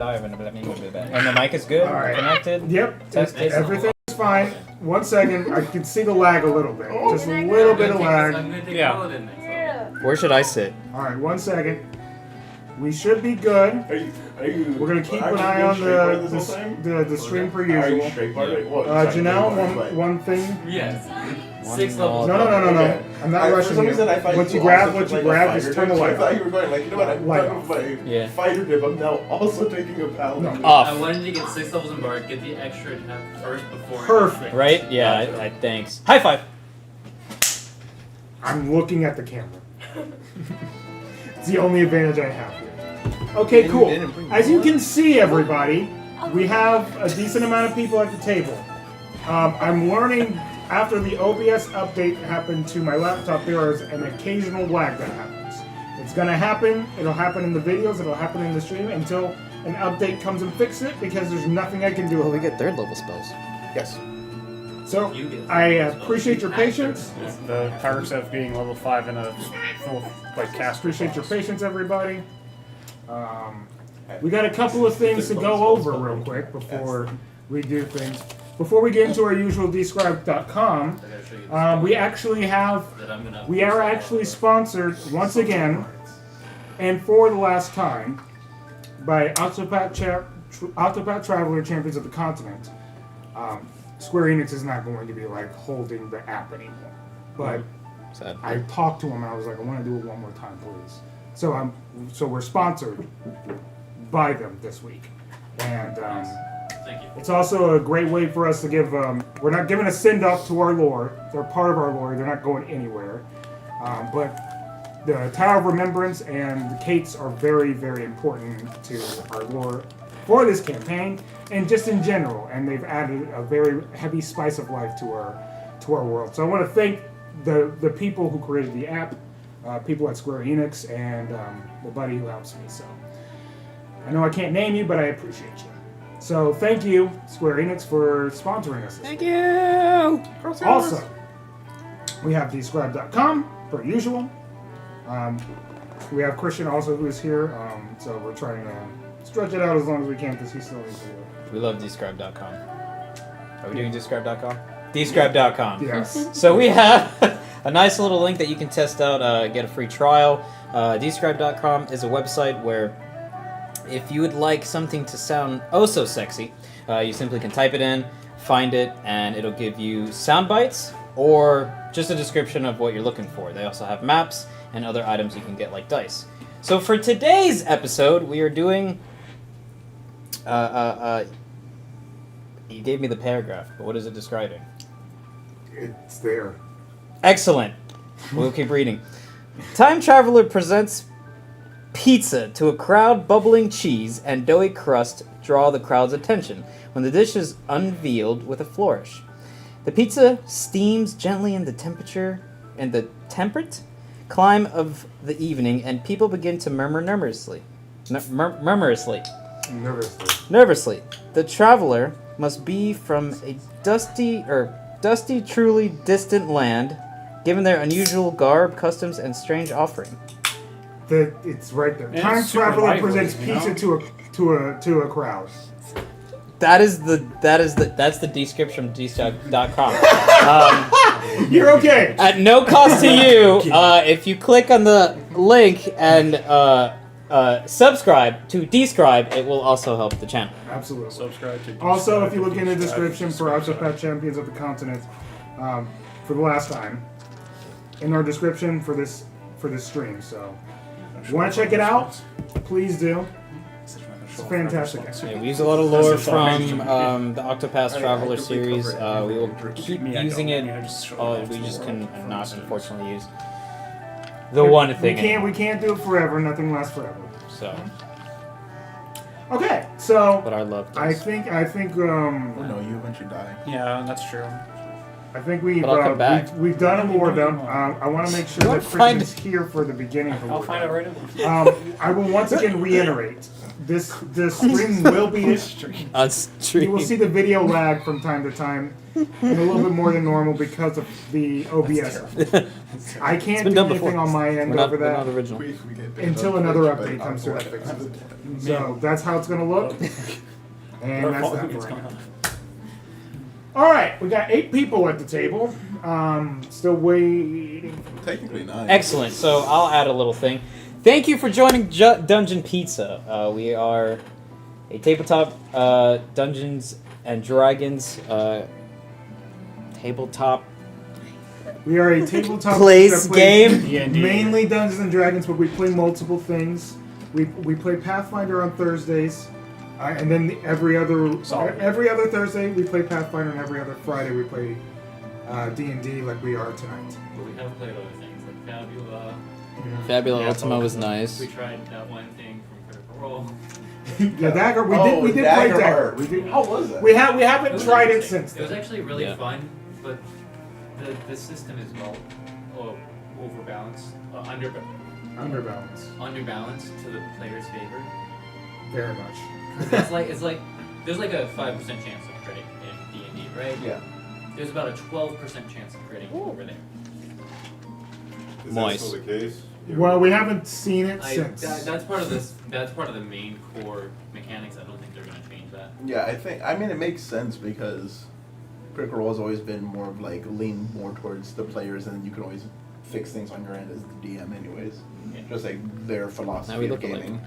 And the mic is good? Right. Connected? Yep. Tested? Everything's fine. 1 second. I can see the lag a little bit. Just a little bit of lag. Where should I sit? All right. 1 second. We should be good. We're gonna keep an eye on the stream per usual. Janelle, one thing. Yes. One 6 levels. No. Okay. I'm not rushing you. Once you grab, just turn the light I thought off. you were going like, you know what? I'm Light done off. with my Yeah. fighter dip. I'm now also taking a paladin. No. I Off. wanted to get 6 levels in Bard, get the extra first before. Perfect. Right? Yeah, I thanks. High five! I'm looking at the camera. It's the only advantage I have here. Okay, cool. As you can see, everybody, we have a decent amount of people at the table. I'm learning after the OBS update happened to my laptop, there is an occasional lag that happens. It's gonna happen. It'll happen in the videos. It'll happen in the stream until an update comes and fixes it because there's nothing I can do. Oh, we get 3rd level spells. Yes. So, I appreciate your patience. The perks of being level 5 in a full cast. Appreciate your patience, everybody. We got a couple of things to go over real quick before we do things. Before we get into our usual describe.com, we are actually sponsored once again, and for the last time, by Octopath Traveler Champions of the Continent. Square Enix is not going to be like holding the app anymore, but Sad. I talked to him and I was like, I want to do it one more time, please. So we're sponsored by them this week, and Thank you. it's also a great way for us to give. We're not giving a send off to our lore. They're part of our lore. They're not going anywhere. But the Tower of Remembrance and the Kates are very, very important to our lore for this campaign and just in general. And they've added a very heavy spice of life to our world. So I want to thank the people who created the app. People at Square Enix, and the buddy who helps me. So I know I can't name you, but I appreciate you. So thank you, Square Enix, for sponsoring us. Thank you! Also, we have describe.com, per usual. We have Christian also who is here, so we're trying to stretch it out as long as we can because he still needs to work. We love describe.com. Are we doing describe.com? Describe.com. Yes. So we have a nice little link that you can test out, get a free trial. Describe.com is a website where if you would like something to sound oh so sexy, you simply can type it in, find it, and it'll give you sound bites or just a description of what you're looking for. They also have maps and other items you can get like dice. So for today's episode, we are doing... you gave me the paragraph, but what is it describing? It's there. Excellent. We'll keep reading. Time Traveler presents pizza to a crowd. Bubbling cheese and doughy crust draw the crowd's attention when the dish is unveiled with a flourish. The pizza steams gently in the temperate climb of the evening, and people begin to murmur nervously. Nervously. The traveler must be from a dusty, truly distant land, given their unusual garb, customs, and strange offering. It's right there. And Time it's super Traveler lively, presents you know? pizza to a crowd. That's the description of describe.com. You're okay. At no cost to you, if you click on the link and subscribe to Describe, it will also help the channel. Absolutely. Subscribe to Also, if you look in the description for Octopath Champions of the Continent, for the last time, in our description for this stream. So, if you want to check it out, please do. It's fantastic. Yeah, we use a lot of lore from the Octopath Traveler series. We will keep using it. We just can not, unfortunately, use the one thing. We can't do it forever. Nothing lasts forever. So. Okay, so. But I love this. I think. Oh no, you eventually die. Yeah, that's true. I think we've come back. we've done a lore dump. I want to make sure that Christian's here for the beginning of the I'll lore find out dump. right now. I will once again reiterate This stream will be. On You stream. will see the video lag from time to time, and a little bit more than normal because of the OBS. I can't been do done anything before. on my end We're not, over we're not that original. We get banned until on another Twitch, update but comes through that unfortunately- fixes it. So that's how it's gonna look, and that's that for right now. All right, we got 8 people at the table. Still waiting. Technically 9. Excellent. So I'll add a little thing. Thank you for joining Dungeon Pizza. We are a tabletop Dungeons and Dragons tabletop We are a tabletop place that plays game. D&D. mainly Dungeons and Dragons, but we play multiple things. We play Pathfinder on Thursdays, and then every other Thursday we play Pathfinder, and every other Friday we play D&D like we are tonight. But we have played other things like Fabula. Fabula Yeah, Ultima was nice. We tried that one thing from Critical Role. Yeah, Dagger. We did play Dagger. We did. How was that? We haven't It was tried it interesting. since It was then. actually really Yeah. fun, but the system is overbalanced, underbalanced to the player's favor. Very much. It's like there's like a 5% chance of critting in D&D, right? Yeah. There's about a 12% chance of critting over there. Is Moist. that still the case? Well, we haven't seen it since. That's part of this. That's part of the main core mechanics. I don't think they're gonna change that. Yeah, I mean, it makes sense because Critical Role has always been more of like lean more towards the players, and you can always fix things on your end as the DM, anyways. Yeah. Just like their Now philosophy we of look alike. gaming.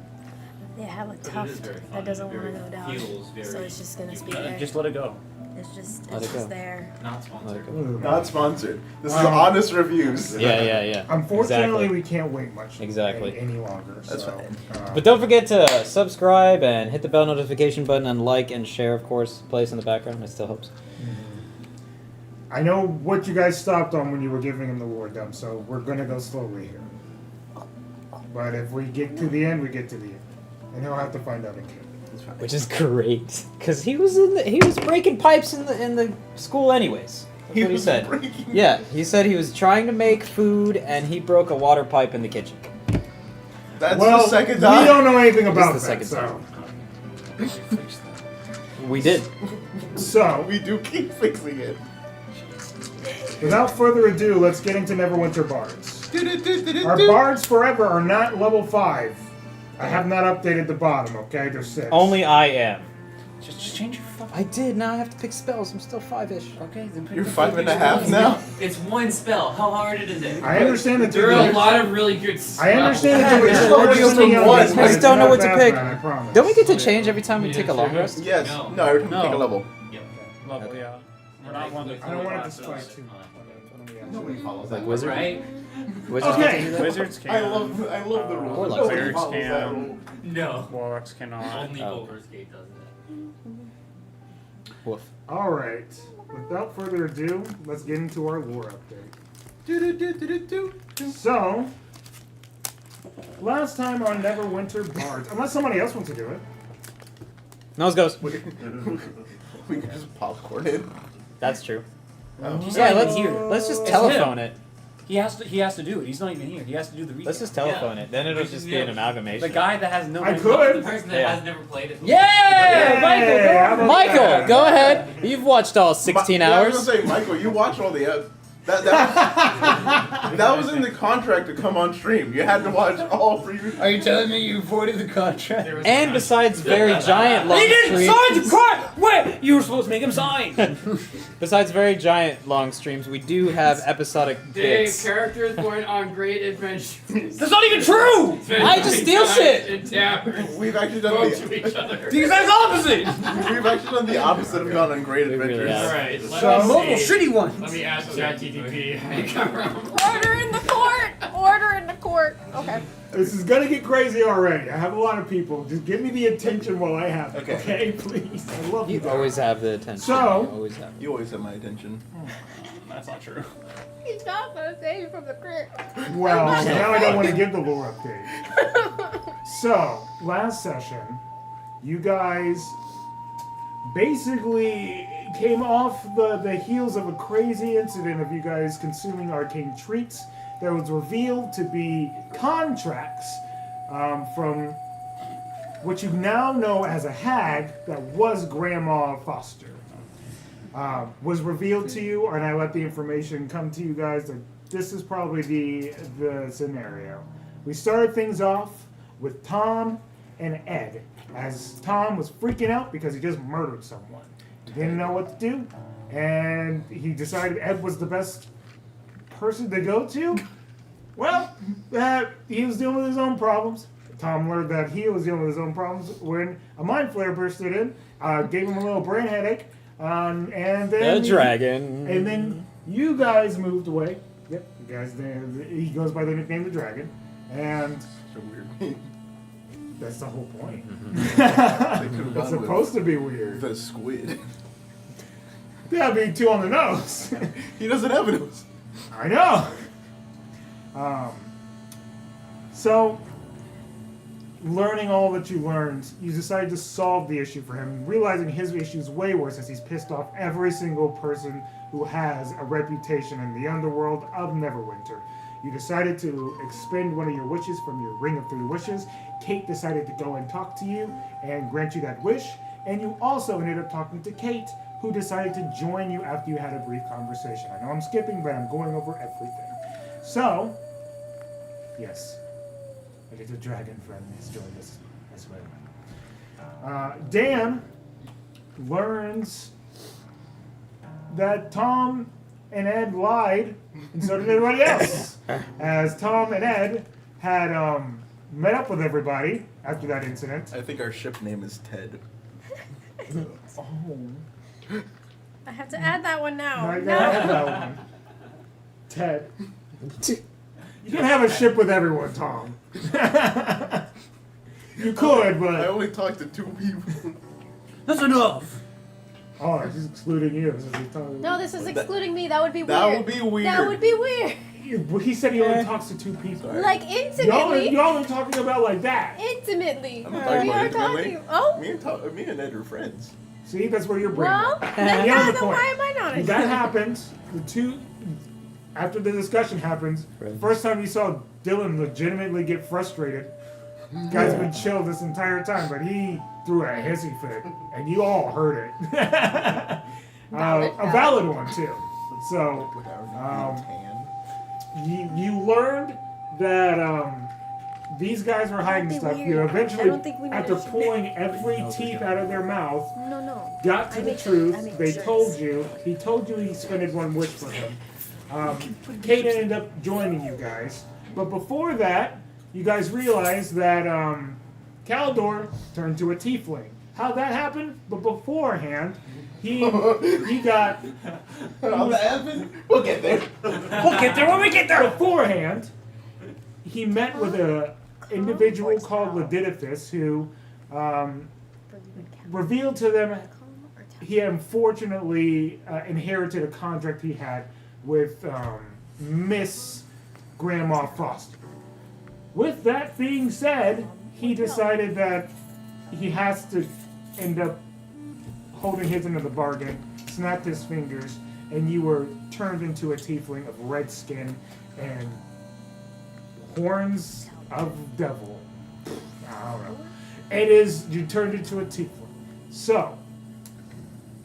They have a But it is tuft very fun. that doesn't It want to very go down. feels very So it's just gonna be unique. there. Just let it go. It's just Let it's it just go. there. Not Let sponsored. it go. Ooh. Not sponsored. This is Um, honest reviews. Yeah. Unfortunately, Exactly. we can't wait much Exactly. any longer. That's so, fine. But don't forget to subscribe and hit the bell notification button and like and share, of course. Plays in the background. It still helps. I know what you guys stopped on when you were giving him the war dump, so we're gonna go slowly here. But if we get to the end, we get to the end, and he'll have to find out in camp. It's fine. Which is great, because he was breaking pipes in the school anyways. That's what he was said. breaking- Yeah, he said he was trying to make food and he broke a water pipe in the kitchen. That's Well, the second time. we don't know anything about the that. second So, time. We did. so We do keep fixing it. without further ado, let's get into Neverwinter Bards. Our Bards forever are not level 5. I have not updated the bottom. Okay, they're 6. Only I am. Just change your fucking. I did. Now I have to pick spells. I'm still 5-ish. Okay, then pick You're the 5.5 now. It's one spell. How hard is it? I understand that There are a lot of really good spells. I understand that Yeah, you're nobody just else young, wants. but I just don't know it's what to not pick. Batman, I promise. Don't we get to change every time we take a long Yeah, rest? Yes. No. No, every time No. you pick a level. Yep. level, yeah. We're not one of I don't want it to Spells spike are too fine. much. Nobody follows Like that. wizard? Right? Wizards Okay. get to do that? Wizards can. I love the rules. Or like Nobody clerics follows that can. rule. No. Warlocks cannot. Only Oh. Ogre's Gate does that. Woof. All right. Without further ado, let's get into our lore update. So, last time on Neverwinter Bards, unless somebody else wants to do it. Nose goes. We can just popcorn it. That's true. He's Yeah, not let's even here. let's just It's telephone him. it. He has to do it. He's not even here. He has to do the recap. Let's just telephone it. Then it'll just be an amalgamation. The guy that has no. I The could. person that Yeah. has never played it. Yeah, Hey, how about Michael, that? go ahead. You've watched all 16 Yeah, I was hours. gonna say, Michael, you watched all the. That was in the contract to come on stream. You had to watch all previous. Are you telling me you voided the contract? There was And a- besides very giant long He didn't streams, sign the contract. Wait, you were supposed to make him sign. besides very giant long streams, we do have episodic Dave, bits. characters born on great adventures. That's not even true. I just steal shit. In taverns. We've actually done Spoke to the. each other. The exact opposite. We've actually done the opposite of gone on great We really adventures. have. Alright, So- Multiple shitty ones. let me ask ChatGPT how you come around. Order in the court! Order in the court! Okay. This is gonna get crazy already. I have a lot of people. Just give me the attention while I have it. Okay. Okay, please. I love you. You always have the attention. So- You always have. You always have my attention. That's not true. He's not gonna save you from the crit. Well, now I don't want to give the lore update. So, last session, you guys basically came off the heels of a crazy incident of you guys consuming arcane treats that was revealed to be contracts from what you now know as a hag that was Grandma Foster was revealed to you, and I let the information come to you guys that this is probably the scenario. We started things off with Tom and Ed, as Tom was freaking out because he just murdered someone. He didn't know what to do, and he decided Ed was the best person to go to. Well, he was dealing with his own problems. Tom learned that he was dealing with his own problems when a mind flare bursted in, gave him a little brain headache, and then The dragon. And then you guys moved away. Yep, you guys. He goes by the nickname the Dragon, and Such a weird name. that's the whole point. They could have It's gone supposed to with be weird. the squid. That'd be 2 on the nose. He doesn't have a nose. I know. So, learning all that you learned, you decided to solve the issue for him, realizing his issue is way worse as he's pissed off every single person who has a reputation in the underworld of Neverwinter. You decided to expend one of your wishes from your Ring of 3 Wishes. Kate decided to go and talk to you and grant you that wish. And you also ended up talking to Kate, who decided to join you after you had a brief conversation. I know I'm skipping, but I'm going over everything. So, yes, a little dragon friend has joined us as well. Dan learns that Tom and Ed lied, and so did everybody else. As Tom and Ed had met up with everybody after that incident. I think our ship name is Ted. Oh, I have to add that one now. I No. gotta have that one. Ted. You can have a ship with everyone, Tom. You could, I but only talked to 2 people. That's enough. oh, she's excluding you. So she's talking- No, this is excluding me. That would be weird. That would be weird. That would be weird. Well, he said he only talks to 2 people. Like Y'all intimately. are talking about like that. Intimately. I'm not talking We about are intimately. talking. Oh. Me and Ed are friends. See, that's where your brain Well, went. then, Beyond the then point. why am I not? That happens. The 2 after the discussion happens. Friends. First time you saw Dylan legitimately get frustrated. Guy's been chill this entire time, but he threw a hissy fit, and you all heard it. A valid one too. So With our tan. you learned that these guys were hiding That'd be stuff. weird. You I eventually, don't think we need after a ship. pulling every teeth out of their mouth, No. got to I the make- I truth. make They shirts. told you. He told you he expended 1 wish for him. Kate ended up joining you guys, but before that, you guys realized that Caldor turned to a tiefling. How'd that happen? But beforehand, he got On the Evan? We'll get there. We'll get there when we get there. beforehand. He met with a individual called Ledidithus who revealed to them he unfortunately inherited a contract he had with Miss Grandma Foster. With that being said, he decided that he has to end up holding his end of the bargain, snapped his fingers, and you were turned into a tiefling of red skin and horns of devil. I don't know. You turned into a tiefling. So,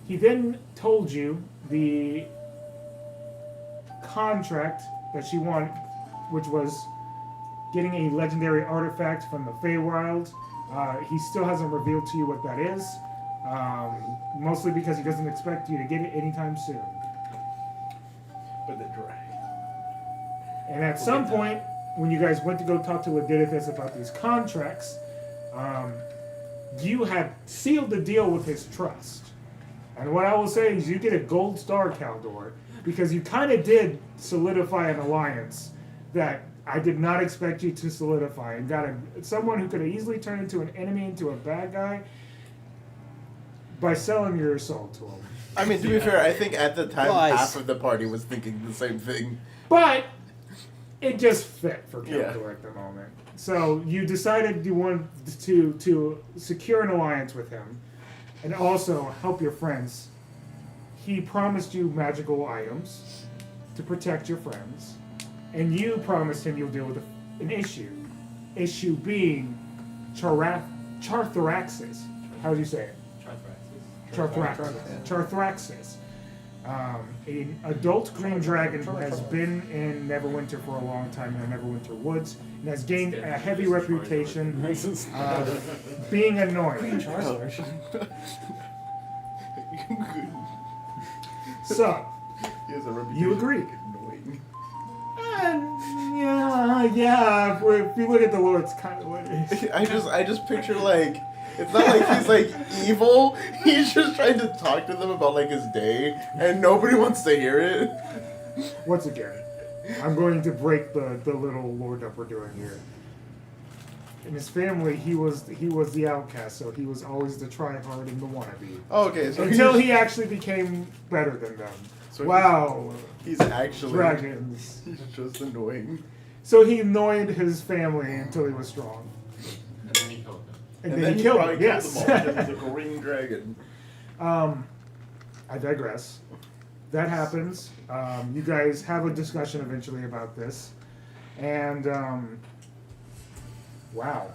he then told you the contract that she wanted, which was getting a legendary artifact from the Feywild. He still hasn't revealed to you what that is, mostly because he doesn't expect you to get it anytime soon. With the dragon. And at some point, when you guys went to go talk to Ledidithus about these contracts, you had sealed the deal with his trust. And what I will say is you get a gold star, Caldor, because you kind of did solidify an alliance that I did not expect you to solidify, and got someone who could have easily turned into an enemy, into a bad guy, by selling your soul to him. I mean, to be fair, I think at the time Lies. half of the party was thinking the same thing. But it just fit for Yeah. Caldor at the moment. So you decided you wanted to secure an alliance with him, and also help your friends. He promised you magical items to protect your friends, and you promised him you'll deal with an issue. Issue being Charthraxis. How do you say it? Charthraxis. Charthraxis. An adult green dragon who has been in Neverwinter for a long time in the Neverwinter woods and has gained a heavy reputation of being annoying. So, He has a reputation you agree? of annoying. Yeah. If you look at the lore, it's kind of what it is. I just picture like it's not like he's like evil. He's just trying to talk to them about like his day, and nobody wants to hear it. Once again, I'm going to break the little lore dump we're doing here. In his family, he was the outcast, so he was always the tryhard and the wannabe. Oh, okay, so Until he actually became better than them. So Wow. he's actually Dragons. He's just annoying. So he annoyed his family until he was strong. And then he killed them. And then he killed probably them, yes. killed them all because he's a green dragon. I digress. That happens. You guys have a discussion eventually about this. And, wow.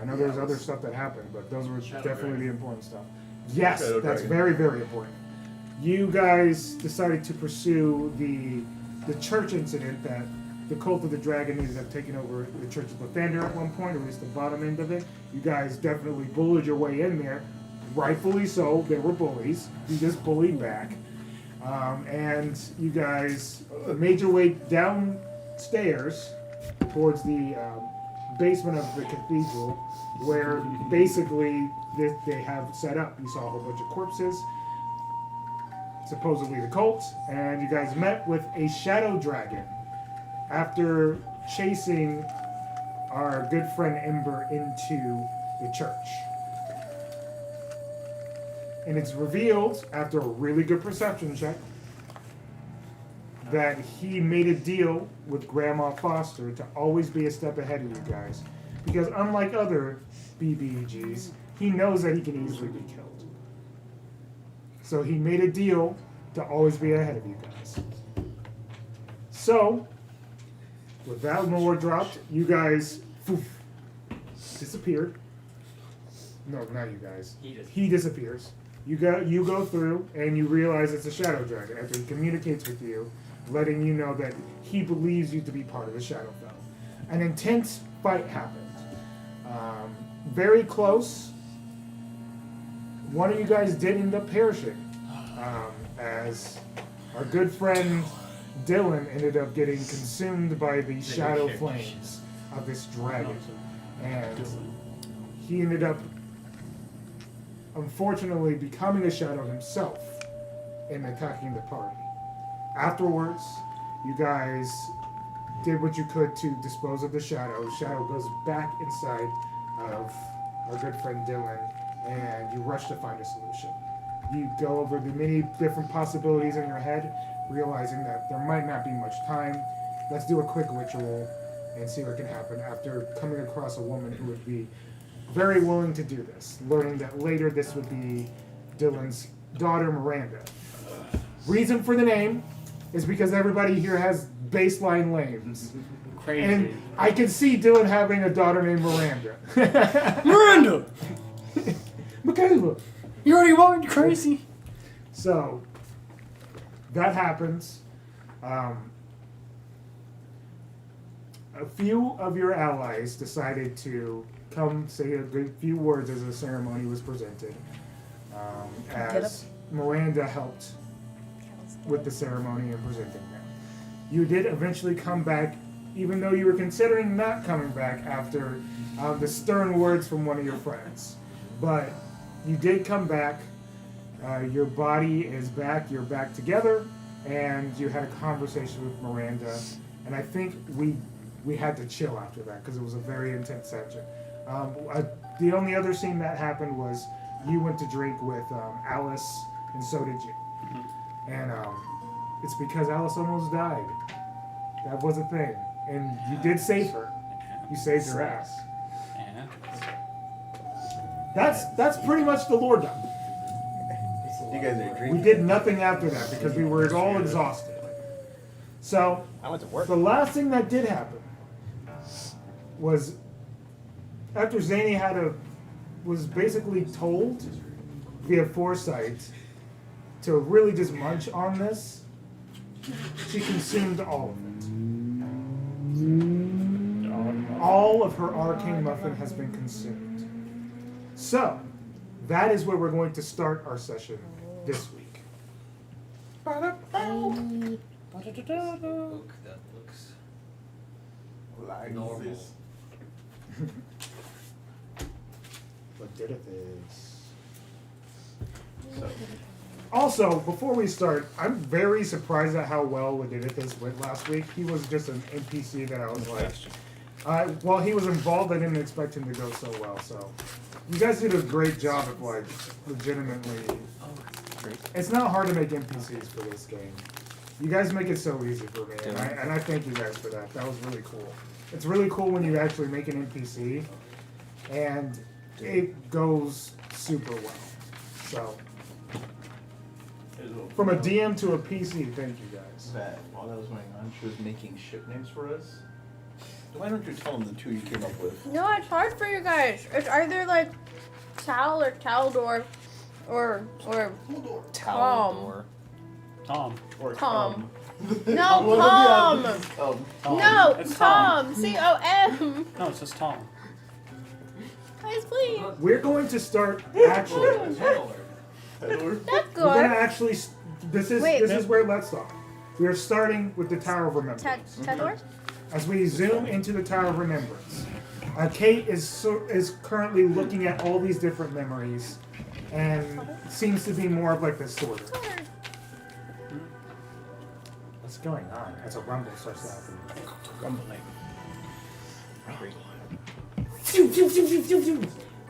I know there's other stuff that happened, but those were Shadow definitely Dragon. the important stuff. Yes, Shadow that's Dragon. very, very important. You guys decided to pursue the church incident that the cult of the dragon ended up taking over the Church of Lathander at one point, or at least the bottom end of it. You guys definitely bullied your way in there. Rightfully so, they were bullies. You just bullied back. And you guys made your way downstairs towards the basement of the cathedral, where basically they have set up. You saw a whole bunch of corpses, supposedly the cult, and you guys met with a shadow dragon after chasing our good friend Ember into the church. And it's revealed, after a really good perception check, that he made a deal with Grandma Foster to always be a step ahead of you guys. Because unlike other BBEGs, he knows that he can easily be killed. So he made a deal to always be ahead of you guys. So, with that lore dropped, you guys disappeared. No, not you guys. He disappears. You go through and you realize it's a shadow dragon after he communicates with you, letting you know that he believes you to be part of the Shadowfell. An intense fight happened. Very close. One of you guys did end up perishing, as our good friend Dylan ended up getting consumed by the shadow flames of this dragon. And he ended up, unfortunately, becoming a shadow himself and attacking the party. Afterwards, you guys did what you could to dispose of the shadow. The shadow goes back inside of our good friend Dylan, and you rush to find a solution. You go over the many different possibilities in your head, realizing that there might not be much time. Let's do a quick ritual and see what can happen after coming across a woman who would be very willing to do this, learning that later this would be Dylan's daughter, Miranda. Reason for the name is because everybody here has baseline names. Crazy. And I can see Dylan having a daughter named Miranda. Miranda! Michaela. You already want crazy? So, that happens. A few of your allies decided to come say a good few words as the ceremony was presented. As Miranda helped with the ceremony and presenting them. You did eventually come back, even though you were considering not coming back after the stern words from one of your friends. But you did come back. Your body is back. You're back together, and you had a conversation with Miranda. And I think we had to chill after that because it was a very intense session. The only other scene that happened was you went to drink with Alice, and so did you. And it's because Alice almost died. That was a thing. And you did save her. You saved her ass. That's pretty much the lore dump. You guys are We drinking. did nothing after that because we were all exhausted. So, I went to work. the last thing that did happen was after Zany was basically told via foresight to really just munch on this, she consumed all of it. All of her arcane muffin has been consumed. So, that is where we're going to start our session this week. Book that looks Like normal. this. What did it is? So, Also, before we start, I'm very surprised at how well Ledidithus went last week. He was just an NPC that I was like, while he was involved, I didn't expect him to go so well. So, you guys did a great job of like legitimately. It's not hard to make NPCs for this game. You guys make it so easy for me, and I thank you guys for that. That was really cool. It's really cool when you actually make an NPC, and it goes super well. So. From a DM to a PC, thank you guys. that while that was going on, she was making ship names for us. Why don't you tell them the two you came up with? No, it's hard for you guys. It's either like Tal or Taldor or Talador. Tom. Or Tom. Well, No, yeah, Tom. this is Tom. Tom. No, It's Tom. C-O-M. No, it's just Tom. Guys, please. We're going to start actually. Edward? That's We're gonna good. actually. This is where let's start. We are starting with the Tower of Remembrance. Taldor? As we zoom into the Tower of Remembrance, Kate is currently looking at all these different memories, and seems to be more of like the sorter. What's going on? As a rumble starts happening. Grumbling.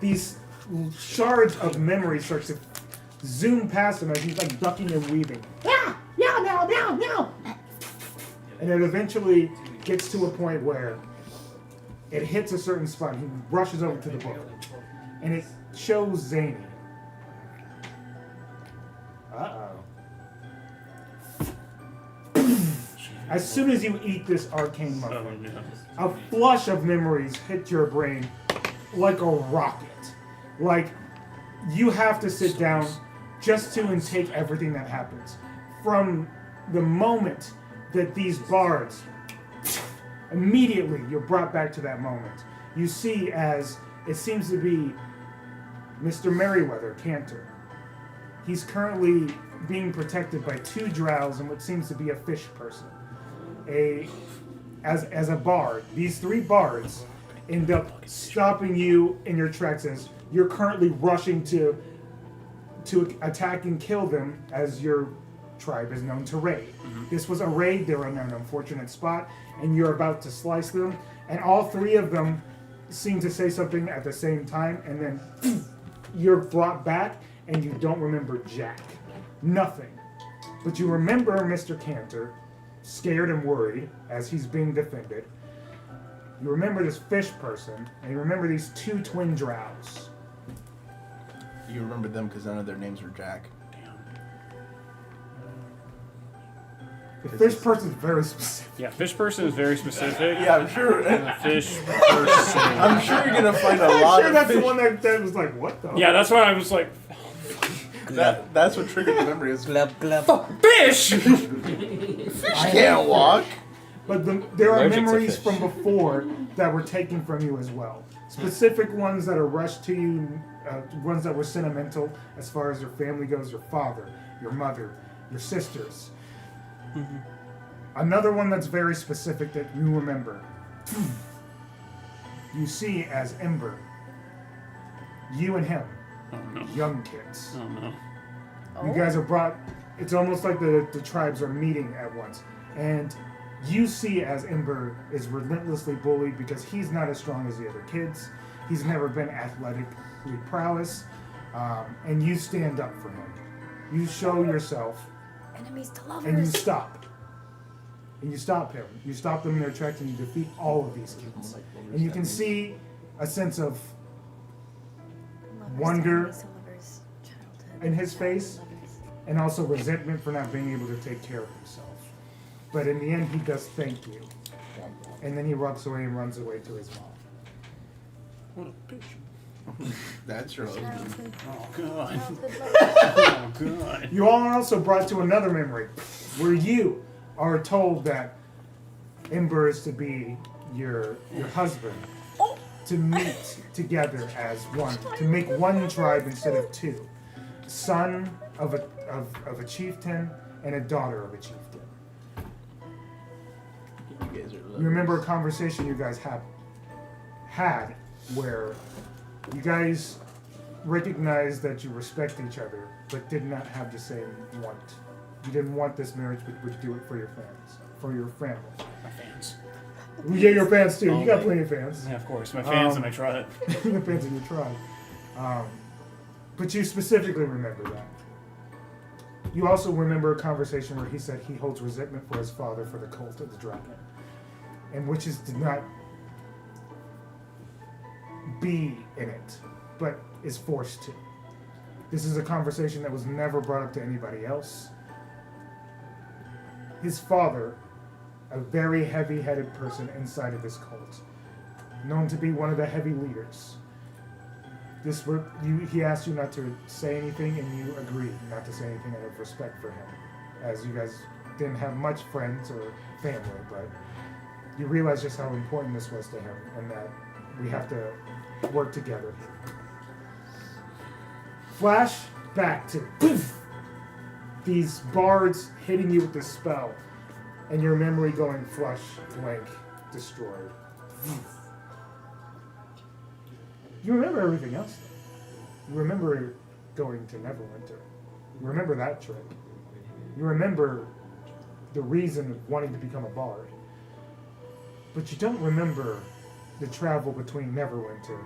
These shards of memory start to zoom past him as he's like ducking and weaving. Yeah, no. And it eventually gets to a point where it hits a certain spot. He rushes over to the book, and it shows Zany. As soon as you eat this arcane muffin, a flush of memories hit your brain like a rocket. Like, you have to sit down just to intake everything that happens. From the moment that these bards, immediately you're brought back to that moment. You see as it seems to be Mr. Merriweather, Cantor. He's currently being protected by two drows and what seems to be a fish person. As a bard, these three bards end up stopping you in your tracks as you're currently rushing to attack and kill them as your tribe is known to raid. This was a raid, they were in an unfortunate spot, and you're about to slice them, and all three of them seem to say something at the same time, and then you're brought back, and you don't remember jack. Nothing. But you remember Mr. Cantor, scared and worried as he's being defended. You remember this fish person, and you remember these two twin drows. You remember them because none of their names were Jack. The fish person is very specific. Yeah, fish person is very specific. Yeah, I'm sure. And the fish person. I'm sure you're gonna find a I'm lot sure of that's fish. the one that was like, what the? Yeah, that's why I was like, That's what triggered the memory. Is Glub glub. fish! fish can't walk. But there are Allergic to memories fish. from before that were taken from you as well. Specific ones that are rushed to you, ones that were sentimental as far as your family goes, your father, your mother, your sisters. Another one that's very specific that you remember. You see as Ember. You and him, Oh no. young kids. Oh no. You guys are brought. It's almost like the tribes are meeting at once, and you see as Ember is relentlessly bullied because he's not as strong as the other kids. He's never been athletically prowess, and you stand up for him. You show yourself, Enemies to and you lovers. stop. And you stop him. You stop them in their tracks, and you defeat all of these kids. And you can see a sense of wonder in his face, and also resentment for not being able to take care of himself. But in the end, he does thank you. And then he walks away and runs away to his mom. What a bitch. That's your husband. Oh god. Childhood love. Oh god. You all are also brought to another memory where you are told that Ember is to be your husband, to meet together as one, to make one tribe instead of two. Son of a chieftain and a daughter of a chieftain. You guys are You remember a conversation you guys had where you guys recognized that you respect each other, but did not have the same want. You didn't want this marriage, but would do it for your fans, for your family. My fans. Well, yeah, your fans too. You got Only. plenty of fans. Yeah, of course. My fans and my tribe. The fans of your tribe. But you specifically remember that. You also remember a conversation where he said he holds resentment for his father for the cult of the dragon, and witches did not be in it, but is forced to. This is a conversation that was never brought up to anybody else. His father, a very heavy-headed person inside of this cult, known to be one of the heavy leaders. He asked you not to say anything, and you agreed not to say anything out of respect for him, as you guys didn't have much friends or family, but you realize just how important this was to him, and that we have to work together. Flash back to poof, these bards hitting you with this spell, and your memory going flush, blank, destroyed. You remember everything else, though. You remember going to Neverwinter. You remember that trip. You remember the reason of wanting to become a bard. But you don't remember the travel between Neverwinter,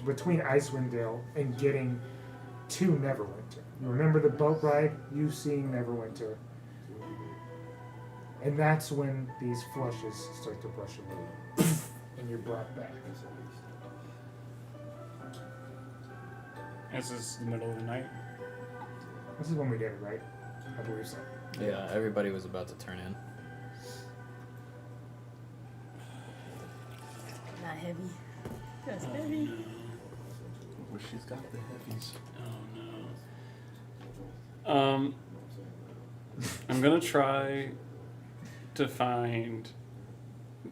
between Icewind Dale and getting to Neverwinter. You remember the boat ride, you seeing Neverwinter. And that's when these flushes start to brush away. And you're brought back. This is the middle of the night. This is when we did it, right? I believe so. Yeah, everybody was about to turn in. Not heavy. That's heavy. Well, she's got the heavies. Oh no. I'm gonna try to find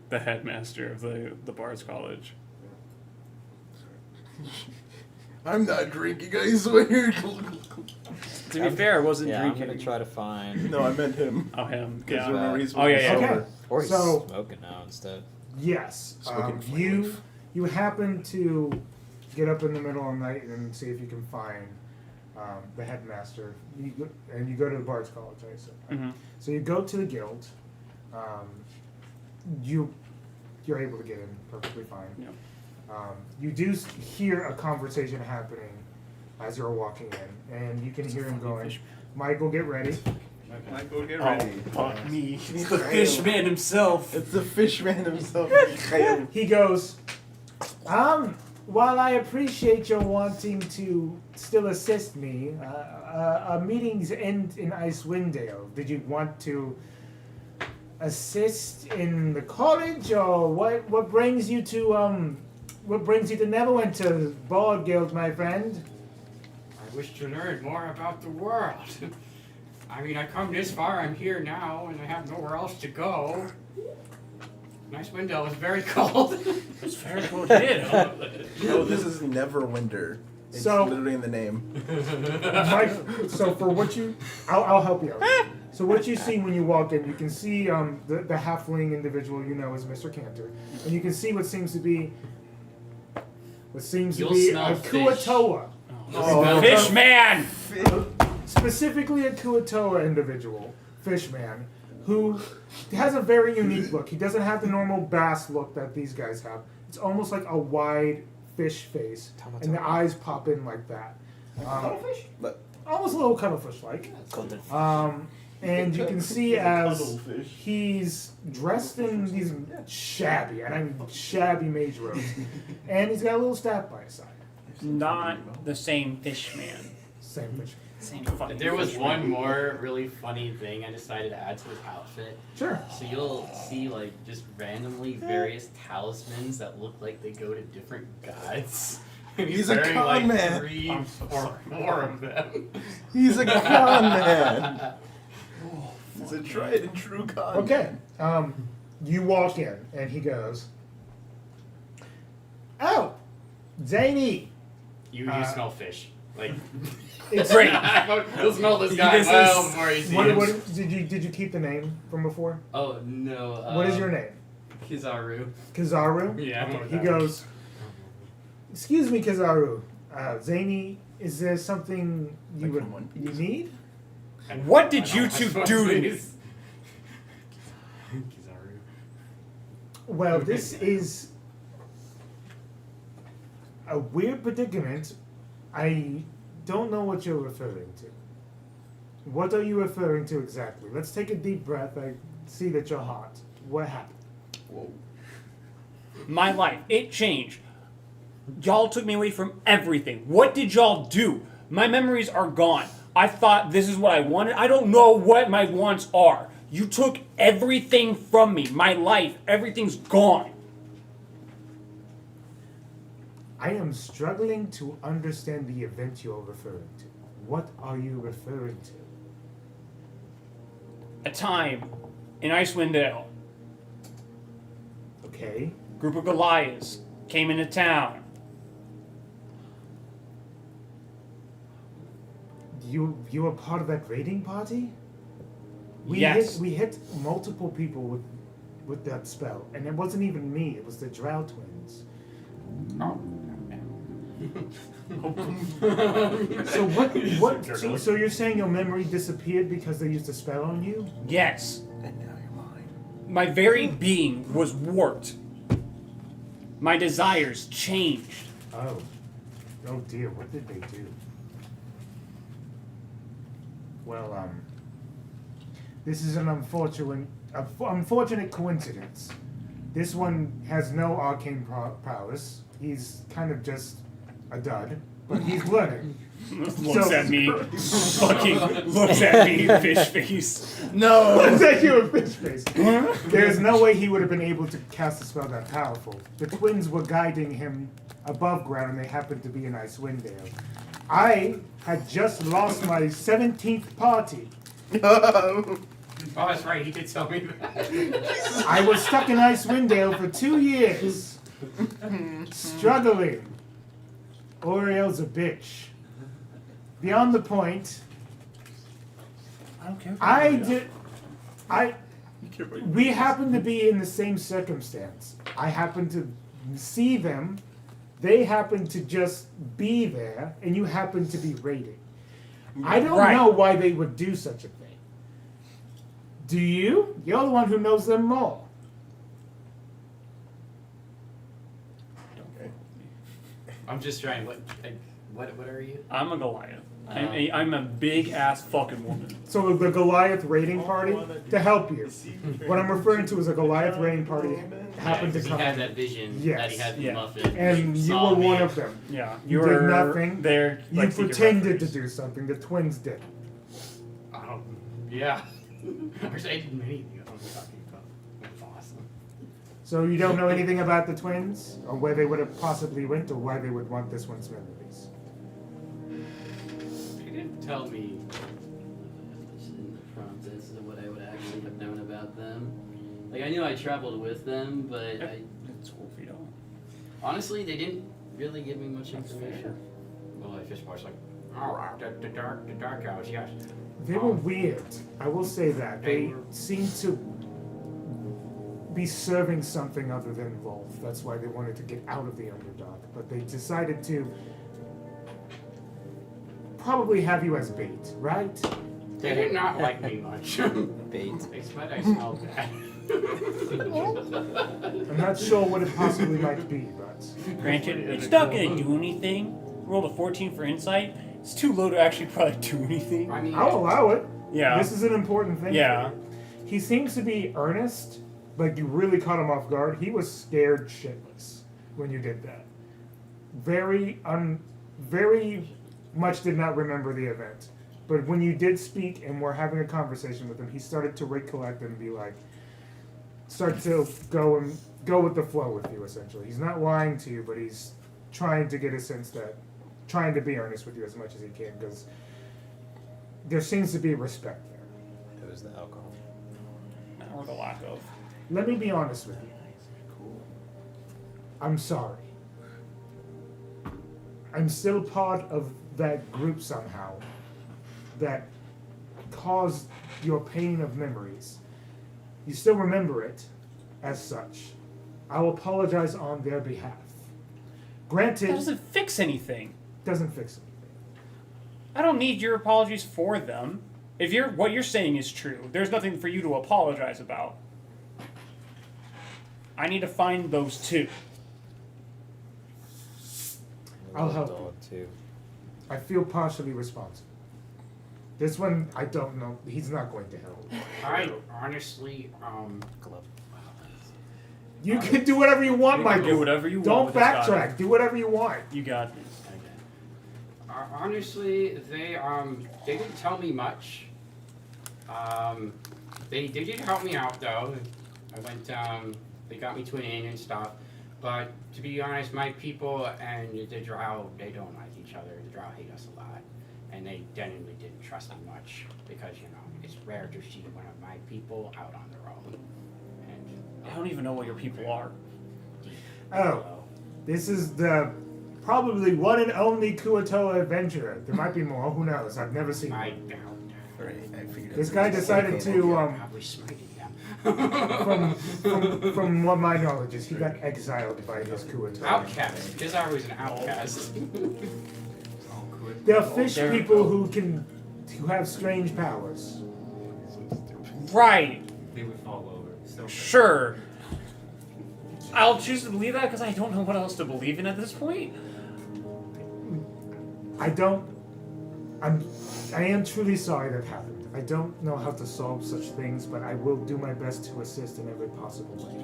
the headmaster of the Bards College. I'm not drinking, I swear. To be fair, I wasn't Yeah, drinking. I'm gonna try to find. No, I meant him. Oh, him. Because Yeah. remember he's Oh, yeah, yeah. Okay. sober. Or he's So- smoking now instead. Yes. Smoking flame You leaf. you happen to get up in the middle of the night and see if you can find the headmaster. You go to the Bards College, I assume. Mm-hmm. So you go to the guild. You're able to get in perfectly fine. Yeah. You do hear a conversation happening as you're walking in, and you can hear him going, "Michael, get ready." Michael, get Oh, ready. fuck me. He's He's the the fish Kyle. man himself. It's the fishman himself. Kyle. He goes, while I appreciate your wanting to still assist me, meetings end in Icewind Dale. Did you want to assist in the college, or what brings you to Neverwinter Bard Guild, my friend? I wish to learn more about the world. I mean, I come this far, I'm here now, and I have nowhere else to go. Nice window, it's very cold. It's very cool kid. No, this is Neverwinter. It's So- literally in the name. Mike, so for what you, I'll help you out. So what you see when you walk in, you can see the halfling individual you know is Mr. Cantor, and you can see what seems to be You'll a smell fish. Kuatoa, Oh, Fish man! specifically a Kuatoa individual, fishman, who has a very unique look. He doesn't have the normal bass look that these guys have. It's almost like a wide fish face, and the eyes pop in like that. But- Almost a little cuttlefish-like. And you can see as Cuttlefish. he's dressed in these shabby, and I mean shabby mage robes, and he's got a little staff by his side. Not the same fish man. Same fish. Same fucking There was fish one man. more really funny thing I decided to add to his outfit. Sure. So you'll see like just randomly various talismans that look like they go to different gods. And He's a wearing con like man. 3 I'm so or sorry. 4 of them. He's a con man. He's a tried and true con. Okay. You walk in, and he goes, "Oh, Zany." You smell fish. Like It's Great. you'll smell this guy This well is- before you see What, him. what did you keep the name from before? Oh no. What is your name? Kizaru. Kizaru. Yeah. Okay. He goes, "Excuse me, Kizaru. Zany, is there something you Like would from One you Piece? need?" What did you two do to me? Kizaru. Well, this is a weird predicament. I don't know what you're referring to. What are you referring to exactly? Let's take a deep breath. I see that you're hot. What happened? Whoa. My life, it changed. Y'all took me away from everything. What did y'all do? My memories are gone. I thought this is what I wanted. I don't know what my wants are. You took everything from me. My life, everything's gone. I am struggling to understand the event you're referring to. What are you referring to? A time in Icewind Dale, Okay. group of Goliaths came into town. You were part of that raiding party? Yes. We hit multiple people with that spell, and it wasn't even me. It was the Drow twins. Oh. So what? So you're saying your memory disappeared because they used a spell on you? Yes. And now you're mine. My very being was warped. My desires changed. Oh. Oh dear, what did they do? Well, this is an unfortunate coincidence. This one has no arcane prowess. He's kind of just a dud, but he's learning. Looks at me. Fucking looks at me, fish face. No! Is that you a fish face? There's no way he would have been able to cast a spell that powerful. The twins were guiding him above ground, and they happened to be in Icewind Dale. I had just lost my 17th party. Oh, that's right. He did tell me that. I was stuck in Icewind Dale for 2 years. Struggling. Oriel's a bitch. Beyond the point, I don't care. we happened to be in the same circumstance. I happened to see them. They happened to just be there, and you happened to be raiding. I don't Right. know why they would do such a thing. Do you? You're the one who knows them more. Okay. I'm just trying. What are you? I'm a Goliath. I'm a big ass fucking woman. So the Goliath raiding party to help you. What I'm referring to is a Goliath raiding party happened to He come, had that vision that he had in Yeah. the muffin. and you Saw were me. one of them. Yeah, You you're did nothing. there. You like, secret pretended to referees. do something. The twins did. Yeah. Actually, I didn't know anything I was talking about. That's awesome. So you don't know anything about the twins, or where they would have possibly went, or why they would want this one's memories. He didn't tell me in the promptness of what I would actually have known about them. Like I knew I traveled with them, but I It's cool if you don't. honestly they didn't really give me much information. Well, like fish marsh, like, oh, the dark hours, yes. They were weird. I will say that. They seemed to be serving something other than Wolf. That's why they wanted to get out of the Underdark. But they decided to probably have you as bait, right? They did not like me much. Bait. They said I smelled bad. I'm not sure what it possibly might be, but Granted, it's not gonna do anything. Rolled a 14 for insight. It's too low to actually probably do anything. I mean, I'll allow it. Yeah. This is an important thing. Yeah. For you. He seems to be earnest, but you really caught him off guard. He was scared shitless when you did that. Very much did not remember the event. But when you did speak and were having a conversation with him, he started to recollect and be like, start to go with the flow with you, essentially. He's not lying to you, but he's trying to get a sense that, trying to be earnest with you as much as he can, because there seems to be respect there. It was the alcohol. Or the lack of. Let me be honest with you. I'm sorry. I'm still part of that group somehow that caused your pain of memories. You still remember it as such. I will apologize on their behalf. Granted, That doesn't fix anything. doesn't fix anything. I don't need your apologies for them. If what you're saying is true, there's nothing for you to apologize about. I need to find those two. I'll help Dog too. I feel partially responsible. This one, I don't know. He's not going to help. I honestly, Glove. You can do whatever you want, You can Michael. do whatever you want Don't with this guy. backtrack. Do whatever you want. You got me. honestly, they didn't tell me much. They did help me out though. I went, they got me to an inn and stuff. But to be honest, my people and the Drow, they don't like each other. The Drow hate us a lot. And they genuinely didn't trust me much because, you know, it's rare to see one of my people out on their own. And I don't even know what your people are. Oh, this is the probably one and only Kuatoa adventurer. There might be more. Who knows? I've never seen I one. doubt. Right, I figured This it guy was decided second. to, Probably smiting them. from what my knowledge is, he got exiled by his Kuatoa. Outcast. Because I was an outcast. They're fish people who have strange powers. Right. They would fall over. So Sure. I'll choose to believe that because I don't know what else to believe in at this point. I am truly sorry that happened. I don't know how to solve such things, but I will do my best to assist in every possible way.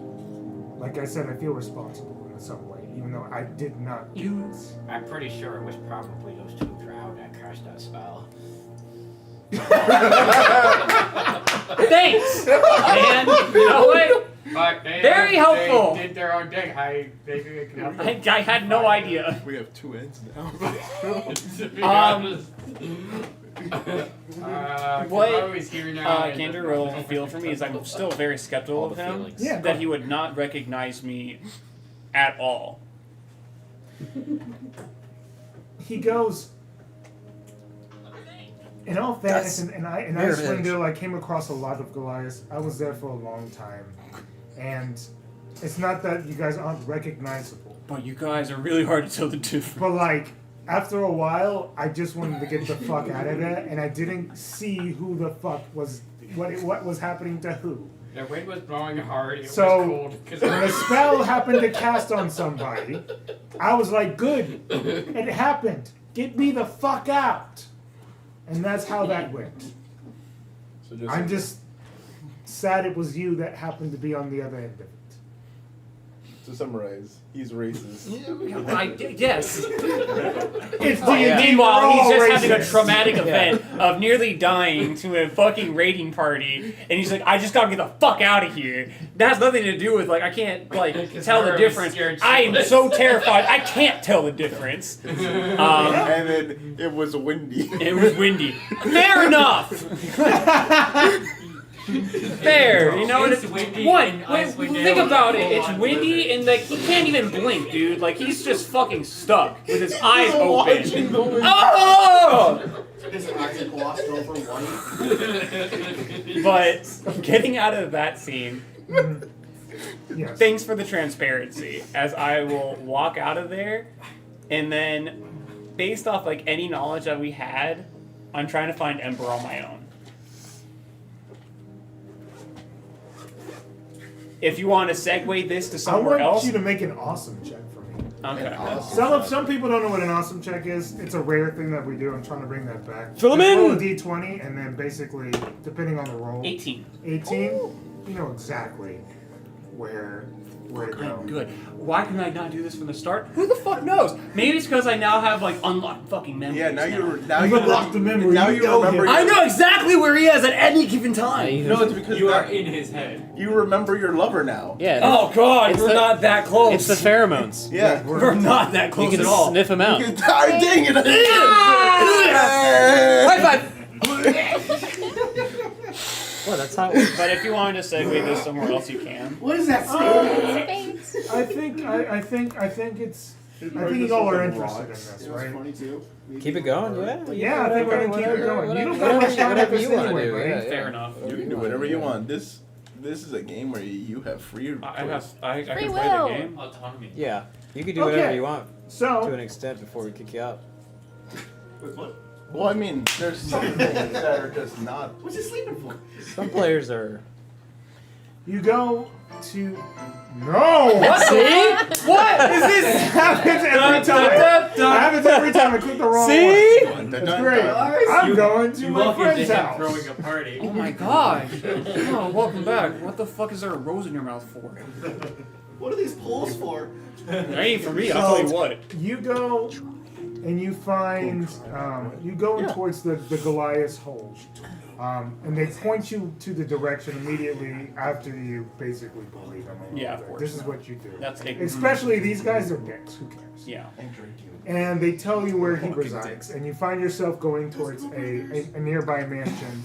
Like I said, I feel responsible in some way, even though I did not do this. I'm pretty sure it was probably those two Drow that cast that spell. Thanks! And you know what? But they, Very helpful. They did their own thing. They can help them. I had no idea. We have two ends now. To be Um, honest. What I was here now. and- Gander will feel for me is I'm still very skeptical All of the him. feelings. Yeah. That he would not recognize me at all. He goes. In all fairness, in Icewind, I came across a lot of Goliaths. I was there for a long time, and it's not that you guys aren't recognizable, But you guys are really hard to tell the difference. but like after a while, I just wanted to get the fuck out of there, and I didn't see who the fuck was what was happening to who. The wind was blowing hard. It So, was cold. When a spell happened to cast on somebody, I was like, "Good, it happened. Get me the fuck out." And that's how that went. So just I'm just sad it was you that happened to be on the other end of it. to summarize, he's racist. Yes. It's D&D. Meanwhile, we're he's all just having a racist. traumatic event of nearly dying to a fucking raiding party, and he's like, "I just gotta get the fuck out of here." That has nothing to do with like I can't like tell the Harvey's difference. scared I am shitless. so terrified. I can't tell the difference. And then it was windy. It was windy. Fair enough. Fair, you know what? It's windy One, in wait, Icewind think Dale. about it. It's Full-on windy blizzard. and like he can't even blink, dude. Like he's just fucking stuck with his eyes Watching open. the wind. Oh! His eyes glossed over white. But getting out of that scene, Yes. thanks for the transparency. As I will walk out of there, and then based off like any knowledge that we had, I'm trying to find Ember on my own. If you want to segue this to I somewhere want else, you to make an awesome check for me. okay. Some people don't know what an awesome check is. It's a rare thing that we do. I'm trying to bring that back. Fill 'em Just in! roll a d20, and then basically, depending on the roll, 18. 18, you know exactly where where to go. Good. Why can I not do this from the start? Who the fuck knows? Maybe it's because I now have like unlocked fucking memories. Yeah, now you You've unlocked the memory. Now You you know remember. him. I know exactly where he is at any given time. No, it's because You now are in his head. you remember your lover now. Yeah. Oh god, It's we're the- not that close. It's the pheromones. Yeah. We're not that You close can at all. sniff them out. You can dang it! High five! Well, that's how it works. But if you wanted to segue this somewhere else, you can. What is that? Spades. I think it's. I think you all are interested in this, It was right? funny too. Keep it going, yeah. Yeah, I think we're gonna keep it going. You don't got whatever, much time whatever after you this want to anyway, do. buddy. Yeah, Fair enough. You can do whatever you want. This is a game where you have free. I choice. can Free play the will. game. Autonomy. Yeah. You can do whatever Okay. you want to So, an extent before we kick you out. Wait, what? Well, I mean, there's some things that are just not. What's he sleeping for? Some players are. you go to. No! See? What is It this? happens every time. It happens every time I click the wrong See? one. That's great. I'm going to You my walk friend's into him house. throwing a party. Oh my god. Oh, welcome back. What the fuck is there a rose in your mouth for? What are these poles for? It ain't for me, I'll tell you what. You go and you find you go in towards the Goliath's hole, and they point you to the direction immediately after you basically bully them. A little Yeah, of bit. course. This is what you do. That's Especially these guys are dicks. Who cares? Yeah. And they tell you where he resides, and you find yourself going towards a nearby mansion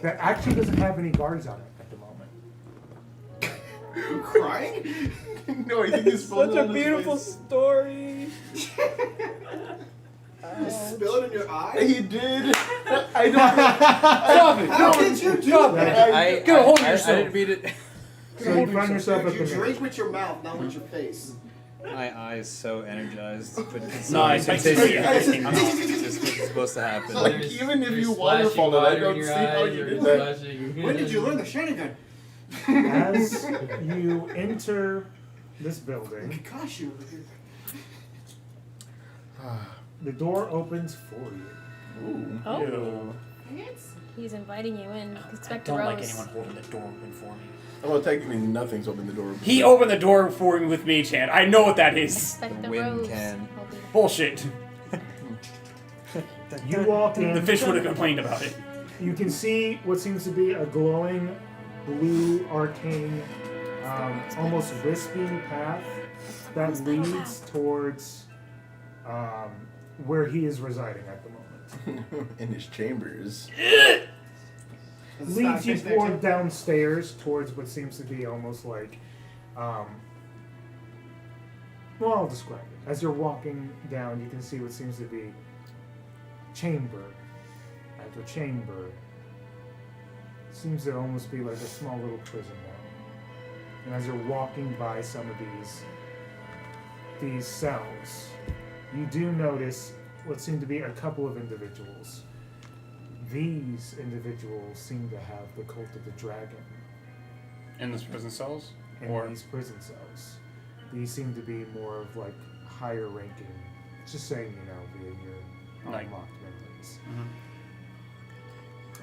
that actually doesn't have any guards on it at the moment. Crying? No, I think it's Such a beautiful story. Spill it in your eye? He did. I don't. Stop it! How did you do Stop that? it! Go hold yourself. I didn't mean it. So you find yourself at You the drink mansion. with your mouth, not with your face. My eye is so energized. But Nice. I'm just supposed to happen. Like, even if you waterfall it, I don't see how you did that. When did you learn the Sharingan? As you enter this building, Gosh, you. the door opens for you. Ooh. Oh, Ew. he's inviting you in. I Expect a don't rose. like anyone holding the door open for me. Well, technically, nothing's opened the door. He opened the door for me with me, Chan. I know what that is. Expect The the wind rose. can. I'll be- Bullshit. You walk in. The fish would have complained about it. You can see what seems to be a glowing blue arcane, almost wispy path that leads towards where he is residing at the moment. In his chambers. Leads you toward downstairs towards what seems to be almost like, well, I'll describe it. As you're walking down, you can see what seems to be chamber after chamber. Seems to almost be like a small little prison now. And as you're walking by some of these cells, you do notice what seem to be a couple of individuals. These individuals seem to have the cult of the dragon In this prison cells? in Or these prison cells. These seem to be more of like higher ranking. Just saying, via your Like- unlocked memories. Mhm.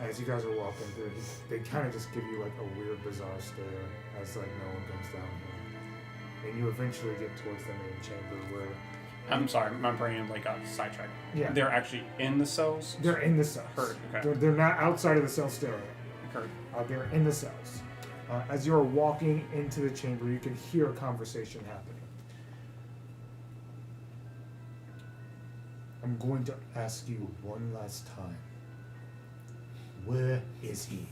As you guys are walking through, they kind of just give you like a weird, bizarre stare as like no one comes down here. And you eventually get towards the main chamber where I'm sorry, my brain got sidetracked. Yeah. They're actually in the cells? they're in the cells. Heard, okay. They're not outside of the cell staring. Heard. They're in the cells. As you're walking into the chamber, you can hear a conversation happening. I'm going to ask you one last time. Where is he?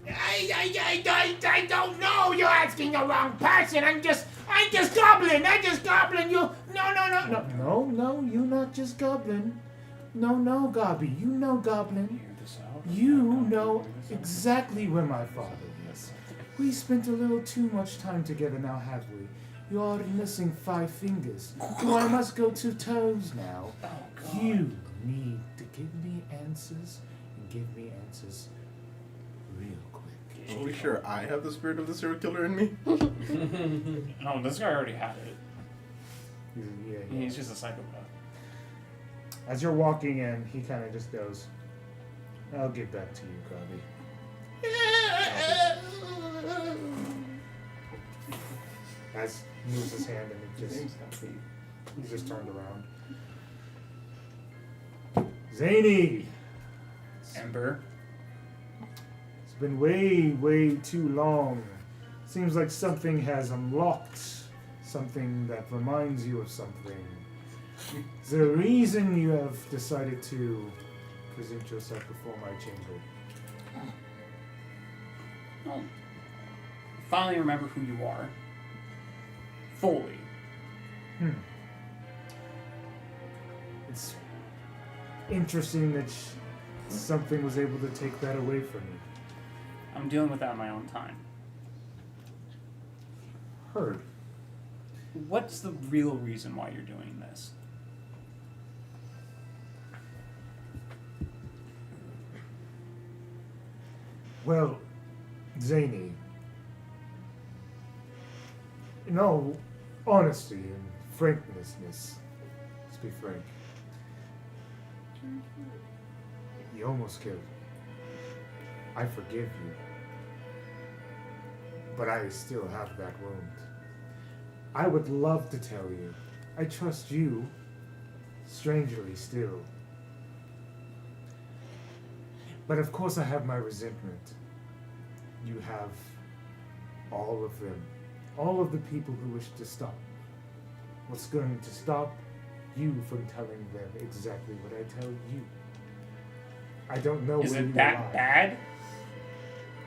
I don't know. You're asking the wrong person. I'm just goblin. You. No, you're not just Goblin. No, Gobby. You know Goblin. Hear this out? You I'm know gonna hear this out. exactly where my father is. We spent a little too much time together now, have we? You're already missing 5 fingers. So I must go 2 toes now. You need to give me answers, and give me answers real quick. Are we sure I have the spirit of the serial killer in me? No, this guy already had it. Yeah. He's just a psychopath. As you're walking in, he kind of just goes, I'll get back to you, Gobby. as moves his hand and it just Name's complete. he's just turned around. Zany, Ember. it's been way too long. Seems like something has unlocked, something that reminds you of something. Is there a reason you have decided to present yourself before my chamber? Well, finally remember who you are. Fully. It's interesting that something was able to take that away from you. I'm dealing with that on my own time. Heard. What's the real reason why you're doing this? Well, Zany, in all honesty and frankness, let's be frank, you almost killed me. I forgive you, but I still have that wound. I would love to tell you, I trust you, strangely still. But of course I have my resentment. You have all of them. All of the people who wish to stop. What's going to stop you from telling them exactly what I tell you? I don't know Is where it you that lie. bad?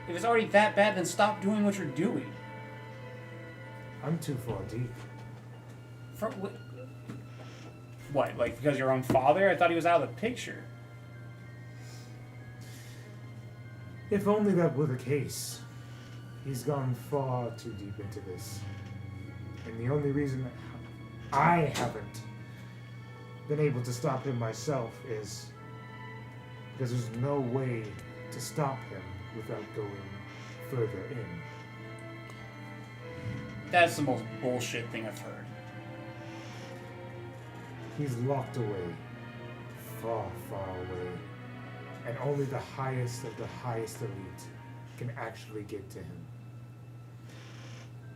If it's already that bad, then stop doing what you're doing. I'm too far deep. For what? Like because your own father? I thought he was out of the picture. If only that were the case. He's gone far too deep into this. And the only reason that I haven't been able to stop him myself is because there's no way to stop him without going further in. That's the most bullshit thing I've heard. He's locked away. Far away. And only the highest of the highest elite can actually get to him.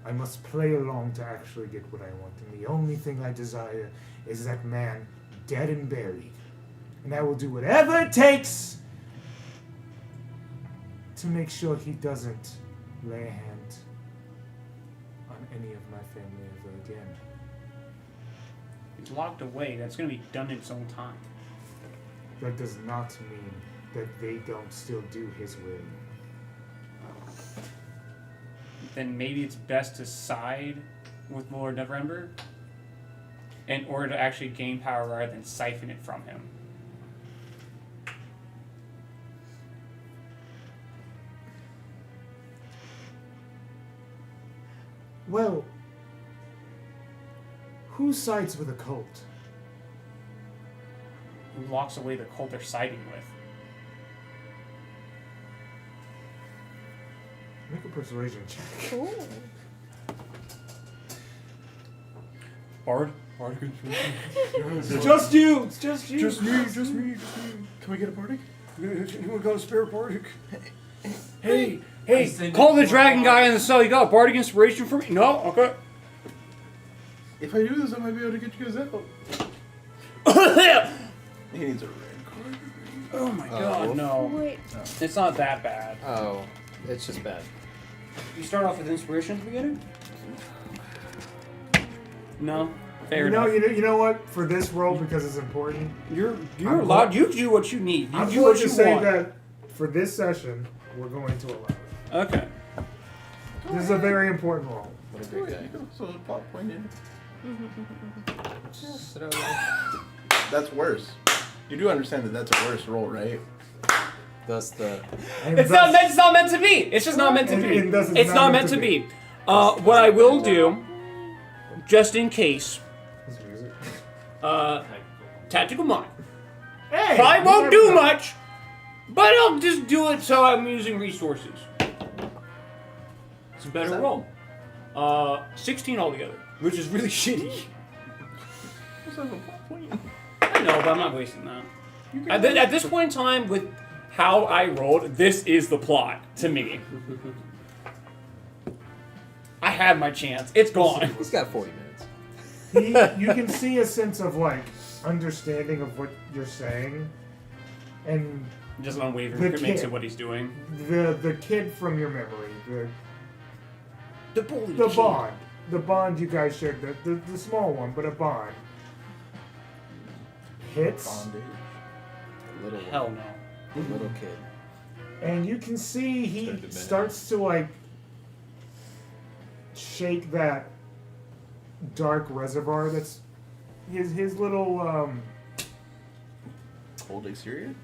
I must play along to actually get what I want, and the only thing I desire is that man dead and buried. And I will do whatever it takes to make sure he doesn't lay a hand on any of my family ever again. He's locked away. That's going to be done in its own time. That does not mean that they don't still do his will. Then maybe it's best to side with Lord Neverwinter in order to actually gain power rather than siphon it from him. Well, who sides with a cult? Who locks away the cult they're siding with? Make a persuasion check. Ooh. Bard? Just you! It's just you! Just me. Can we get a party? Anyone got a spare Bardic? Hey, send call it the to dragon my guy in the cell. You got a Bardic inspiration for me? No? Okay. If I do this, I might be able to get you guys out. He needs a red card. Oh my god, no. Wait. It's not that bad. Oh, it's just bad. You start off with inspiration at the beginning? No? Fair You know, enough. you know what? For this role, because it's important, You're I'm allowed. going- You do what you need. You I'm do going what to you say want. that for this session, we're going to allow it. Okay. This is a very important role. What a great guy. So the plot point in. So, That's worse. You do understand that that's a worse role, right? thus the And It's thus- not meant to be. It's just not meant to be. And thus It's not meant to be. What I will do, just in case, This music. tactical mind. Hey! Probably you won't never do know. much, but I'll just do it so I'm using resources. It's a better roll. 16 altogether, which is really shitty. I know, but I'm not wasting that. At this point in time, with how I rolled, this is the plot to me. I had my chance. It's gone. He's got 40 minutes. You can see a sense of like understanding of what you're saying, and Just an unwavering The commitment to kid. what he's doing. the kid from your memory, The bully. the kid. bond you guys shared, the small one, but a bond hits, Bondage. The little Hell one, no. the little kid. and you can see he Started to starts to like shake that dark reservoir that's his little Old Exterior?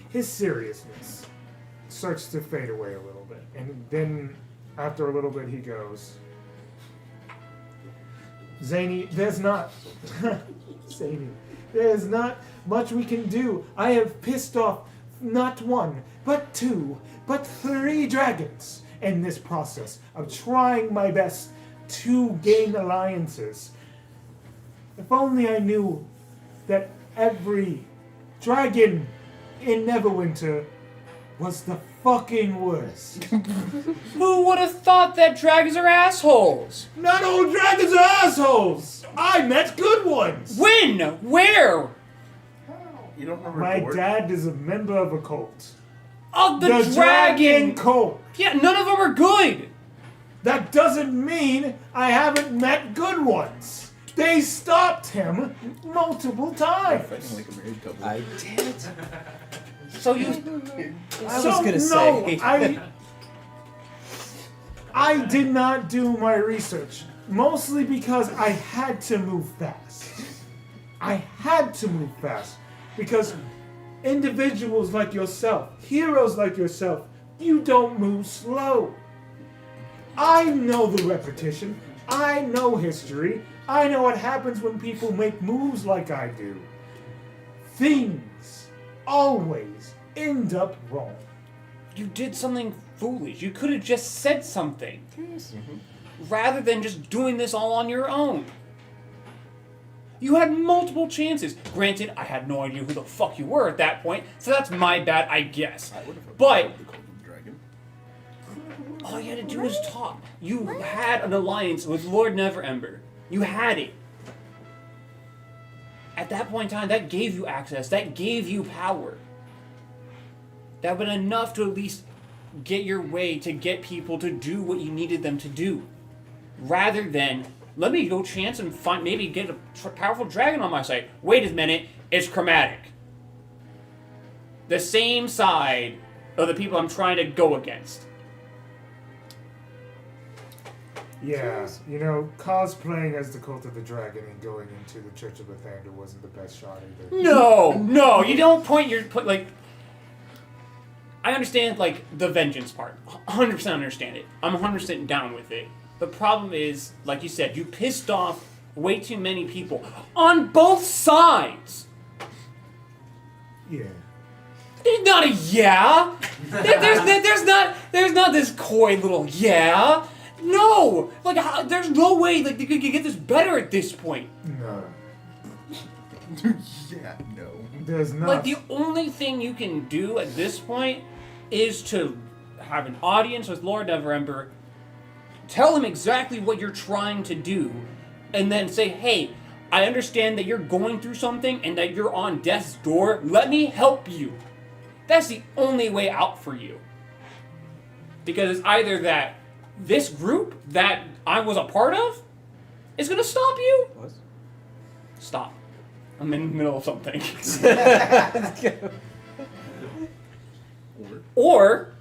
his seriousness starts to fade away a little bit, and then after a little bit he goes, Zany, there's not Zany, there's not much we can do. I have pissed off not one, but two, but three dragons in this process of trying my best to gain alliances. If only I knew that every dragon in Neverwinter was the fucking worst. Who would have thought that dragons are assholes? Not all dragons are assholes! I met good ones! When? Where? You don't remember My Gord? dad is a member of a cult. Oh, the Dragon dragon! cult! Yeah, none of them are good. That doesn't mean I haven't met good ones. They stopped him multiple Fighting times. like a married couple. I damn it. So you. I So, was gonna no, say. I did not do my research, mostly because I had to move fast. I had to move fast because individuals like yourself, heroes like yourself, you don't move slow. I know the repetition. I know history. I know what happens when people make moves like I do. Things always end up wrong. You did something foolish. You could have just said something. Rather than just doing this all on your own. You had multiple chances. Granted, I had no idea who the fuck you were at that point, so that's my bad, I guess. I would have But the Cult of the Dragon. all you had to do was talk. You had an alliance with Lord Neverember. You had it. At that point in time, that gave you access. That gave you power. That would have been enough to at least get your way to get people to do what you needed them to do. Rather than, let me go chance and find, maybe get a powerful dragon on my side. Wait a minute, it's chromatic. The same side of the people I'm trying to go against. Yeah, you know, cosplaying as the Cult of the Dragon and going into the Church of Lathander wasn't the best shot either. No, you don't like. I understand, like, the vengeance part. 100% understand it. I'm 100% down with it. The problem is, like you said, you pissed off way too many people on both sides. Yeah. There's not a yeah. There's not this coy little yeah. No, like there's no way like they could get this better at this point. No. Yeah, no. There's not. Like the only thing you can do at this point is to have an audience with Lord Neverember, tell him exactly what you're trying to do, and then say, hey, I understand that you're going through something and that you're on death's door. Let me help you. That's the only way out for you. Because it's either that this group that I was a part of is going to stop you. What? Stop. I'm in the middle of something. Or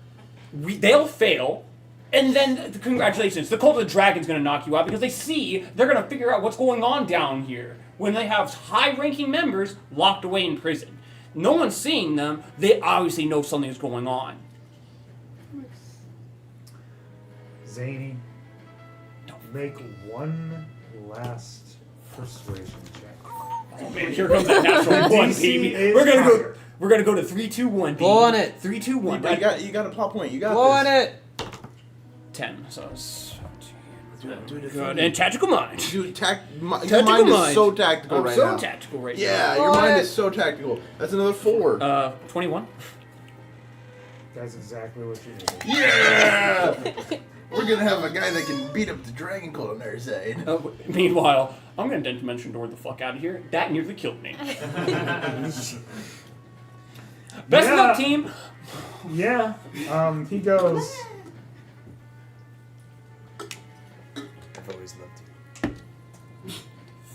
they'll fail, and then congratulations, the Cult of the Dragon's going to knock you out because they see they're going to figure out what's going on down here when they have high-ranking members locked away in prison. No one's seeing them. They obviously know something is going on. Zany, make one last persuasion check. Oh man, here comes that natural one, DC baby. is We're gonna higher. go. We're gonna go to 3, 2, 1. Baby. Blow on it. 3, 2, 1. You got a plot point. You got Blow on this. it. 10. So it's Dude, good. And tactical mind. Dude, your Tactical mind is mind. so tactical I'm right so now. tactical right Yeah, Blow your on mind it. is so tactical. That's another 4. now. 21. That's exactly what you need. Yeah! We're gonna have a guy that can beat up the dragon cult on our side. Meanwhile, I'm gonna dimension door the fuck out of here. That nearly killed me. Best of luck, team. Yeah. He goes. I've always loved you.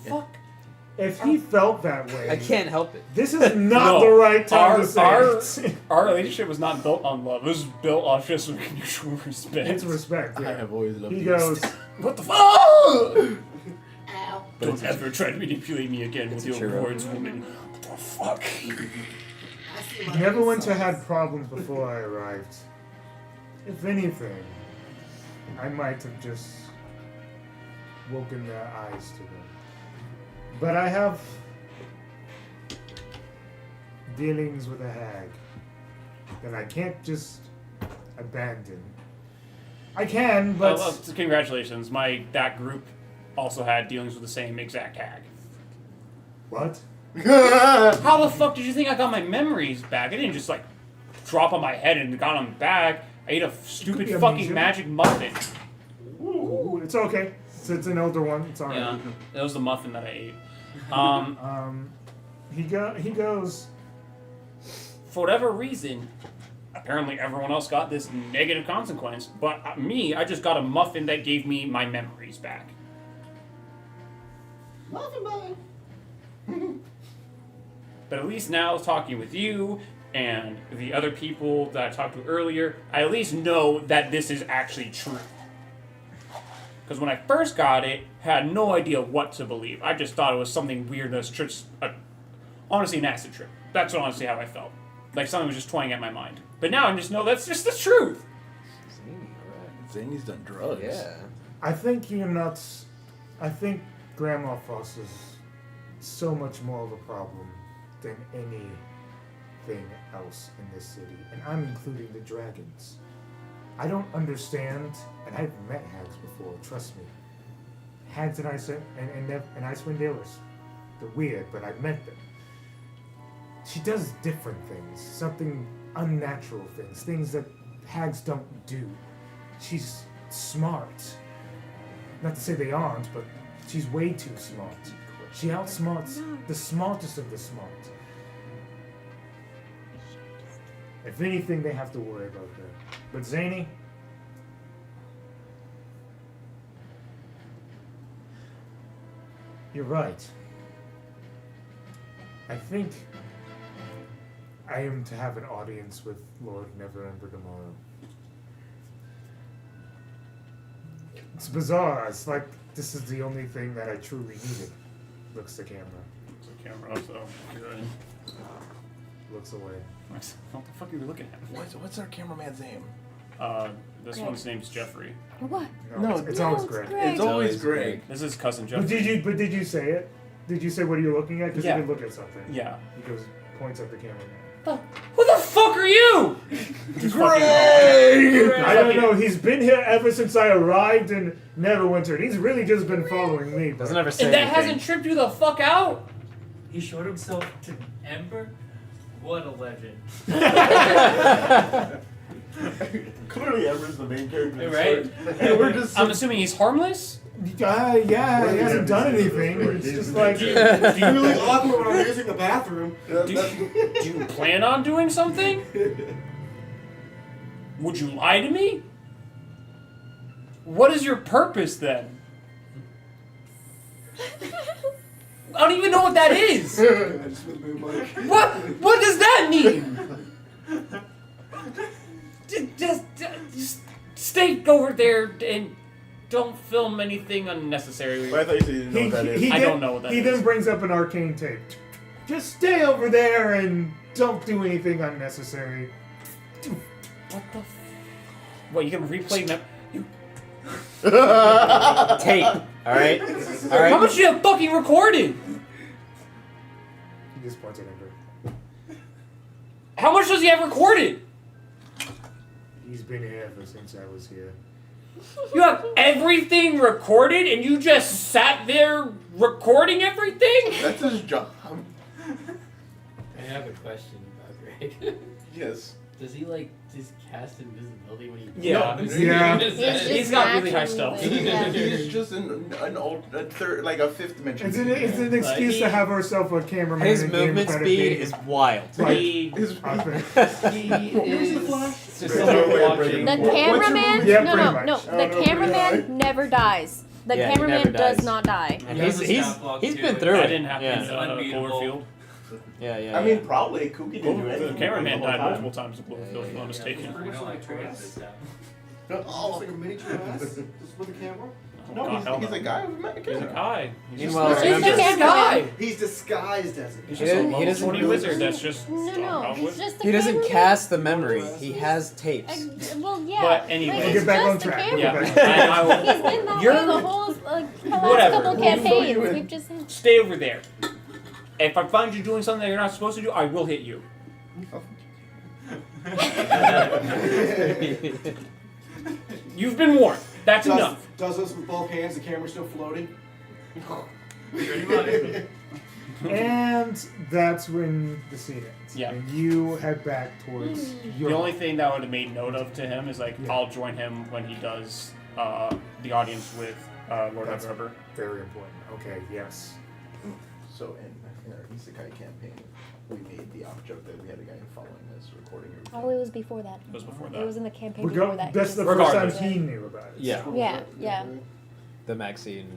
Fuck. If he felt that way, I can't help it. This is not the right time to say it. Our relationship was not built on love. It was built off just mutual respect. It's respect. Yeah. I have always loved He you. goes. What the fuck? Ow. Don't ever try to manipulate me again It's with a your churro. words, woman. What the fuck? Neverwinter had problems before I arrived. If anything, I might have just woken their eyes to them. But I have dealings with a hag that I can't just abandon. I can, but Well, congratulations. That group also had dealings with the same exact hag. what? How the fuck did you think I got my memories back? I didn't just like drop on my head and got them back. I ate a stupid be fucking amnesia. magic muffin. Ooh, it's okay. It's an older one. It's alright. Yeah, that was the muffin that I ate. He goes. For whatever reason, apparently everyone else got this negative consequence, but me, I just got a muffin that gave me my memories back. Muffin man. But at least now, talking with you and the other people that I talked to earlier, I at least know that this is actually true. Because when I first got it, I had no idea what to believe. I just thought it was something weird that's just, honestly, an acid trip. That's honestly how I felt. Like something was just toying at my mind. But now I just know that's just the truth. Zany's done drugs. Yeah. I think you're nuts. I think Grandma Foster's so much more of a problem than anything else in this city, and I'm including the dragons. I don't understand, and I've met hags before. Trust me, hags and Icewind Dalers. They're weird, but I've met them. She does different things, something unnatural things that hags don't do. She's smart. Not to say they aren't, but she's way too smart. She outsmarts the smartest of the smart. If anything, they have to worry about her. But Zany, you're right. I think I am to have an audience with Lord Neverwinter tomorrow. It's bizarre. It's like this is the only thing that I truly needed. Looks the camera. It's a camera, so good. Looks away. What the fuck are you looking at? What's our cameraman's name? This Greg. one's name's Jeffrey. What? No, it's always Greg. It's always Greg. This is cousin But Jeffrey. did you say it? Did you say what are you looking at? Because Yeah. you did look at something. Yeah. He goes, points at the camera. Who the fuck are you? I don't know. He's been here ever since I arrived in Neverwinter. And he's really just been following me. Doesn't But ever say And that anything. hasn't tripped you the fuck out? He showed himself to Ember? What a legend. Clearly, Ever's the main character. in the Right? story. And we're just. I'm assuming he's harmless? yeah, he hasn't done anything. It's just like It's really awkward when I'm using the bathroom. Do you plan on doing something? Would you lie to me? What is your purpose then? I don't even know what that is. I just went boom like. What does that mean? Just stay over there and don't film anything unnecessary. But I thought you said you didn't know what that is. I don't know what that He is. then brings up an arcane tape. Just stay over there and don't do anything unnecessary. What the? What, you can replay that? Tape. All right. All How right. much do you have fucking recorded? He just points at Ember. How much does he have recorded? He's been here ever since I was here. You have everything recorded and you just sat there recording everything? That's his job. I have a question about Greg. Yes. Does he like just cast invisibility when he? Yeah. Yeah. He's got really high stealth. He's just a third, like a fifth dimension. It's an excuse to have ourselves a cameraman. His in a game movement kind of speed game. is wild. Like, He- I think. He is just There's someone no way of watching. breaking The cameraman, Yeah, no, pretty no, much. no. Oh, The no, pretty cameraman high. never dies. The Yeah, he cameraman never does dies. not die. And He he's has a he's stat block, he's too. been through That it. didn't happen Yeah. in Unbeatable. Cloverfield. Yeah. I mean, probably Kooky didn't do The anything. cameraman the whole died time. multiple times in Cloverfield, if I'm not mistaken. Pretty much like Travis. Oh, it's like a miniature ass just with a camera. No, he's a guy with a He's a camera. guy. Meanwhile, He's just remember- a cameraman. He's disguised as it. He's He just a doesn't- he level doesn't 20 do- wizard that's just No, strong no. out He's with. just a He doesn't cameraman. cast the memory. He has tapes. Well, yeah. But anyway. Like, We'll he's get back on just a track. cameraman. We'll Yeah, get back. and I will He's been that You're- way the whole the last Whatever. couple campaigns. We've just stay over there. If I find you doing something that you're not supposed to do, I will hit you. You've been warned. That's enough. Does this with both hands, the camera's still floating. Pretty much. And that's when the scene ends. Yeah. And you head back towards your. The only thing that I would have made note of to him is like Yeah. I'll join him when he does the audience with Lord That's River. very important. Okay. Yes. So in our Isekai campaign, we made the off joke that we had a guy following us, recording everything. Oh, it was before that. It was before It that. was in the campaign We go, before that. that's the Regardless. first time he knew about it. Yeah. Yeah, yeah. The Maxine.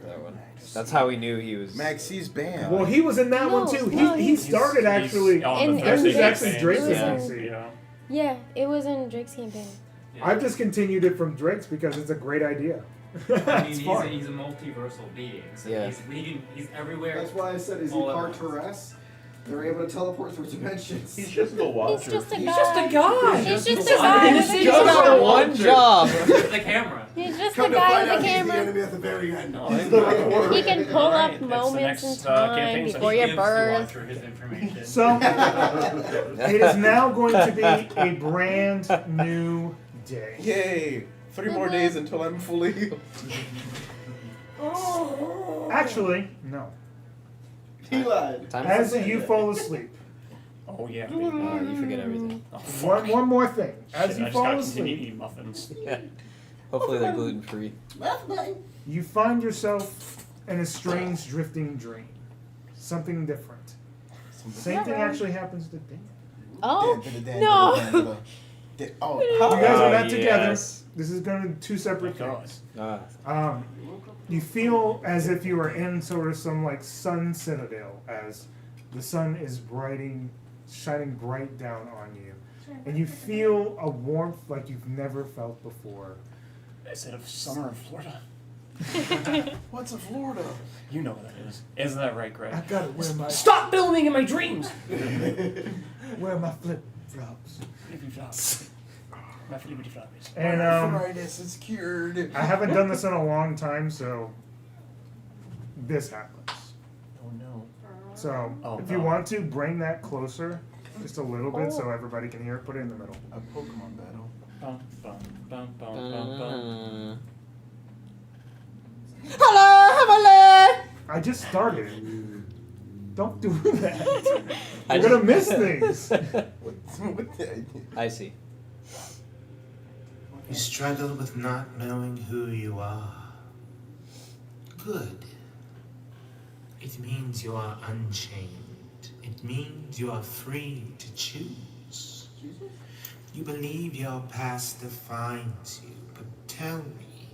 That one. That's how we knew he was. Maxie's band. Well, he was in that one No, too. no, he he's- started actually. on the In- first in day Drake's- campaign, Drake's so, campaign. you know. Yeah, it was in Drake's campaign. I've just continued it from Drake's because it's a great idea. I mean, It's fun. he's a multiversal being. So Yeah. he's everywhere. That's why I said, is he all at part once. Terrest? They're able to teleport through dimensions. He's just the watcher. He's just a guy. He's just a guy. He's just a a guy guy. with a He's just got camera. one job. the camera. He's just Come a to guy find with out, a he's the camera. enemy at the very end. Oh, He's the yeah. recorder. He can pull Alright, up that's the moments next, in time campaign, so before he your gives birth. the watcher his information. So it is now going to be a brand new day. Yay! 3 more days until I'm fully healed. Actually, no. He lied. Time As for you fall asleep, Oh yeah. you forget everything. Oh, fuck. one more thing. As Shit, you I just fall gotta continue asleep, eating muffins. Yeah. Hopefully they're gluten free. you find yourself in a strange drifting dream. Something different. Same thing actually happens to Dan. Oh, Oh, You guys are not together. yes. This is going to be two separate God. things. Ah. You feel as if you are in sort of some like sun citadel as the sun is shining bright down on you. And you feel a warmth like you've never felt before. Is it a summer in Florida? What's a Florida? You know what that is. Isn't that right, Greg? I gotta Stop filming in my dreams! wear my flip flops. Flippity flops. My flippity floppies. And Arthritis is cured. I haven't done this in a long time, so this happens. Oh no. So Oh, if you no. want to bring that closer, just a little bit, so everybody can hear it, put it in the middle. A Pokemon battle. Bum, bum, bum, bum, bum, bum. I just started. Don't do that. I You're gonna just- miss things. What the- I see. You struggle with not knowing who you are. Good. It means you are unchained. It means you are free to choose. You believe your past defines you, but tell me,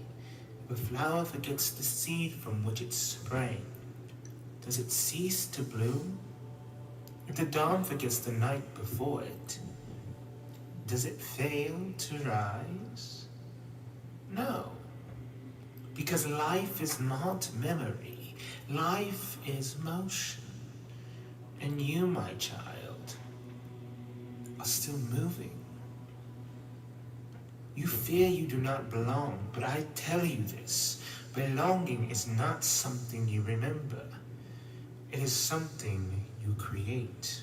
if a flower forgets the seed from which it sprang, does it cease to bloom? If the dawn forgets the night before it, does it fail to rise? No. Because life is not memory. Life is motion. And you, my child, are still moving. You fear you do not belong, but I tell you this. Belonging is not something you remember. It is something you create.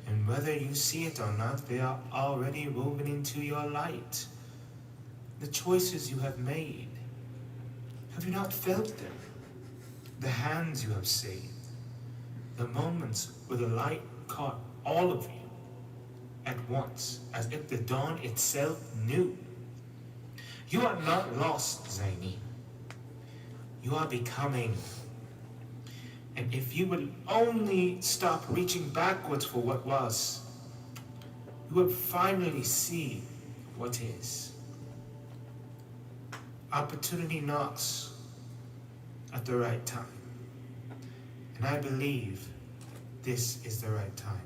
And whether you see it or not, they are already woven into your light. The choices you have made, have you not felt them? The hands you have saved, the moments where the light caught all of you. at once, as if the dawn itself knew. You are not lost, Zany. You are becoming. And if you would only stop reaching backwards for what was, you would finally see what is. Opportunity knocks at the right time. And I believe this is the right time.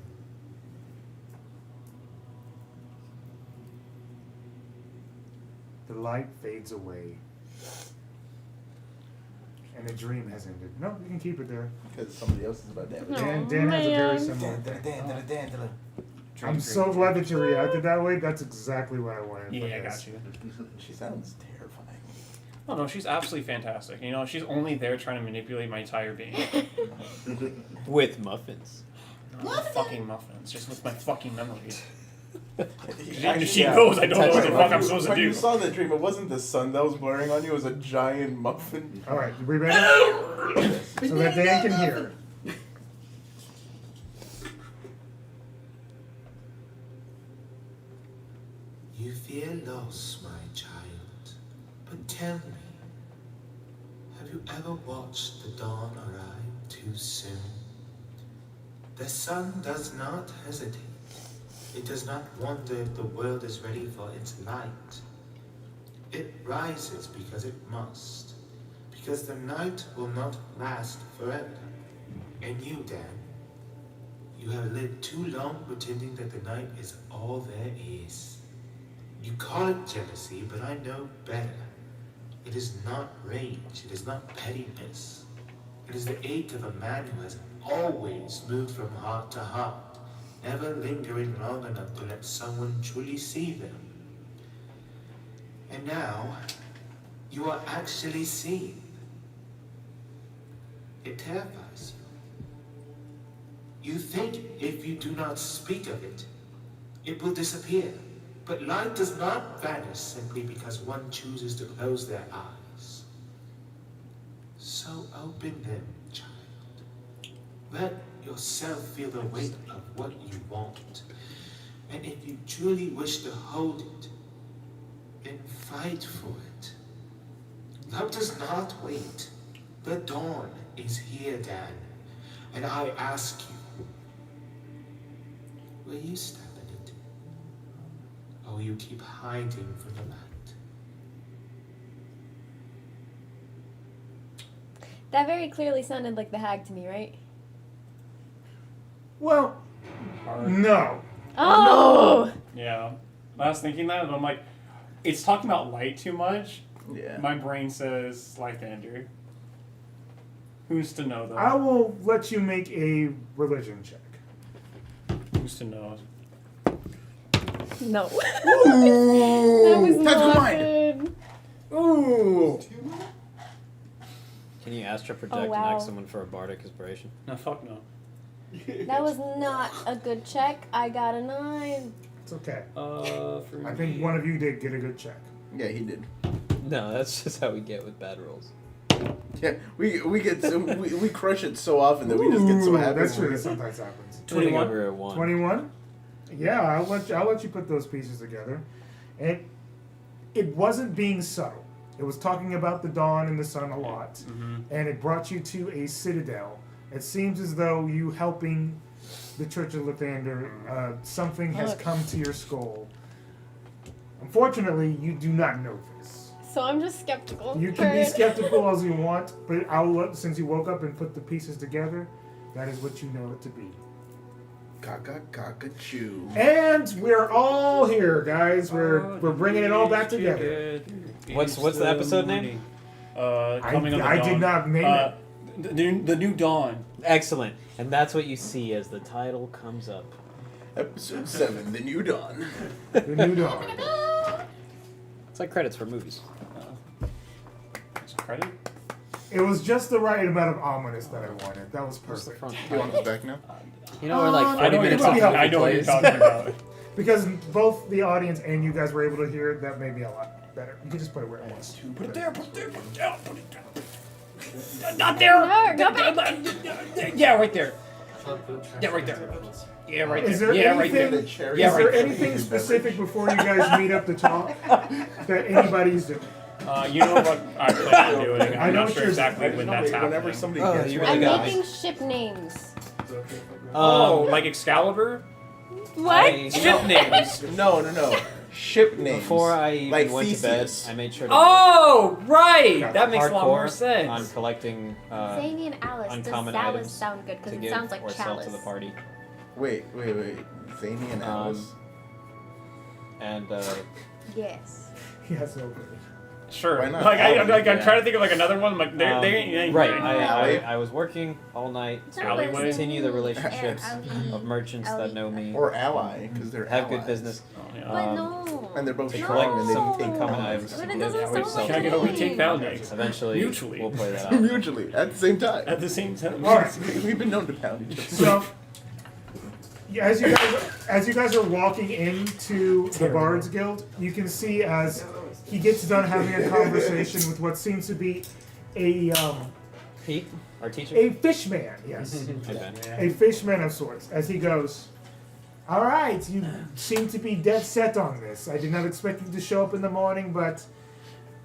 The light fades away. And the dream has ended. No, you can keep it there. Because somebody else is about damage. Dan has a very similar thing. I'm so glad that you reacted that way. That's exactly what I wanted. Yeah, for I this. got you. She sounds terrifying. Oh no, she's absolutely fantastic. You know, she's only there trying to manipulate my entire being. With muffins. No, fucking muffins, just with my fucking memories. Actually, She goes, I don't know what the fuck I'm supposed to When do. you saw the dream, it wasn't the sun that was blurring on you, it was a giant muffin. Alright, we ready? So that Dan can hear. You fear loss, my child. But tell me, have you ever watched the dawn arrive too soon? The sun does not hesitate. It does not wonder if the world is ready for its light. It rises because it must, because the night will not last forever. And you, Dan, you have lived too long pretending that the night is all there is. You call it jealousy, but I know better. It is not rage, it is not pettiness. It is the ache of a man who has always moved from heart to heart, never lingering long enough to let someone truly see them. And now, you are actually seen. It terrifies you. You think if you do not speak of it, it will disappear. But light does not vanish simply because one chooses to close their eyes. So open them, child. Let yourself feel the weight of what you want. And if you truly wish to hold it, then fight for it. Love does not wait. The dawn is here, Dan. And I ask you, will you step in it? Or will you keep hiding from the light? That very clearly sounded like the hag to me, right? Well, no. Oh! Yeah. I was thinking that, and I'm like, it's talking about light too much. Yeah. My brain says Lythander. Who's to know, though? I will let you make a religion check. Who's to know? No. Ooh, That was that's not mine. good. Ooh. Can you astral project Oh, wow. and ask someone for a bardic inspiration? No, fuck no. That was not a good check. I got a 9. It's okay. For I think one of you did get a good check. Yeah, he did. No, that's just how we get with bad rolls. Yeah, we get so we crush it so often that we just get so Ooh, happy. That's true. That sometimes happens. 21? Over at 1. 21? Yeah, I'll let you put those pieces together. And it wasn't being subtle. It was talking about the dawn and the sun a lot. Mm-hmm. And it brought you to a citadel. It seems as though you helping the Church of Lathander, something has come to your skull. Unfortunately, you do not know this. So I'm just skeptical. You can be Right? skeptical as you want, but since you woke up and put the pieces together, that is what you know it to be. Cockachoo. And we're all here, guys. We're bringing it all back together. What's the episode name? Coming on the I Dawn. did not name it. The New Dawn. Excellent. And that's what you see as the title comes up. Episode 7, The New Dawn. The New Dawn. It's like credits for movies. It's credit? It was just the right amount of ominous that I wanted. That was What's the perfect. front You want us back now? You know, we're like I 40 know minutes you're off. talking- I know what you're talking about. Because both the audience and you guys were able to hear it, that made me a lot better. You can just put it where it was. Put it there, put it there, put it down, put it down. Not there! No, go back. Yeah, right there. Yeah, right there. Yeah, right Is there. there Yeah, right anything? there. The cherry Is there flavor anything beverage. specific before you guys meet up to talk that anybody's doing? You know what I plan on doing. I I'm know not what sure you're- exactly when that's happening. Whenever somebody Oh, gets you rid really of I'm got guys- me. making ship names. Oh, like Excalibur? What? Ship names. No. Ship names. Before I even like went Theseus. to bed, I made sure to Oh, right! Yeah, That makes a lot more hardcore sense. on collecting Zany and Alice. Does uncommon Salus items sound good? Because to it give sounds like or sell chalice. to the party. Wait. Zany and Alice. And Yes. Yes, okay. Sure. Why not? I'm Yeah. trying to think of like another one. Like they ain't right, Alley. I was working all night to Alleyway. continue the relationships Alley. of merchants that know me, Or ally, because they're have good allies. business, But no. And they're both to No. collect strong and some they uncommon items. But to it give doesn't or sound sell like to Can I the get a party. retake boundaries? Eventually, Mutually. we'll play that out. Mutually at the same time. At the same time. All right. We've been known to pound each other. So, yeah, as you guys are walking into the Bards Guild, you can see as he gets done having a conversation with what seems to be a Pete, our teacher. a fishman. Yes, Okay. a fishman of sorts. As he goes, all right, you seem to be dead set on this. I did not expect you to show up in the morning, but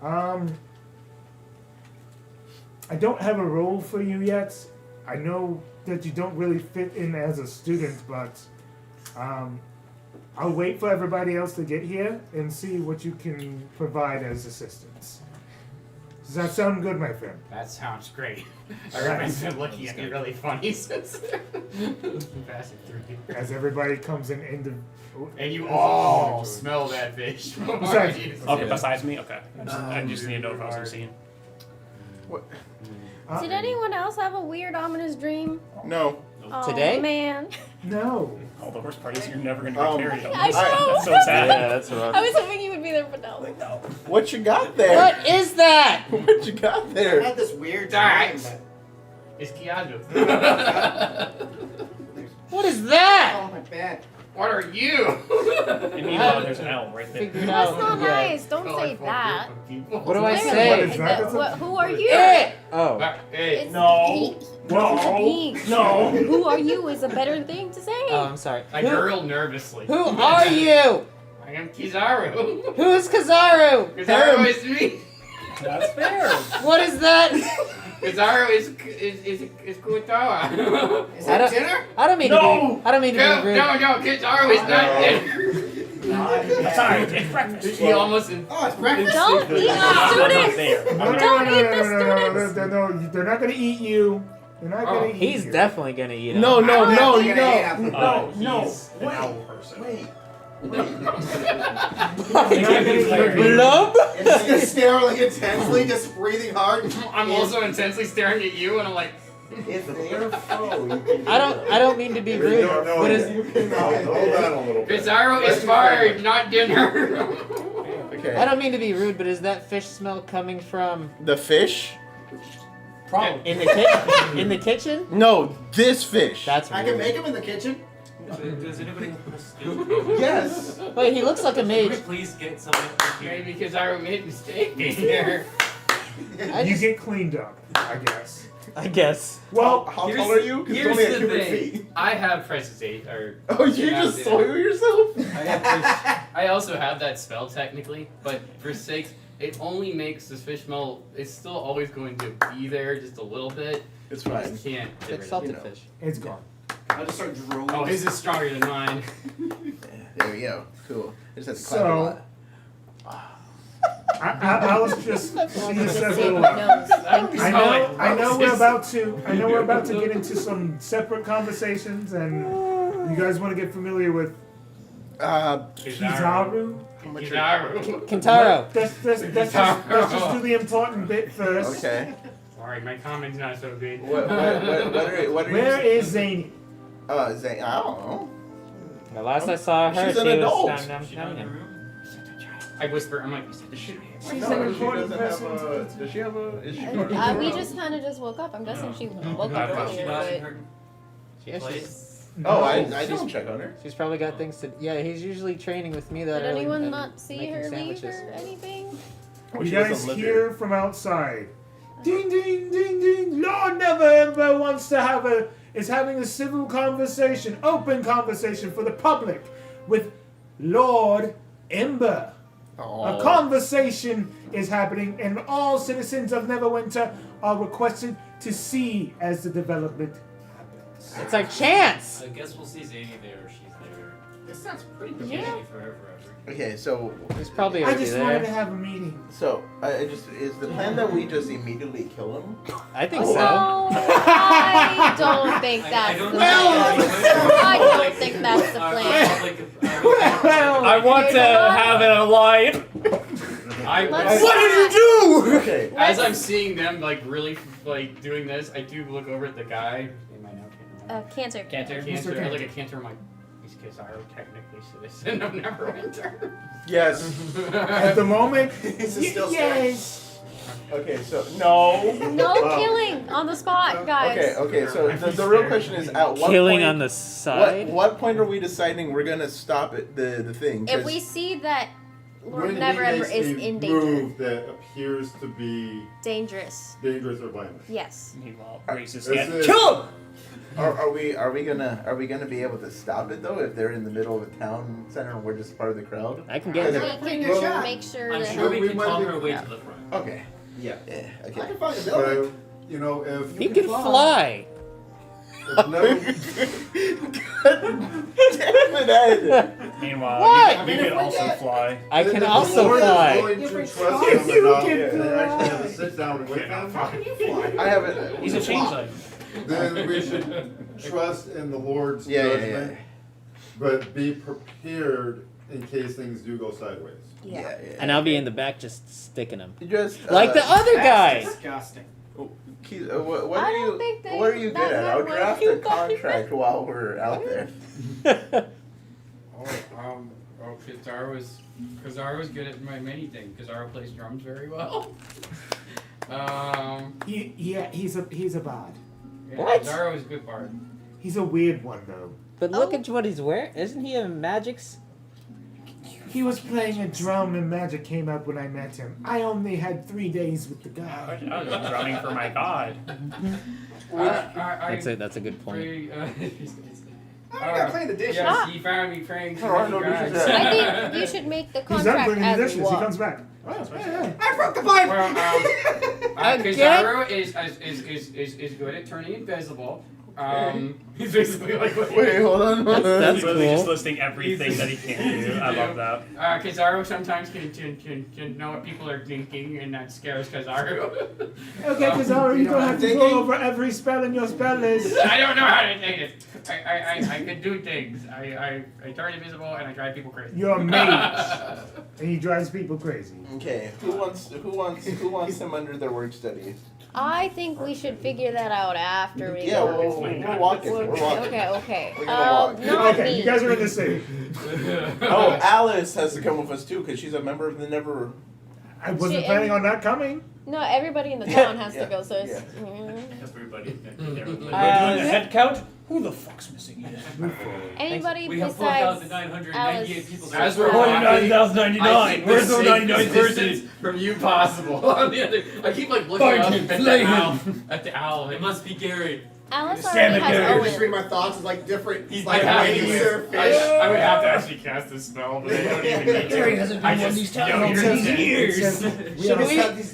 I don't have a role for you yet. I know that you don't really fit in as a student, but I'll wait for everybody else to get here and see what you can provide as assistance. Does that sound good, my friend? That sounds great. Everybody's been looking at me really funny since passing through. As everybody comes in And you all smell that fish. Besides- Okay, besides me? Okay. I just need to know if I was seeing. Did anyone else have a weird, ominous dream? No. Oh, Today? man. No. Oh, the worst part is you're never going to be carried on I this. know. That's so sad. Yeah, that's rough. I was hoping you would be there, but no. What you got there? What is that? What you got I there? had this weird Alright. dream that- It's Keanu. What is that? Oh, my bad. What are you? And meanwhile, there's an L right there. Figured That's out. not yeah. nice. Don't say that. What do I Wait a say? minute. What is that? Who are you? Oh. Hey. It's No. Pete. No. Who are you is a better thing to say. Oh, I'm sorry. I gurgle nervously. Who are you? I am Kizaru. Who's Kizaru? Kizaru is me. That's fair. What is that? Kizaru is Kuotawa. Is I that don't- dinner? I don't mean to be. I don't mean to No, be rude. no, Kizaru is not there. Sorry, it's breakfast. He almost. Oh, it's breakfast. Don't eat the Not students. there. Don't eat the students. No, they're not gonna eat you. They're not gonna eat He's you. definitely gonna eat him. No, I'm no, definitely you gonna eat know. apple. No. He's an owl person. Wait. Blub? And just gonna stare like intensely, just breathing hard. I'm also intensely staring at you, and I'm like, If they're foe, I don't mean to be rude. But is Kizaru is fired, not dinner. Okay. I don't mean to be rude, but is that fish smell coming from The fish? Probably. in the in the kitchen? No, this fish. That's I weird. can make them in the kitchen. Does anybody want to steal? Yes. Wait, he looks like a Can we mage. please get something here? Maybe Kizaru made a mistake being here. I You just, get cleaned up, I guess. I guess. Well, How Here's- tall are you? Because it's Here's only a the cubic thing. feet. I have Presence 8, or... Oh, you just yeah. soil yourself? I also have that spell technically, but for 6, it only makes this fish smell. It's still always going to be there, just a little bit. It's You fine. just can't get rid It's of salted you know. fish. it's gone. I just start drooling. it. Oh, his is stronger than mine. There we go. Cool. I just have to So- climb a lot. Alice just says a little. Nose. Thank you. I know we're about to get into some separate conversations, and you guys want to get familiar with Kizaru. Kizaru. Kintaro. Let's just do the important bit first. Okay. Sorry, my comment's not so good. What are Where you is Zany? Zane, I don't know. The last I saw her, She's she an adult. was down. I whisper, I'm like, She's No, an she important doesn't have person. a. Does she have a? Is she? We just kind of just woke up. I'm guessing she woke up She earlier, not in but her Yeah, place? she's, Oh, I don't check on her. she's probably got things to. Yeah, he's usually training with me that did early anyone and not see making her sandwiches. leave or anything? Oh, You she guys doesn't live hear from outside. Ding ding ding ding. Lord Neverwinter wants to have is having a civil conversation, open conversation for the public with Lord Ember. A conversation is happening, and all citizens of Neverwinter are requested to see as the development happens. It's our chance. I guess we'll see Zany there or she's there. This sounds pretty We're good. getting forever. Okay, so He's probably I already just wanted to there. have a meeting. I just is the plan that we just immediately kill him? I think so. No, I don't think that's the plan. I don't think that's the plan. I want to have an alliance. Let's What did you do? Okay. As I'm seeing them like really like doing this, I do look over at the guy. Am I now Cancer. Cantor. I look at Cantor. I'm like, these kids are technically citizen of Neverwinter. Yes. At the moment, This is still yes. Okay, so no. No killing on the spot, guys. Okay. So the real question is, at what Killing point, on the side. What point are we deciding we're gonna stop it? The thing. If 'Cause- we see that Lord When he Neverember makes is a in danger, move that appears to be dangerous. dangerous or violent. Yes. Meanwhile, racist This again. is- Kill him! Are we gonna be able to stop it though if they're in the middle of a town center and we're just part of the crowd? I can get We there. can make sure I'm that sure we can might talk be- our way to the front. Okay. Yeah. Yeah. I Okay. can find a building. But, you know, if He can fly. if never, Damn it, Ed. Meanwhile, What? you can also fly. I if can the also Lord is fly. willing to trust him enough to actually have a sit down with him, I haven't. He's a changeling. then we should trust in the Lord's Yeah. judgment, but be prepared in case things do go sideways. yeah. And I'll be in the back just sticking him. Just Like the other guy. Disgusting. Keith, what I are don't you? think they- What are you good that at? I'll way draft you a got it. contract while we're out there. Kazara's good at my many things. Kazara plays drums very well. He's a bard. What? Kazara is a good bard. He's a weird one though. But look at what he's wearing. Isn't he a magic's? He was playing a drum and magic came up when I met him. I only had 3 days with the guy. I was drumming for my god. That's a good point. I gotta clean the dishes. Yes, he found me praying to There are no many dishes gods. there. I think you should make the He's not contract cleaning the as dishes. He well. comes back. Yeah. I broke the pipe. Well, Kizaru is good at turning invisible. He's basically like. Wait, hold on. That's Literally just cool. listing everything that he can do. I love that. Kizaru sometimes can know what people are thinking, and that scares Kizaru. Okay, Kazara, you don't have to go over every spell in your spell list. I don't know how to take it. I can do things. I turn invisible and I drive people crazy. You're a mage, and he drives people crazy. Okay, who wants him under their work study? I think we should figure that out after we Yeah, go. we're walking. We're walking. Okay. We're gonna walk. Not Okay, me. you guys are in the city. Oh, Alice has to come with us too because she's a member of the Never. I wasn't planning on not coming. No, everybody in the town has to go, so it's. Everybody. Head count? Who the fuck's missing here? Anybody We have besides 4,998 Alice. people. As we're walking. walking, 49,099. Where's the 99th person? from you possible. On the other, I keep like looking up Find him, at slay the owl. him. At the owl. It must be Gary. Alice Stand already there. has Just read Owen. my thoughts. It's like different. He's like I waves or fish. would have to actually cast this spell, but I don't even need to. Gary hasn't been on these town halls in years.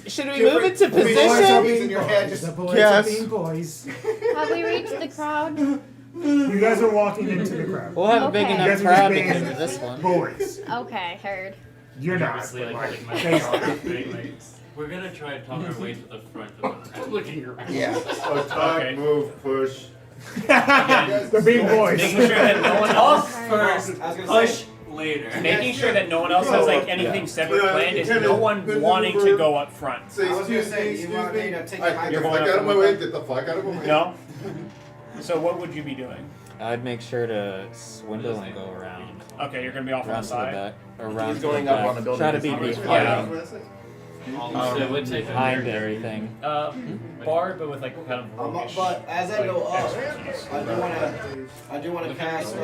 Should we move into position? in your head. Just The boys Yes. are being boys. Have we reached the crowd? You guys are walking into the crowd. We'll have a big Okay. enough You guys are crowd just because being of this one. boys. Okay, heard. You're not. Nervously, but, like, like, my they arm are. up, like, we're gonna try and talk our way to the front of the crowd. I'm looking around. Yeah. Attack, Okay. move, push. They're being boys. Making sure that no one Talk else first, I was gonna push say- later. making sure that no one else has like anything separate Yeah. planned is Yeah. no one wanting to go up front. Say, I was gonna excuse say, me, you excuse want me me. to take Get my the You're fuck going out up of my from way. above. Get the fuck out of my way. No? So what would you be doing? I'd make sure to swindle and go around. Okay, you're gonna be off on Around the to the side. back. Or around He's to the going up back. on a building. Try to be He's behind, So it would take a behind very- everything. Bard, but with like kind of roguish. But as I go up, I do want to cast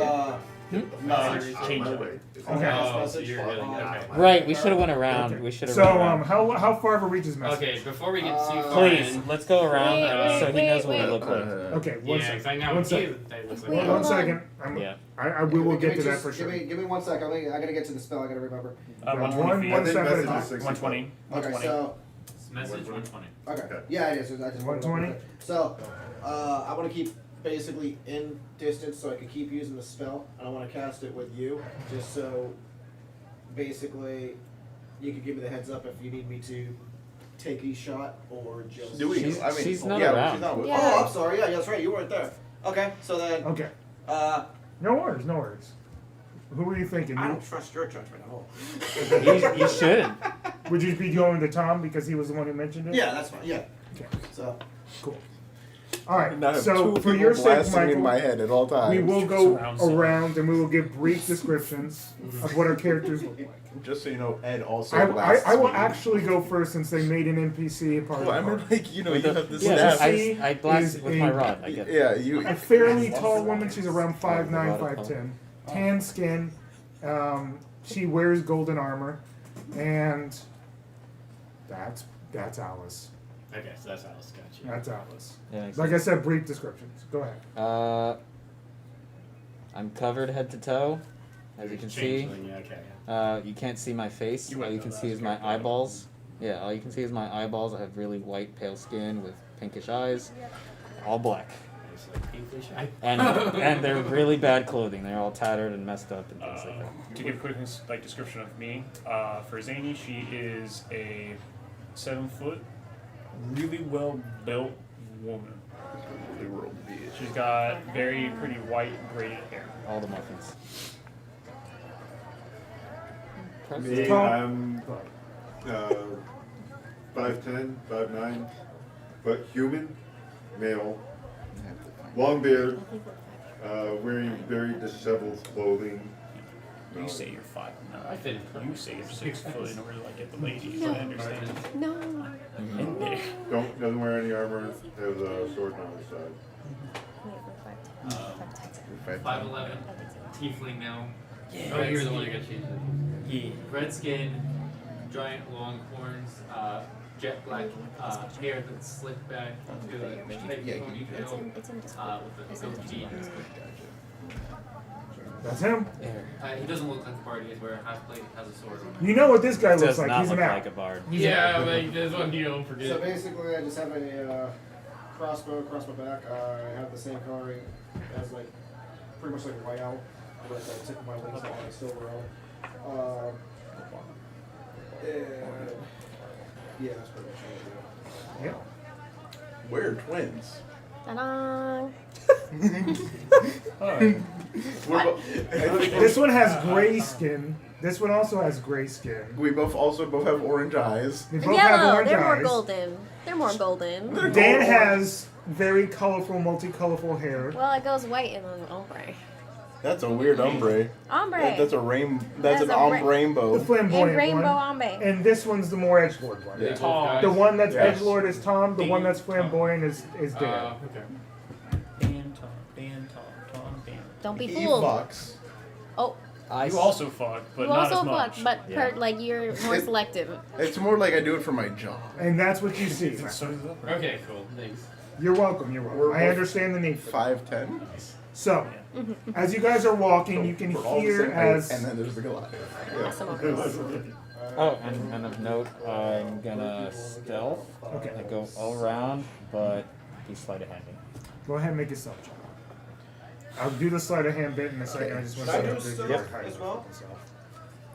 Change it. Okay. Oh, so you're really okay. Right, we should have went around. We should have. So how far of a reach is message? Okay, before we get too far Please, in, let's go around Wait, so he wait, knows what we wait. look like. Okay, one yeah, second. 'cause I know One he second. looks Wait, like One hold on. second. Yeah. We will get to that just- for sure. Give me 1 sec. I gotta get to the spell. I gotta remember. 120 feet. One step at a message time. is 60. 120. Okay, so Message 120. okay, yeah, it is. I just 120? So, I want to keep basically in distance so I can keep using the spell, and I want to cast it with you, just so basically you can give me the heads up if you need me to take a shot or just. Do we? She's- I mean, she's not yeah, around. She's not with Yeah. Oh, I'm sorry. Yeah, that's right. You weren't there. Okay, so then. Okay. No worries. No worries. Who were you thinking? I don't trust your judgment at all. You shouldn't. Would you be going to Tom because he was the one who mentioned it? Yeah, that's fine. Yeah. Okay. So. Cool. All right. Now I have So two for people your sake, blasting Michael, in my head at all times. we will go Surround sound. around and we will give brief descriptions of what our characters look like. Just so you know, Ed also I blasts will me. actually go first since they made an NPC a part Well, I of the mean, party. like, you know, you have this Yeah, staff. I blasted is with a- my rod. I get it. Yeah, you. A fairly tall woman. She's around 5'9", Oh, 5'10", tan skin. She wears golden armor, and that's Alice. okay, so that's Alice. Gotcha. That's Alice. Yeah, Like I said, brief descriptions. Go ahead. I'm covered head to toe, as you can see. Changeling, yeah, okay. You can't see my face. You All went you the can last see is my character. eyeballs. Yeah, all you can see is my eyeballs. I have really white, pale skin with pinkish eyes, all black, It's like pinkish. and they're really bad clothing. They're all tattered and messed up and things like that. To give a quick description of me, for Zany, she is a 7 foot, really well built woman. She's got very pretty white braided hair. All the muffins. Me, Tom. I'm 5'10", 5'9", but human, male, long beard, wearing very disheveled clothing. You say you're 5'9". I fit in. You say you're 6 foot in order to like get the ladies. No. I understand. No. Doesn't wear any armor. Has a sword on his side. 5'11", tiefling now. Oh, you're the one who got changed. Yeah. Red skin, giant long horns, jet black hair that's slicked back into a tight ponytail with a goatee. That's him. He doesn't look like a bard. He's wearing a half plate, has a sword. You know what this guy looks Does like. not He's look an like owl. a bard. Yeah, but this one you don't forget. So basically, I just have a crossbow across my back. I have the same coloring as like pretty much like a white owl with the tip of my wings on a silver owl. And yeah, that's pretty much it. Yeah. We're twins. Ta-da. This one has gray skin. This one also has gray skin. We both have orange eyes. They both have Yellow. orange They're more eyes. golden. They're more golden. Dan has very colorful, multicolorful hair. Well, it goes white and then ombre. That's a weird ombre. Ombre. That's a That's an That's a rainbow. The flamboyant And rainbow one. ombre. And this one's the more edgelord one. Yeah. Tom. The one that's Yes. edgelord is Tom. The one that's flamboyant is Dan. Okay. Dan, Tom. Don't be He fooled. fucks. Oh, You also fuck, but you not also as much. fuck, but Yeah. like you're more selective. It's more like I do it for my job. And that's what you see. So does that. Okay, cool. Thanks. You're welcome. You're welcome. We're I both understand the need for that. 5'10". So, as you guys are walking, you can We're all the hear same height, as and then there's the Goliath. Awesome. Okay. Oh, and of note, I'm gonna stealth. Okay. I go all around, but he's sleight of handing. Go ahead and make a stealth check. I'll do the sleight of hand bit in a second. I just want to Should I set do up the stealth exact height as of well? myself.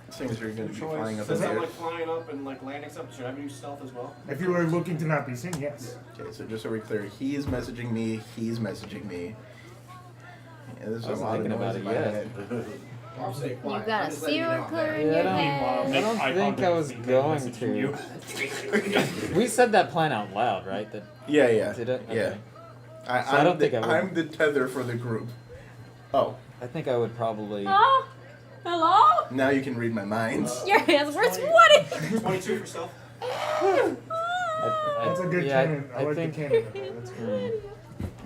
Things you're going to be Choice. flying up in Since the I'm air. like flying up and like landing something, should I use stealth as well? If you were looking to not be seen, yes. Okay, so just so we're clear, he's messaging me, he's messaging me. Yeah, there's I a wasn't lot of thinking noise about in it my yet. head. I'll stay You quiet. got I'm a just letting you serial know. killer in Yeah, your I head. don't think I was going to. We said that plan out loud, right? That Yeah. did it. Yeah. Okay. So I I'm don't think I would. I'm the tether for the group. Oh, I think I would probably. Oh, hello? now you can read my minds. Your hands were sweaty. 22 for stealth. I That's a good yeah, cannon. I like think, the cannon. That's good.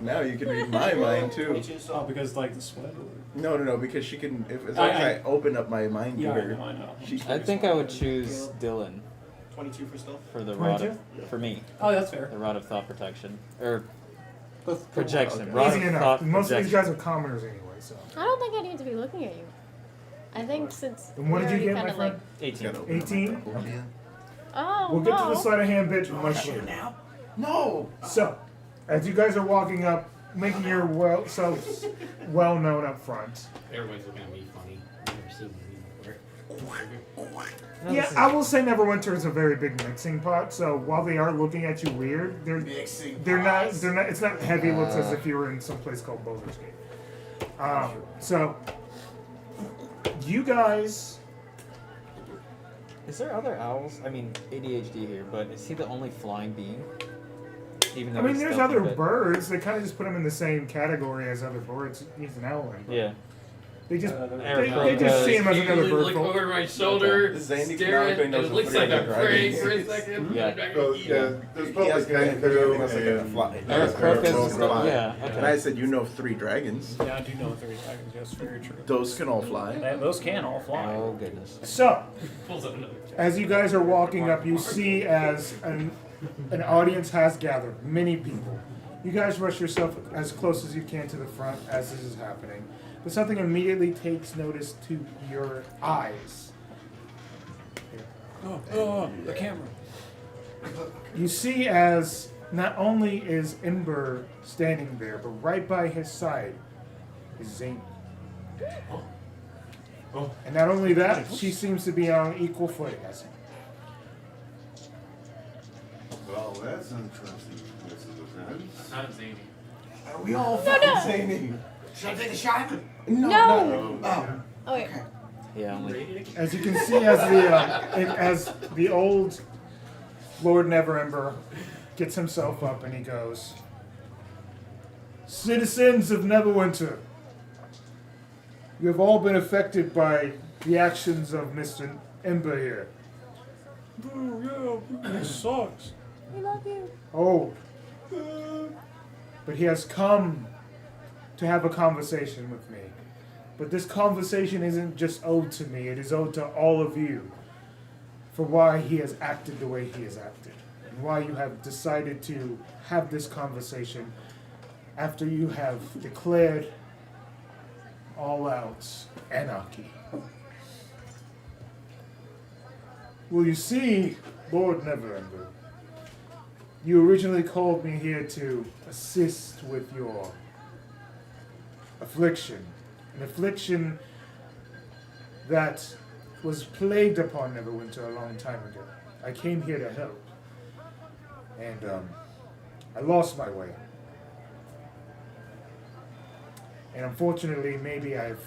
Now you can read my mind too. Oh, because like the sweat. No, because she can. If as long as I open up my mind to Yeah, her, I know. I think I would choose Dylan 22 for stealth. for the rod 22? for me. Oh, that's fair. The rod of thought protection or projection. Okay. Rod Easy of enough. thought Most of these projection. guys are commoners anyway, so. I don't think I need to be looking at you. I think since And what we did you already get, my kinda, friend? like, 18. 18? oh We'll get to no. the sleight of hand bit much later. now. No. So, as you guys are walking up, making your selves well known up front. Everyone's looking at me funny. I've never seen me before. Yeah, I will say Neverwinter is a very big mixing pot. So while they are looking at you weird, they're not. It's not heavy. Looks as if you were in some place called Baldur's Gate. So you guys. Is there other owls? I mean, ADHD here, but is he the only flying being? Even though I mean, he's there's stealthy, other but- birds. They kind of just put him in the same category as other birds. He's an owlin. Yeah. They just Aeroprone they just see him as You another usually bird. look over my shoulder, Zandy stare at canonically it, knows it what looks like three I'm praying dragons for a is. second. Yeah. and I So, eat yeah, it. there's He probably has kangaroo like a fly. Crocus, yeah, okay. And I said, you know 3 dragons. Yeah, I do know 30 seconds. Yes, very true. Those can all fly. Those can all fly. Oh goodness. So, Pulls up another as you guys are walking up, you see as an audience has gathered, many people. You guys rush yourself as close as you can to the front as this is happening. But something immediately takes notice to your eyes. Oh, the camera. You see as not only is Ember standing there, but right by his side is Zane. And not only that, she seems to be on equal footing as him. Well, that's interesting. Not zany. Are we all no. zany? Should I take a shot? No. Oh. Oh wait. Yeah, only. As you can see, as the old Lord Neverember gets himself up and he goes, "Citizens of Neverwinter, you have all been affected by the actions of Mr. Ember here. Oh, yeah, this sucks. We love you. Oh, but he has come to have a conversation with me. But this conversation isn't just owed to me, it is owed to all of you for why he has acted the way he has acted. And why you have decided to have this conversation after you have declared all out anarchy. Well, you see, Lord Neverember, you originally called me here to assist with your affliction. An affliction that was plagued upon Neverwinter a long time ago. I came here to help. And I lost my way. And unfortunately, maybe I've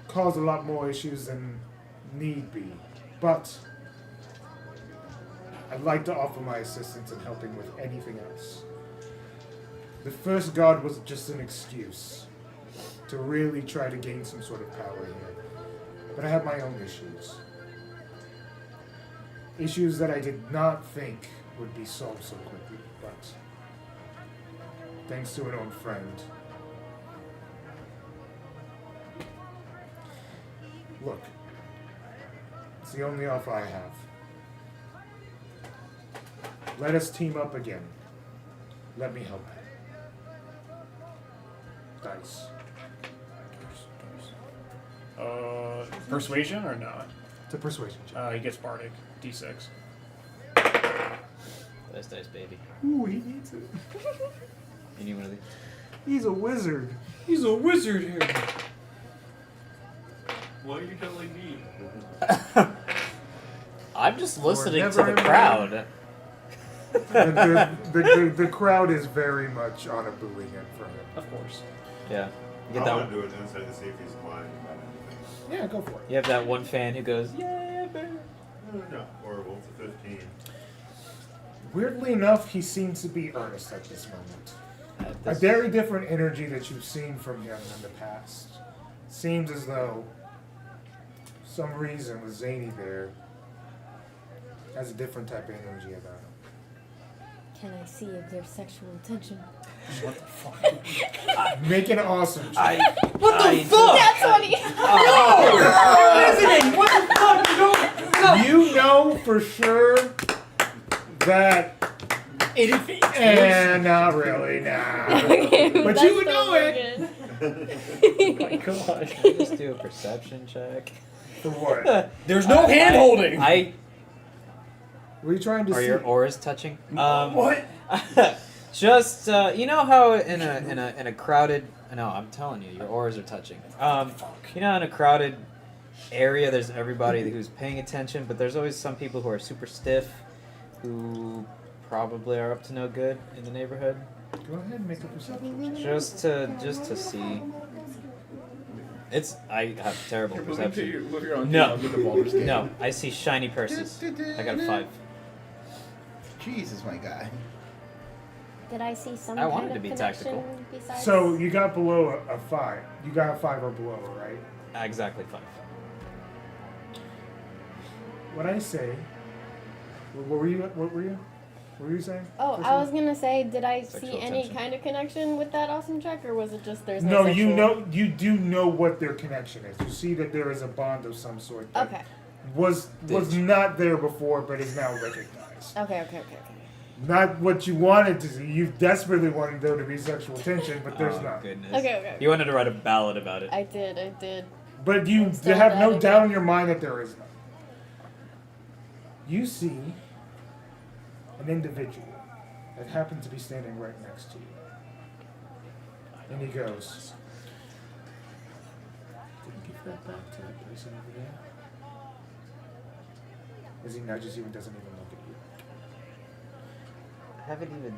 caused a lot more issues than need be. But I'd like to offer my assistance in helping with anything else. The first god was just an excuse to really try to gain some sort of power here. But I have my own issues. Issues that I did not think would be solved so quickly, but thanks to an old friend. Look, it's the only offer I have. Let us team up again. Let me help you. Dice. Persuasion or not? It's a persuasion check. He gets bardic. D6. Dice, baby. Ooh, he needs it. You need one of these? He's a wizard. He's a wizard here. Why are you telling me? I'm just listening to the Neverember. crowd. The crowd is very much on a booing end for him. Of course. Yeah. You I get want that. to do it inside to see if he's lying about anything. Yeah, go for it. You have that one fan who goes, "Yeah, man." No, horrible. It's a 15. Weirdly enough, he seems to be earnest at this moment. A very different energy that you've seen from him in the past. Seems as though some reason with Zany there has a different type of energy about him. Can I see if there's sexual tension? Make an awesome check. What the fuck? That's what he. Listening. What the fuck? You know for sure that. Not really, nah. Okay, But that's you would still know it. good. Oh my gosh. Can I just do a perception check? For what? There's no hand holding. What are you trying to Are see? your auras touching? What? Just you know how in a crowded. No, I'm telling you, your auras are touching. You know, in a crowded area, there's everybody who's paying attention, but there's always some people who are super stiff, who probably are up to no good in the neighborhood. Go ahead and make a perception. Just to see. I have terrible perception. No, I see shiny purses. I got a 5. Jesus, my guy. Did I see some I kind wanted of to be connection tactical. besides? So you got below a 5. You got a 5 or below, right? Exactly 5. What I say. What were you? What were you? What were you saying? Oh, I was gonna say, did I Sexual see any tension. kind of connection with that awesome check, or was it just there's no? No, sexual... you do know what their connection is. You see that there is a bond of some sort. That Okay. Was not there before, but is now recognized. Okay. Not what you wanted to see. You desperately wanted there to be sexual tension, but there's not. Goodness. Okay. You wanted to write a ballad about it. I did. But you still have no bad doubt again. in your mind that there is none. You see an individual that happens to be standing right next to you. And he goes, "Didn't give that back to that person over there." As he nudges you and doesn't even look at you. I haven't even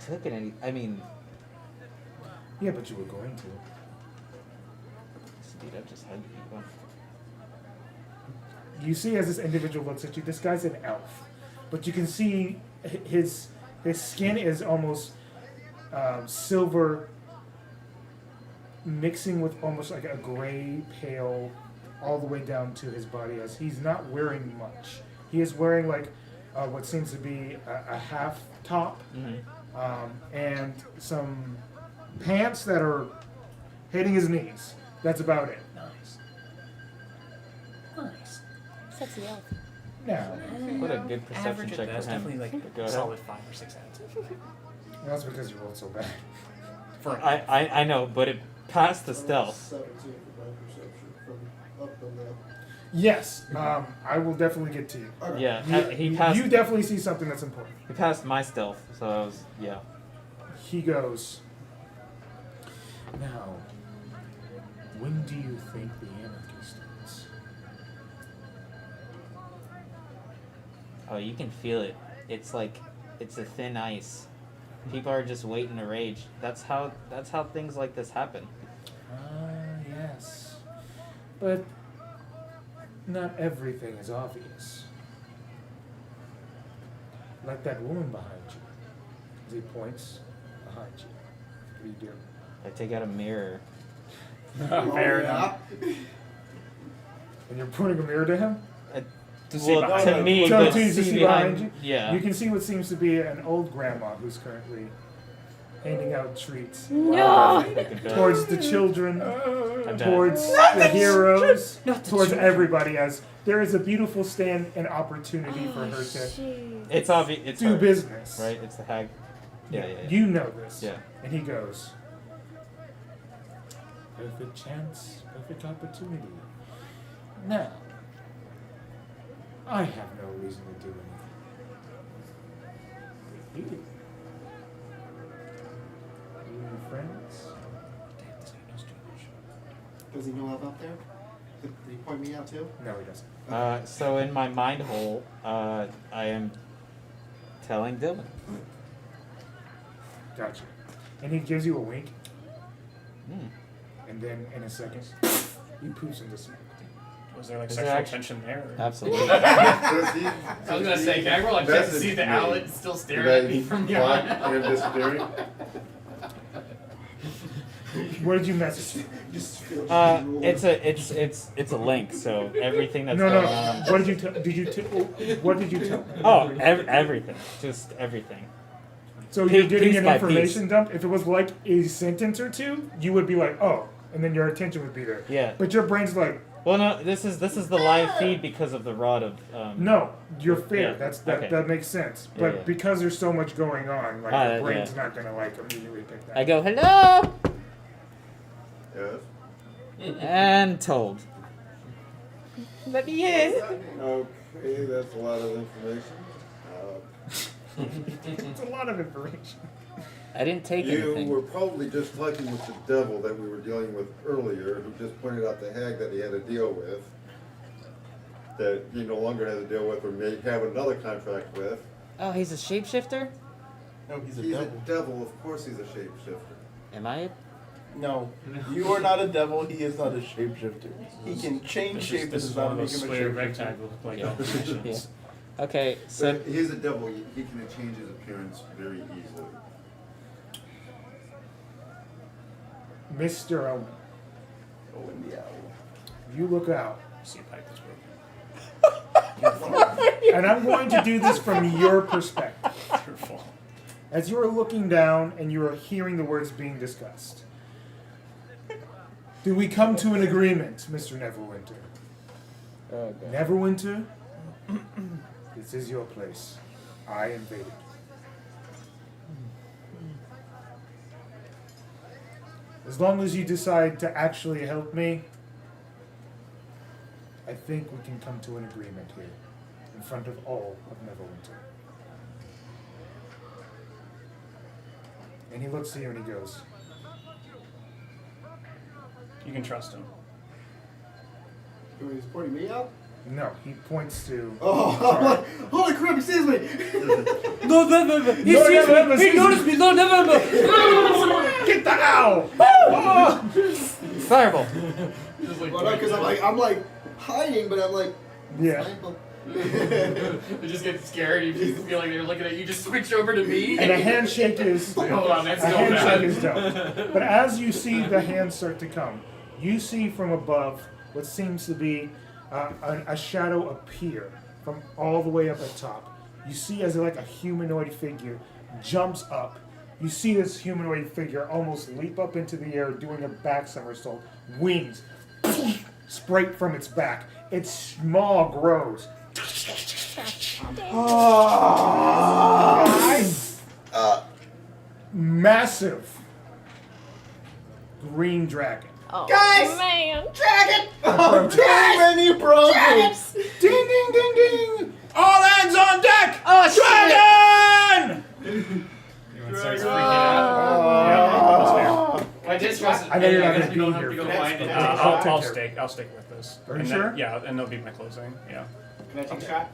taken any. I mean, Yeah, but you were going to. dude, I just had to eat one. You see as this individual looks at you, this guy's an elf. But you can see his skin is almost silver mixing with almost like a gray pale all the way down to his body, as he's not wearing much. He is wearing like what seems to be a half top and some pants that are hitting his knees. That's about it. Nice. Sexy elf. No. What a good perception Average check at best, for him. definitely like Go ahead. solid 5 or 6 out of 10. That's because you rolled so bad. I know, but it passed the stealth. 17 for my perception from up and down. Yes, I will definitely get to you. Yeah, he You passed. definitely see something that's important. He passed my stealth, so I was He goes, "Now, when do you think the anarchy starts?" Oh, you can feel it. It's like it's a thin ice. People are just waiting to rage. That's how things like this happen. Yes. But not everything is obvious. Like that woman behind you. As he points behind you. What do you do? I take out a mirror. Fair enough. And you're pointing a mirror to him? To see behind to you. me, So but to see behind you? Yeah. You can see what seems to be an old grandma who's currently handing out treats. No. Towards the children, I bet. towards the heroes, towards everybody, as there is a beautiful stand and opportunity for her to It's obvious. It's do her, business. right? It's the hag. Yeah. You know this. Yeah. And he goes, "Perfect chance, perfect opportunity. Now, I have no reason to do anything. You. You and your friends? Does he know I'm up there? Did he point me out too? No, he doesn't. So in my mind hole, I am telling Dylan. Gotcha. And he gives you a wink, Hmm. and then in a second, he poofs into smoke. Was there like Is there sexual actually- tension there? Absolutely. I was gonna say, can I roll a check to see the owlet still staring at me from behind? And disappearing. What did you message? It's a link. So everything that's No. going on. What did you tell? What did you tell? Oh, everything. Just everything. So you're getting piece an by information piece. dump. If it was like a sentence or two, you would be like, oh, and then your attention would be there. Yeah. But your brain's like, Well, no, this is the live feed because of the rod of. no, you're fair. Yeah, That okay. makes sense. Yeah, But yeah. because there's so much going on, like Ah, the brain's yeah. not gonna like immediately pick that. I go hello Yes. and told. Let me in. Okay, that's a lot of information. It's a lot of information. I didn't take You anything. were probably just talking with the devil that we were dealing with earlier, who just pointed out the hag that he had to deal with, that he no longer has to deal with or may have another contract with. Oh, he's a shapeshifter? No, he's a He's devil. a devil, of course he's a shapeshifter. Am I? No, you are not a devil. He is not a shapeshifter. He can change shape. This Does is not one of make those him a square shapeshifter. rectangle like Yeah. oppositions. Yeah. Okay, so But he's a devil, he can change his appearance very easily. Mr. Owen, Oh, and the owl. you look out. See a pipe that's broken. And I'm going to do this from your perspective. It's your fault. As you are looking down and you are hearing the words being discussed, do we come to an agreement, Mr. Neverwinter? Neverwinter, this is your place. I invaded. As long as you decide to actually help me, I think we can come to an agreement here in front of all of Neverwinter. And he looks at you and he goes, You can trust him. He's pointing me out? no, he points to... Oh, I'm like, holy crap, excuse me! no, November. He No, sees November, me. He excuse noticed me. No, November. Get the owl! Fireball. Well, no, because I'm like hiding, but I'm like, Yeah. They just get scared. You just feel like they're looking at you. Just switch over to me. And a handshake is... Hold on, that's a so handshake bad. is done. But as you see the hands start to come, you see from above what seems to be a shadow appear from all the way up at top. You see as like a humanoid figure jumps up. You see this humanoid figure almost leap up into the air doing a back somersault. Wings spray from its back. Its maw grows. Massive green dragon. Oh, Guys! man. Dragon! Oh, Too many problems! Ding ding ding ding! All hands on deck! Dragon! Everyone starts freaking out. I just trust. I know you're not I guess gonna we don't be have here to go for find this. it. I'll stick with this. Are you And sure? Yeah, and that'll be my closing. Yeah. Can I take a shot?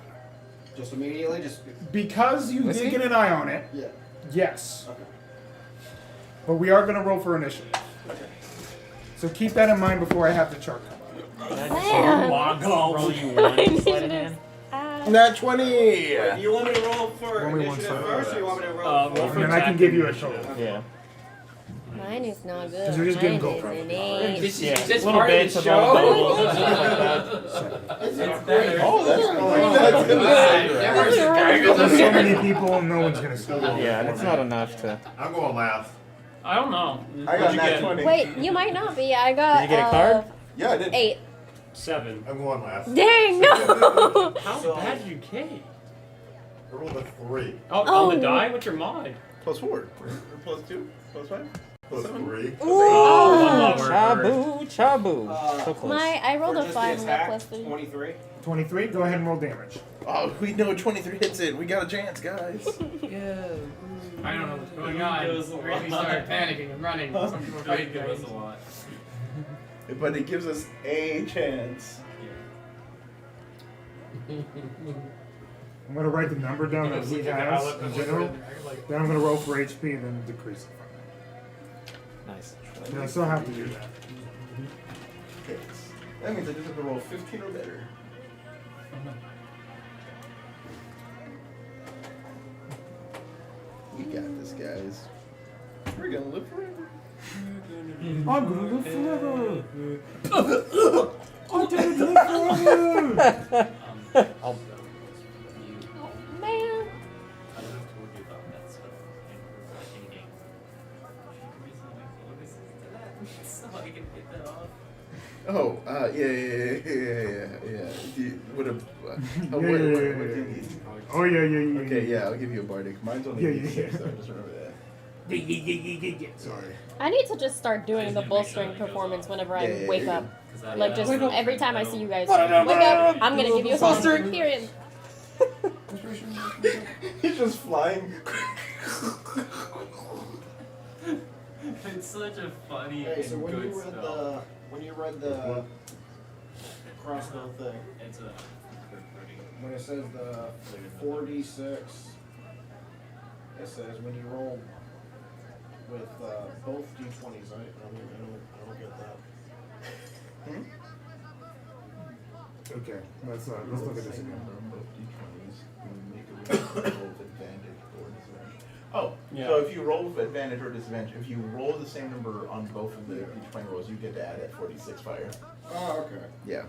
Just immediately? Just. Because you did get an eye on it, Yeah. yes. Okay. But we are going to roll for initiative. So keep that in mind before I have the chart come up. Man. Roll you one sleight of hand. Nat 20! Do you want me to roll for Only one initiative side. first, or you want me to roll Roll for... for And then I can give you a total. Yeah. Mine is not good. 'Cause you're just getting Mine gold is from an it. eight. This Yeah, is this little part of bits the of show. bubbles and stuff like that. It's better. Oh, that's There's so many people, no one's going to see it. Yeah, and it's not enough to. I'm going last. I don't know. I got nat 20. Wait, you might not be. I got. Did you get a card? Yeah, I did. 8. 7. I'm going last. Dang, no! How bad did you cake? I rolled a 3. Oh, Oh. on the die? What's your mod? Plus 4. Plus 2. Plus 5. Plus 3. Oh, one lower. Chabu, chabu. So close. I rolled For a just 5 the and got attack, plus 3. 23. 23, go ahead and roll damage. Oh, we know 23 hits it. We got a chance, guys. I don't know what's going on. Really start panicking and running. Some people fight us a lot. But it gives us a chance. I'm going to write the number down that he has in general. Then I'm going to roll for HP and then decrease it. Nice. And I still have to do that. Hits. That means I just have to roll 15 or better. We got this, guys. We're gonna live forever. I'm going to live forever! I'm going to live forever! Man. Yeah. What do you need? Oh, yeah. Okay, yeah, I'll give you a bardic. Mine's only Yeah. D6, so just remember that. Yeah. Sorry. I need to just start doing the bowstring performance whenever I wake up. Like, just every time I see you guys wake up, I'm gonna give you a song. Period. He's just flying. It's such a funny Hey, so and when good you read spell. the crossbow thing, It's a when it says the 4d6, it says when you roll with both d20s. I don't get that. Okay, let's look at this Same again. number on both D20s. You make a roll with advantage or disadvantage. Oh, Yeah. so if you roll with advantage or disadvantage, if you roll the same number on both of the D20 rolls, you get to add that 46 fire. Oh, okay. Yeah.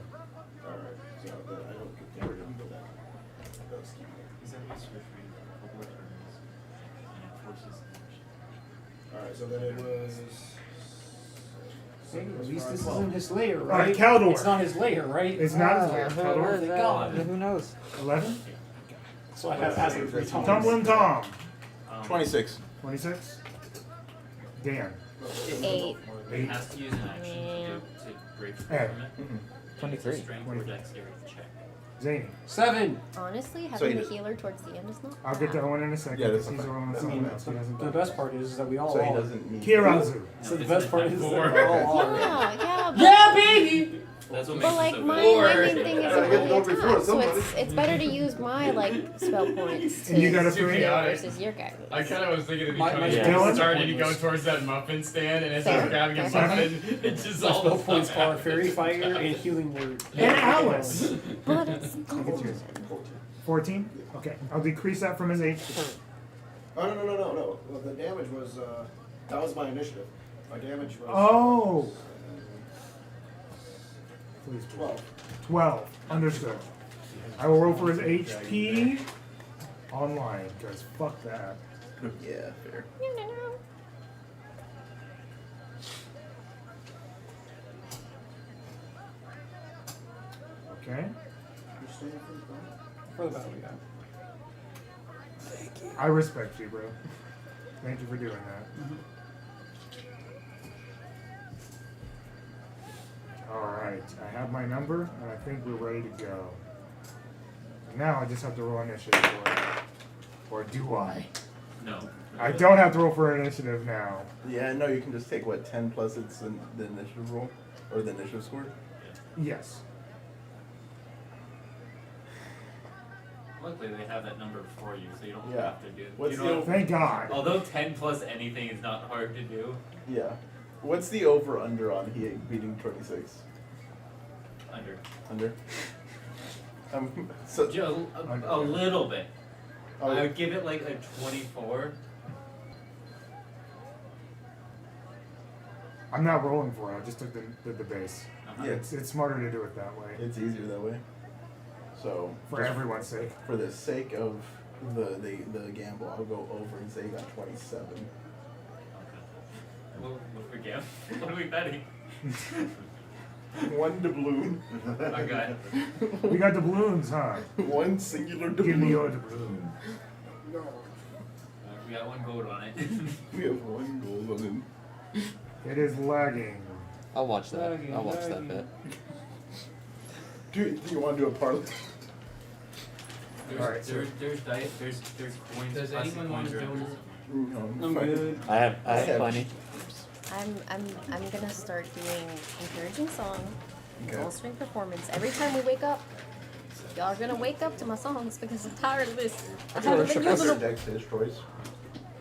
Alright, so then I don't get rid of that. That's keep it. Is that what switch rate for a couple of turns and it forces Alright, so then it was. At least this isn't his lair, Alright, right? Caldor. It's not his lair, right? It's not his lair. Caldor. Thank God. Who knows? 11. So I have asked him 3 times. Tumbling Tom. 26. 26. Dan. 8. It has to use an action to break free Hey. from it. 23. Strength or dexterity check. Zany. 7. Honestly, So having he the does- healer towards the end is not I'll get bad. that one in a second. Yeah, that's He's fine. rolling I something mean, else. He hasn't the done. best part is that we all So he are. doesn't need. Kiranzu. So the best part is that Four. we all are. Yeah, but, Yeah, baby! That's what but makes like it so my good. main thing is Gotta a get holy done before attack, so somebody. it's better to use my like spell points to And you got a heal 3? versus your guys. I kind of was thinking of My- becoming Dylan? starting to go towards that muffin stand, and as I Fair. was grabbing a Fair. muffin, it just My all spell the points stuff are happened. Fairy Fire and Healing Word. And Alice. But it's I'll get gold. yours. 14? Okay. I'll decrease that from his HP. Oh, no. Well, the damage was, that was my initiative. My damage was. Oh. Please. 12. 12. Understood. I will roll for his HP online, because fuck that. Yeah, fair. Okay. You staying for the battle? For the battle, yeah. I respect you, bro. Thank you for doing that. Alright, I have my number, and I think we're ready to go. Now I just have to roll initiative for it. Or do I? No. I don't have to roll for initiative now. Yeah, no, you can just take what, 10 plus it's in the initiative roll? Or the initiative score? Yes. Luckily, they have that number for you, so you don't Yeah. have to do. What's you the don't, Thank God. although 10 plus anything is not hard to do. Yeah. What's the over under on he beating 26? Under. Under? So, A little bit. Oh, I would give it like a 24. I'm not rolling for it, I just took the base. Uh-huh. Yeah. It's smarter to do it that way. it's easier that way. So, For just everyone's sake. for the sake of the gamble, I'll go over and say you got 27. What we get? What are we betting? One doubloon. I got. We got doubloons, huh? One singular doubloon. Give me your doubloon. We got one gold on it. We have one gold on it. It is lagging. I'll watch that. Lagging, I'll watch that lagging. bit. Do you want to do a parlay? Alright, so- There's coins. Does plastic anyone want coins to or- donate? No, I'm fine. good. I have plenty. I'm gonna start doing encouraging song, Okay. full string performance. Every time we wake up, y'all are gonna wake up to my songs because I'm tired of this. I haven't been What's using your them. dex his choice?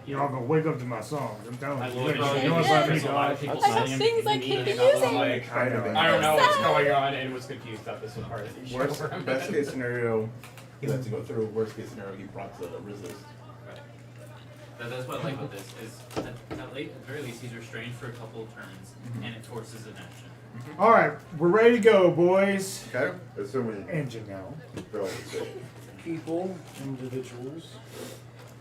Y'all gonna wake up to my songs. I'm telling I you. will. You know what's let me There's a lot go. of people I have saying things I you can need be it. I'm using. like, I know. I don't know what's going on and was confused that this was part of the Worst, show. best case scenario, he lets it go through. Worst case scenario, he procs a resist. Right. That's what I like about this is at the very least he's restrained for a couple of turns and it forces an action. Alright, we're ready to go, boys. Okay. Assuming Engine now. they're all the same. People, individuals,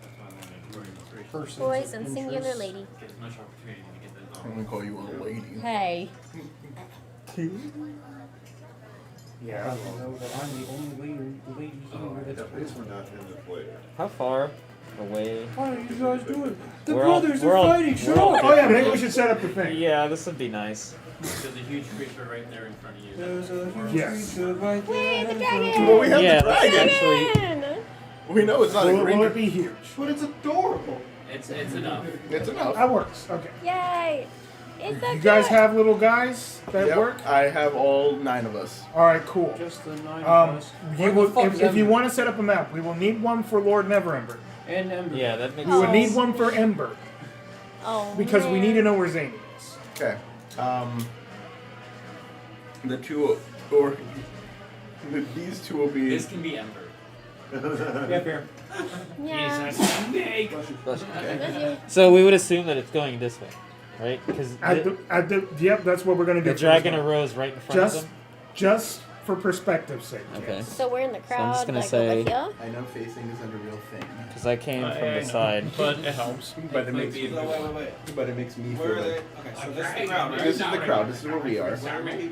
That's why I wanted to bring inspiration. persons. Boys of and singular interest. lady. Get as much opportunity to get that I'm gonna call you a lady. Hey. Yeah. know that I'm the only lady here that's At least we're not in this way. How far away? What are you guys doing? The We're all- brothers we're are all- fighting. we're Shut all up. Oh yeah, maybe we should set up the thing. Yeah, this would be nice. There's a huge creature right there in front of you. There's a huge Yes. creature right there. Wait, the dragon! Well, we have Yeah, the dragon. actually- We know it's not a Will green. it be huge? But it's adorable. It's enough. It's enough. That works. Okay. Yay! It's so You guys cute. have little guys that Yep, work? I have all 9 of us. All right, cool. Just the 9 of us. You Where the will, fuck if is you Ember? want to set up a map, we will need one for Lord Neverwinter. And Ember. Yeah, that makes We would sense. need one for Ember Oh, because we need to man. know where Zany is. Okay. The two, or these two will be. This can be Ember. Yeah, fair. Yeah. Snake. Okay. So we would assume that it's going this way, right? Because Yep, that's what we're gonna do. the dragon arose right in front of them. Just for perspective's sake. Okay. So we're in the crowd. I'm just gonna like, say- over here. I know facing isn't a real thing. Because I came from I the know, side. but it helps. But it makes Might be me. a good one. Wait. But it makes me Where feel are they? like. Okay, so this is the crowd, right? This is the crowd. This is where we are. Sorry.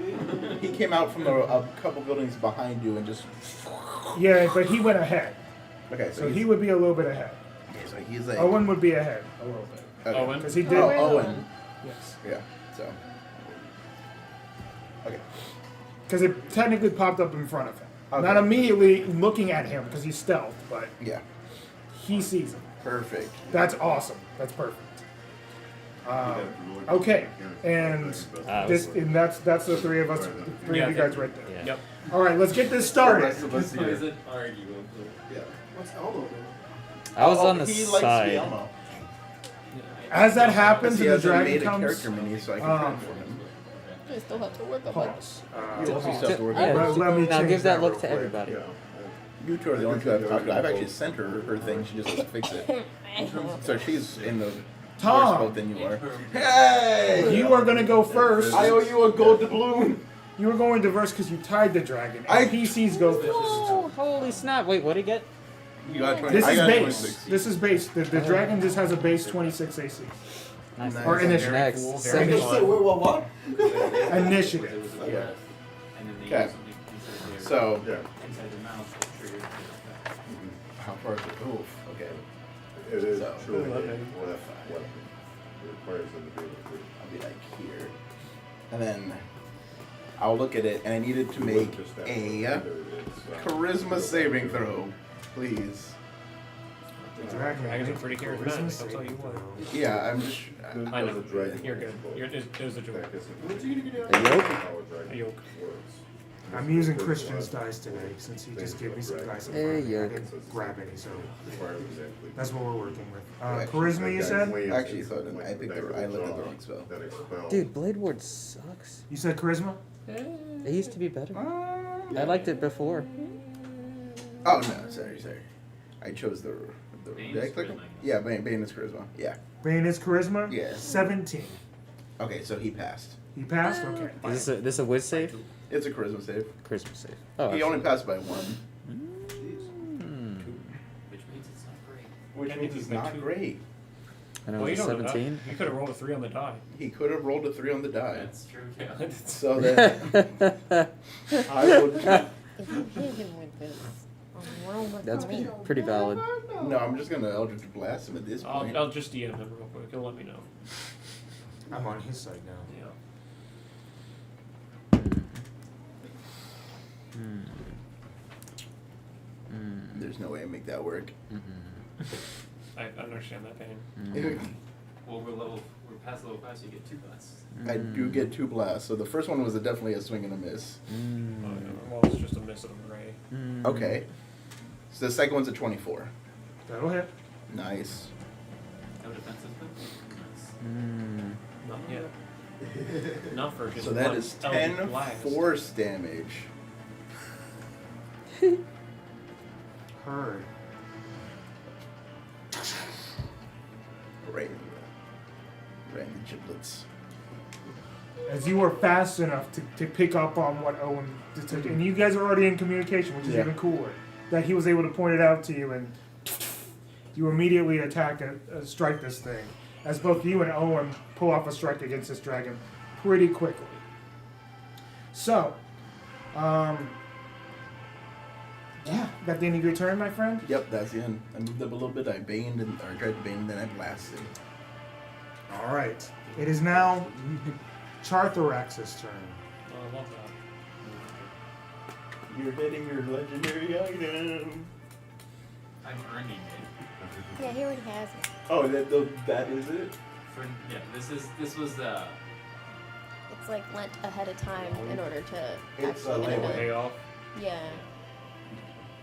He came out from a couple buildings behind you and just. Yeah, but he went ahead, Okay, so he would be a little bit ahead. Okay, so he's like. Owen would be ahead a little bit Okay. Owen? because he did. Oh, where's Owen. Owen? Yes, Yeah. So. Okay. because it technically popped up in front of him. Okay. Not immediately looking at him because he's stealth, but Yeah. he sees him. Perfect. That's awesome. That's perfect. Okay, and that's the three of us, three of you guys right there. Yeah. Yep. All right, let's get this started. Is it arguable? Yeah. What's Elmo doing? I was on the He likes side. Elmo. As that happens He and the hasn't dragon made a comes, character mini, so I can transform him. I still have to work on it. pause. You also still have to work Yeah. on it. Let me Now change give that real look to quick. everybody. You two are the only two I've talked to. I've actually sent her thing. She just doesn't fix it. So she's in the worse Tom, boat than you are. Hey! you are gonna go first. I owe you a gold doubloon. You were going diverse because you tied the dragon. And I- PCs go first. Oh, holy snap. Wait, what'd he get? You got 20. This I is got base. 26. This is base. The dragon just has a base 26 AC. Nice. Or initiative. Next. Very Second cool. one. What? Initiative. Yeah. Yeah. And then they Okay. use something inside So, Yeah. inside the mouth that triggers the effect. how far is it? Oof. Okay. It is So- truly a Okay. left weapon. It requires them to be able to. I'll be like here. And then I'll look at it, and I needed to make Just that a either it's, charisma saving throw. Please. The dragon. Dragons are pretty charismatic, I'll tell you what. Yeah, I'm just. I know. Does a dragon You're good. roll? It was a joke. That gets into What you gonna do? A yoke? how a dragon A yoke. works. I'm using Christian's dice today since he just gave me some dice. Hey, I yoke. didn't grab any, so Requires exactly. that's what we're working with. Yeah, Charisma, you said? I actually thought it- I picked the- I looked at the wrong spell. That expel. Dude, Blade Ward sucks. You said charisma? It used to be better. I liked it before. Oh no, sorry. I chose the. Bane Did I is click charisma, him? I guess. Yeah, Bane is charisma. Yeah. Bane is charisma? Yeah. 17. Okay, so he passed. He passed? Okay. Is this a whiz save? It's a charisma save. Christmas save. Oh, He only passed by 1, Which means it's not great. which I means think it's he's not two. great. and it Well, you was don't know 17. that. You could have rolled a 3 on the die. He could have rolled a 3 on the die. That's true. Yeah. So then I would. If you hit him with this, roll with That's me. pretty valid. No, I'm just gonna Eldritch Blast him at this point. I'll just DM him real quick. He'll let me know. I'm on his side now. Yeah. There's no way I make that work. I understand that pain. Well, we're past level 5, so you get 2 blasts. I do get 2 blasts, so the first one was definitely a swing and a miss. Oh, yeah. Well, it's just a miss of a ray. Okay. So the second one's a 24. That'll hit. Nice. No defensive defense. Not yet. Not for just So that one is elegant 10 blast. force damage. Heard. Right in the giblets. As you were fast enough to pick up on what Owen did, and you guys are already in communication, which is Yeah. even cooler, that he was able to point it out to you, and you immediately attack and strike this thing, as both you and Owen pull off a strike against this dragon pretty quickly. So, Yeah, got the end of your turn, my friend? Yep, that's the end. I moved up a little bit, I baned, or tried to bane, and then I blasted. Alright. It is now Charthorax's turn. Oh, I love that. You're hitting your legendary item. I'm earning it. Yeah, he already has it. Oh, that is it? Yeah, this was the. It's like lent ahead of time in order to It's actually get layaway. it. Payoff. Yeah.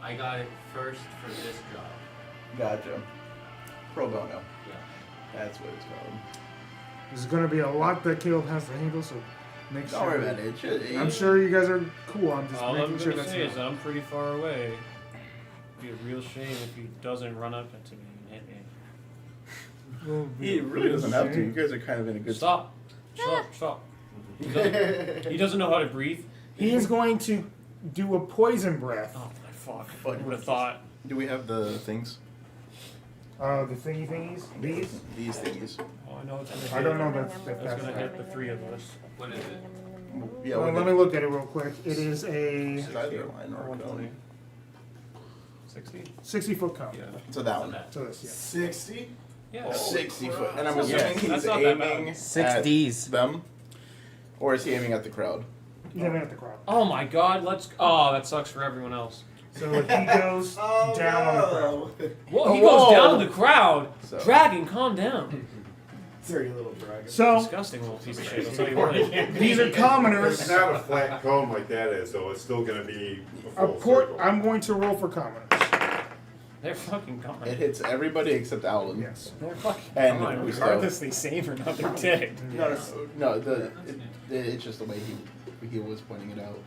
I got it first for this job. Gotcha. Pro bono. Yeah. That's what it's called. There's going to be a lot that Caleb has to handle, so make sure. Don't worry about it. I'm sure you guys are cool. I'm just All making I'm sure gonna that's say is not. I'm pretty far away. It'd be a real shame if he doesn't run up to me and hit me. He really doesn't have to. You guys are kind of in a good Stop. Stop. He doesn't know how to breathe. He is going to do a poison breath. Oh my fuck. I would have thought. Do we have the things? The thingies? These? These thingies. Oh, I know it's gonna hit. I don't know It's that's gonna hit the three of us. What is it? Yeah, let me look at it real quick. It is a It's either a line or a 120. cone. 60? 60-foot cone. Yeah. So that one. So this, yeah. 60? Yeah. 60 foot. And I'm That's not assuming bad. he's That's not that bad. aiming 6 at Ds. them. Or is he aiming at the crowd? He's aiming at the crowd. Oh my god, let's. Oh, that sucks for everyone else. So he goes down on the crowd. Whoa, he Whoa. goes down to the crowd. So- Dragon, calm down. Dirty little dragon. So Disgusting little piece of shit. I'll tell you what. these are commoners. It's not a flat cone like that is, though. It's still going to be a full circle. I'm going to roll for commoners. They're fucking gone. It hits everybody except Alan. Yes. They're fucking And gone. who's Regardless they save or not, they're dead. It's just the way he was pointing it out.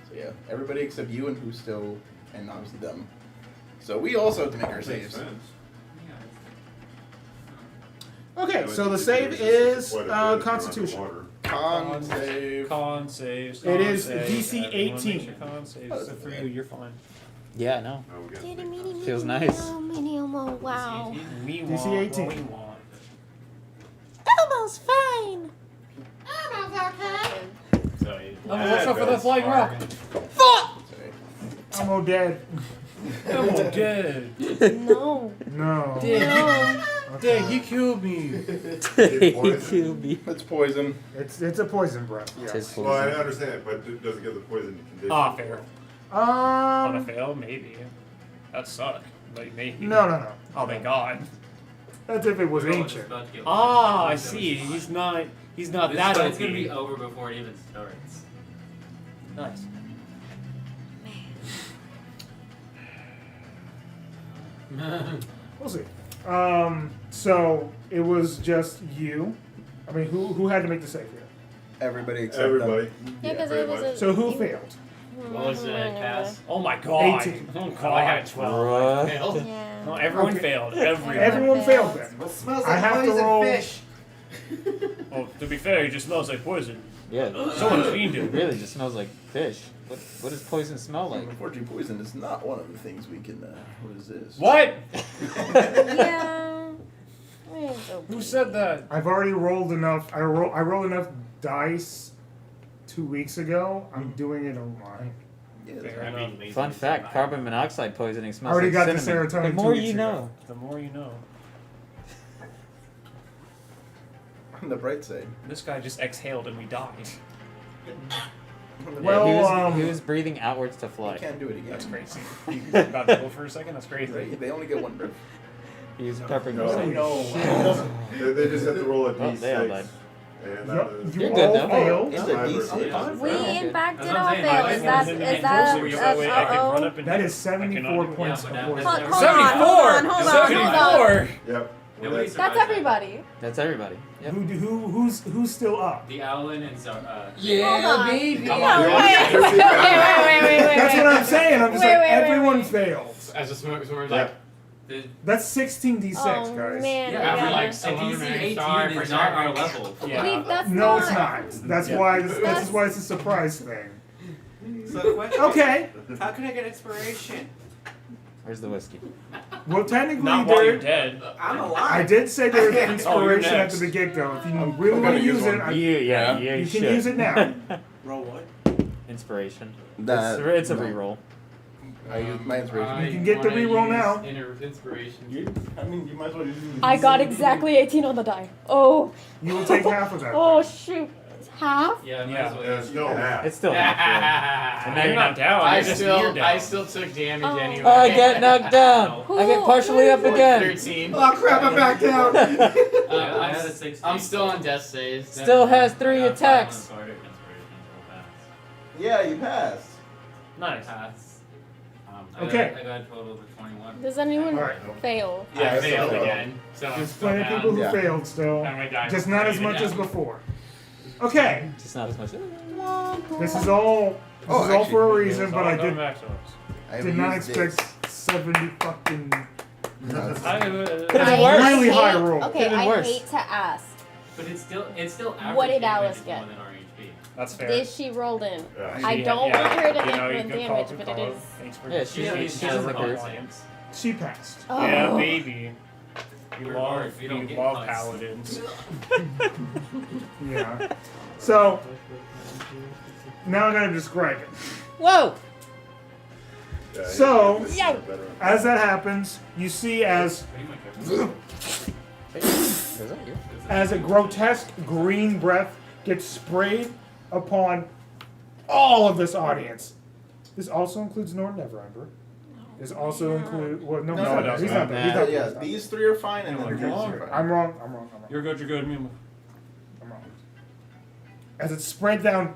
So yeah, everybody except you and who's still, and obviously them. So we also have to make our Makes saves. sense. Okay, Yeah, so but the it save was is quite a bit if you're Constitution. underwater. Con save. Con saves. It is saves. DC Everyone 18. makes your con saves. So for you, you're fine. Yeah, no. Oh, we got Itty, six. meeny, Feels meeny, nice. mo, meeny, mo, wow. We DC want 18. what we want. Almost fine. Sorry. Watch out for that flying rock. Sorry. I'm dead. I'm dead. No. No. Dead. No. Dang, he killed me. He killed me. It's poison. It's a poison breath. Tis Yes. poison. Well, I understand, but it doesn't give the poison condition. Ah, fair. On a Um. fail, maybe. That suck. Like maybe. No. Oh my god. That's if it was We're all ancient. just about to get Ah, one. I see. He's not This that fight's OP. gonna be over before it even starts. Nice. We'll see. So it was just you. I mean, who had to make the save here? Everybody except Everybody. Yeah, because pretty it was much. a. So who failed? What was it, Cass? Oh my god. 18. Oh Oh, I god. got 12. I failed. Yeah. No, everyone Okay. failed. Everyone. Everyone failed then. What smells I like have to poison roll- fish? Well, to be fair, he just smells like poison. Yeah. Someone cleaned It him. really just smells like fish. What does poison smell like? Unfortunately, poison is not one of the things we can. What is this? What? Yeah. It's okay. Who said that? I've already rolled enough. I rolled enough dice 2 weeks ago. I'm doing it on mine. Yeah, Fair I enough. mean, Fun fact: carbon monoxide poisoning smells Already like got the cinnamon. serotonin The 2 more weeks you ago. know. The more you know. On the bright side. This guy just exhaled and we died. On the Well, he was breathing outwards to you fly. can't do it again. That's crazy. You about to go for a second? That's crazy. They only get one breath. He was peppering No. himself. They just have to roll a Oh, they all d6. died. And Yep. that You You're all good though. failed. It's a Timer. DC. We in fact That's did what all I'm saying. fail. My Is life that is in is the that So that way I can run uh up and That hit. is 74 I can- points Yeah, of but poison. now- Hold on, 74! hold on. 74! Yep. Yeah, Well, we- that's, That's everybody. That's everybody. Yep. Who's still up? The Owlin and Hold yeah, on. baby. No, on. wait. That's what I'm saying. I'm just Wait, like wait, everyone wait. failed. As a swimmer, Yeah. like, the, That's 16d6, Oh guys. man. yeah, after yeah. like Someone DC may 18 start is for not our serving. level. Yeah. Leave, that's No, not. it's not. That's Yeah. why. That's why it's a surprise thing. So, question. Okay. How can I get inspiration? Where's the whiskey? Well, technically, Not while you're there. dead. I'm alive. I did say there was Oh, you're inspiration at next. the get-go. If you I'm really want gonna to use use it, one. you Yeah, can use it now. Roll what? You inspiration. That- It's a no. reroll. I used my inspiration. You can get the wanna reroll use now. Inspiration. You might as well use. I got exactly 18 on the die. Oh. You will take half of that. Oh shoot. Half? Yeah, might Yeah. as well Yeah, use still half. It's still half. Yeah. And now you're not down. I You're just near down. still took damage Oh. anyway. I get knocked down. I get partially up again. 13. Oh crap! I'm back down. I had a 16. I'm still on death saves. Still has 3 attacks. Yeah, you passed. Nice. Pass. Okay. I got a total of 21. Does anyone Alright. fail? Yeah, I failed so- again. So I'm There's still plenty of people who Yeah. failed still. And my die Just was not as already much as down. before. Okay. Just not as much. This is all. This Oh, is all for a actually, reason, but I did I did not used expect this. 70 fucking. Could've I been worse. Really hate- high roll. Okay, Could've been I worse. hate to ask. But it's still average. What did damage Alice is get? More than our HP. That's fair. Is she rolled in? Yeah. I She- don't yeah, want her to you hit know, you the can call damage, it, but call it it. is. Thanks for Yeah, she's Yeah, she's she's in the like group. science. She passed. Oh. Yeah, baby. You We're love, bards, we don't you get love puns. paladins. Yeah. So now I'm gonna describe it. Whoa! Yeah, So- he's Yeah. better. As that happens, you see as Is that you? as a grotesque green breath gets sprayed upon all of this audience. This also includes Neverwinter. This also includes well, no, No, he's it not there. doesn't. He's not there. He's Yeah, not there. yeah, He's not there. these 3 are fine, and then You're yours wrong. are fine. I'm wrong. I'm wrong. I'm wrong. You're good, Mima. I'm wrong. As it's spread down,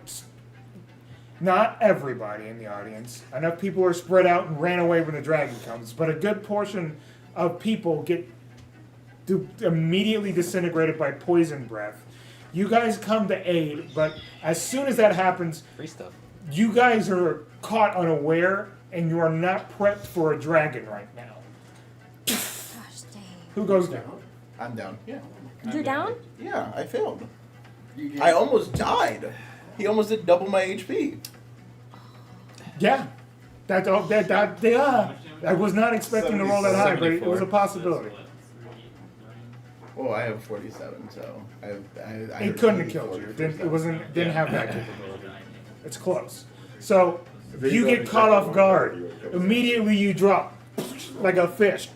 not everybody in the audience. Enough people are spread out and ran away when the dragon comes, but a good portion of people get immediately disintegrated by poison breath. You guys come to aid, but as soon as that happens, Free stuff. you guys are caught unaware, and you are not prepped for a dragon right now. Gosh dang. Who goes down? I'm down. Yeah. You're down? Yeah, I failed. I almost died. He almost did double my HP. Yeah. Yeah. I was not expecting to roll that high, but it was a possibility. Well, I have 47, so I It couldn't have killed you. It didn't have that capability. It's close. So you get caught off guard. Immediately you drop like a fish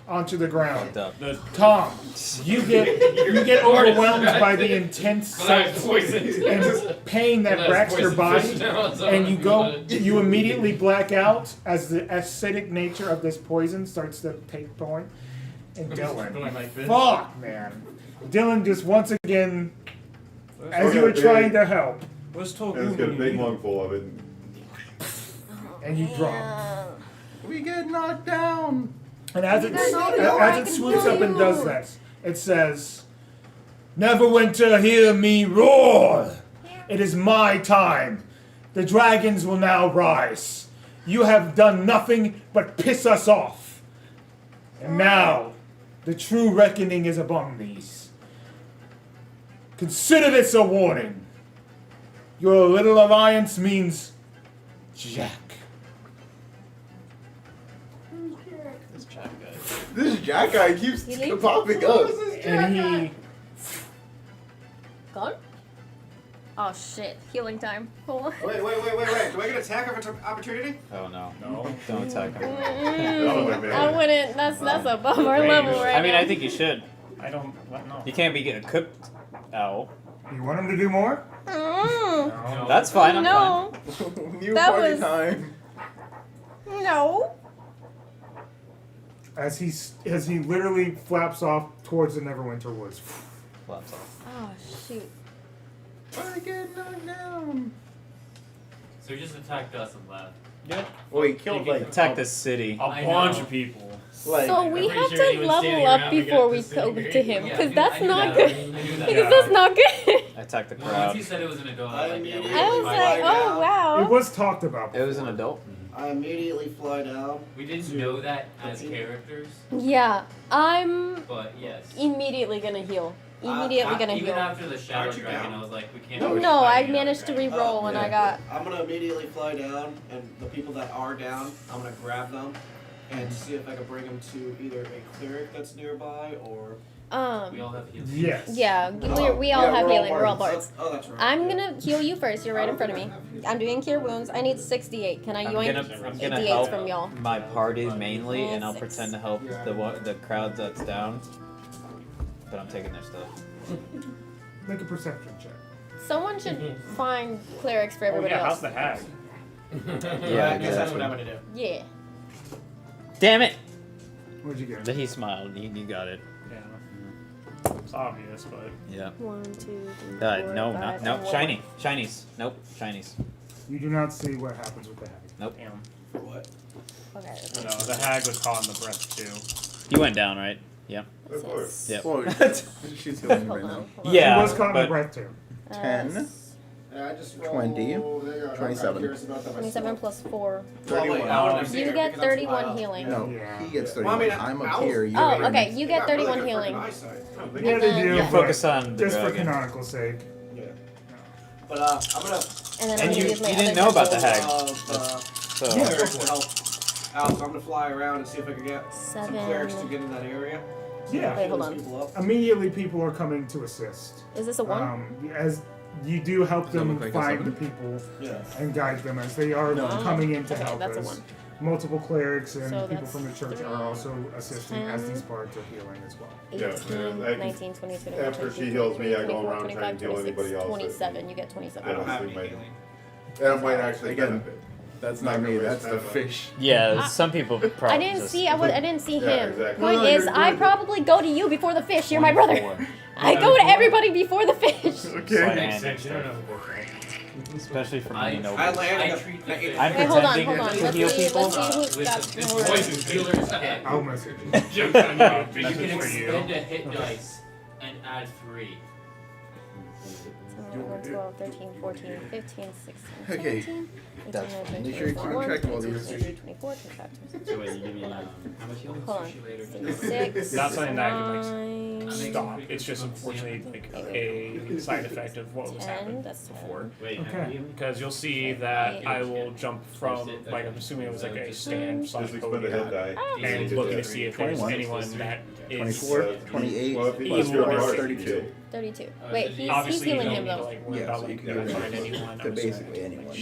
onto the ground. Tom, you get overwhelmed by the intense sense and pain that racks your body, and you immediately black out as the acidic nature of this poison starts to take point. And Dylan, fuck man, Dylan just once again, as you were trying to help, Let's talk. And it's got a big lungful of it. and you drop. We get knocked down. And as it swoops up and does that, it says, "Neverwinter, hear me roar! It is my time. The dragons will now rise. You have done nothing but piss us off. And now, the true reckoning is among these. Consider this a warning. Your little alliance means Jack." This Jack guy keeps He leaves? popping up. And he Gone? Oh shit. Healing time. Hold on. Wait. Do I get attack of opportunity? Oh no. No. Don't attack him. I wouldn't. That's above our level right I mean, now. I think you should. I don't. No. You can't be getting cooked. Ow. You want him to do more? Mm, That's fine. I'm no. New That party was- time. No. As he literally flaps off towards the Neverwinter woods. fine. Flaps off. Oh shoot. I get knocked down. So he just attacked us and left. Yeah. Well, he killed like Attack the city. A I bunch know. of people. like So we I'm pretty have sure to anyone level standing up around would before get we this go thing. to him, Yeah, because I that's knew not that. good. I knew that. Because that's not good. Attack the Well, once crowd. he said it was an adult, I like, yeah, immediately- we're I was fine. like, oh It wow. was talked about. It was an adult. I immediately fly down. We didn't know that as characters, Yeah, I'm but yes. immediately gonna heal. Immediately gonna Even heal. after the Shadow Aren't you Dragon, down? I was like, we can't. No, push I fighting managed to another dragon. re-roll and I got. I'm gonna immediately fly down, and the people that are down, I'm gonna grab them, and see if I can bring him to either a cleric that's nearby or. We all have healing. Yes. Yeah, we all Yeah, have we're all healing. We're all bards. bards. Oh, that's right. I'm gonna heal you first. You're right in front of me. I'm doing cure wounds. I need 68. Can I I'm yoink gonna D8s help from y'all? my party mainly, and I'll 6. pretend to help the crowd that's down. But I'm taking their stuff. Make a perception check. Someone should find clerics for everybody how's else. the hag? Yeah, I guess that's what I'm gonna do. Yeah. Damn it! What'd you get? He smiled. You got it. Yeah. It's obvious, but. Yeah. 1, 2, 3, 4, No, 5, not no. and 1. Shiny. Shinies. Nope. Shinies. You do not see what happens with the hag. Nope. Damn. What? Okay. No, the hag was caught in the breath too. You went down, right? Yeah. Of course. Yep. Well, she's healing right now. Hold on. Yeah, She was caught in the but breath too. 10, I just 20, rolled- 27. 27 plus 4. Well, wait, I wouldn't have You seen it get because I'm too high 31 up. healing. No, Yeah. he gets 31. Well, I mean, I'm up owls- here. You're Oh, right okay. next- You They get got really 31 good healing. freaking eyesight. We had to then- do You but focus on the just for dragon. canonical sake. Yeah. But I'm gonna. And then And I'm you gonna use my didn't other know about the temple. hag. So Yeah. Clerics to help out, so I'm gonna fly around and see if I can get some 7. clerics to get in that area. Yeah. Wait, hold Those on. people up. Immediately, people are coming to assist. Is this a 1? As you do help Does that them look like a find the 7? people Yeah. and guide them as they are coming in to Okay, help that's a us. 1. Multiple clerics and So people that's from the church 3, are also assisting as 10, these bards are healing as well. 18, Yeah, I can- 19, 20, 21, after 22, she heals me, I go 24, around 25, trying to heal 26, anybody else that- 27. You get 27. I don't have any Honestly, healing. That might actually Again, benefit. That's not me. That's the fish. yeah, some people probably. I didn't see. I didn't see Yeah, him. exactly. Point No, is, you're I good. probably go to you before the fish. You're my brother. 24. I go to everybody before the fish. Sleight of Makes hand sense. and You don't stuff. know. Especially for I- me, no. I landed. I a- treat I the ate- I'm Wait, hold on, pretending hold on. to Let's heal see. people. Let's see who's With got this more. poison healer's hit. I'll message you. You can for you. expend a hit dice and add 3. 11, 12, 13, 14, 15, 16, Okay. 17, 18, That's 19, make sure you keep 21, track of all 22, these. 23, 24, 25, 26, So wait, you give me how much healing? Hold on. Sushi later. 26, Not something that I can, 9, stop. It's just unfortunately like a side effect of what was 10, happening that's 10. before. Wait, Okay. how many? Because you'll see that I will jump from, like, I'm assuming it was like a stand Just slash expend a hit die. and looking to see if there's 21. anyone that is 24, 28, Well, if he plus does your 4 part, 32. 32. Oh, Wait, so he's obviously you healing don't him need to though. like worry Yeah, about so you like can find do anyone. to I'm assuming. basically anyone.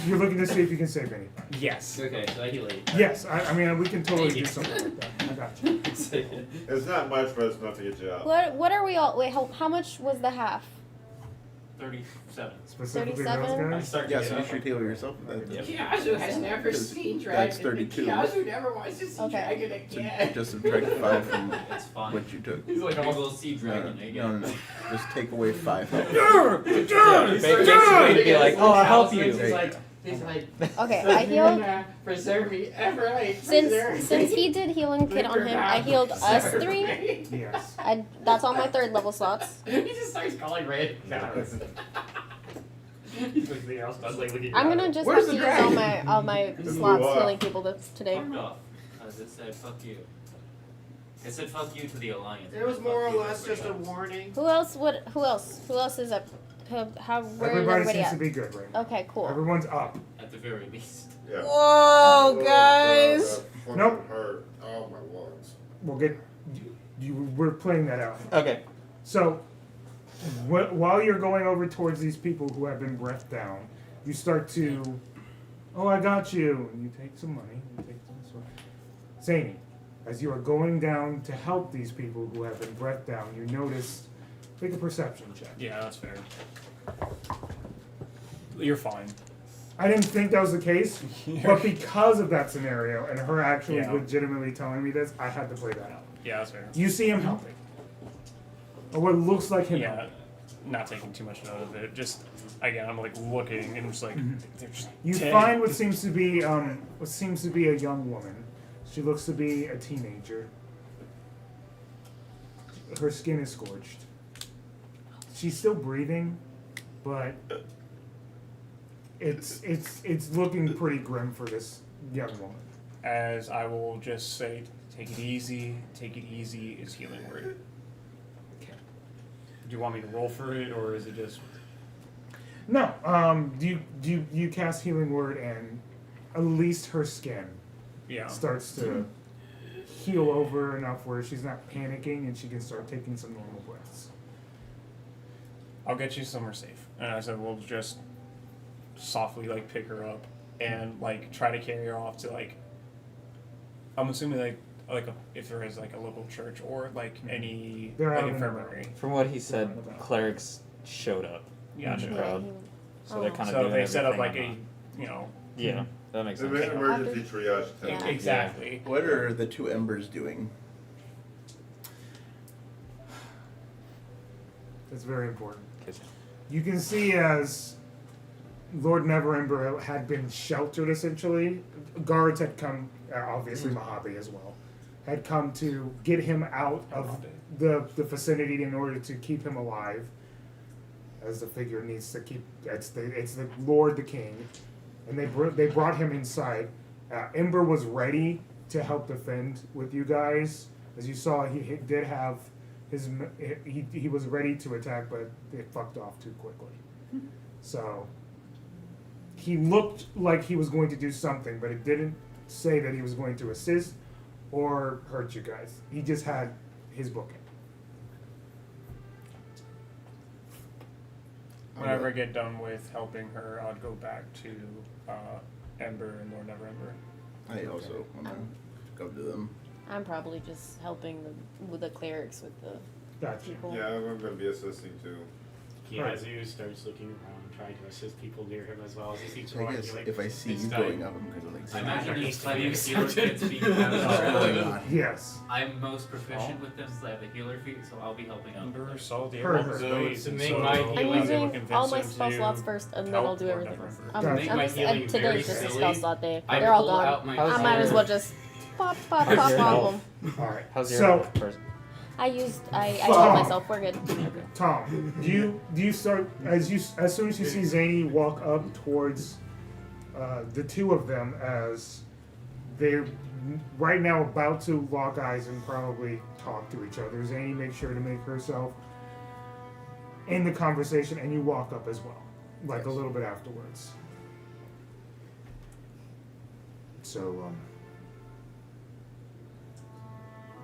You're looking to see if you can save anybody. Yes. Okay, so I heal 8. Yes, I mean we can totally do something like that. I got you. It's not much, but it's enough to get you out. What are we all? Wait, how much was the half? 37. Specifically 37? those I guys. start to Yeah, get so you up. should heal yourself. Kiazu has never seen dragon. That's 32. Kiazu never wants to see Okay. dragon again. Just subtract 5 from It's fine. what you took. He's like, I will see No, dragon no, again. no. Just take away 5 health. Basically, be like, oh, I'll help you. He's like, Okay, I healed. preserve me ever right. Since he did healing kit on him, I healed us 3. Yes. That's on my 3rd level slots. He just starts calling Ray. I'm gonna just Where's have to the use all my Just slots move healing up. people today. Fuck off. As it said, fuck you. It said fuck you to the Alliance. It was Fuck more or you to less just a everybody else. warning. Who else would? Who else? Who else is up? Where is Everybody everybody seems at? to be good right now. Okay, cool. Everyone's up. At the very least. Yeah. Whoa, guys! That fucking Nope. hurt. Oh my lungs. We'll get. We're playing that out. Okay. So, while you're going over towards these people who have been breathed down, you start to, oh, I got you, and you take some money. You take some sort. Zany, as you are going down to help these people who have been breathed down, you notice. Make a perception check. Yeah, that's fair. You're fine. I didn't think that was the case, but because of that scenario and her actually Yeah. legitimately telling me this, I had to play that out. Yeah, that's fair. You see him helping, or what looks like him Yeah, helping. not taking too much note of it. Just again, I'm like looking and just like they're just You dead. find what seems to be a young woman. She looks to be a teenager. Her skin is scorched. She's still breathing, but it's looking pretty grim for this young woman. As I will just say, take it easy is healing word. Okay. Do you want me to roll for it, or is it just? No. Do you cast healing word and at least her skin starts to heal over enough where she's not panicking and she can start taking some normal breaths. I'll get you somewhere safe. And I said, we'll just softly, like, pick her up and, like, try to carry her off to, like, I'm assuming, if there is, like, a local church or, like, any, like, infirmary. From what he said, clerics showed up in the crowd. So they're kind of doing they set up, everything like, on a, Yeah, that makes sense. Emergency triage. Yeah. Exactly. What are the two embers doing? That's very important. You can see as Lord Neverwinter had been sheltered, essentially, guards had come, obviously Mojave as well, had come to get him out of the vicinity in order to keep him alive, as the figure needs to keep. It's the Lord the King, and they brought him inside. Ember was ready to help defend with you guys. As you saw, he did have he was ready to attack, but it fucked off too quickly. So he looked like he was going to do something, but it didn't say that he was going to assist or hurt you guys. He just had his book in. Whenever I get done with helping her, I'd go back to Ember and Lord Neverember. I also want to go to them. I'm probably just helping with the clerics with the people. Yeah, I'm going to be assisting too. Kiazu starts looking around, trying to assist people near him as well as he seems So I guess if I see you going up, I'm going to I imagine there's plenty of healer healer feats being found. Yes. I'm most proficient with them since I have the healer feat, so I'll be helping out. Ember, Solid, to make my I'm healing using all my spell slots first, and then I'll do everything. Today's just a spell slot day. They're all gone. I might as well just pop all of them. All right. How's your person? I told myself we're good. Tom, do you start as soon as you see Zany walk up towards the two of them as they're right now about to lock eyes and probably talk to each other. Zany makes sure to make herself in the conversation, and you walk up as well, like a little bit afterwards. So,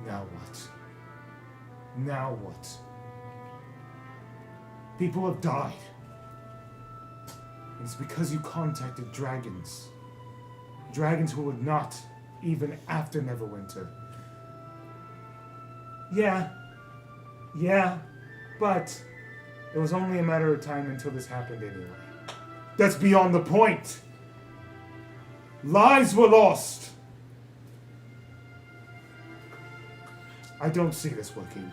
now what? Now what? People have died. It's because you contacted dragons. Dragons who were not even after Neverwinter. Yeah, but it was only a matter of time until this happened anyway. That's beyond the point. Lives were lost. I don't see this working.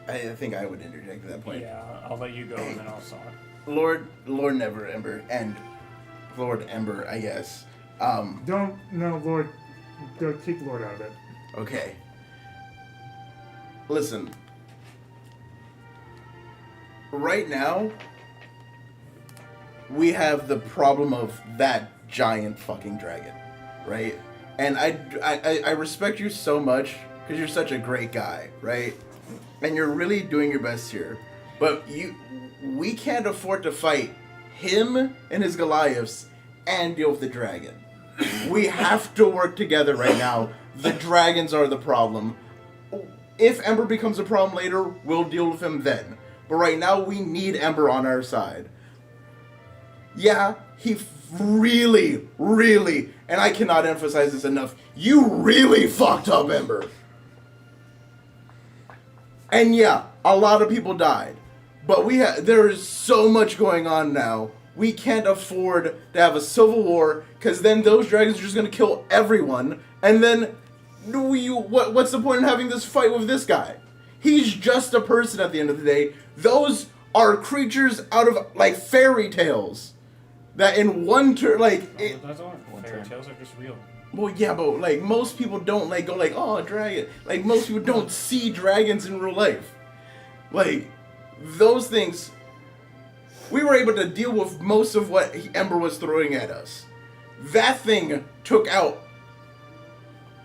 I think I would interject at that point. Yeah, I'll let you go and then I'll saw it. Lord Neverember and Lord Ember, I guess. Lord, keep Lord out of it. Okay. Listen. Right now, we have the problem of that giant fucking dragon, right? And I respect you so much because you're such a great guy, right? And you're really doing your best here. But we can't afford to fight him and his Goliaths and deal with the dragon. We have to work together right now. The dragons are the problem. If Ember becomes a problem later, we'll deal with him then. But right now, we need Ember on our side. Yeah, he really, and I cannot emphasize this enough, you really fucked up, Ember. And yeah, a lot of people died. But there is so much going on now. We can't afford to have a civil war, because then those dragons are just going to kill everyone. And then, what's the point in having this fight with this guy? He's just a person at the end of the day. Those are creatures out of, like, fairy tales. That in one turn, like... Those aren't fairy tales, are just real. Well, yeah, but, like, most people don't, like, go, like, oh, a dragon. Like, most people don't see dragons in real life. Like, those things... We were able to deal with most of what Ember was throwing at us. That thing took out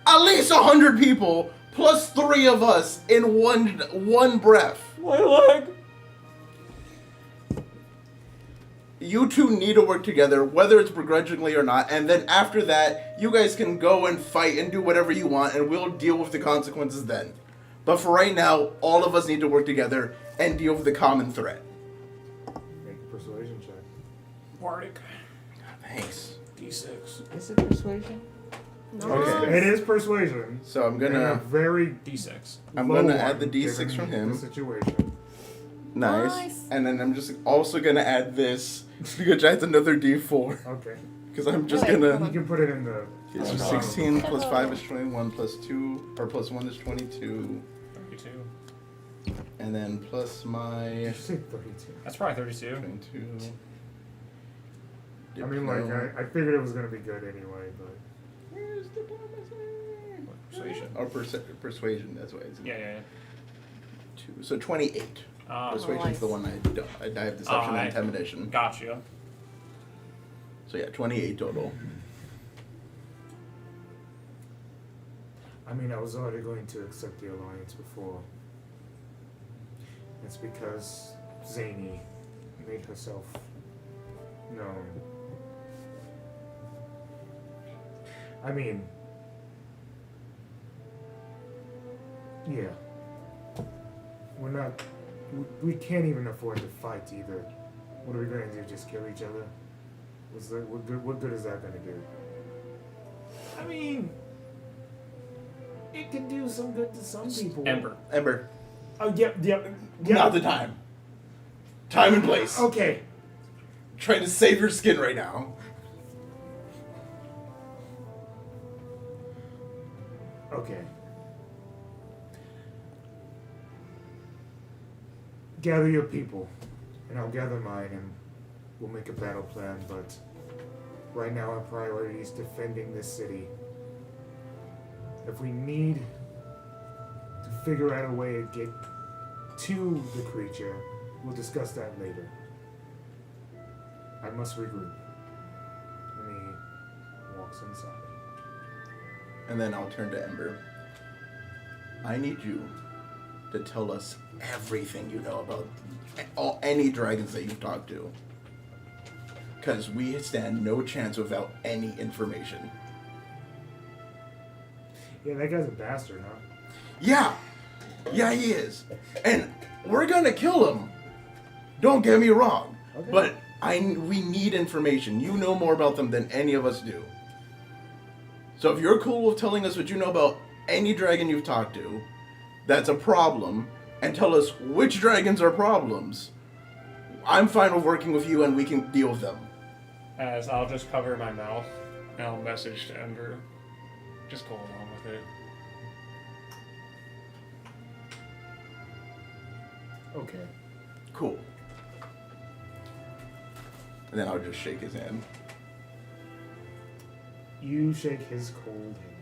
at least 100 people, plus 3 of us in one breath. My leg! you two need to work together, whether it's begrudgingly or not, and then after that, you guys can go and fight and do whatever you want, and we'll deal with the consequences then. But for right now, all of us need to work together and deal with the common threat. Make a persuasion check. Bardic. Thanks. D6. Is it persuasion? No. Okay. It is persuasion. So I'm And a gonna very D6. I'm low gonna one, add the D6 given from him. The situation. Nice. And then I'm just also gonna add this, which adds another D4. Okay. Because I'm just Wait, hold gonna. You can put it in the. Okay, so 16 plus 5 is 21, plus 2, or plus 1 is 22. 32. And then plus my. You say 32. That's probably 32. 22. I mean, like, I figured it was gonna be good anyway, but. Where's diplomacy? Persuasion. Or persuasion, that's why it's. Yeah. 2. So 28. Persuasion's the one I don't. I have deception and intimidation. Gotcha. So yeah, 28 total. I mean, I was already going to accept the alliance before. It's because Zany made herself known. I mean, yeah. We're not. We can't even afford to fight either. What are we going to do? Just kill each other? What good is that going to do? I mean, it can do some good to some people. Ember. Oh, yep. Not the time. Time and place. Okay. Trying to save your skin right now. Okay. Gather your people, and I'll gather mine, and we'll make a battle plan, but right now our priority is defending this city. If we need to figure out a way to get to the creature, we'll discuss that later. I must regroup. And he walks inside. And then I'll turn to Ember. I need you to tell us everything you know about any dragons that you've talked to. Because we stand no chance without any information. Yeah, that guy's a bastard, huh? Yeah, he is. And we're gonna kill him. Don't get me wrong. Okay. But we need information. You know more about them than any of us do. So if you're cool with telling us what you know about any dragon you've talked to, that's a problem, and tell us which dragons are problems, I'm fine with working with you and we can deal with them. As I'll just cover my mouth and I'll message to Ember. Just go along with it. Okay. Cool. And then I'll just shake his hand. You shake his cold hand.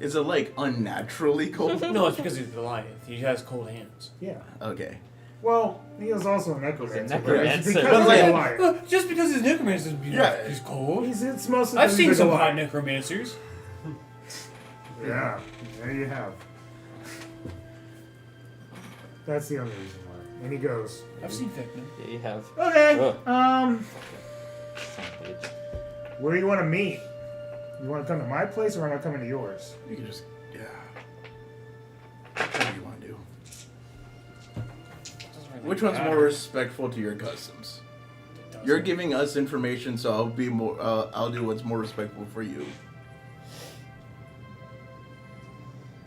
Is it like unnaturally cold? No, it's because he's Goliath. He has cold hands. Yeah. Okay. Well, he is also a necromancer. necromancer. Because But he's a like- Goliath. Just because he's necromancer doesn't mean Yeah. he's cold. It's mostly I've because seen he's a some Goliath. hot necromancers. Yeah, there you have. That's the only reason why. And he goes, I've seen Fickman. Yeah, you have. okay, Ugh. um, Son of a bitch. where do you want to meet? You want to come to my place or am I coming to yours? You can just, yeah. What do you want to do? Which one's more respectful to your customs? You're giving us information, so I'll be more. I'll do what's more respectful for you.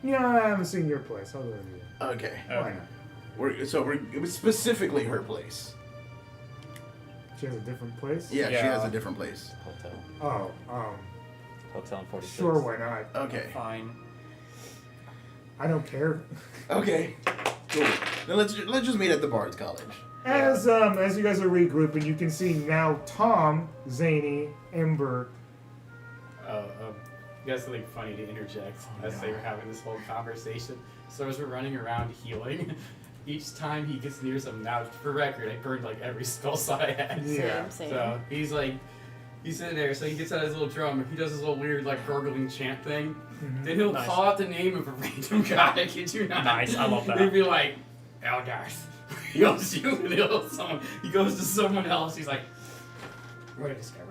Yeah, I haven't seen your place. I'll go to you. Okay. Why not? It was specifically her place. She has a different place? Yeah, she has a different place. Hotel. Oh, Hotel in 46. sure, why not? Okay. Fine. I don't care. Okay. Cool. Then let's just meet at the Bards College. As you guys are regrouping, you can see now Tom, Zany, Ember. You guys think funny to interject as they were having this whole conversation. So as we're running around healing, each time he gets near something, now for record, I burned like every spell slot I had. Yeah. Same. So he's sitting there, so he gets out his little drum, he does his little weird like gurgling chant thing. Mm-hmm. Then he'll Nice. call out the name of a random guy, I kid you not. Nice, I love that. He'd be like, Eldarth. He goes, he goes to someone else. He's like, what is this guy?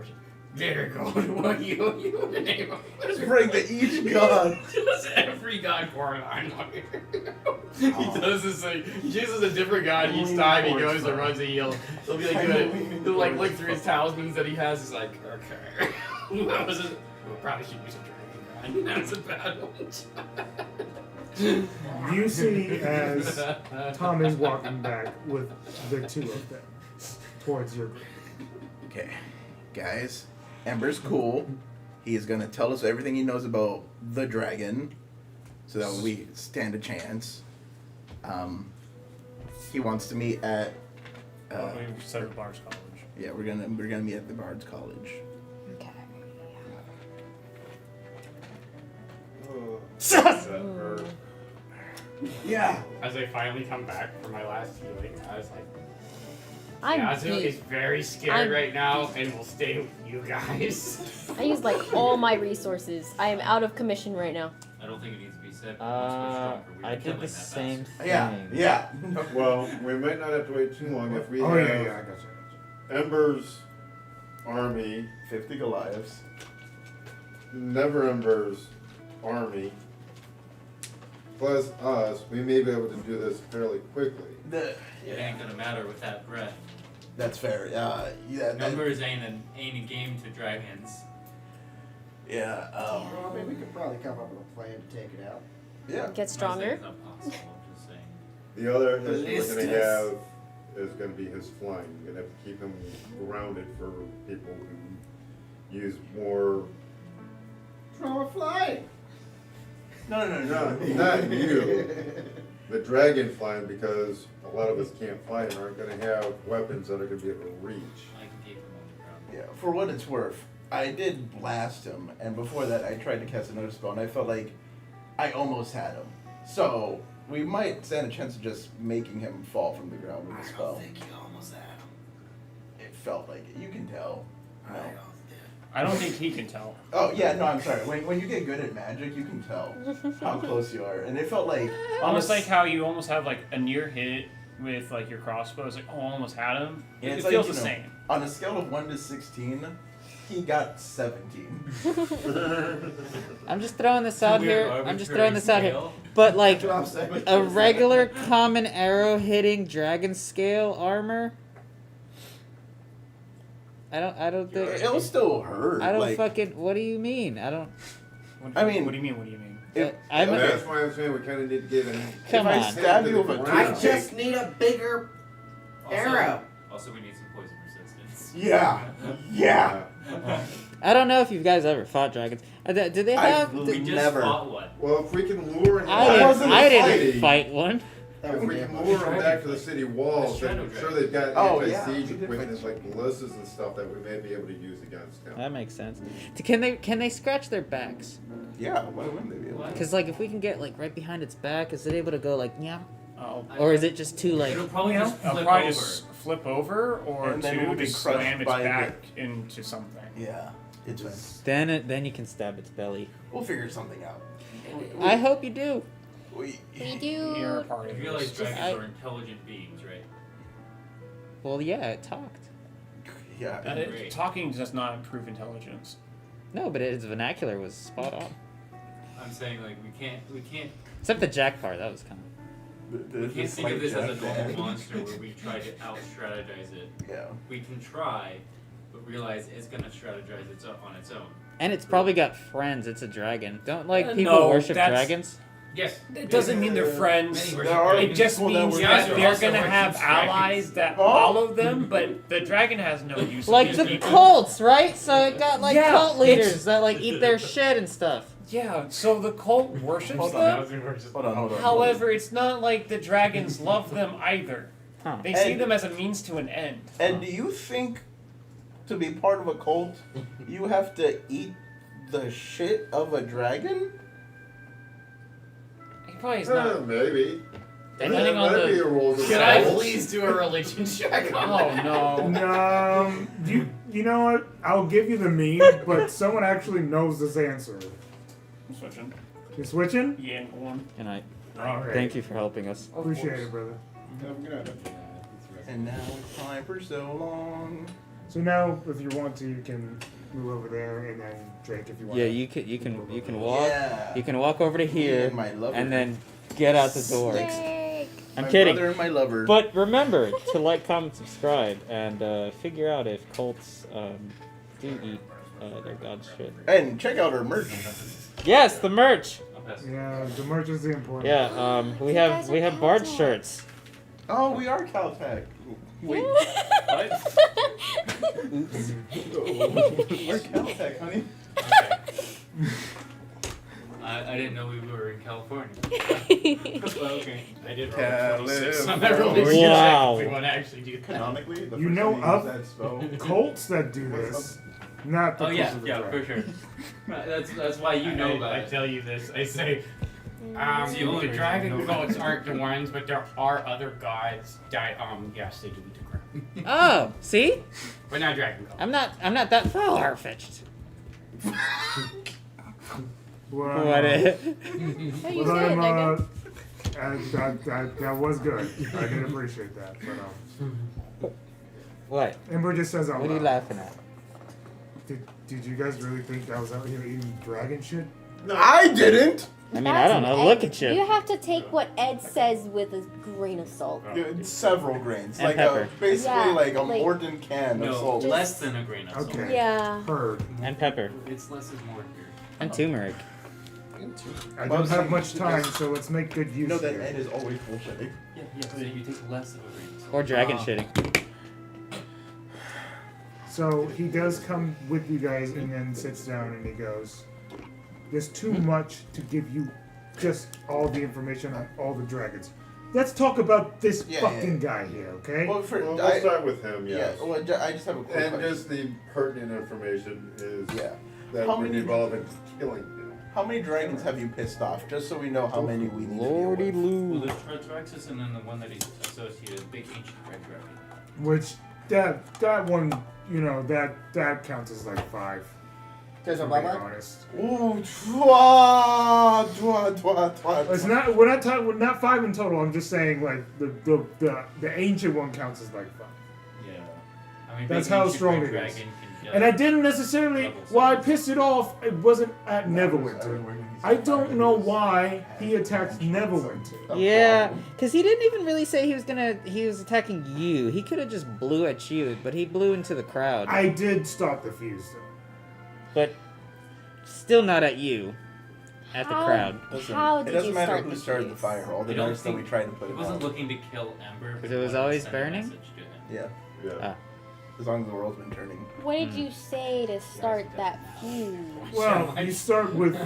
Very good. What you the name of? Just bring to each god. Just every god Coraline. He does this like he chooses a different god each time he goes and runs a heal. He'll be like good. He'll like look through his talismans that he has. He's like, okay. What was it? We'll probably should use a dragon god. That's a bad one. You see as Tom is walking back with the two of them towards your group. Okay, guys. Ember's cool. He's gonna tell us everything he knows about the dragon, so that we stand a chance. He wants to meet at. We said the Bards College. Yeah, we're gonna meet at the Bards College. Okay. Yeah. As I finally come back from my last healing, I was like, I'm Yazoo beat. is very scared right now and will stay with you guys. I used like all my resources. I am out of commission right now. I don't think it needs to be said. I did the same thing. Yeah. Well, we might not have to wait too long if we Oh have yeah, I got you. Ember's army, 50 Goliaths. Never Ember's army, plus us. We may be able to do this fairly quickly. It ain't gonna matter with that breath. That's fair. Yeah. Numbers ain't a game to dragons. Yeah. Well, I mean, we could probably come up with a plan to take it out. Yeah. Get stronger. It's not possible, I'm just saying. The other issue we're going to have is going to be his flying. You're going to have to keep him grounded for people who use more. Throw a fly. No, not you. The dragon flying, because a lot of us can't fly and aren't going to have weapons that are going to be able to reach. I can keep him on the ground. Yeah. For what it's worth, I did blast him, and before that, I tried to cast another spell, and I felt like I almost had him. So we might stand a chance of just making him fall from the ground with the spell. I don't think you almost had him. It felt like it. You can tell. No. I don't think he can tell. Oh yeah, no, I'm sorry. When you get good at magic, you can tell how close you are, and it felt like Almost like how you almost have like a near hit with like your crossbow. It's like, oh, I almost had him. Yeah, It it's feels like, the you know, same. On a scale of 1 to 16, he got 17. I'm just throwing this out Weird here. I'm just arbitrary throwing this out here. scale. But like Drop sandwich. a regular common arrow hitting dragon scale armor. I don't think It'll still hurt. I don't like, fucking. What do you mean? I don't. I mean- what do you mean? What do you mean? I'm That's why I'm saying we kind of need to get him. Come if I on. stab you with a I toothpick, just need a bigger arrow. Also, we need some poison resistance. yeah. I don't know if you guys ever fought dragons. Do they have? We just Never. fought one. Well, if we can lure him I didn't fight one. That If would we be a can much lure them better back to the fight. city walls, then I'm sure they've got Oh, anti-siege yeah. equipment like ballistas and stuff that we may be able to use against them. That makes sense. Can they scratch their backs? Yeah, why wouldn't they be able to? Because like if we can get like right behind its back, is it able to go like yeah? Oh, Or is it just too like? It'll probably just I'll flip probably over. just flip over, or And then we'll two be to crushed slam its by back into something. Yeah, it's fine. Then you can stab its belly. We'll figure something out. I hope you do. We, We You're a do. part You of realize this. dragons are intelligent beings, right? Well, yeah, it talked. yeah. Great. Talking does not improve intelligence. No, but its vernacular was spot on. I'm saying like we can't Except the jack part, that was kind of. we can't think of this as a normal monster where we try to out-strategize it. Yeah. We can try, but realize it's gonna strategize on its own. And it's probably got friends. It's a dragon. Don't like people no, worship that's- dragons. Yes. It doesn't mean they're friends. Many There are It just people that means were- that Yeah, they're also gonna have worships dragons. allies that follow them, but the dragon has no use. Like of the these people. cults, right? So it got like Yeah, cult it's- leaders that like eat their shit and stuff. Yeah, so the cult worships Hold them. Hold on. However, it's not like the dragons love them either. Huh. They see And- them as a means to an end. And do you think to be part of a cult, you have to eat the shit of a dragon? He probably is not. Maybe. Depending on That'd be the. a rules of Can I rules. please do a religion check on Oh that? no. You know what? I'll give you the meme, but someone actually knows this answer. I'm switching. You switching? Yeah, one. And I All right. thank you for helping us. Appreciate it, brother. I'm good. And now it's time for so long. So now, if you want to, you can move over there, and then Drake, if you want. Yeah, you can walk. Yeah. You can walk over to here, And my lover. and then get out the door. Snake. I'm My kidding. brother and my lover. But remember to like, comment, subscribe, and figure out if cults do eat their god's shit. And check out our merch. Yes, the merch. Yeah, the merch is the important. Yeah, we have Bards shirts. Oh, we are Caltech. Wait. What? Oops. We're Caltech, honey. I didn't know we were in California. Well, okay. I did roll 26 on that California. roll. Wow. We want to actually do that. Canonically, the You first know time use of that spell. cults that do this, not the Oh yeah, cults of the yeah, dragon. for sure. Right, that's why you know about I it. tell you this. I say, It's the only the reason dragon I know. gods aren't the ones, but there are other gods that, yes, they do eat the crown. Oh, see? But not dragon gods. I'm not that far-fetched. Well, What? How you well, say it, I'm, nigga? that was good. I did appreciate that. But What? Ember just says out What are you loud. laughing at? Did you guys really think I was out here eating dragon shit? No, I didn't. I mean, I don't know. Look at you. You have to take what Ed says with a grain of salt. Several grains, And like pepper. basically Yeah, like a like- Morton can of No, salt. less than a grain of salt. Okay. Yeah. Heard. And pepper. It's less is more here. And turmeric. I don't have much time, so let's make good use You know of that it. Ed is always bullshitting. Yeah, so you take less of a grain of salt. Or dragon shitting. So he does come with you guys and then sits down and he goes, "There's too much to give you just all the information on all the dragons. Let's talk about this fucking guy here, okay?" Well, Well, we'll start with him, yes. Yeah. Well, I just have a quick And question. just the pertinent information is that How would many- involve in killing him. How many dragons have you pissed off? Just so we know how many we need Lordy to deal with. Lou. Well, there's Retrexus and then the one that he's associated, the big ancient red dragon. Which that one, you know, that counts as like 5. There's a to be Baba? honest. Ooh, twa, twa, twa, twa, It's twa. not. We're not talking. We're not 5 in total. I'm just saying like the ancient one counts as like 5. Yeah. I mean, That's big how ancient strong red it is. dragon can And I didn't necessarily. While I pissed it off, it wasn't at Neverwinter. I don't know why he attacked Neverwinter. Yeah, because he didn't even really say he was attacking you. He could have just blew at you, but he blew into the crowd. I did start the fuse though. But still not at you. At the crowd. Listen, How it did doesn't you matter start who the started the fuse? fire. All the I don't nights that we think- tried to put He it wasn't out. looking to kill Ember. Because he it was wanted to always send a burning? message to him. Yeah. Yeah. Ah. As long as the world's been turning. What did you say to start that fuse? Well, you start with,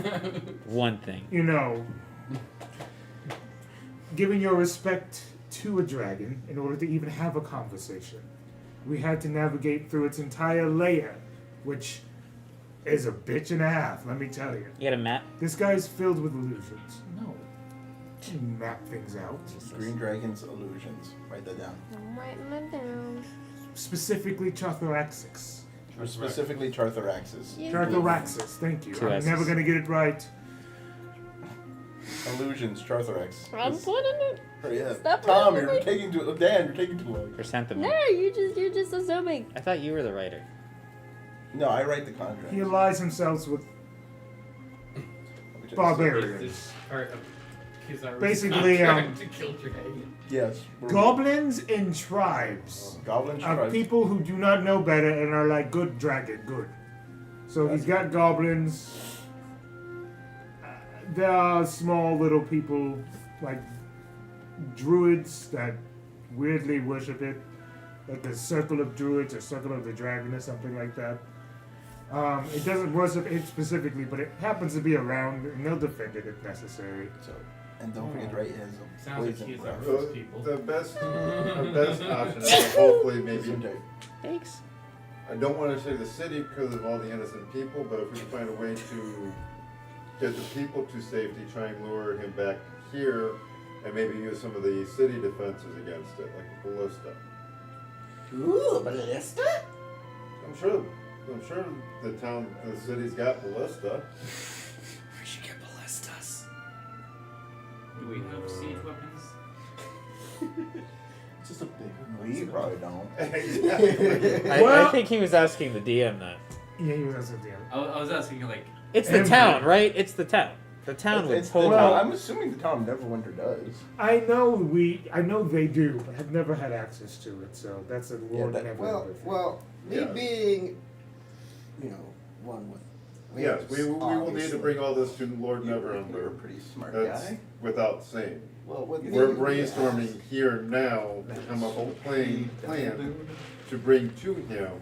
One thing. you know, giving your respect to a dragon in order to even have a conversation. We had to navigate through its entire layer, which is a bitch and a half, let me tell you. You got a map? This guy's filled with illusions. No. You map things out. Green Dragon's illusions. Write that down. I'm writing it down. Specifically Chartharaxis. Or specifically Chartharaxis. Chartharaxis, thank you. 2 I'm S's. never gonna get it right. Illusions, Chartharax. I'm putting it. Hurry up. Stop Tom, running you're away. taking too Dan, you're taking too long. Chrysanthemum. No, you're just assuming. I thought you were the writer. No, I write the contract. He allies himself with barbarians. This part of Kizar's Basically, contract to kill dragon. Yes. Goblins and tribes Goblin are tribes. people who do not know better and are like, good dragon, good. So he's got goblins. There are small little people like druids that weirdly worship it, like the circle of druids or circle of the dragon or something like that. It doesn't worship it specifically, but it happens to be around, and they'll defend it if necessary. So, and don't forget, right, it has a Sounds like poison he's breath. our So first people. the best option is hopefully maybe. Thanks. I don't want to say the city because of all the innocent people, but if we can find a way to get the people to safety, try and lure him back here, and maybe use some of the city defenses against it, like a ballista. Ooh, ballista? I'm sure the city's got ballista. We should get ballistas. Do we have siege weapons? Just a big. We probably don't. I think he was asking the DM that. Yeah, he was asking the DM. I was asking like. It's the town, right? It's the town. The town would totally. Well, I'm assuming the town of Neverwinter does. I know they do, but have never had access to it, so that's a Lord Neverwinter. Well, me being, one with. Yes, we will need obviously. to bring all this to Lord Neverwinter. You're a pretty smart That's guy. without saying. Well, with We're me- brainstorming here now to come up with a plan to bring to him.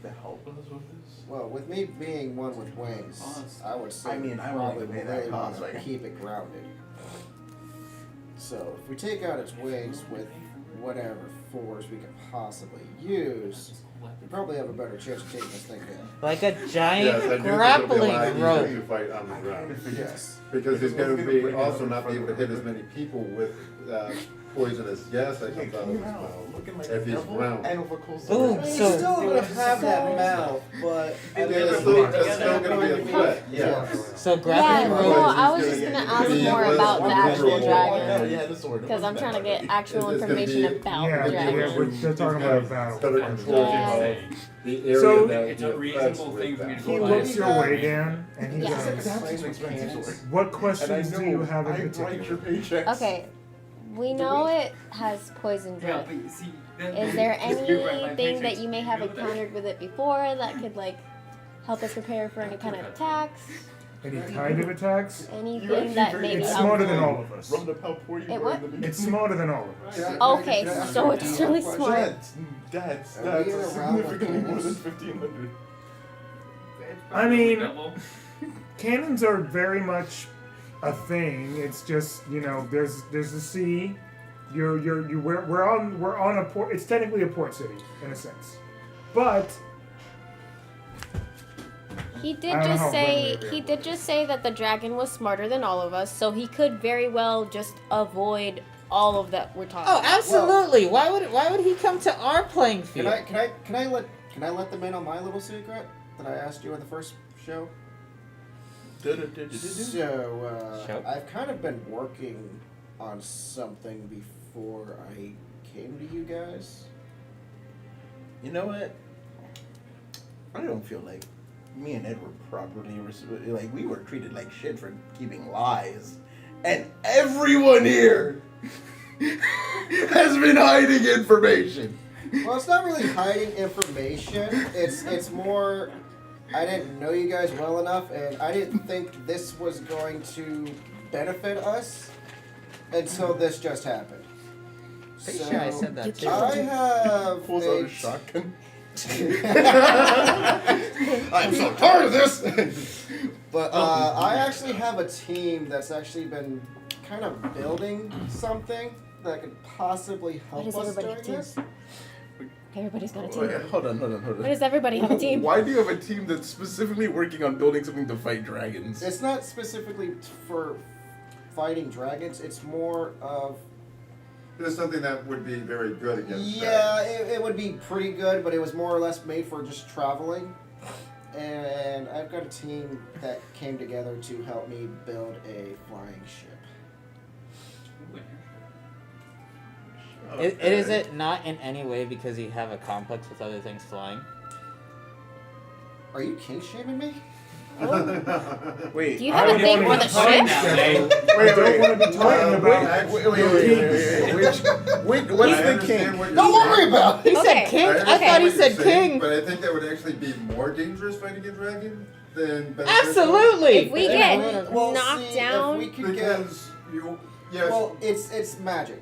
To help us with this. Well, with me being one with wings, I would say I mean, I probably won't pay that really cost, want to like- keep it grounded. So if we take out its wings with whatever force we could possibly use, we probably have a better chance of taking this thing down. Like a Yes, giant I do think it'll be a grappling lot easier rope. to fight on the ground. Yes. Because he's going to be also not be able to hit as many people with poisonous gas that comes out of his mouth if he's round. Boom, He's so- still gonna have that mouth, but It's still going to be a threat, yes. So Yeah, grappling no, rope. I was just gonna ask more about the actual dragon. Because I'm trying to get actual information about the dragon. They're talking about a battle. Better control Yeah. the area So- that It's a reasonable thing for me to He go looks by. your way down, and he Yeah. goes, "What questions do you have in particular?" Okay, we know it has poison Yeah, drip. but see, Is there you're right, my anything that paychecks you may have go there. encountered with it before that could like help us prepare for any kind of attacks? Any kind of attacks? Anything that may be It's smarter than helpful? all of us. It what? It's smarter than all of us. Okay, so it's really smart. That's Are we in a round with significantly more than cannons? 1,500. I mean, cannons are very much a thing. It's just there's the sea. We're on a port. It's technically a port city in a sense, but He I did don't know just how say good he did just say that the dragon was smarter than all of us, so he could very well just avoid all of that we're talking Oh, about. absolutely. Why would he come to our playing field? Can I let them in on my little secret that I asked you in the first show? So I've kind of been working on something before I came to you guys. You know what? I don't feel like me and Ed were properly like we were treated like shit for keeping lies, and everyone here has been hiding information. Well, it's not really hiding information. It's more I didn't know you guys well enough, and I didn't think this was going to benefit us until this just happened. Pretty sure I said that too. I have Pulls out a shotgun. I'm so tired of this. But I actually have a team that's actually been kind of building something that could possibly help Why does us everybody during have teams? this. Everybody's got a team. Wait, hold on. Why does everybody have a team? Why do you have a team that's specifically working on building something to fight dragons? It's not specifically for fighting dragons. It's more of There's something that would be very good against it would be pretty good, but it was more or less made for just traveling. And I've got a team that came together to help me build a flying ship. Is it not in any way because you have a complex with other things flying? Are you kink shaming me? Wait, Do you have a thing for the ship? Wait, want to be talking about. Wait, what's the king? Don't worry about it. He said king? I thought he said king. But I think that would actually be more dangerous fighting a dragon than beneficial. Absolutely. If we get Well, knocked see, down, if we could get, Because you, yes. well, it's magic.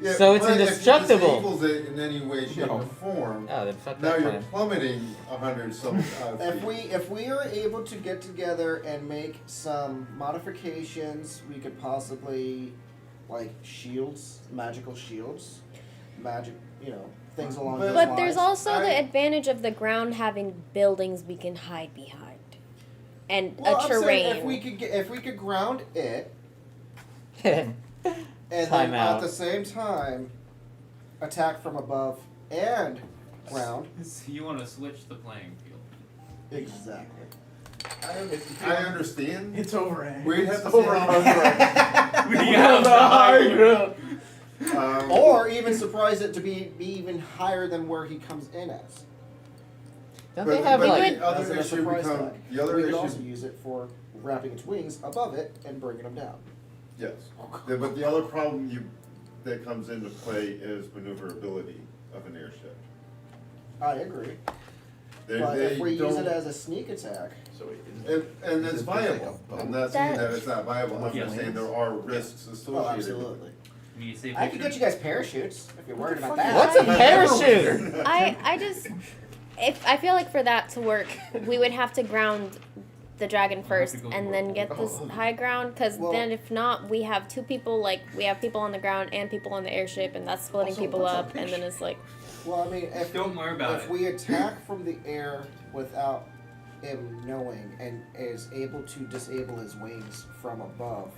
yeah, So it's but indestructible. If you disable it in any way, shape, or form, Oh, then fuck now that you're plan. plummeting 100 some feet. If we are able to get together and make some modifications, we could possibly like shields, magical shields, things along those lines. but there's also the advantage of the ground having buildings we can hide behind, and Well, a I'm saying terrain. if we could ground it, and Time then out. at the same time attack from above and ground. So you want to switch the playing field? Exactly. I understand. It's over. We'd have to over. We have the high ground. Or even surprise it to be even higher than where he comes in as. Don't they have like the other As a issue surprise become tag. the other We could issue? also use it for wrapping its wings above it and bringing them down. Yes, but the other problem that comes into play is maneuverability of an airship. I agree. They, But they if we use it don't- as a sneak attack, So wait, and is it's it like viable. a boat? I'm not saying That- that it's not viable. I'm Yeah. just saying there are risks associated. oh, absolutely. When you say I could get you guys parachutes if you're worried about that. what's a parachute? I just, if I feel like for that to work, we would have to ground the dragon first and then get this high ground. Because Well- then, if not, we have two people. Like we have people on the ground and people on the airship, and that's splitting Also, people what's up. up, And bitch? then it's like, Well, I mean, if Don't worry about if it. we attack from the air without him knowing and is able to disable his wings from above,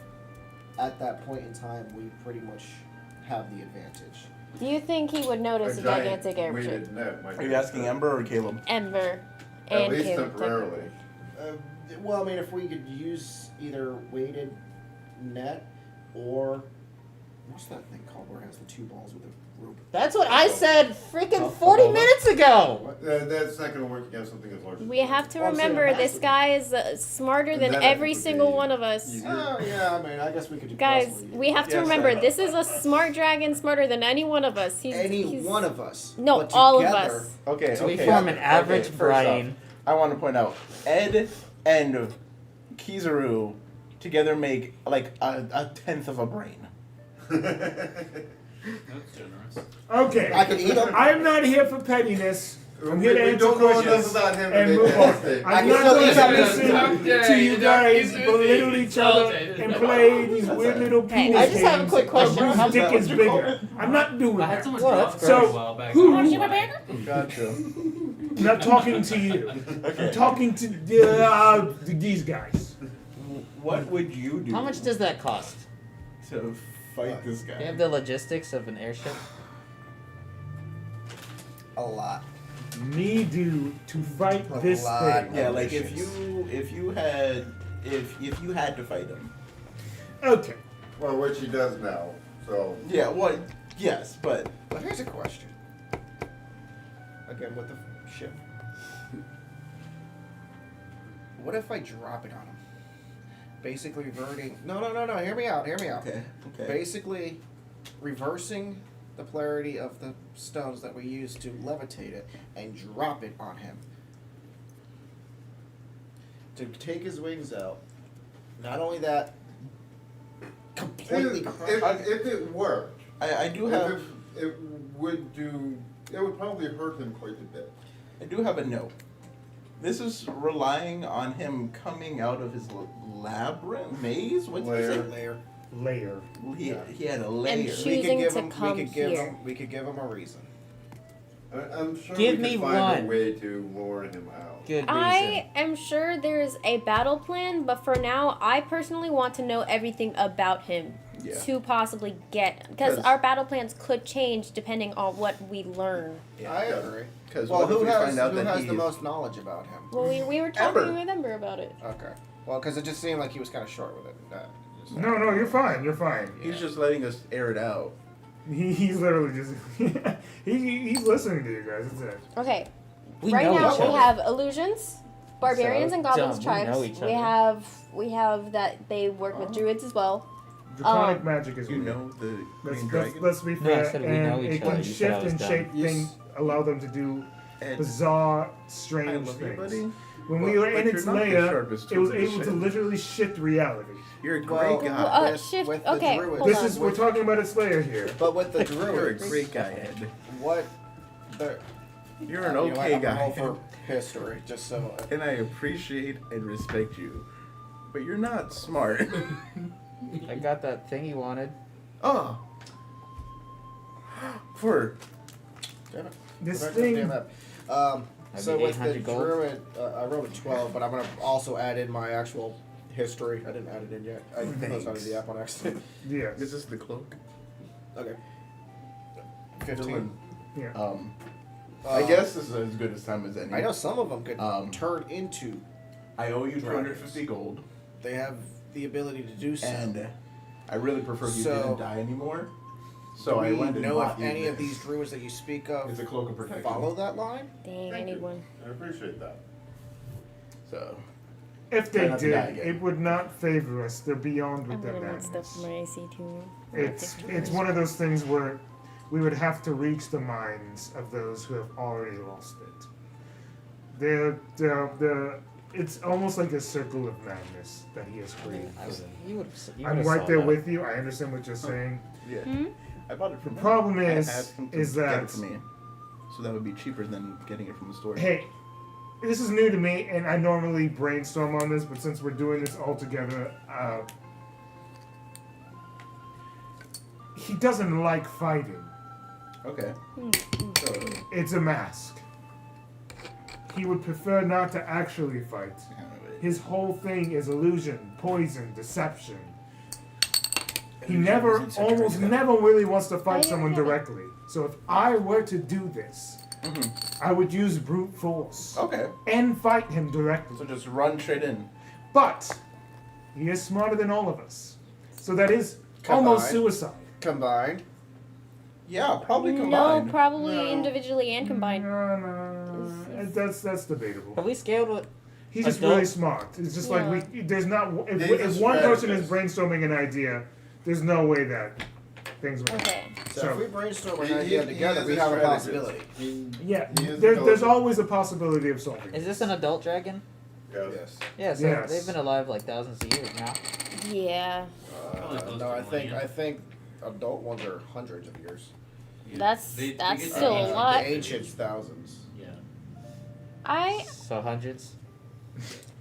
at that point in time, we pretty much have the advantage. do you think he would notice a gigantic airship? weighted net might Are you be asking better. Ember or Caleb? Ember At and least Caleb. temporarily. Well, I mean, if we could use either weighted net or what's that thing called where it has the two balls with a rope? That's what I said freaking 40 minutes ago. That's not going to work against something as large as We have to Well, I'm saying remember it has this to be. guy is smarter And than that I every think would single be one of us. easier. Oh, yeah, I mean, I guess we could do Guys, crossway. we have to Yes, remember I know. this is a smart dragon, smarter than any one of us. Any one of us. No, but all of together- us. Okay, So we okay. form an average first brain. off, I want to point out Ed and Kizaru together make like a tenth of a brain. That's generous. Okay. I could eat them. I'm not here for pettiness. I'm here to We answer don't know enough questions about him to and make move that on. statement. I I'm can not still going eat to them. listen to you guys belittle each other and play these weird little Hey, penis I just have a games quick question. of How whose dick that is was bigger. I'm not doing I had that. someone Well, drop that's for fair. a while back. Who- Gotcha. I'm not talking to you. Okay. I'm talking to these guys. What would you do? How much does that cost? to fight this guy? Do you have the logistics of an airship? A lot. Me do to fight A this lot. thing. Yeah, like if you had to fight him. Okay. Well, which he does now. So Yeah, what? Yes, but But here's a question. Again, with the ship. What if I drop it on him? Basically reverting. No. Hear me out. okay. Basically, reversing the polarity of the stones that we use to levitate it and drop it on him. To take his wings out. Not only that, completely crush him. if it worked, I do have it would probably hurt him quite a bit. I do have a note. This is relying on him coming out of his labyrinth maze. What's Lair. Layer. He had a layer. And choosing to come here. We could give him a reason. I'm sure Give we me could find one. a way to lure him out. Good reason. I am sure there's a battle plan, but for now, I personally want to know everything about him Yeah. to possibly get, because 'Cause- our battle plans could change depending on what we learn. I agree. Because Well, what if who we has find out who that has he's the most knowledge about him? Well, we were talking Ember. with Ember about it. Okay. Well, because it just seemed like he was kind of short with it. No, you're fine. You're fine. He's just letting us air it out. He's literally just he's listening to you guys. That's it. Okay. We right know now each we other. have illusions, barbarians, So and goblins dumb. We know tribes. each We other. have that they work with druids as well. Draconic magic is You weird. know the Let's, green let's, dragon? let's be No, I fair. said we know And each it other. can You said I shift was and dumb. shape Yes. things, allow them to do And bizarre, I strange love you, things. buddy. When Well, we were but in you're its not the lair, sharpest it was tool in the able to shed. literally shift reality. You're a great Well, guy. Shift. with the Okay, druids- hold This on. is we're talking about its lair here. But with the You're a druids, great guy, Ed. what? The, You're an you know what, okay I'm gonna guy. roll for history, just so. And I appreciate and respect you. But you're not smart. I got that thing you wanted. Oh. For Damn it. This Damn thing. it. I So mean, with the 800 gold. druid, I rolled a 12, but I'm gonna also add in my actual history. I didn't add it in yet. I closed out of the app on accident. Yeah. this is the cloak. Okay. 15. Yeah. I guess this is as good as time as any. I know some of them could turn into. I owe you dragons. 250 gold. They have the ability to do so. And I really prefer you So- didn't die anymore. So I Do we went and know bought if you any of this. these druids that you speak of It's a cloak of protection. follow that line? Dang, I Thank need you. one. I appreciate that. So If Try they not to die did, again. it would not favor us. They're beyond I'm with their gonna need madness. stuff for my AC too. It's one of those things where we would have to reach the minds of those who have already lost it. It's almost like a circle of madness that he has created. I'm right there with you. I understand what you're saying. yeah, Hmm? I bought it from The him. problem I is asked him to is get that it for me, so that would be cheaper than getting it from the store. hey, this is new to me, and I normally brainstorm on this, but since we're doing this all together, he doesn't like fighting. Okay. So, It's a mask. He would prefer not to actually fight. His whole thing is illusion, poison, deception. He never, almost never really wants to fight someone directly. So if I were to do this, I would use brute force. Okay. And fight him directly. So just run straight in. But he is smarter than all of us. So that is almost suicide. Combined? Yeah, probably No, combined. probably individually and combined. No. That's debatable. Have we scaled with? He's just adult- really smart. It's just like there's not if, He's a if one person is strategist. brainstorming an idea, there's no way that things would happen. Okay. So if we brainstorm an He- idea he together, is we a have a strategist. possibility. Yeah, He is there's intelligent. always a possibility of solving. Is this an adult dragon? Yes. Yeah, so Yes. they've been alive like thousands of years now. Yeah. Probably close No, to I think millennium. adult ones are hundreds of years. That's They that's get still a ancient. lot. The ancients, thousands. Yeah. So hundreds.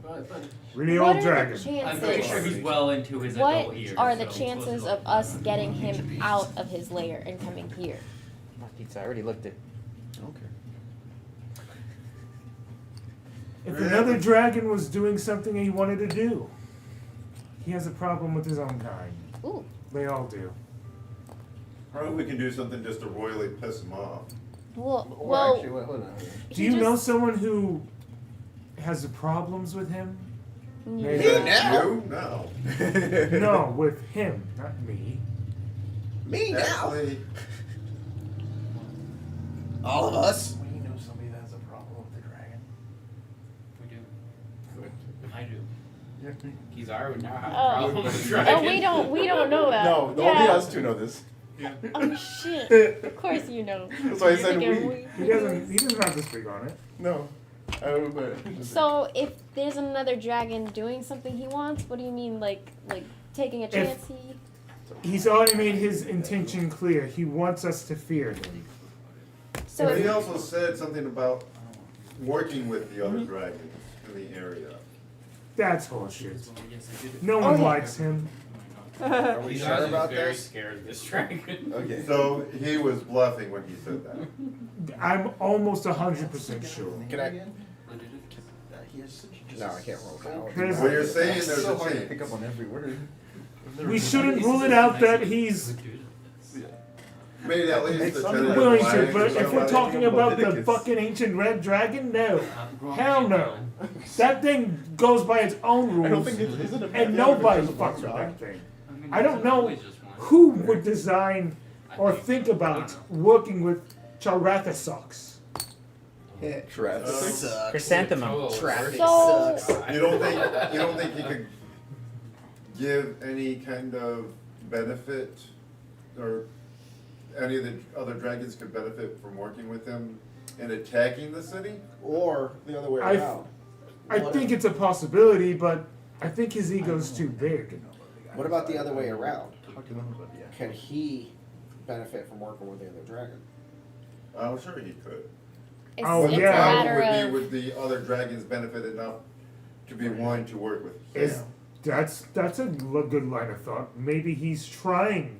But Really What old are the dragon. I'm pretty sure he's well into his adult What years. are the so chances of us getting him out of his lair and coming here? Not pizza. I already looked it. Okay. If another dragon was doing something he wanted to do, he has a problem with his own kind. Ooh. They all do. Probably we can do something just to royally piss him off. Well, Or actually, wait, hold on. Do you know someone who has problems with him? Me You? No. No, with him, not me. Me now? Actually, All of us? We know somebody that has a problem with the dragon. We do. I do. Kizaru would now have a Oh. problem with the dragon. Oh, we don't know that. No, only Yeah. us two know this. Oh shit! Of course you know. That's why I You're said thinking we. He doesn't have to speak on it. No. So if there's another dragon doing something he wants, what do you mean, like taking a chance? He's already made his intention clear. He wants us to fear him. So but he if, also said something about working with the other dragons in the area. That's horseshit. Yes, I did. No one Okay. likes him. Are we Kizaru sure is about very this? scared of this dragon. Okay. So he was bluffing when he said that. I'm almost 100% sure. Can I? No, I can't roll now. Chris- Well, you're saying It's there's so a hard to chance. pick up on every word. We shouldn't rule it out that he's Maybe at least the tentative willing to, alliance but or if we're somebody. talking about the Leviticus. fucking ancient red dragon, no. Hell no. That thing goes by its own I don't rules, think it's, is it a and nobody fucks with that thing. mean, I don't there's know always just one. who would design or think about working with Charathosox. Traffic. Sucks. Chrysanthemum. Oh, Traffic So- sucks. You don't think he could give any kind of benefit, or any of the other dragons could benefit from working with him and attacking the city? Or the other way I- around. I think it's a possibility, but I think his ego's too big. What about the other way around? Talk to them about it, yeah. Can he benefit from working with the other dragon? I'm sure he could. it's, Oh, it's yeah. a How matter would of would the other dragons benefit enough to be willing to work with him? Is that's a good line of thought. Maybe he's trying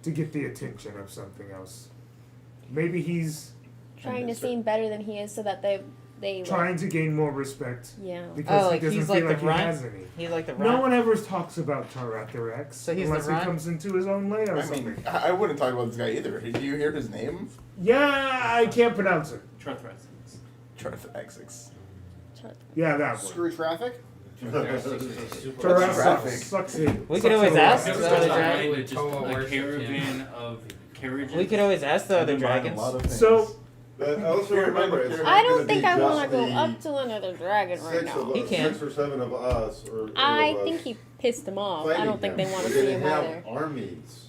to get the attention of something else. Maybe he's trying to seem better than he is, so that they trying to gain more respect yeah. because Oh, like he doesn't he's feel like like the he Ryan. has any. He's like the No Ryan. one ever talks about Tarathorex So he's the unless he Ryan? comes into his own lair or I something. mean, I wouldn't talk about this guy either. Did you hear his name? Yeah, I can't pronounce it. Traffic. Yeah, that one. Screw traffic? Tarathorex sucks in. We could always ask There was the other just dragon. just a caravan of carriages. We could always ask the other dragons. So, also remember, it's I not don't gonna think be I want to just go the up to another dragon right now. He can. 6 or 7 of us, or 8 I of us think he pissed him off. I fighting don't think they him. want to We're see gonna him have either. armies.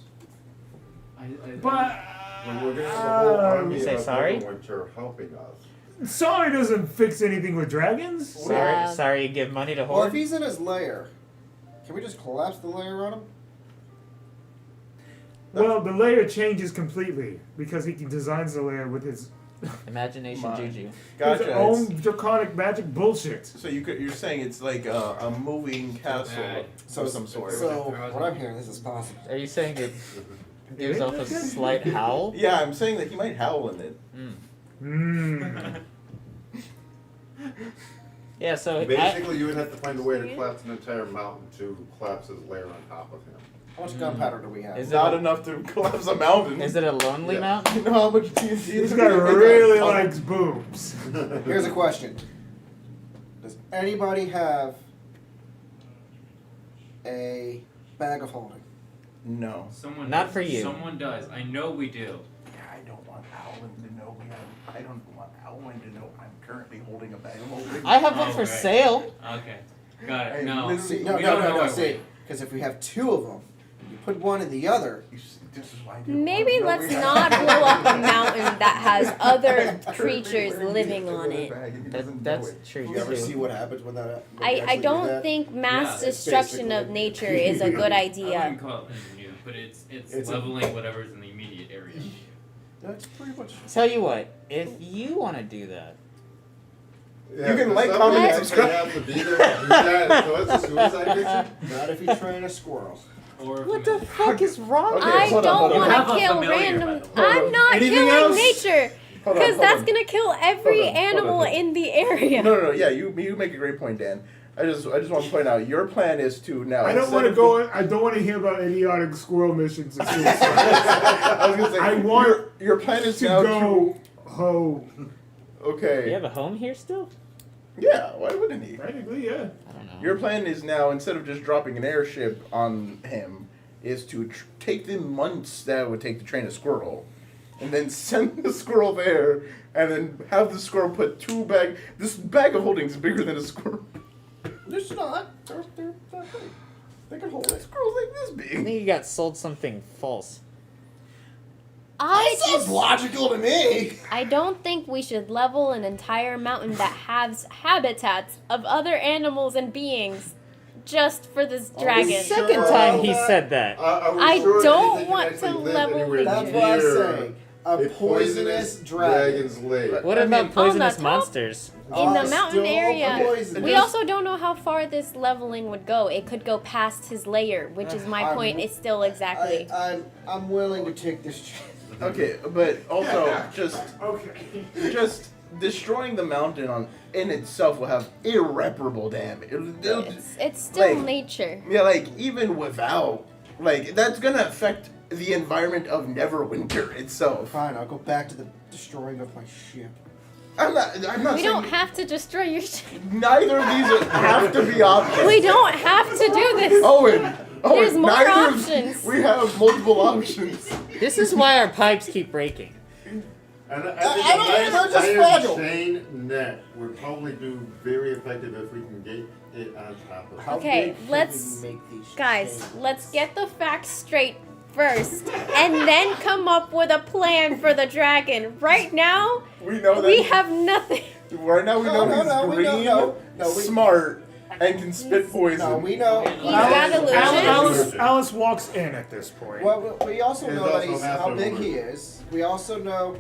but When we're gonna have a whole army You say of sorry? Neverwinter helping us. sorry doesn't fix anything with dragons. Sorry, you give money to Well, if Horde? he's in his lair, can we just collapse the lair on him? Well, the layer changes completely because he designs the layer with his Imagination juju. his own draconic magic bullshit. So you're saying it's like a moving castle of some sort. So what I'm hearing, this is possible. Are you saying it gives off a slight howl? Yeah, I'm saying that he might howl in it. Yeah, so Basically, you would have to find a way to collapse an entire mountain to collapse his lair on top of him. How much gunpowder do we have? Is Not enough to collapse a mountain. Is it a lonely mountain? You know how much TNT This guy really likes boobs. Here's a question. Does anybody have a bag of holding? No. Someone Not does. for you. Someone does. I know we do. Yeah, I don't want Alan to know I don't want Alan to know I'm currently holding a bag of holding. I have one for Okay. sale. Okay. Got it. Hey, No. literally- See, We no, don't know our see. way. Because if we have 2 of them, you put one in the other. This is why I didn't Maybe want to let's know we not had- blow up a mountain that has other Currently creatures wearing living a on it. bag and he doesn't That's know it. true You ever see too. what happens when that? when I you actually do don't that? think mass Yeah, it's destruction of basically- nature is a good I idea. wouldn't call it new, but it's It's a- leveling whatever's in the immediate area. That's pretty much. Tell you what, if you want to do that, Yeah, You can if like, somebody comment, and actually subscribe. has to be there to do that, so it's a suicide mission. Not if you train a squirrel. Or what the fuck is wrong? Okay, I hold on, don't hold on. want You have to a kill familiar, random. by the way. I'm not Anything killing else? nature Hold on, because hold that's on. gonna kill every Hold on, hold on, animal hold on. in the area. No. Yeah, you make a great point, Dan. I just want to point out your plan is to now. I don't instead want to of go. I don't want to hear about idiotic squirrel missions and suicide. I was gonna say I want your plan is to now go home. to okay. Do you have a home here still? Yeah, why wouldn't he? Technically, yeah. I don't know. Your plan is now, instead of just dropping an airship on him, is to take the months that it would take to train a squirrel, and then send the squirrel there, and then have the squirrel put this bag of holdings is bigger than a squirrel. It's not. They're that big. They can hold it. Squirrel's like this I big. think you got sold something false. Sounds logical to me. I don't think we should level an entire mountain that has habitats of other animals and beings just for this dragon. Second time he said that. Are we I sure don't that he can want actually to live level anywhere the That's what I'm near saying. A poisonous dragon. dragon's lair? What I about mean, poisonous top? monsters? In the mountain Still area, poisonous. we also don't know how far this leveling would go. It could go past his layer, which is my I'm- point. It's still exactly. I'm willing to take this chance. Okay, but also Okay. just destroying the mountain in itself will have irreparable damage. It's still like- nature. Yeah, like even without, like that's gonna affect the environment of Neverwinter itself. Fine, I'll go back to the destroying of my ship. I'm not We saying don't have to destroy your ship. neither of these have to be options. We don't have to do this. Owen, There's more neither options. we have multiple options. This is why our pipes keep breaking. And I think I don't think a they're nice just iron fragile. chain net would probably do very effective if we can get it on top of it. How Okay, big can let's- we make these Guys, chains? let's get the facts straight first and then come up with a plan for the dragon. Right now, We know that. we have nothing. Right now we know No, he's no, we green, know- no, we- smart, and can spit poison. No, we know. He's got illusions. Alice walks in at this point. Well, we also He's know that also he's master how big warrior. he is. We also know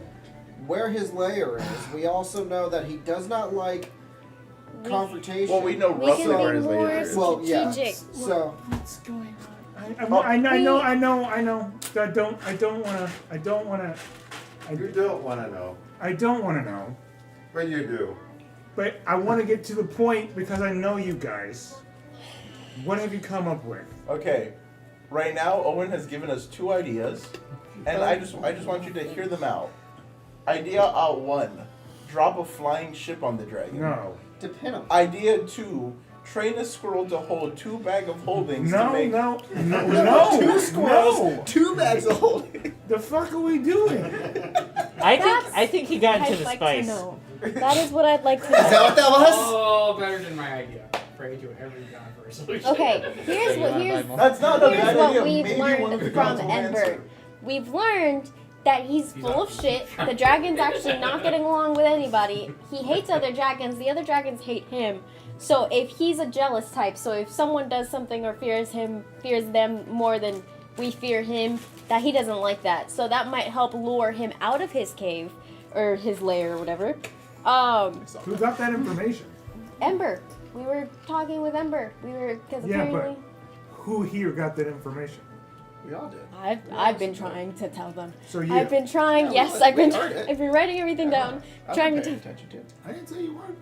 where his lair is. We also know that he does not like confrontation. Well, we know We roughly can where be his more laser is. Well, yeah. strategic. So What's going on? I know. I don't wanna. You don't want to know, I don't wanna know. but you do. But I want to get to the point because I know you guys. What have you come up with? Okay, right now Owen has given us 2 ideas, and I just want you to hear them out. Idea out 1, drop a flying ship on the dragon. No. to pin him. Idea 2, train a squirrel to hold 2 bag of holdings to No, make. no, no, Two no, squirrels, no. 2 bags of holding. The fuck are we doing? I think he got into I'd the like spice. to know. That is what I'd like to know. Is that what that was? Oh, better than my idea. Pray to every god for a solution. Okay, here's That's not a here's bad what idea. we've Maybe one of learned the from gods will Ember. answer. We've learned that he's full of shit. The dragon's actually not getting along with anybody. He hates other dragons. The other dragons hate him. So if he's a jealous type, so if someone does something or fears them more than we fear him, that he doesn't like that. So that might help lure him out of his cave or his lair or whatever. Who got that information? Ember. We were talking with Ember. Because Yeah, apparently but who here got that information? We all did. I've been trying to tell them. So you. I've been trying. Yeah, Yes, well, I've been. we heard it. I've been writing everything down. Trying to. attention to. I didn't say you weren't.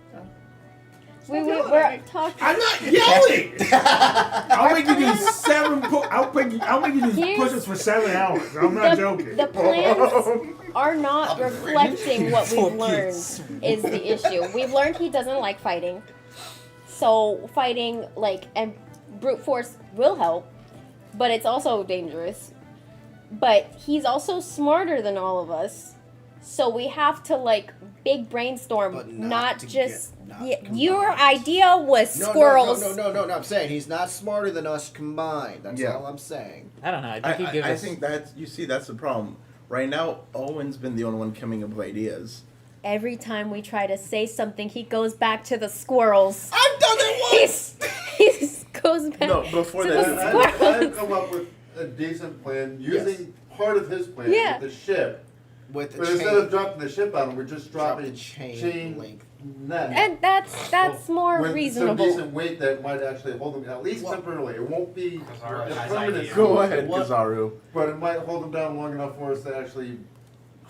We're talking. I'm not yelling. I'll make you do 7. I'll make you do Here's- push-ups for 7 hours. I'm not joking. The plans are not reflecting what we've learned is the issue. We've learned he doesn't like fighting. So fighting and brute force will help, but it's also dangerous. But he's also smarter than all of us. So we have to big brainstorm, But not just not your combined. idea was No, squirrels. No. I'm saying he's not smarter than us combined. That's Yeah. all I'm saying. I don't know. I think he gives I us. think that's the problem. Right now, Owen's been the only one coming up with ideas. Every time we try to say something, he goes back to the squirrels. I've done it once. He goes back No, before to that, the I've squirrels. come up with a decent plan using part of his plan Yeah. with the ship. With the But chain. instead of dropping the ship on him, we're just Drop dropping the chain link. net. And that's more with reasonable. some decent weight that might actually hold him at least temporarily. It won't be Our a guy's permanent idea. Go ahead, What? Kizaru. but it might hold him down long enough for us to actually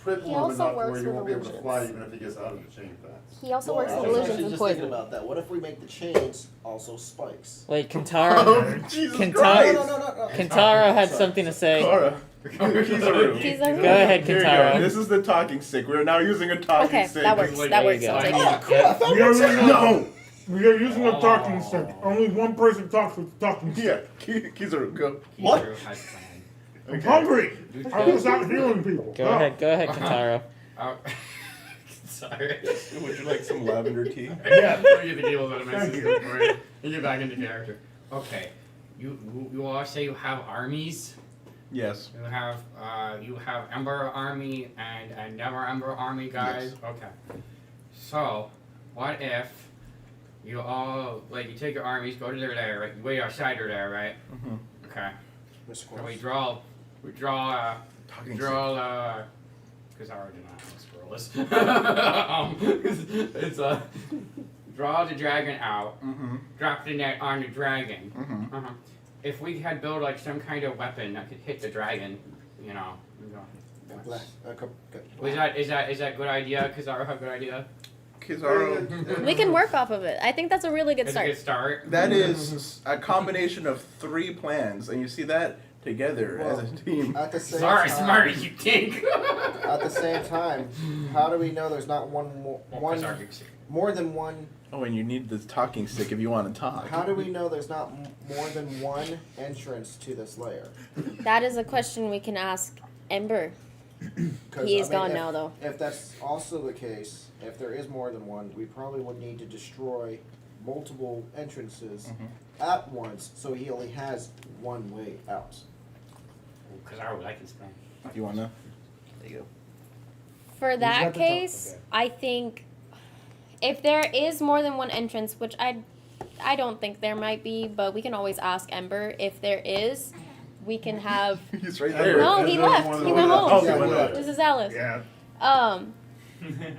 cripple He him also enough to works where he with won't be able to illusions. fly even if he gets out of the chain fast. He also Well, works I with was illusions actually and just thinking poison. about that. What if we make the chains also spikes? Wait, Kintaro. Jesus Kintaro. Christ. No. Kintaro had something to say. Kara. Kizaru. Kizaru? Go ahead, Here you go. Kintaro. This is the talking stick. We're now using a talking Okay, stick. that works. Like, That there works. you I'll go. take Oh, it. cool. I thought We are using No! We are using a talking stick. Only one person talks with the talking stick. Yeah, Kizaru, go. What? Has planned. I'm hungry. I will stop healing people. Go ahead, Kintaro. Oh, sorry. Would you like some lavender tea? Yeah, let me get the deal out of my Thank system for you. And get back into character. Okay, you all say you have armies. Yes. You have Ember army and a Never Ember army guys. Yes. Okay. So, what if you all you take your armies, go to their lair, right? You wait outside their lair, right? Mm-hmm. Okay. Miss So we Squirrels. draw. Talking Because I already know how a squirrel is. It's draw the dragon out, Mm-hmm. drop the net on the dragon. Mm-hmm. Uh-huh. If we had built some kind of weapon that could hit the dragon, you know. Is that good idea? Kizaru have a good idea? Kizaru. We can work off of it. I think that's a really good It's a good start. start. That is a combination of 3 plans, and you see that together as a team. At the same Sorry, time, smart as you think. At the same time, how do we know there's not more than one? Oh, and you need the talking stick if you want to talk. How do we know there's not more than one entrance to this layer? That is a question we can ask Ember. 'Cause, He is I mean, gone if- now, though. If that's also the case, if there is more than one, we probably would need to destroy multiple entrances at once, so he only has one way out. Kizaru, I can spend. You want to? There you go. For got that the case, okay. I think if there is more than one entrance, which I don't think there might be, but we can always ask Ember. If there is, we can have. He's right there. No, he left. He went home. Oh, he went home. This is Alice. Yeah.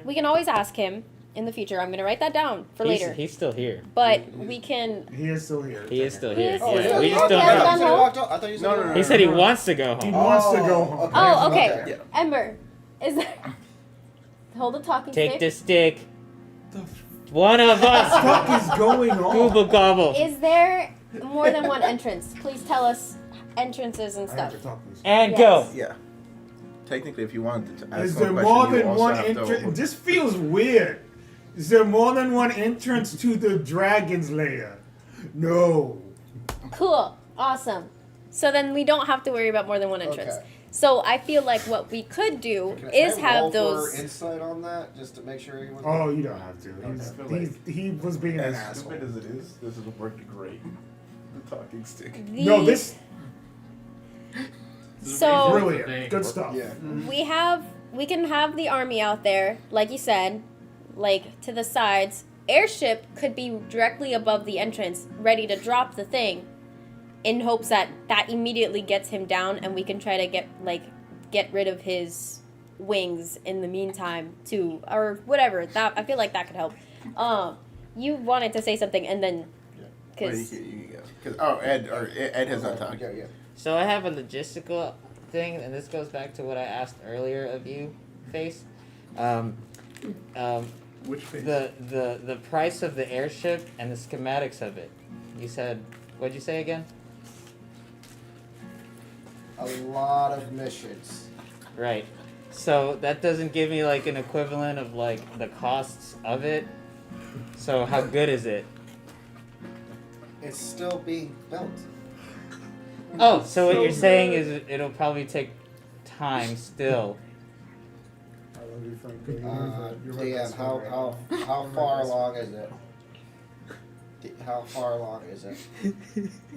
We can always ask him in the future. I'm gonna write that down for later. He's still here. But we can. He is still here. He is still He here. is Yeah, still we here. just Okay, don't I'm know. done home. I thought you said No. He said he wants to go He home. wants to go home. Oh, okay. Okay. Ember, is there? Hold the talking Take stick. the stick. One of us. What is going on? Google gobble. Is there more than one entrance? Please tell us entrances and I have stuff. to talk to this. And Yes. go. Yeah. Technically, if you wanted to ask Is one there question, more you than also one have to- entrance? This feels weird. Is there more than one entrance to the dragon's lair? No. Cool. Awesome. So then we don't have to worry about more than one entrance. Okay. So I feel like what we could do Can is I have roll those. for insight on that, just to make sure everyone's. Oh, you don't have to. He was being an As asshole. stupid as it is, this is working great. The talking stick. No, this So brilliant. Good stuff. Yeah. we can have the army out there, like you said, like to the sides. Airship could be directly above the entrance, ready to drop the thing, in hopes that immediately gets him down, and we can try to get rid of his wings in the meantime too, or whatever. That I feel like that could help. You wanted to say something, and then because Ed has not talked. Yeah. So I have a logistical thing, and this goes back to what I asked earlier of you, Face. Which face? The price of the airship and the schematics of it. You said, what'd you say again? A lot of missions. Right. So that doesn't give me like an equivalent of like the costs of it. So how good is it? It's still being built. Oh, so what you're saying is it'll probably take time still. DM, how far along is it? How far along is it?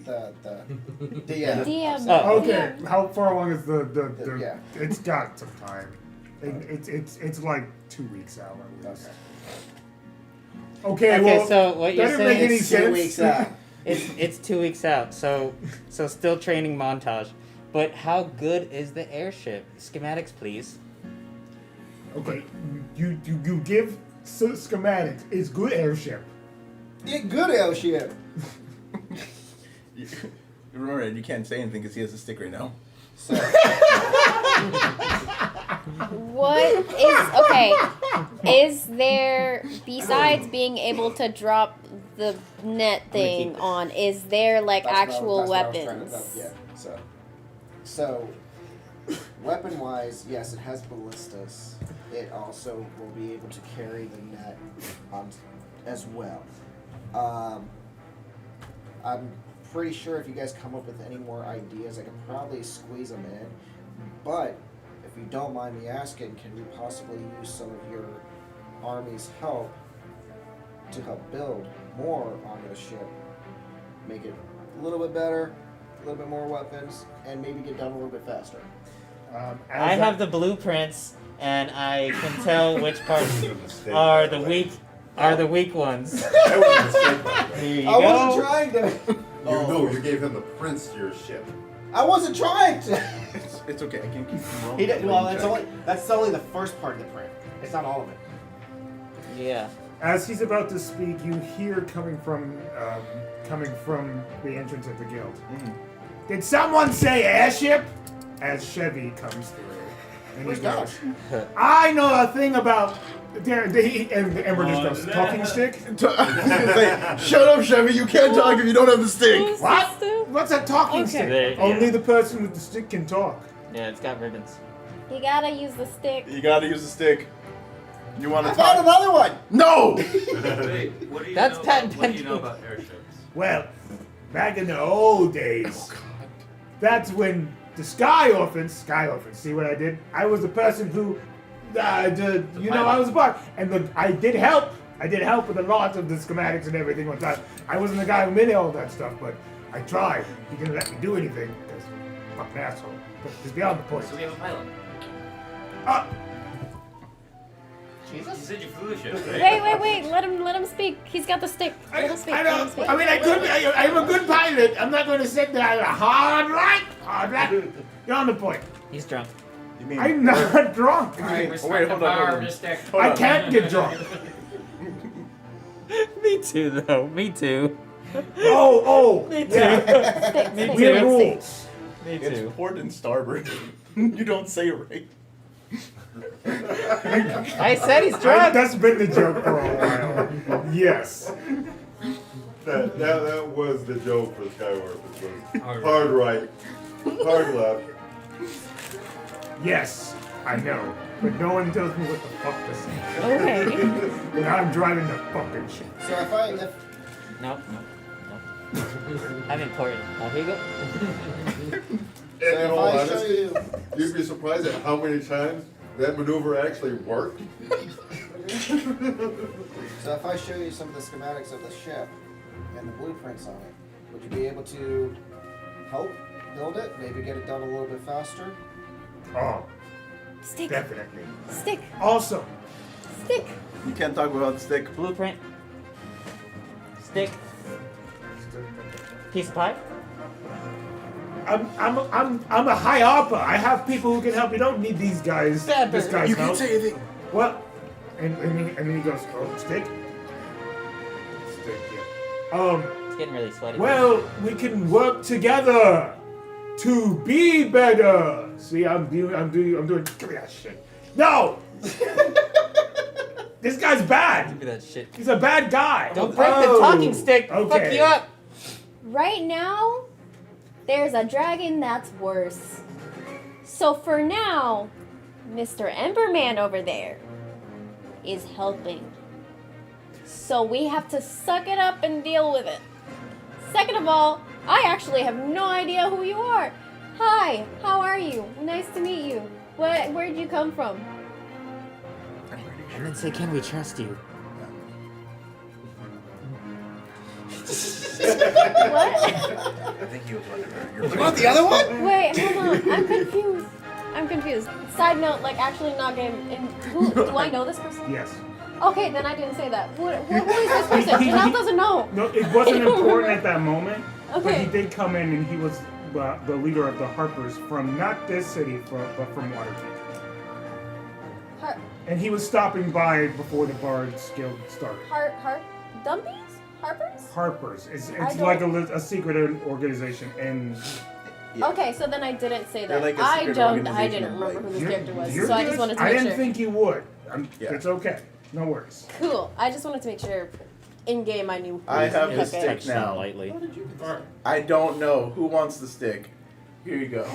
The DM. DM. Oh. Okay, how far along is the Yeah. It's got some time. It's like 2 weeks out. Okay, well, so what you're that didn't make saying any is sense. 2 weeks out. It's 2 weeks out. So still training montage. But how good is the airship? Schematics, please. Okay, you give schematics. It's good airship. Yeah, good airship. Remember, Ed, you can't say anything because he has a stick right now. So, What is okay? Is there, besides being able to drop the net thing on, is there like actual weapons? So, weapon-wise, yes, it has ballistas. It also will be able to carry the net on as well. I'm pretty sure if you guys come up with any more ideas, I could probably squeeze them in. But if you don't mind me asking, can we possibly use some of your army's help to help build more onto the ship, make it a little bit better, a little bit more weapons, and maybe get done a little bit faster? I have the blueprints, and I can tell which parts are the weak ones. That was a mistake, by the way. Here you I go. wasn't trying to. You gave him the prints to your ship. I wasn't trying to. It's okay. I can keep them rolling. He did, well, that's only the first part of the print. It's not all of it. Yeah. As he's about to speak, you hear coming from the entrance of the guild. Did someone say airship? As Chevy comes through, and he goes, "I know a thing about." And we're just goes, talking stick. Shut up, Chevy! You can't talk if you don't have the stick. What? What's a talking stick? There- Only yeah. the person with the stick can talk. Yeah, it's got ribbons. You gotta use the stick. You gotta use the stick. You want to I found talk? another one. No. Wait, what do you That's know patent about, what do you know pending. about airships? Well, back in the old days, that's when the Sky Orphans, see what I did? I was the person who, I was a part, and I did help with a lot of the schematics and everything one time. I wasn't the guy who made all that stuff, but I tried. He didn't let me do anything, because fucking asshole. But it's beyond the point. So we have a pilot. Jesus. You said you flew a ship, right? Wait. Let him speak. He's got the stick. Let him speak. I Let him know. speak. I mean, I'm a good pilot. I'm not going to sit there hard right. You're on the point. He's drunk. You mean? I'm not drunk. Respect wait, the hold on, power hold of on. the stick. I can't get drunk. Me too, though. Me too. Oh. Me too. Yeah. Stick, Me stick, We have too. rules. Me It's too. port and starboard. You don't say it right. I said he's drunk. That's been the joke for a while. Yes. That was the joke for Skyward. It was hard right, hard left. Yes, I know. But no one tells me what the fuck to say. Okay. And I'm driving the fucking ship. So Nope. I'm important. Here you go. if I show you You'd be surprised at how many times that maneuver actually worked. So if I show you some of the schematics of the ship and the blueprints on it, would you be able to help build it? Maybe get it done a little bit faster? Oh, Stick. definitely. Stick. Awesome. Stick. You can't talk without the stick. Blueprint. Stick. Piece of pie. I'm a high oppa. I have people who can help. You don't need these guys. This guy's You help. can't say anything. What? And then he goes, oh, stick? Stick, yeah. It's getting really sweaty. Well, we can work together to be better. See, I'm doing, give me that shit. No! This guy's bad. Give me that shit. He's a bad guy. Don't break the talking stick. Okay. Fuck you up. Right now, there's a dragon that's worse. So for now, Mr. Emberman over there is helping. So we have to suck it up and deal with it. Second of all, I actually have no idea who you are. Hi, how are you? Nice to meet you. Where'd you come from? And then say, can we trust you? What? I think you You want the other one? Wait, hold on. I'm confused. Side note, like actually not game. Do I know this person? Yes. Okay, then I didn't say that. Who is this person? Janelle doesn't know. No, it wasn't important at that moment. But Okay. he did come in and he was the leader of the Harpers from not this city, but from Waterdeep. And he was stopping by before the Bards Guild started. Dumpies? Harpers? Harpers. It's I like don't- a secret organization, and Okay, so then I didn't say They're that. like a I secret didn't organization remember of, who like- this character was, you're so I good. just wanted to I make didn't sure. think you would. Yeah. It's okay. No worries. Cool. I just wanted to make sure in game I knew. I have the Okay. stick Touch them now. lightly. I don't know. Who wants the stick? Here you go.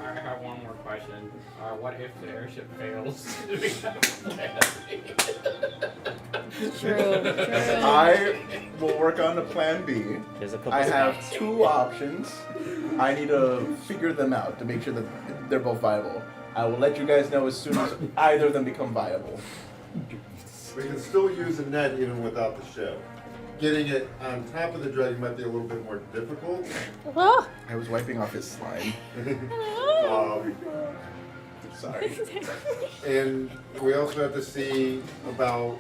I have one more question. What if the airship fails? True. I will work on a plan B. There's a couple I have spots. two options. I need to figure them out to make sure that they're both viable. I will let you guys know as soon as either of them become viable. We can still use a net even without the ship. Getting it on top of the dragon might be a little bit more difficult. Oh. I was wiping off his slime. Sorry. And we also have to see about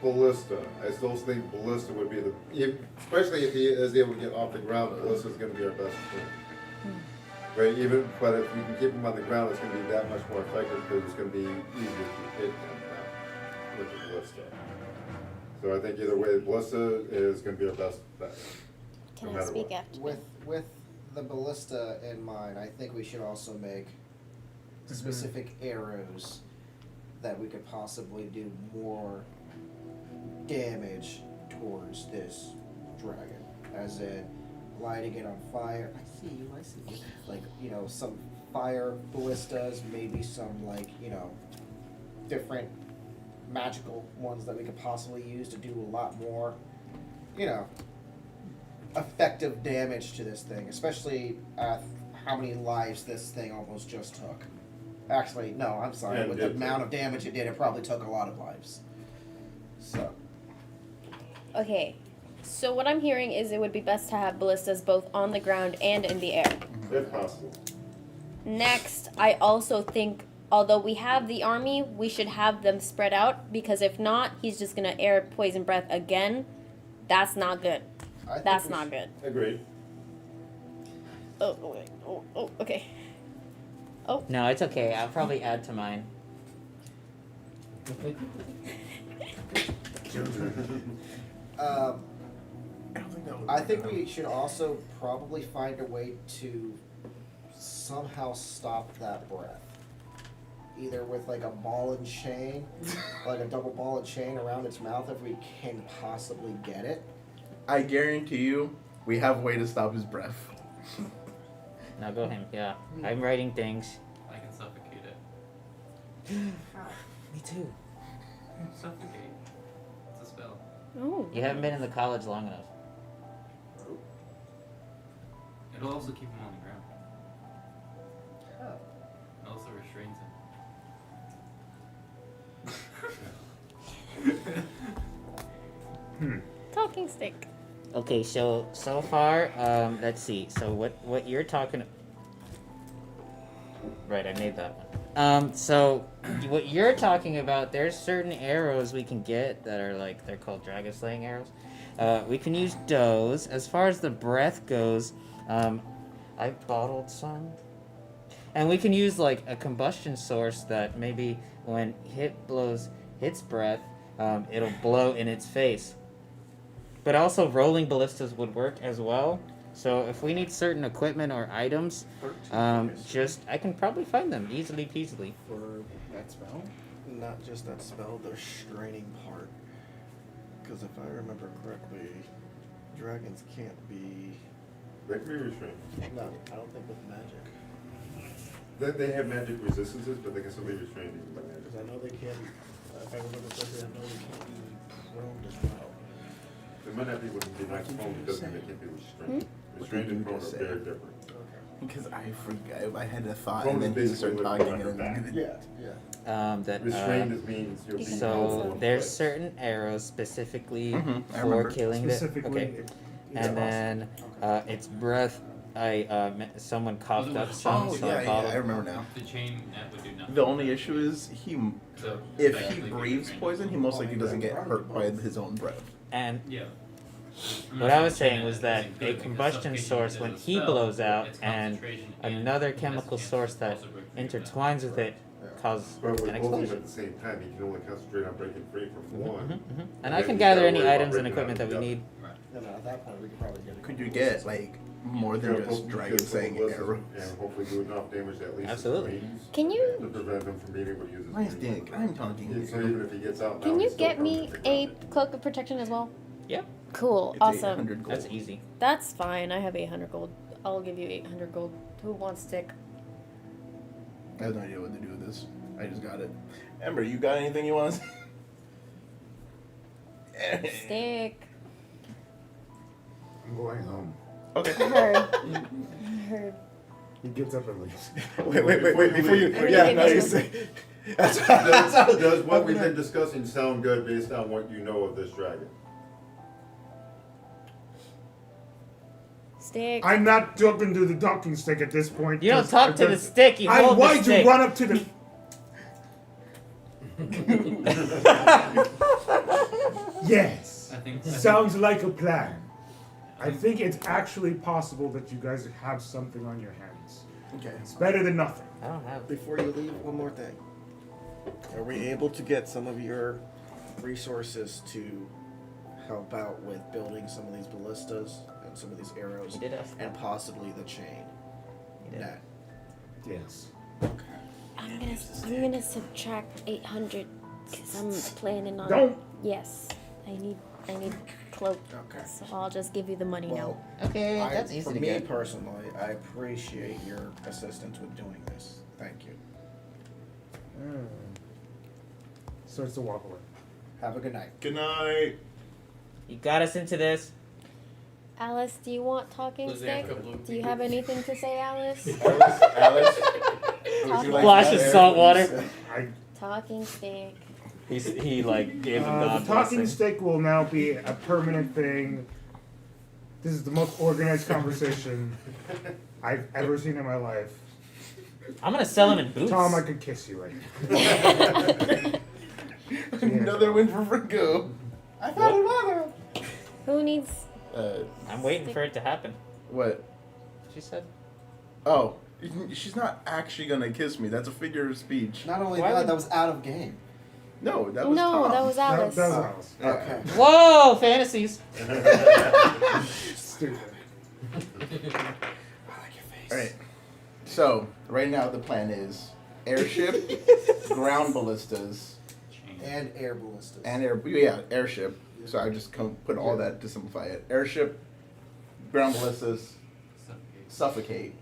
Ballista. I still think Ballista would be especially if he is able to get off the ground, Ballista is going to be our best tool. Right? But if we can keep him on the ground, it's going to be that much more effective because it's going to be easier to hit him now with the Ballista. So I think either way, Ballista is going to be our best bet. Can no I matter speak what. after? With the ballista in mind, I think we should also make specific arrows that we could possibly do more damage towards this dragon, as in lighting it on fire. I see you. Like, some fire ballistas, maybe some different magical ones that we could possibly use to do a lot more, effective damage to this thing, especially how many lives this thing almost just took. Actually, no, I'm sorry. Yeah, With the amount of damage it did, it probably took a lot of lives. So. Okay. So what I'm hearing is it would be best to have ballistas both on the ground and in the air. If possible. Next, I also think, although we have the army, we should have them spread out, because if not, he's just gonna air poison breath again. That's not good. That's not good. Agreed. Oh, wait. Oh, okay. Oh. No, it's okay. I'll probably add to mine. I think we should also probably find a way to somehow stop that breath. Either with like a ball and chain, like a double ball and chain around its mouth if we can possibly get it. I guarantee you, we have a way to stop his breath. Now go him. Yeah, I'm writing things. I can suffocate it. Me too. Suffocate. It's a spell. Oh. You haven't been in the college long enough. It'll also keep him on the ground. restrains him. Talking stick. Okay, so far, let's see. So what you're talking. Right, I made that one. So what you're talking about, there's certain arrows we can get that are like, they're called dragon slaying arrows. We can use those. As far as the breath goes, I bottled some. And we can use like a combustion source that maybe when hits breath, it'll blow in its face. But also rolling ballistas would work as well. So if we need certain equipment or items, I can probably find them easily peasily. For that spell? Not just that spell, the straining part. Because if I remember correctly, dragons can't be... They can be restrained. No, I don't think with magic. They have magic resistances, but they can still be restrained even by magic. Because I know they can, if I remember correctly, I know they can't be prone as well. They might not be able to be like prone, it doesn't mean they can't be restrained. Restrained and prone are very different. Because I forgot, I had a thought, Prone and then is he started basically talking, like and then... Yeah. Restrained means you're being So held there's in place. certain arrows specifically I for remember. killing the. Specifically, Okay. it's And then its breath. Someone coughed up some. Oh, so yeah, bottled. I remember now. The chain net would do nothing. The only issue is So if he effectively breathes restrained. poison, he most likely doesn't get hurt by his own breath. And Yeah. what I was saying was that a combustion source, when he blows out, and another chemical source that intertwines with it, cause But an with both of them explosion. at the same time, you can only concentrate on breaking free from one. And I can gather any items and equipment that we need. No, at that point, we could probably get it. Could you get, like, more than just dragon saying arrow? And hopefully do enough damage at least Absolutely. Can you to prevent him from being able to use his Nice dick, I'm talking. So even if he gets out now, can you he's still get me perfect. a cloak of protection as well? Yeah. Cool. It's Awesome. 800 gold. That's easy. That's fine. I have 800 gold. I'll give you 800 gold. Who wants stick? I have no idea what to do with this. I just got it. Ember, you got anything you want to say? Stick. I'm going home. Okay. Heard. He gets up and leaves. Wait, before you... I'm Yeah, gonna no, give you you- say... Does what we've been discussing sound good based on what you know of this dragon? Stick. I'm not talking to the talking stick at this point. You don't just- talk to the stick. You hold the why'd stick. you run up to the... Yes. I think Sounds like a plan. I think it's actually possible that you guys have something on your hands. Okay. It's better than nothing. I don't have. Before you leave, one more thing. Are we able to get some of your resources to help out with building some of these ballistas and some of these arrows You did ask and possibly the chain? You did. Net. Yes. I'm gonna subtract 800 because I'm planning on. Don't. Yes. I need cloak. Okay. So I'll just give you the money Well, Okay, that's easy for to me get. personally, I appreciate your assistance with doing this. Thank you. Starts to walk away. Have a good night. Good night. You got us into this. now. Alice, do you want talking Does he have stick? a blue Do you have anything to say, Alice? Alice, would you like Flash that of air, salt water. please? Talking stick. He like gave him The God talking blessing. stick will now be a permanent thing. This is the most organized conversation I've ever seen in my life. I'm gonna sell him in boots. Tom, I could kiss you right now. Another win for Frigo. I found another. Who needs? I'm waiting for it to happen. What? She said. Oh, she's not actually gonna kiss me. That's a figure of speech. Not only Why that, would- that was out of game. No, that was No, Tom. that was Alice. That was Alice. Okay. Whoa, fantasies. Stupid. Alright. So, right now the plan is airship, ground ballistas, And air ballistas. and airship. So I just put all that to simplify it. Airship, ground ballistas, suffocate.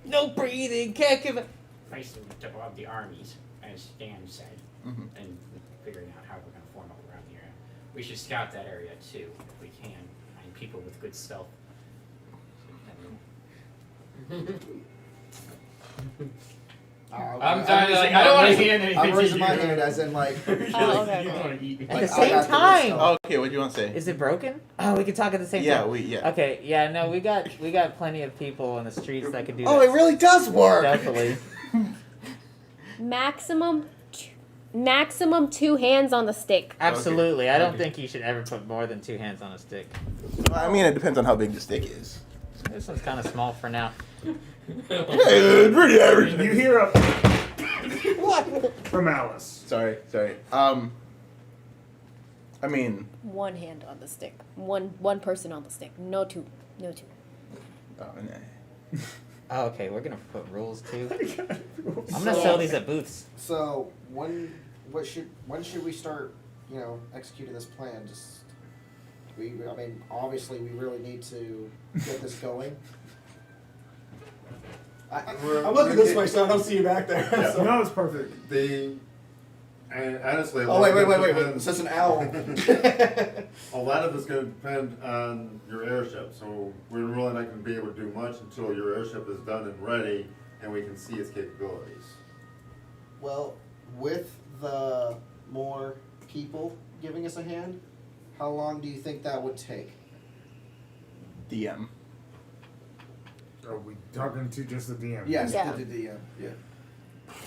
No breathing, can't give it. Place them above the armies, as Stan said, Mhm. and figuring out how we're going to form up around the area. We should scout that area too, if we can, find people with good stealth. I'm trying to like, I don't want to hand anything I'm raising to my you. hand as in like. Oh, okay. You want to eat me. At the I same got this time. stuff. Okay, what do you want to say? Is it broken? Oh, we can talk at the same time. Yeah. Okay, yeah, no, we got plenty of people on the streets that can do Oh, that. it really does work. Definitely. Maximum 2 hands on the stick. Absolutely. I don't Okay. think you should ever put more than 2 hands on a stick. I mean, it depends on how big the stick is. This one's kind of small for now. Hey, pretty average. You hear a from Alice. Sorry. I mean, 1 hand on the stick. One person on the stick. No two. oh, nah. Oh, okay, we're gonna put rules too. I'm gonna sell these at booths. So when should we start? Executing this plan. I mean, obviously, we really need to get this going. I'm looking this way, so I don't see you back there. Yeah. So- No, it's perfect. And honestly, Oh wait! Is this an owl? a lot of it's going to depend on your airship. So we're really not going to be able to do much until your airship is done and ready, and we can see its capabilities. Well, with the more people giving us a hand, how long do you think that would take? DM. Are we talking to just the DM? Yes, Yeah. the DM. Yeah.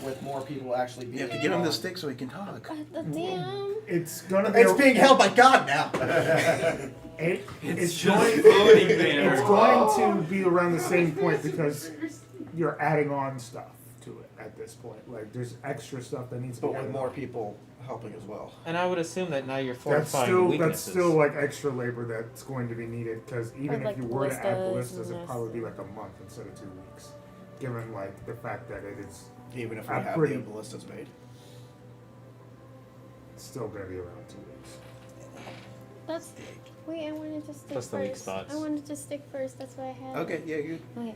With more people actually being You have to give him the involved. stick so he can talk. The DM. It's gonna be. It's being held by God now. It's just floating there. It's going to be around the same point because you're adding on stuff to it at this point. Like there's extra stuff that needs to be But with added more on. people helping as well. And I would assume that now you're That's fortifying still weaknesses. like extra labor that's going to be needed because even Or, like, if you were to add ballistas ballistas, and it'd probably be like a month instead of 2 weeks, given like the fact that it is Even if we I'm have pretty- the ballistas made. still going to be around 2 weeks. That's. Wait, I wanted to stick Plus first. the weak spots. I wanted to stick first. That's why I had. Okay, yeah, you. Okay.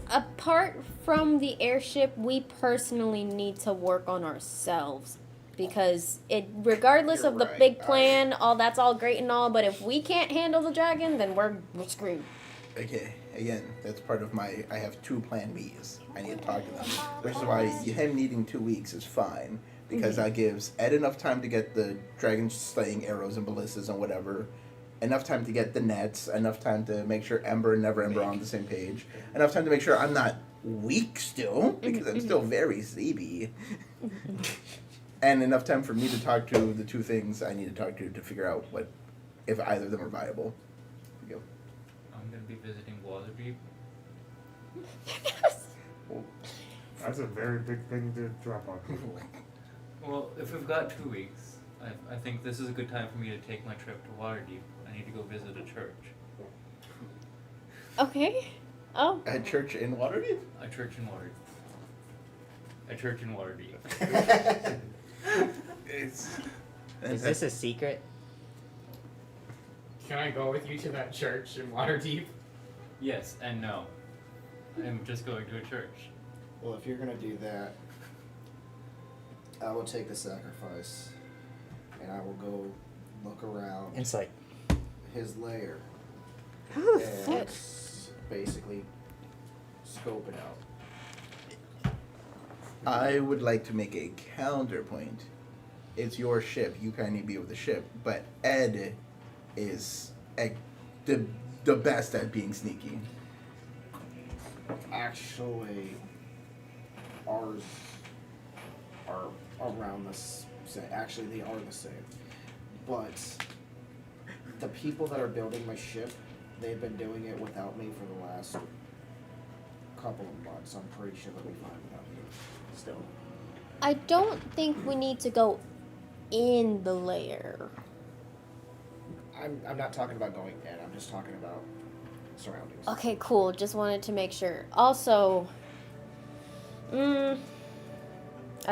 Apart from the airship, we personally need to work on ourselves. Because regardless You're of the right. big plan, that's all great and all, but if we can't handle the dragon, then we're screwed. Okay, again, that's part of my. I have 2 plan Bs. I need to talk to them. Which is why him needing 2 weeks is fine. Because that gives Ed enough time to get the dragon slaying arrows and ballistas and whatever. Enough time to get the nets. Enough time to make sure Ember and Never Ember are on the same page. Enough time to make sure I'm not weak still. Because I'm still very sleepy. And enough time for me to talk to the 2 things I need to talk to figure out if either of them are viable. Go. I'm gonna be visiting Waterdeep. That's a very big thing to drop on people. Well, if we've got 2 weeks, I think this is a good time for me to take my trip to Waterdeep. I need to go visit a church. Okay. Oh. A church in Waterdeep? A church in Waterdeep. A church in Waterdeep. Is this a secret? Can I go with you to that church in Waterdeep? Yes and no. I'm just going to a church. Well, if you're gonna do that, I will take the sacrifice, and I will go look around Insight. his lair Whew, and basically scope it out. I would like to make a counterpoint. It's your ship. You kind of be with the ship, but Ed is the best at being sneaky. Actually, ours are around the same. Actually, they are the same. But the people that are building my ship, they've been doing it without me for the last couple of months. I'm pretty sure they'll be fine without me still. I don't think we need to go in the lair. I'm not talking about going in. I'm just talking about surroundings. Okay, cool. Just wanted to make sure. Also, I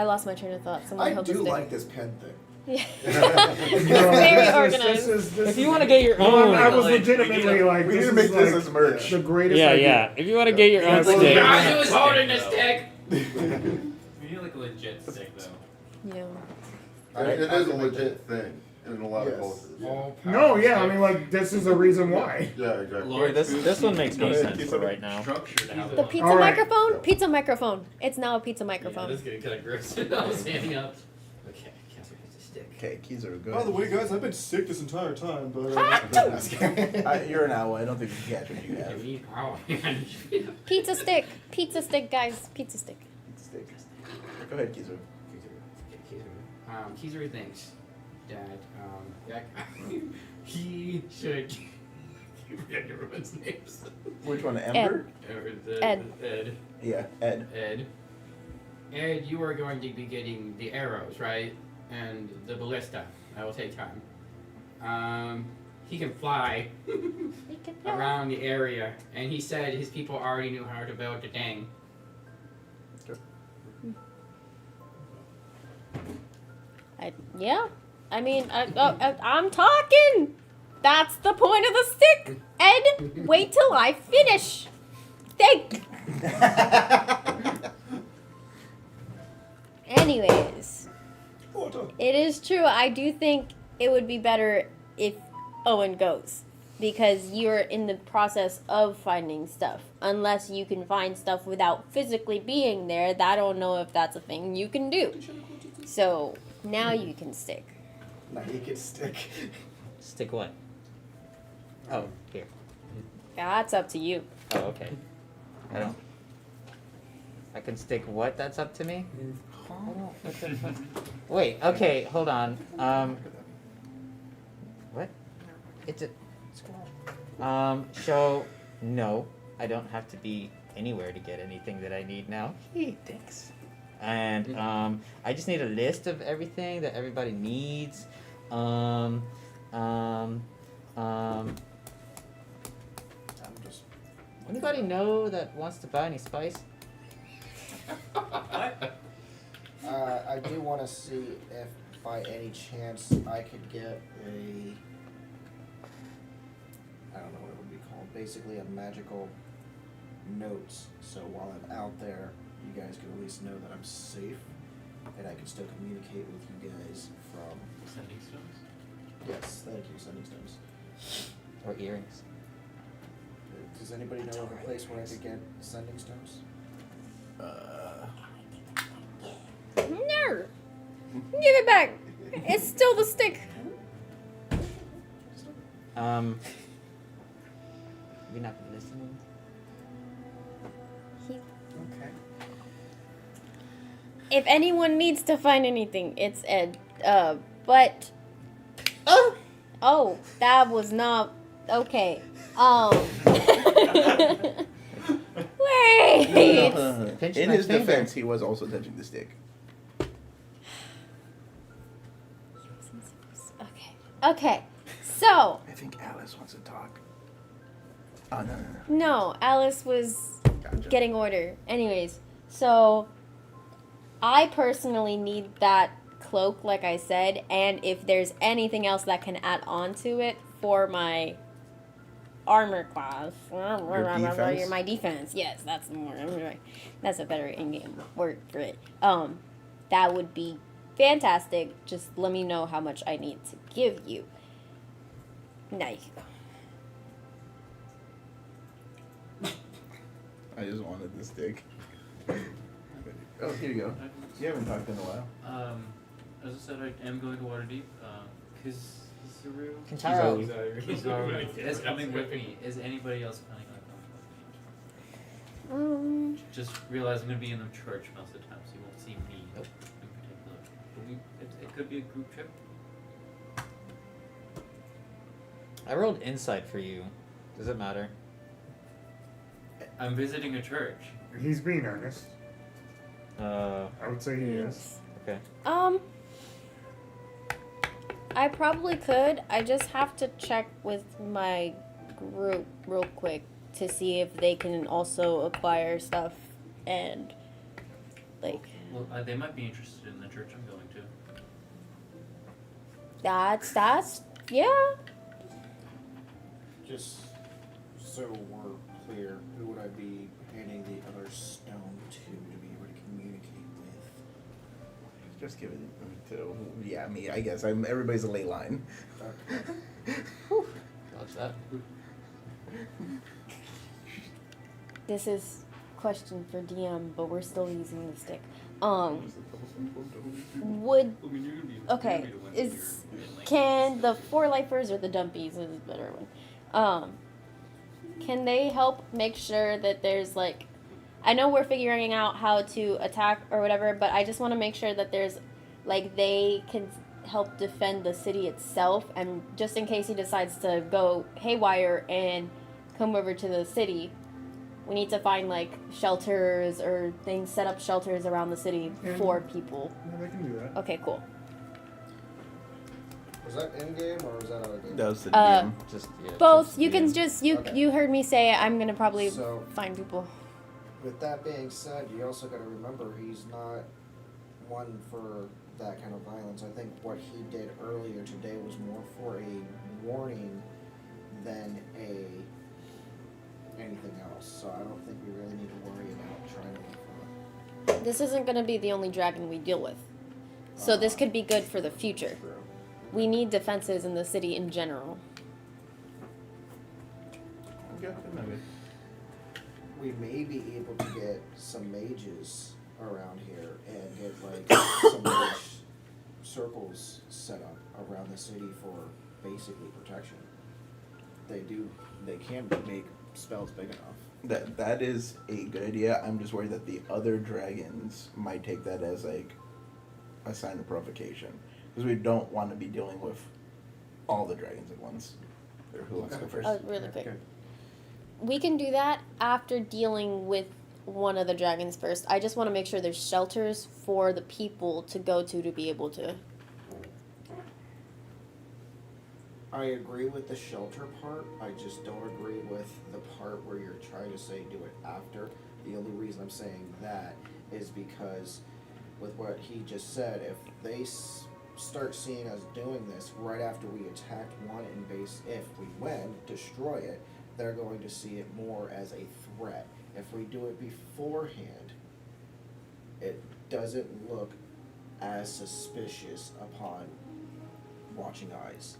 lost my train of thought. Someone I help do us like this pen thing. Yeah. Very organized. If you want to get your own, I was legitimately like, We this need to make is this like as merch. the greatest yeah, idea. yeah. If you want to get your own Yeah, stick, Josh was holding the stick! We need like a legit stick though. Yeah. It is a legit thing. in a lot of Yes. cultures. All No, yeah, I power mean, like, this is the reason why. Yeah, exactly. Lord, this one makes more sense for right now. Structure to have The one. pizza All right. microphone? Pizza microphone. It's now a pizza Yeah, microphone. this is getting kind of gross. I was standing up. Okay, Casper gets a stick. Okay, Kizaru, go By the ahead. way, guys, I've been sick this entire time, but You're an owl. I don't think you can catch what you I have. need power. Pizza stick. Pizza stick, guys. Pizza stick. Stick. Go ahead, Kizaru. Kizaru thinks that that he should. You forget everyone's names. Which one, Ember? Ed. Ed. Yeah, Ed. Ed, you are going to be getting the arrows, right? And the ballista. That will take time. He can fly around the area, and he said his people already knew how to build the thing. Yeah. I mean, I'm talking. That's the point of the stick. Ed, wait till I finish. Think. Anyways, it is true. I do think it would be better if Owen goes. Because you're in the process of finding stuff. Unless you can find stuff without physically being there, I don't know if that's a thing you can do. So, now you can stick. now you can stick. Stick what? Oh, here. That's up to you. Oh, okay. I don't. I can stick what? That's up to me. I don't. What the fuck? Wait. Okay. Hold on. What? It's a. So no, I don't have to be anywhere to get anything that I need now. Hey, thanks. And I just need a list of everything that everybody needs. Anybody know that wants to buy any spice? I do want to see if by any chance I could get a, I don't know what it would be called, basically a magical notes, so while I'm out there, you guys can at least know that I'm safe, and I can still communicate with you guys from... Sending stones? Yes, thank you, sending stones. Or earrings? Does anybody know of a place where I could get sending stones? No! Give it back! It's still the stick! You're not listening? Okay. If anyone needs to find anything, it's Ed. But... Oh, that was not... Okay. Wait! In his defense, he was also touching the stick. Okay, so... I think Alice wants to talk. Oh, no. No, Alice was getting order. Anyways, so... I personally need that cloak, like I said, and if there's anything else that can add on to it for my armor class. defense? My defense, yes, that's more. That's a better in-game word for it. That would be fantastic. Just let me know how much I need to give you. Now you can go. I just wanted the stick. Oh, here you go. You haven't talked in a while. As I said, I am going to Waterdeep. Kizaru Kintaro. is coming with me. Is anybody else planning on going? Just realize I'm going to be in the church most of the time, so you won't see me in particular. But it could be a group trip. I rolled insight for you. Does it matter? I'm visiting a church. He's being earnest. I would say he is. Okay. I probably could. I just have to check with my group real quick to see if they can also acquire stuff and like. Well, they might be interested in the church I'm going to. That's yeah. Just so we're clear, who would I be handing the other stone to be able to communicate with? Just give it to me. I guess everybody's a ley line. Watch that. This is question for DM, but we're still using the stick. Can the 4 lifers or the dumpies is a better one? Can they help make sure that there's like, I know we're figuring out how to attack or whatever, but I just want to make sure that there's like they can help defend the city itself, and just in case he decides to go haywire and come over to the city, we need to find like shelters or things, set up shelters around the city for people. Yeah, they can do that. Okay, cool. Was that in game or was that out of game? That was the DM. Both. You can just you heard me say I'm gonna probably find people. With that being said, you also got to remember he's not one for that kind of violence. I think what he did earlier today was more for a warning than anything else. So I don't think we really need to worry about trying to look for him. This isn't gonna be the only dragon we deal with, so this could be good for the future. We need defenses in the city in general. We may be able to get some mages around here and get like some mage circles set up around the city for basically protection. They can make spells big enough. That is a good idea. I'm just worried that the other dragons might take that as like a sign of provocation, because we don't want to be dealing with all the dragons at once. Or who wants to go first? Really quick. We can do that after dealing with one of the dragons first. I just want to make sure there's shelters for the people to go to be able to. I agree with the shelter part. I just don't agree with the part where you're trying to say do it after. The only reason I'm saying that is because with what he just said, if they start seeing us doing this right after we attacked one and base, if we win, destroy it, they're going to see it more as a threat. If we do it beforehand, it doesn't look as suspicious upon watching eyes.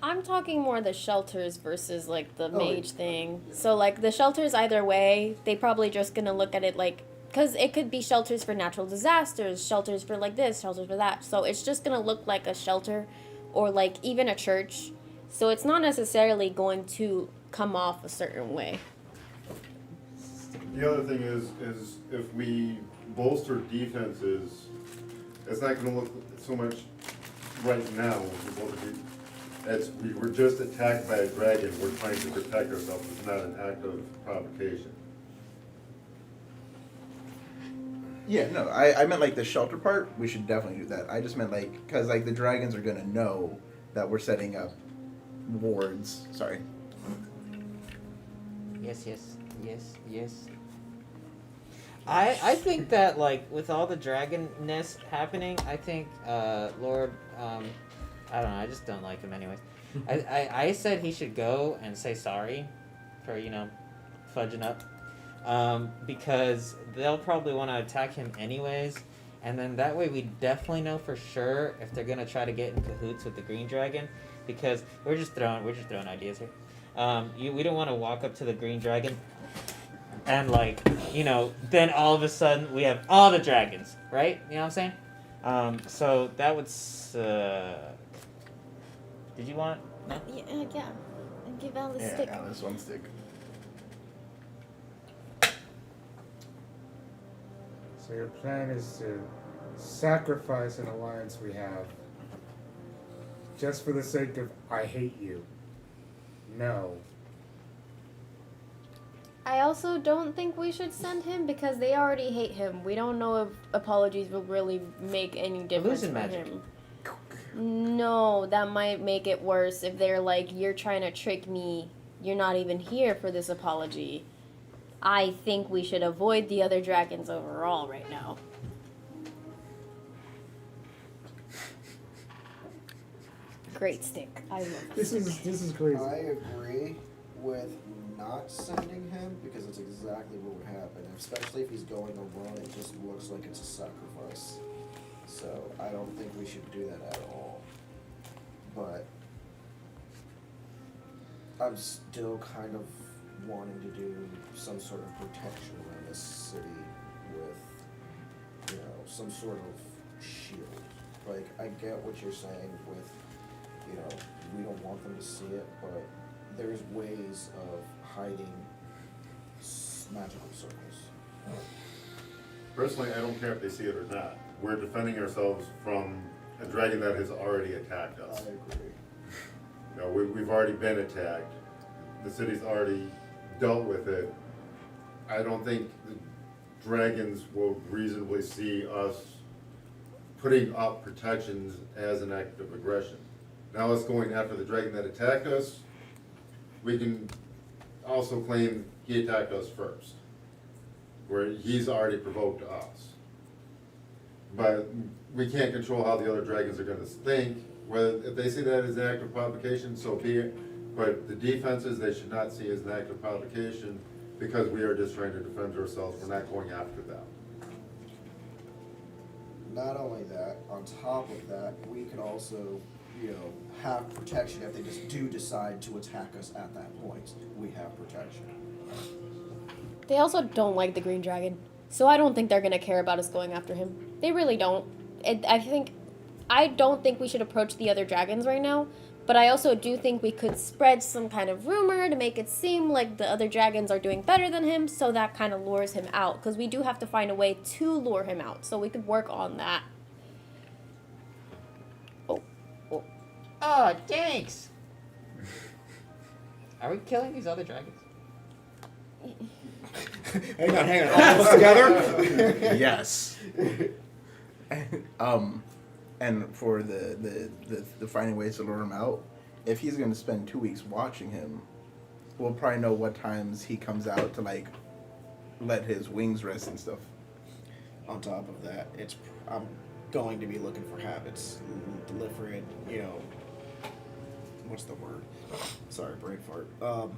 I'm talking more the shelters versus like the mage thing. So like the shelters either way, they probably just gonna look at it like, because it could be shelters for natural disasters, shelters for like this, shelters for that. So it's just gonna look like a shelter or like even a church. So it's not necessarily going to come off a certain way. The other thing is if we bolster defenses, it's not going to look so much right now. As we were just attacked by a dragon, we're trying to protect ourselves. It's not an act of provocation. Yeah, no, I meant like the shelter part. We should definitely do that. I just meant like, because like the dragons are gonna know that we're setting up wards. Sorry. Yes. I think that like with all the dragonness happening, I think Lord, I don't know, I just don't like him anyways. I said he should go and say sorry for, fudging up. Because they'll probably want to attack him anyways, and then that way we definitely know for sure if they're gonna try to get in cahoots with the green dragon, because we're just throwing ideas here. We don't want to walk up to the green dragon and then all of a sudden we have all the dragons, right? You know what I'm saying? So that would suck. Did you want? No? Yeah. And give Alice a stick. Yeah, Alice one stick. So your plan is to sacrifice an alliance we have just for the sake of I hate you. No. I also don't think we should send him because they already hate him. We don't know if apologies will really make any difference Illusion for magic. him. No, that might make it worse if they're like, you're trying to trick me. You're not even here for this apology. I think we should avoid the other dragons overall right now. Great stick. I love this. This is crazy. I agree with not sending him because it's exactly what would happen. Especially if he's going alone, it just looks like it's a sacrifice. So I don't think we should do that at all. But I'm still kind of wanting to do some sort of protection around this city with, some sort of shield. Like, I get what you're saying with, we don't want them to see it, but there's ways of hiding magical circles. Personally, I don't care if they see it or not. We're defending ourselves from a dragon that has already attacked us. I agree. We've already been attacked. The city's already dealt with it. I don't think the dragons will reasonably see us putting up protections as an act of aggression. Now us going after the dragon that attacked us, we can also claim he attacked us first, where he's already provoked us. But we can't control how the other dragons are going to think. Whether if they see that as an act of provocation, so be it. But the defenses they should not see as an act of provocation because we are just trying to defend ourselves. We're not going after them. Not only that, on top of that, we could also, have protection if they just do decide to attack us at that point. We have protection. They also don't like the green dragon, so I don't think they're gonna care about us going after him. They really don't. I don't think we should approach the other dragons right now, but I also do think we could spread some kind of rumor to make it seem like the other dragons are doing better than him, so that kind of lures him out, because we do have to find a way to lure him out, so we could work on that. Oh, thanks. Are we killing these other dragons? Hang on. All of us together? Yes. And for the finding ways to lure him out, if he's gonna spend 2 weeks watching him, we'll probably know what times he comes out to like let his wings rest and stuff. On top of that, I'm going to be looking for habits, deliberate, what's the word? Sorry, brain fart. I'm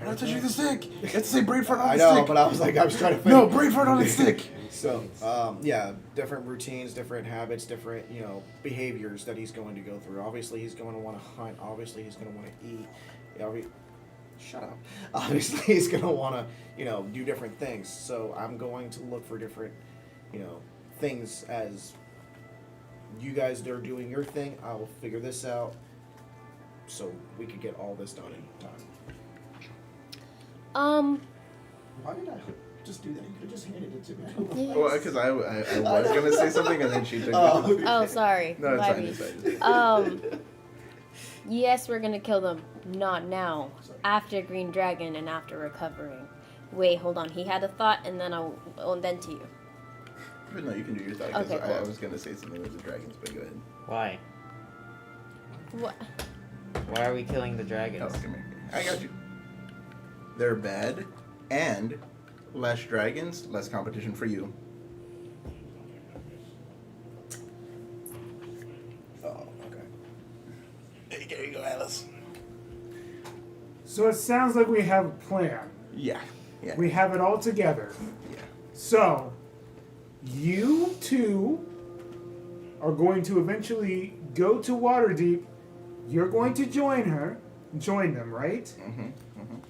not touching the stick. It's say brain fart on the I stick. know, but I was trying to think. No, brain fart on the stick. So, different routines, different habits, different, behaviors that he's going to go through. Obviously, he's going to want to hunt. Obviously, he's going to want to eat. Shut up. Obviously, he's going to want to, do different things. So, I'm going to look for different, things as you guys are doing your thing. I'll figure this out so we could get all this done in time. Why did I just do that? You could have just handed it to me. Yes. Well, because I was gonna say something and then she took it. Oh, sorry. No, it's My fine. bad. It's fine. Yes, we're gonna kill them. Not now. After Green Dragon and after recovering. Wait, hold on. He had a thought, and then I'll then to you. But no, you can do your thought. Because Okay, cool. I was gonna say something with the dragons, but go ahead. Why? What? Why are we killing the Oh, dragons? come here. I got you. They're bad, and less dragons, less competition for you. Oh, okay. There you go, Alice. So it sounds like we have a plan. Yeah. We have it all together. Yeah. So, you two are going to eventually go to Waterdeep. You're going to join them, right? Mm-hmm.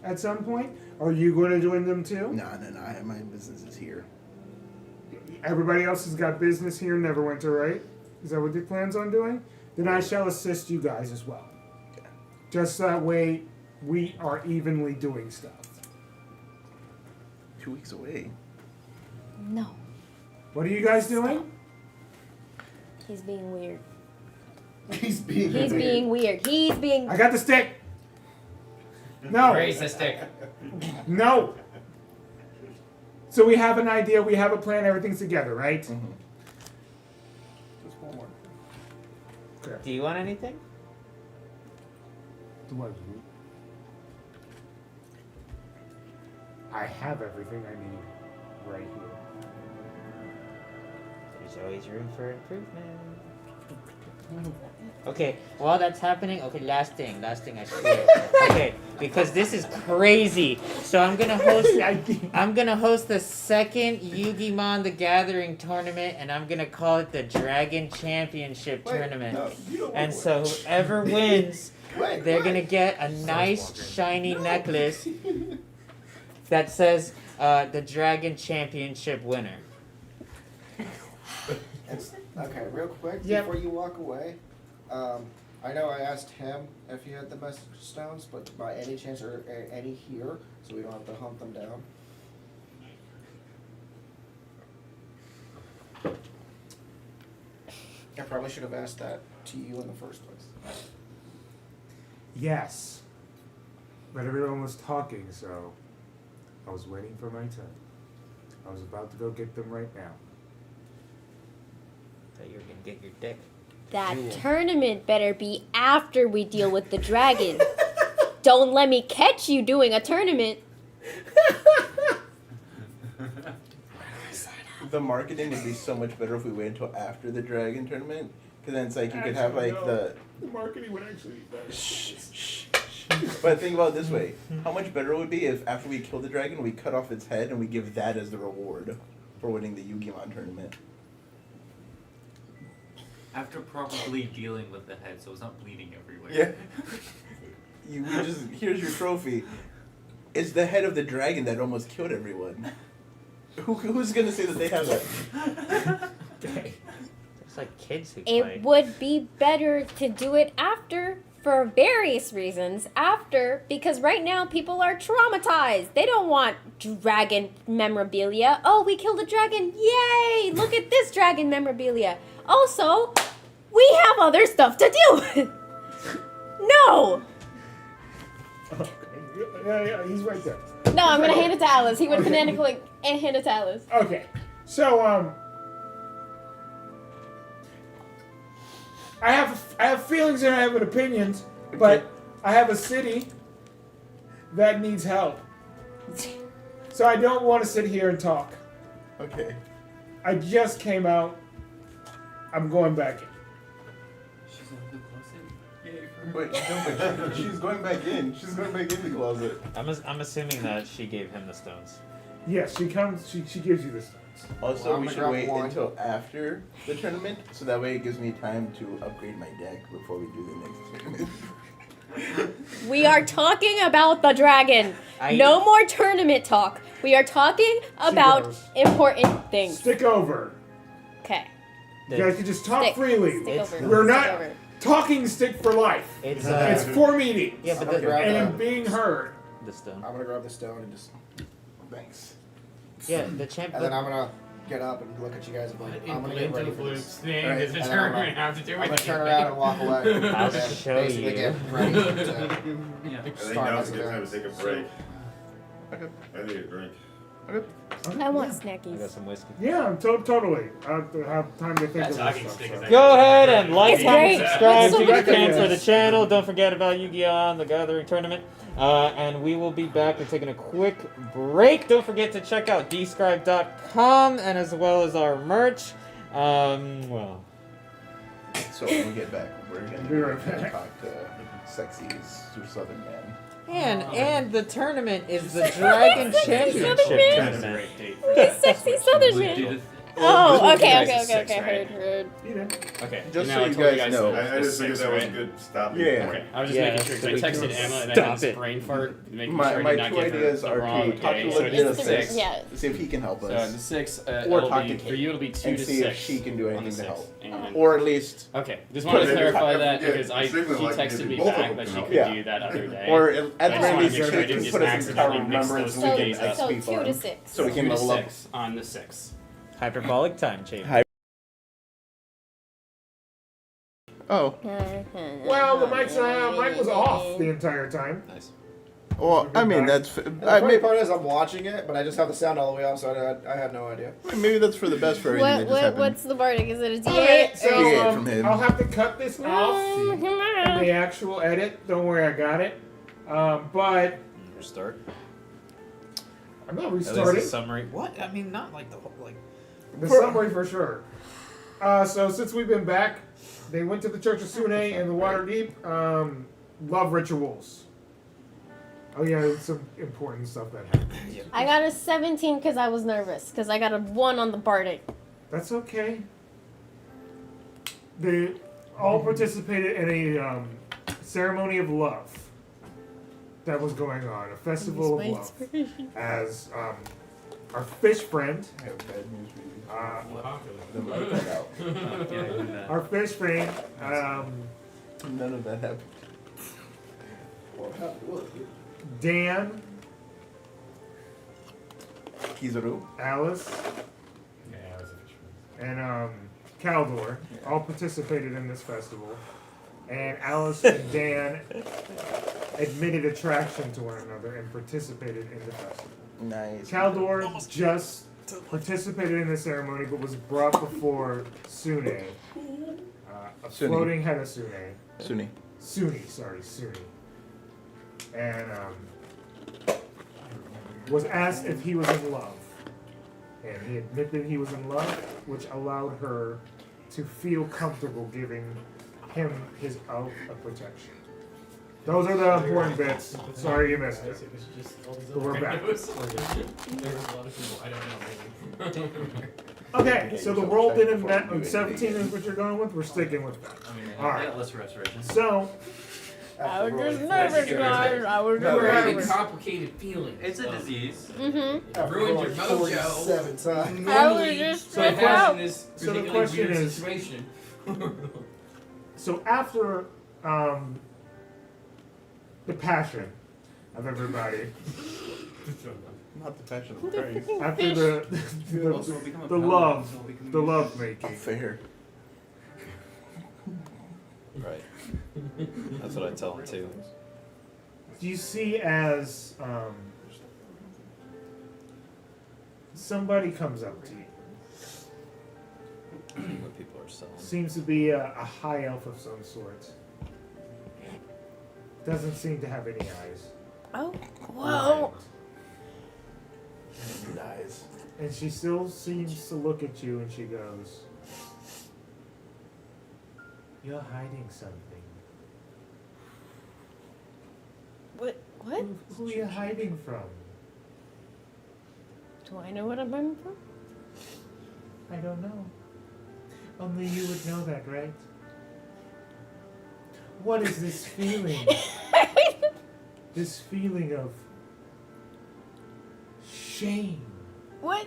At some point? Are you going to join them too? No. I have my businesses here. Everybody else has got business here in Neverwinter, right? Is that what they plans on doing? Then I shall assist you guys as well. Okay. Just that way we are evenly doing stuff. 2 weeks away. No. What are you guys doing? He's being weird. He's being weird. He's being. I got the stick. No. Raise the stick. No. So we have an idea, we have a plan, everything's together, right? Mm-hmm. Just one more. Okay. Do you want anything? I have everything I need right here. There's always room for improvement. Okay, while that's happening, okay, last thing I swear. Okay, because this is crazy. So I'm gonna host the second Yu-Gi-Mon! The Gathering tournament, and I'm gonna call it the Dragon Championship Tournament. And so whoever wins, they're gonna get a nice shiny necklace that says the Dragon Championship winner. Okay, real quick, Yep. before you walk away, I know I asked him if he had the best stones, but by any chance are any here, so we don't have to hunt them down? I probably should have asked that to you in the first place. Yes. But everyone was talking, so I was waiting for my turn. I was about to go get them right now. That you're gonna get your dick. That Jewel. tournament better be after we deal with the dragon. Don't let me catch you doing a tournament. The marketing would be so much better if we wait until after the dragon tournament, because then it's like you could have like the marketing would actually be better. But think about it this way: how much better it would be if after we kill the dragon, we cut off its head and we give that as the reward for winning the Yu-Gi-Oh tournament. After probably dealing with the head, so it's not bleeding everywhere. Yeah. You just here's your trophy. It's the head of the dragon that almost killed everyone. Who's gonna say that they have that? It's like kids who It play. would be better to do it after for various reasons. After, because right now people are traumatized. They don't want dragon memorabilia. Oh, we killed a dragon. Yay! Look at this dragon memorabilia. Also, we have other stuff to deal with. No! Yeah, he's right there. No, I'm gonna hand it to Alice. He would phonetically hand it to Alice. Okay, so I have feelings and I have opinions, but I have a city that needs help. So I don't want to sit here and talk. Okay. I just came out. I'm going back in. She's in the closet. Yay for her. Wait, no, but she's going back in. She's going back in the closet. I'm assuming that she gave him the stones. Yes, she comes. She gives you the stones. Also, Well, I'm we gonna should grab wait one. until after the tournament, so that way it gives me time to upgrade my deck before we do the next tournament. We are talking about the dragon. No more tournament talk. We are talking about goes. important things. Stick over. Okay. You guys can just talk Stick. freely. Stick over. We're Stick not over. talking stick for life. It's for meetings. Yeah, but I'm gonna grab and the, being heard. The stone. I'm gonna grab the stone and just, Thanks. yeah, the champ. and then I'm gonna get up and look at you guys and be like, I'm gonna get ready for this. thing Right, is and then determined I'm gonna- how to do I'm it. gonna turn around and walk away. I'll and show basically you. get ready to Yeah. I think start now's my a good time to take a break. Okay. I need a drink. I want I snackies. got some whiskey. Yeah, totally. I have to have time to think That of this talking stuff. stick is so. actually- Go ahead and like, It's comment, great. subscribe, It's so do what you good. can for the channel. Don't forget about Yu-Gi-Oh! The Gathering Tournament. And we will be back. We're taking a quick break. Don't forget to check out dscribe.com and as well as our merch. Well, So when we get back, we're Be gonna right back. talk to sexy Southern man. And the tournament is the Dragon Championship Southern tournament. He's sexy southern man. Oh, okay. Heard. You know. Okay. Just now so I you told guys know. I just figured that was a right? good stopping Yeah. point. Okay, I was just Yeah, making sure so because I we texted can Emma and I stop did it. brain fart, making My sure I did not two give her ideas the are wrong to talk day. to So Legit it's of the 6. Six, Yeah. see if he can help So the us, 6, or it'll talk be, to for Kate you it'll be 2 and to see 6. if she can do on the anything to 6th. help, And, or at least, okay, just wanted to Put it in- clarify that yeah, because she signal like texted maybe me both of back them that she can could help. do that other day. or at I the just very wanted to least, make sure I she didn't can just put us in tower accidentally mix remembrance those and we two can days up. So XP 2 farm. to 6. So we 2 can to level up. 6 on the 6th. hyperbolic time chamber. Hi- Oh, Well, the mic was off the entire time. Nice. well, I mean that's. And the funny part is I'm watching it, but I just have the sound all the way off, so I had no idea. Maybe that's for the best for everything that just happened. What's the bardic? Is it a Alright, D8? so Yeah, from him. I'll have to cut this off in the actual edit. Don't worry, I got it. But Restart. I'm not At least restarting. the summary. What? I mean, not like the whole like. The summary for sure. So since we've been back, they went to the Church of Sune in the Waterdeep. Love rituals. Oh yeah, some important stuff that happened. I got a 17 because I was nervous. Because I got a 1 on the Bardic. That's okay. They all participated in a ceremony of love that was going on, a festival of love. As our fish friend, I have bad news for you. Then let that out. our fish friend, None of that happened. Dan, Kizaru. Alice, and Caldor all participated in this festival. And Alice and Dan admitted attraction to one another and participated in the festival. Nice. Caldor just participated in the ceremony but was brought before Sune, a Sune. floating head of Sune. Sunni. Sune. And was asked if he was in love. And he admitted he was in love, which allowed her to feel comfortable giving him his oath of protection. Those are the important bits. Sorry you missed it. But we're back. There was a lot of people I don't know. Okay, so the roll didn't match. 17 is what you're going with. We're sticking with that. I mean, All right. yeah, less restoration. So I was just nervous, guys. I was We're having nervous. complicated feelings. It's a disease. Mm-hmm. It ruined your mojo. 47 times. I was Normally, just the stressed question out. is So the particularly question weird is- situation. So after the passion of everybody, Not the passion of Christ. after the love making, Fair. Right. That's what I tell him too. do you see as somebody comes up to you? What people are selling. Seems to be a high elf of some sort. Doesn't seem to have any eyes. Oh, whoa. Nice. And she still seems to look at you and she goes, "You're hiding something. What? What? Who are you hiding from?" Do I know what I'm hiding from? "I don't know. Only you would know that, right? What is this feeling? This feeling of shame." What?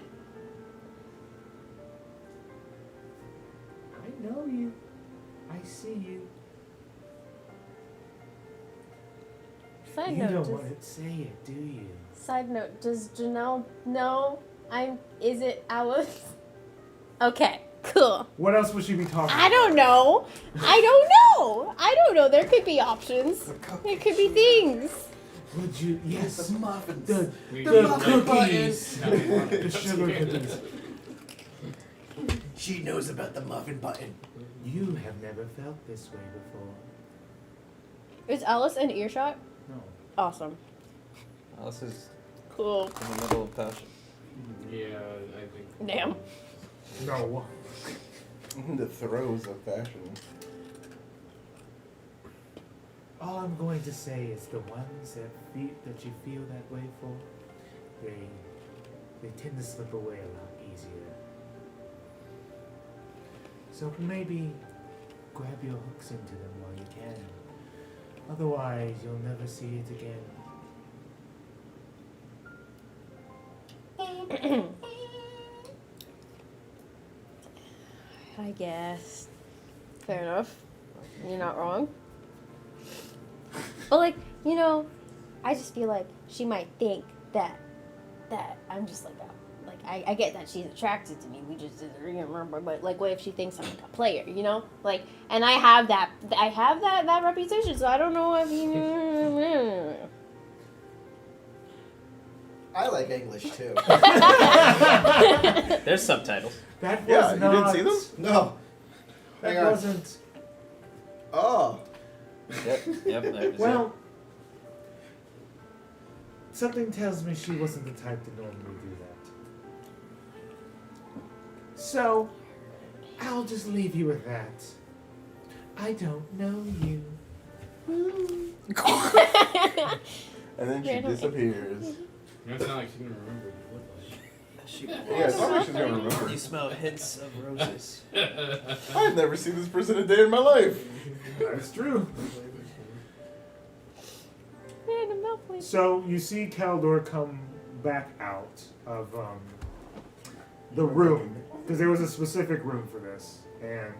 "I know you. I see you. Side You note, don't does, want to say it, do you?" side note, does Janelle know is it Alice? Okay, cool. What else would she be talking I don't know. I don't know. There could be options. There could be things. Would you? Yes. The muffins. The muffin cookies. The sugar cookies. She knows about the muffin button. You have never felt this way before. Is Alice in earshot? No. Awesome. Alice is Cool. in the middle of passion. Yeah, I think. Damn. No. The throes of passion. All I'm going to say is the ones that you feel that way for, they tend to slip away a lot easier. So maybe grab your hooks into them while you can. Otherwise, you'll never see it again. I guess. Fair enough. You're not wrong. But I just feel like she might think that I'm just like I get that she's attracted to me. We just didn't remember. But what if she thinks I'm like a player? And I have that reputation. So I don't know if you. I like English too. There's subtitles. That was Yeah, not. you didn't see them? No. That Hang on. wasn't. Oh. Yep, there's Well, something tells me she wasn't the type to normally do that. So, I'll just leave you with that. I don't know you. And then she Random- disappears. You don't sound like she's gonna remember what you look like. Yeah, it's not like she's gonna remember. You smell hints of roses. I've never seen this person a day in my life. That's true. Random milk, please. So you see Caldor come back out of the room because there was a specific room for this, and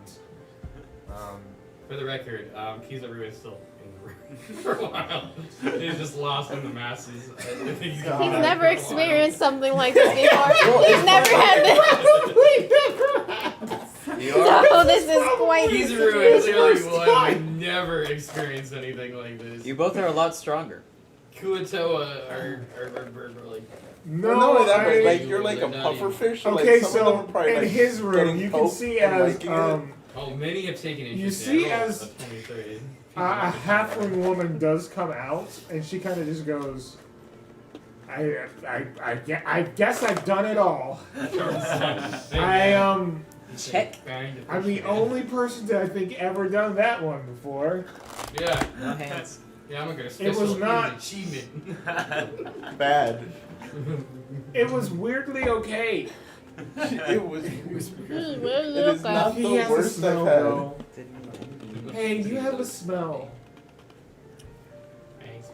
For the record, Kizaru is still in the room for a while. He's just lost in the masses. He's Never experienced something like this before. He's never had this. So this is quite the Kizaru is situation. the only one who never experienced anything like this. You both are a lot stronger. Kuatoa are like. no, Well, not only that, but I- like you're like a They're not puffer fish. So okay, like, some of them so are probably, in like, his room getting you can poked see and as liking it. Oh, many have taken interest You in see it. as A 23. a halfling woman does come out, and she kind of just goes, I guess I've done it all. Check. I'm the only person that I think ever done that one before. Yeah. No hands. Yeah, I'm gonna It special was in not- achievement. Bad. It was weirdly okay. It was. It is not He the has a worst smell, I've had. though. Hey, you have a smell. Thanks.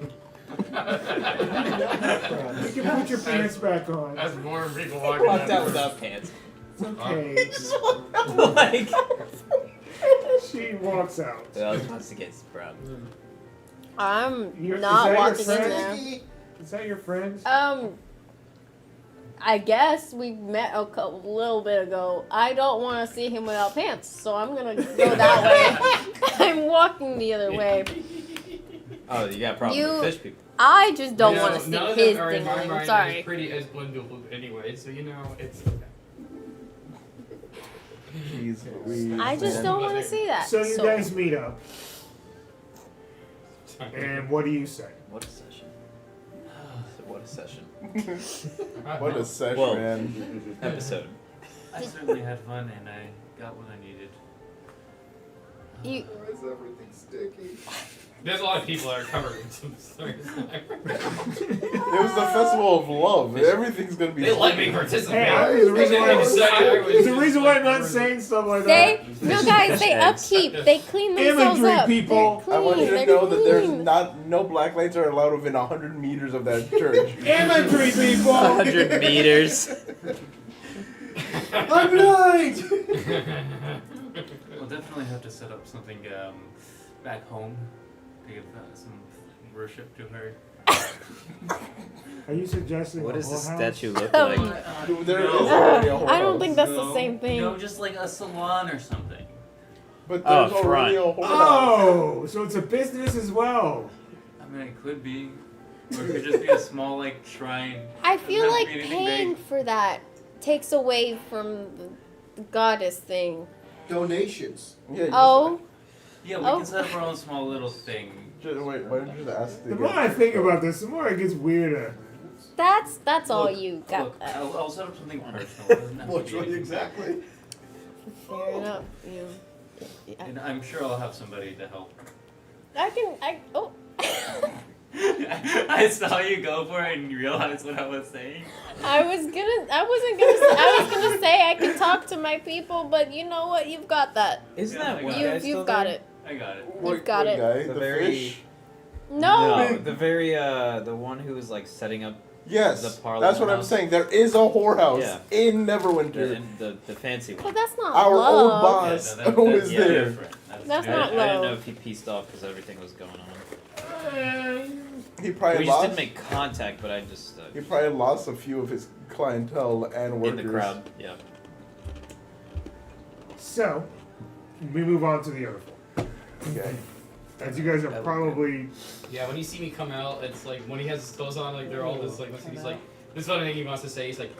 You can put your pants back on. As more people walking Walked out door. without pants. It's okay. Like. She walks out. Well, wants to get proud. I'm Is not that walking your in friend? there. Is that your friend? I guess we met a little bit ago. I don't want to see him without pants, so I'm gonna go that way. I'm walking the other way. Oh, you got a problem with fish people. I just don't You want know, to see none of his them are in my dingling. mind Sorry. as pretty as Blindle anyway, so you know, it's Jeez Louise, I just man. don't want to see that. So you guys meet up, and what do you say? What a session. What a session. What a session, Whoa. man. Episode. I certainly had fun and I got what I needed. You. Why is everything sticky? There's a lot of people that are covered in some stories. It was the festival of love. Everything's gonna be. They let me sticky. participate. Hey, there's a reason why There's the reason why I'm not saying stuff like They that. no guys. They upkeep. They clean themselves Imagery, up. people. They're I want you clean, to they're know that there's clean. no black lights are allowed within 100 meters of that church. Imagery, people. 100 meters. I'm blind. We'll definitely have to set up something back home to give some worship to her. Are you suggesting What a does the whole house? statue look like? Dude, there is already a whole I don't house. think that's the same thing. No, just like a salon or something. But Oh, there's already a whole house. Oh, so it's a business as well. I mean, it could be. Or it could just be a small, like, shrine. I feel Doesn't have like to be anything paying big. for that takes away from the goddess thing. Donations. Yeah, Oh, Yeah, we Oh. can set up our own small little thing. wait, why don't you just ask The more I think about this, the more it gets weirder. that's all Look, you got. Look, That. I'll set up something personal. It doesn't have to Which be one anything exactly? Fair enough. You. big. And I'm sure I'll have somebody to help. Oh. I saw you go for it and you realized what I was saying. I was gonna say I can talk to my people, but you know what? You've got that. Isn't Yeah, that I one got guy You've still got there? it. I got it. You've got what it. Guy? The The very- fish? No. the very the one who was like setting up Yes, The parlor that's what I'm house. saying. There is a whorehouse Yeah. in Neverwinter. the fancy one. But that's not Our love. old boss Yeah, no, who that's is yeah, there. different. That's I not didn't know love. if he pieced off because everything was going on. He probably We just lost. didn't make contact, but I just He probably lost a few of his clientele and workers. in the crowd. Yeah. So, we move on to the other floor. Okay. As you guys are probably Yeah, when you see me come out, it's like when he has his clothes on, like they're all this like he's like this is what I think he wants to say. He's like,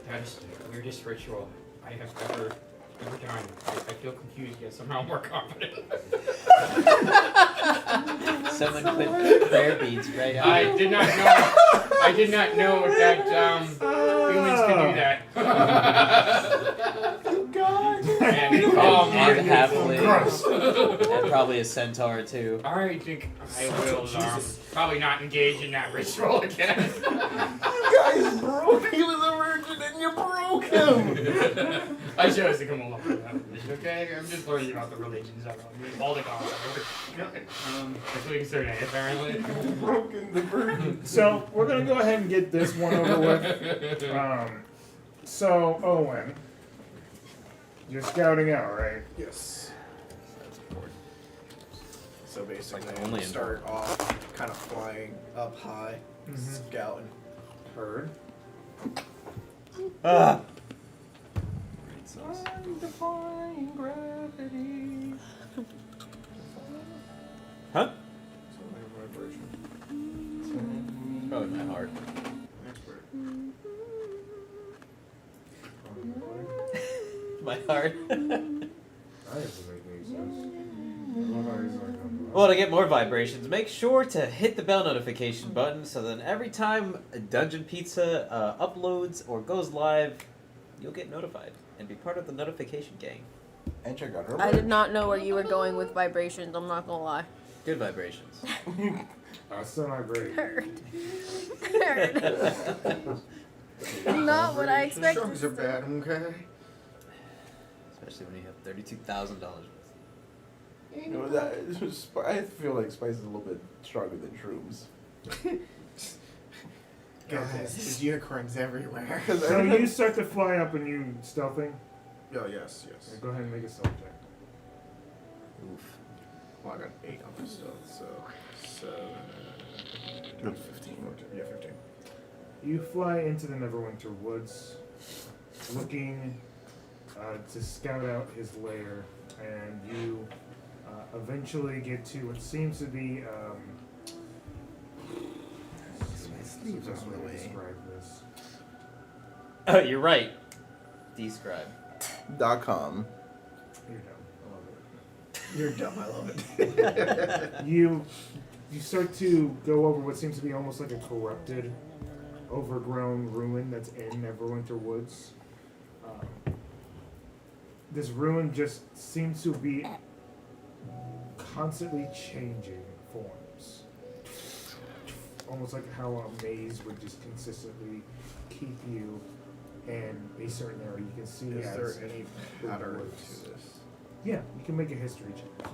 that is the weirdest ritual I have ever done. I feel confused yet somehow more confident. Someone put prayer beads right on. I did not know that humans could do that. God. And, And halfway. Gross. And probably a centaur too. I think I will probably not engage in that ritual again. You guys broke. He was a virgin and you broke him. I chose to come along with that religion, okay? I'm just learning about the religions. All the concepts. Including Surnay, apparently. Broken the virgin. So we're gonna go ahead and get this one over with. So Owen, you're scouting out, right? Yes. So basically, Like I'm only gonna in start off kind of flying up high, scouting. Heard. Ah. Huh? Probably my heart. My heart. That doesn't make any sense. Well, to get more vibrations, make sure to hit the bell notification button so then every time Dungeon Pizza uploads or goes live, you'll get notified and be part of the notification gang. And check out her. I did not know where you were going with vibrations. I'm not gonna lie. Good vibrations. Semi-great. Heard. Not what I expected. Drugs are bad, okay? Especially when you have $32,000. You know, I feel like Spice is a little bit stronger than shrooms. Guys, there's unicorns everywhere. So you start to fly up and you stealthing? Oh, yes, yes. Okay, go ahead and make a stealth check. Oof. Well, I got 8 on my stealth, so 7, 15. Yeah, 15. You fly into the Neverwinter woods, looking to scout out his lair, and you eventually get to what seems to be. My sleeves are on the way. Describe this. Oh, you're right. Describe. .com. You're dumb. I love it. You're dumb, I love it. You start to go over what seems to be almost like a corrupted, overgrown ruin that's in Neverwinter Woods. This ruin just seems to be constantly changing forms. Almost like how a maze would just consistently keep you in a certain area. You can see Is as there any pattern woods. to this? Yeah, you can make a history check.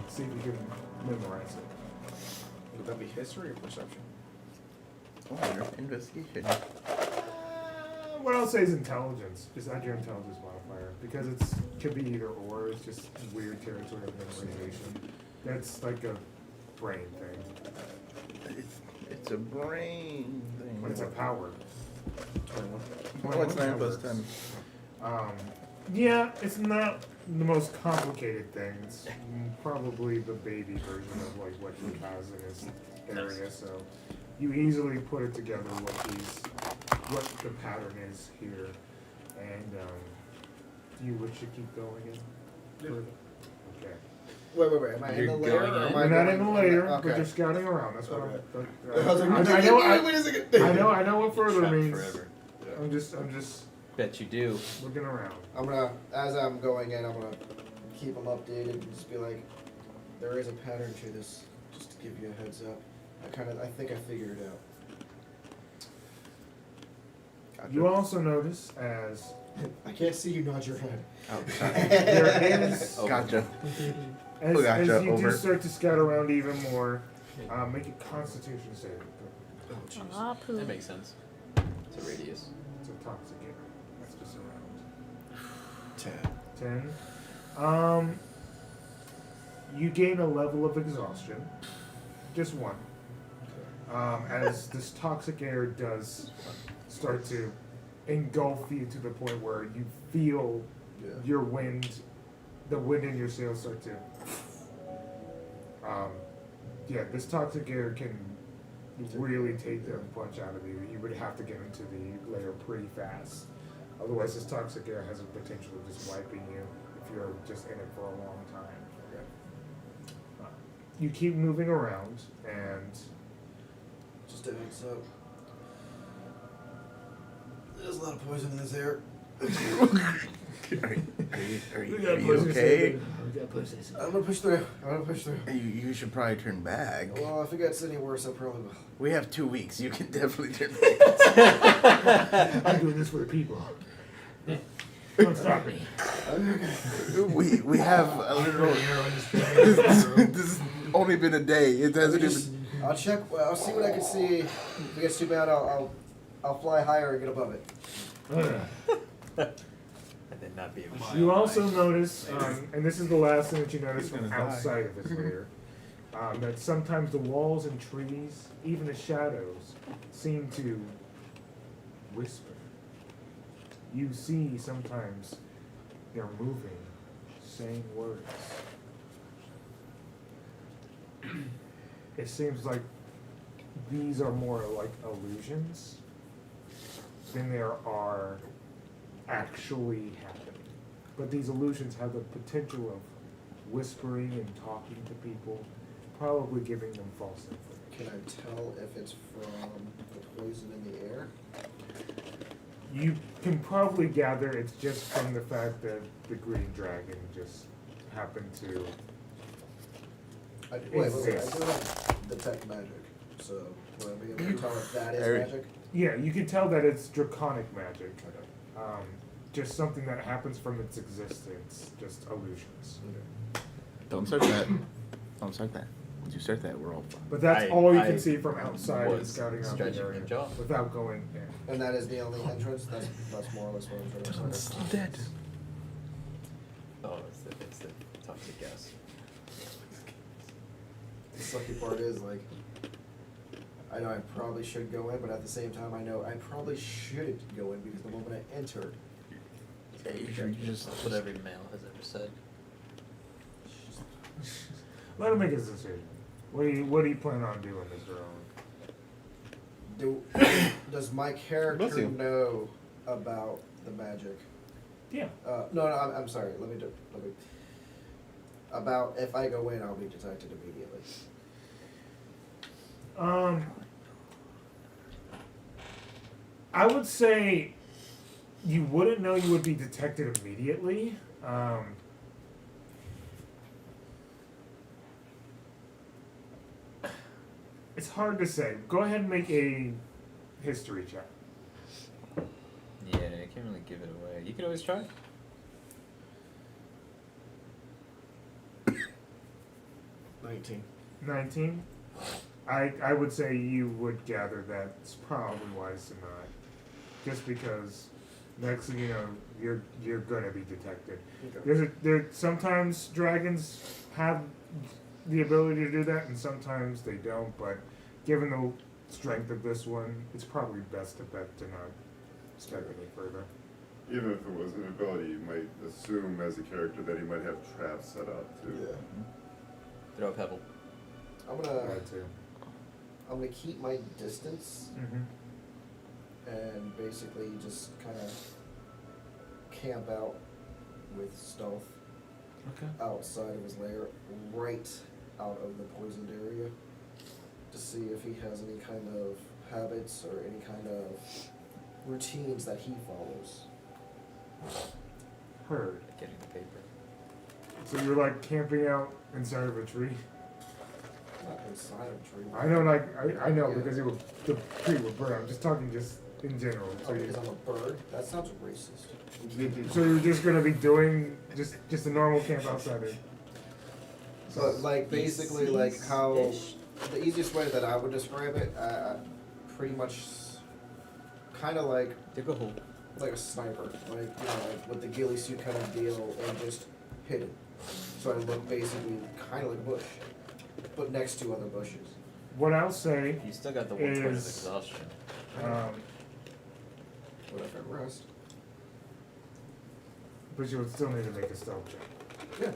See if you can memorize it. Would that be history or perception? Oh, investigation. What I'll say is intelligence. Just add your intelligence modifier. Because it could be either or. It's just weird territory of memorization. That's like a brain thing. It's a brain thing. But it's a power. 21. What's 9 plus 10? Yeah, it's not the most complicated thing. It's probably the baby version of like what he has in his area. So you easily put it together what the pattern is here. And do you wish to keep going in further? Okay. Wait. Am I in the lair? Or am I You're not in the lair, okay. but you're scouting around. That's what Okay. I'm. I was like, wait a second. I know what further Trapped means. forever. I'm just Bet you do. looking around. I'm gonna, as I'm going in, I'm gonna keep them updated and just be like, there is a pattern to this, just to give you a heads up. I think I figured it out. Gotcha. You also notice as I can't see you nod your head. Oh, there is Gotcha. as Gotcha, you do over. start to scout around even more, make a Constitution save. Oh, jeez. Ah, poo. That makes sense. It's a radius. It's a toxic air. That's just around 10. 10. You gain a level of exhaustion, just one. As this toxic air does start to engulf you to the point where you feel your wind, the wind in your sails start to. This toxic air can really take the punch out of you. You would have to get into the layer pretty fast. Otherwise, this toxic air has a potential of just wiping you if you're just in it for a long time. You keep moving around, and Just a heads up. There's a lot of poison in this air. Are you We got poison okay? shit. gotta push this. I'm gonna push through. You should probably turn back. Well, if it gets any worse, I probably will. We have 2 weeks. You can definitely turn back. I'm doing this for the people. Don't stop me. We have a literal. This has only been a day. It hasn't even. I'll check. I'll see what I can see. If it gets too bad, I'll fly higher and get above it. I did not be able to. You also notice, and this is the last thing that you notice from outside of this layer, that sometimes the walls and trees, even the shadows, seem to whisper. You see sometimes they're moving, saying words. It seems like these are more like illusions than there are actually happening. But these illusions have the potential of whispering and talking to people, probably giving them false information. Can I tell if it's from the poison in the air? You can probably gather it's just from the fact that the green dragon just happened to I do exist. have detect magic, so will I be able to tell if that is magic? Yeah, you can tell that it's draconic magic. Just something that happens from its existence, just illusions. Don't start that. Don't start that. Once you start that, we're all fine. But that's all you can see from outside and scouting out the stretching area the jaw. without going in. And that is the only entrance? That's more or less what I'm trying to say. Dead. Oh, it's the toxic gas. The sucky part is, like, I know I probably should go in, but at the same time, I know I probably shouldn't go in because the moment I entered, You just That's what every male has ever said. Let him make his decision. What do you plan on doing, Mr. Owen? does my Bless character you. know about the magic? Yeah. No, I'm sorry. Let me. About if I go in, I'll be detected immediately. I would say you wouldn't know you would be detected immediately. It's hard to say. Go ahead and make a history check. Yeah, I can't really give it away. You could always try. 19. 19? I would say you would gather that it's probably wise to not. Just because next thing you know, you're gonna be detected. Okay. Sometimes dragons have the ability to do that and sometimes they don't, but given the strength of this one, it's probably best to bet to not step any further. Even if it was an ability, you might assume as a character that he might have traps set up too. Yeah. Throw a pebble. I'm gonna. That too. I'm gonna keep my distance Mm-hmm. and basically just kind of camp out with stealth Okay. outside of his lair, right out of the poisoned area, to see if he has any kind of habits or any kind of routines that he follows. Heard. Getting the paper. So you're like camping out inside of a tree? Not inside of a tree. I know, like, I know Yeah. because the tree would burn. I'm just talking just in general. Oh, because I'm a bird? That sounds racist. So you're just gonna be doing just a normal camp outside it. So, like, basically, like, how the easiest way that I would describe it, pretty much kind of like Dig a hole. like a sniper, like, you know, like with the ghillie suit kind of deal, and just hidden. So I look basically kind of like a bush, but next to other bushes. What I'll say, You still got the 1 point of Is- exhaustion. What if I rest? but you would still need to make a stealth check, Yeah,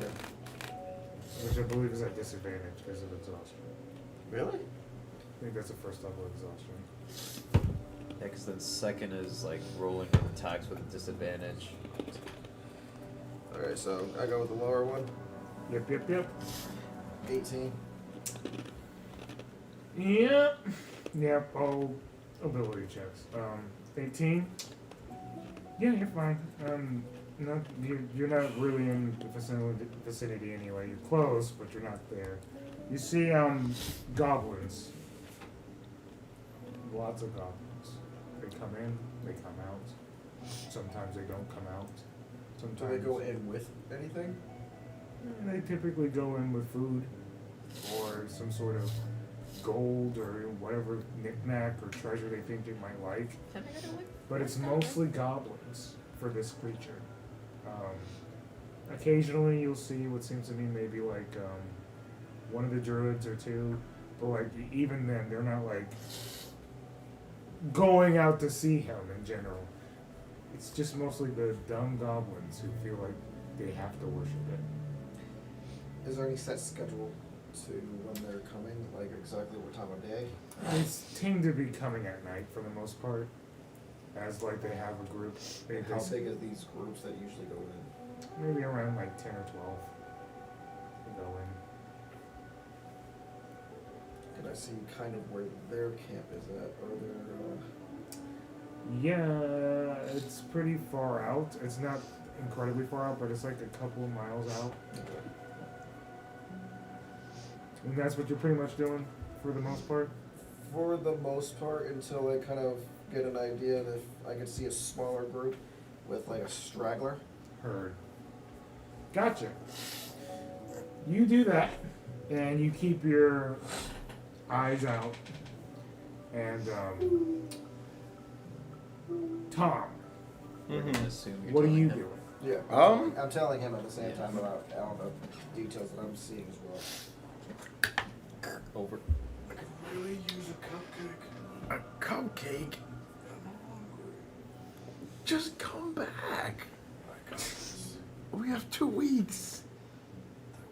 yeah. which I believe is at disadvantage because of exhaustion. Really? I think that's the first level of exhaustion. Yeah, because then second is like rolling with attacks with a disadvantage. Alright, so I go with the lower one. Yep. 18. Yep. Oh, ability checks. 18. Yeah, you're fine. You're not really in the vicinity anyway. You're close, but you're not there. You see goblins. Lots of goblins. They come in, they come out. Sometimes they don't come out. Sometimes Do they go in with anything? They typically go in with food or some sort of gold or whatever knickknack or treasure they think it might like. But it's mostly goblins for this creature. Occasionally you'll see what seems to me maybe like one of the druids or two, but like even then they're not like going out to see him in general. It's just mostly the dumb goblins who feel like they have to worship it. Is there any set schedule to when they're coming? Like exactly what time of day? They seem to be coming at night for the most part, as like they have a group. How big are these groups that usually go in? Maybe around like 10 or 12. They go in. Can I see kind of where their camp is at? Are there? Yeah, it's pretty far out. It's not incredibly far out, but it's like a couple of miles out. And that's what you're pretty much doing for the most part? For the most part, until I kind of get an idea of if I could see a smaller group with like a straggler. Heard. Gotcha. You do that, and you keep your eyes out. And, Tom, what are you doing? Yeah. I'm telling him at the same time about all the details that I'm seeing as well. Over. I could really use a cupcake. Just come back. We have 2 weeks.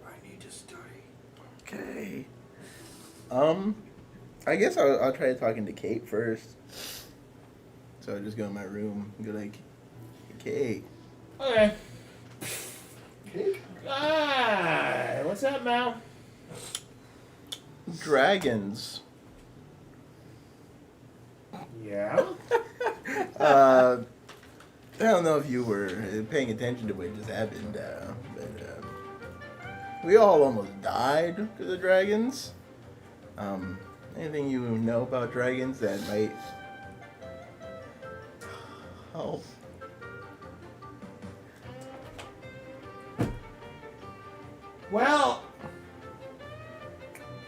I need to study. Okay. I guess I'll try talking to Kate first. So I just go in my room and go like, Kate. Okay. Cake? Ah, what's up, Mal? Dragons. Yeah? I don't know if you were paying attention to what just happened, but we all almost died to the dragons. Anything you know about dragons that might help? Well,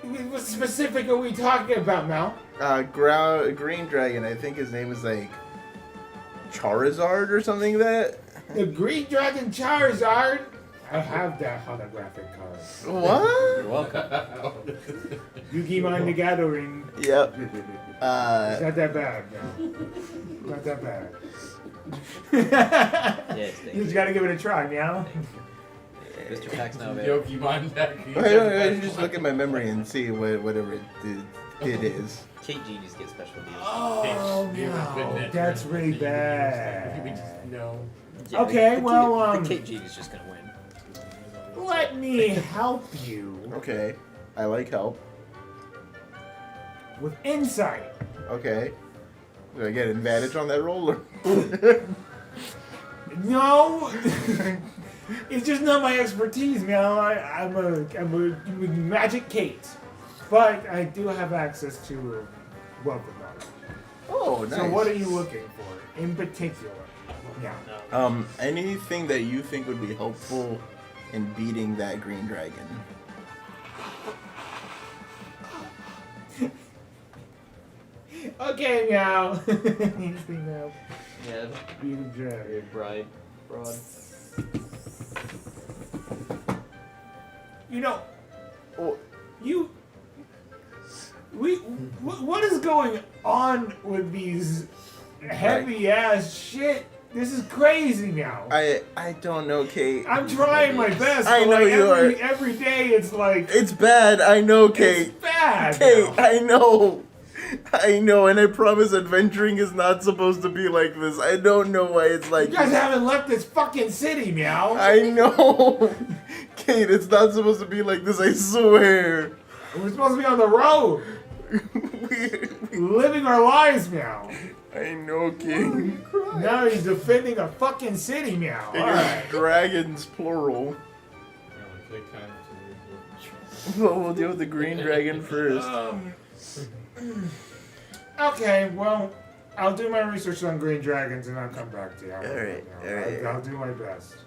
what specific are we talking about, Mal? Green dragon. I think his name is like Charizard or something like that. The Green Dragon Charizard? I have that holographic card. What? You're welcome. Yugi Mind the Gathering. Yep. It's not that bad, no. Not that bad. Yes, You just gotta give it a try, meow. Mr. Pack's now available. Yogi Mondak. I just look at my memory and see whatever it is. Kate Genius gets special deals. Oh, no. That's really bad. No. Yeah, Okay, well, the Kate Genius is just gonna win. let me help you Okay. I like help. with insight. Okay. Do I get an advantage on that roll? No, it's just not my expertise, meow. I'm a magic Kate, but I do have access to wealth of knowledge. Oh, nice. So what are you looking for in particular? Yeah. Anything that you think would be helpful in beating that green dragon. Okay, meow. Anything else? Yeah. Beat a dragon. Bride. Broad. You know, Oh, what is going on with these heavy ass shit? This is crazy now. I don't know, Kate. I'm trying my best. I but know like you are. Every day it's like It's bad. I know, Kate. it's bad. Kate, now. I know, and I promise adventuring is not supposed to be like this. I don't know why it's like You guys this. haven't left this fucking city, meow. I know. Kate, it's not supposed to be like this, I swear. We're supposed to be on the road, living our lives, meow. I know, King. Now he's defending a fucking city, meow. King Alright. dragons, plural. Well, we'll deal with the green dragon first. Okay, well, I'll do my research on green dragons and I'll come back to you. Alright. I'll do my best.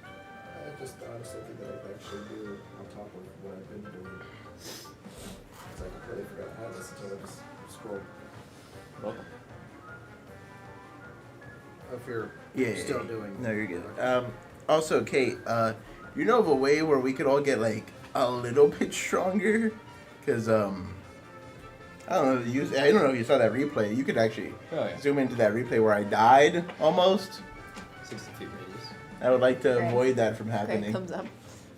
Just something that I can actually do on top of what I've been doing. Because I completely forgot I had this until I just scrolled. Welcome. If you're Yeah. still doing. No, you're good. Also, Kate, you know of a way where we could all get like a little bit stronger? Because I don't know. I don't know if you saw that replay. You could actually zoom into that replay where I died almost. 60 feet radius. I would like to Greg. avoid that from Craig happening. comes up,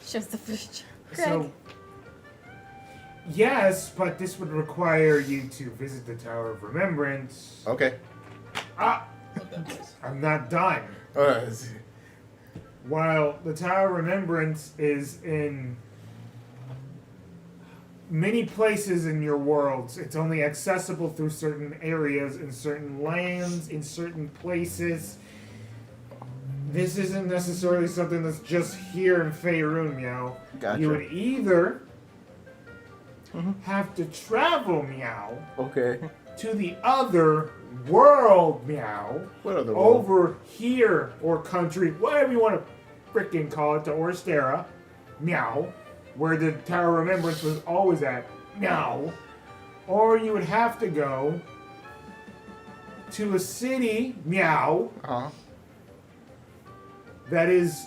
shows the fish. Craig. So, yes, but this would require you to visit the Tower of Remembrance. Okay. Ah! I'm not done. While the Tower of Remembrance is in many places in your worlds, it's only accessible through certain areas, in certain lands, in certain places. This isn't necessarily something that's just here in Faerun, meow. Gotcha. You would either have to travel, meow, Okay. to the other world, meow. What other world? Over here, or country, whatever you want to frickin' call it, to Orstera, meow, where the Tower of Remembrance was always at, meow. Or you would have to go to a city, meow, that is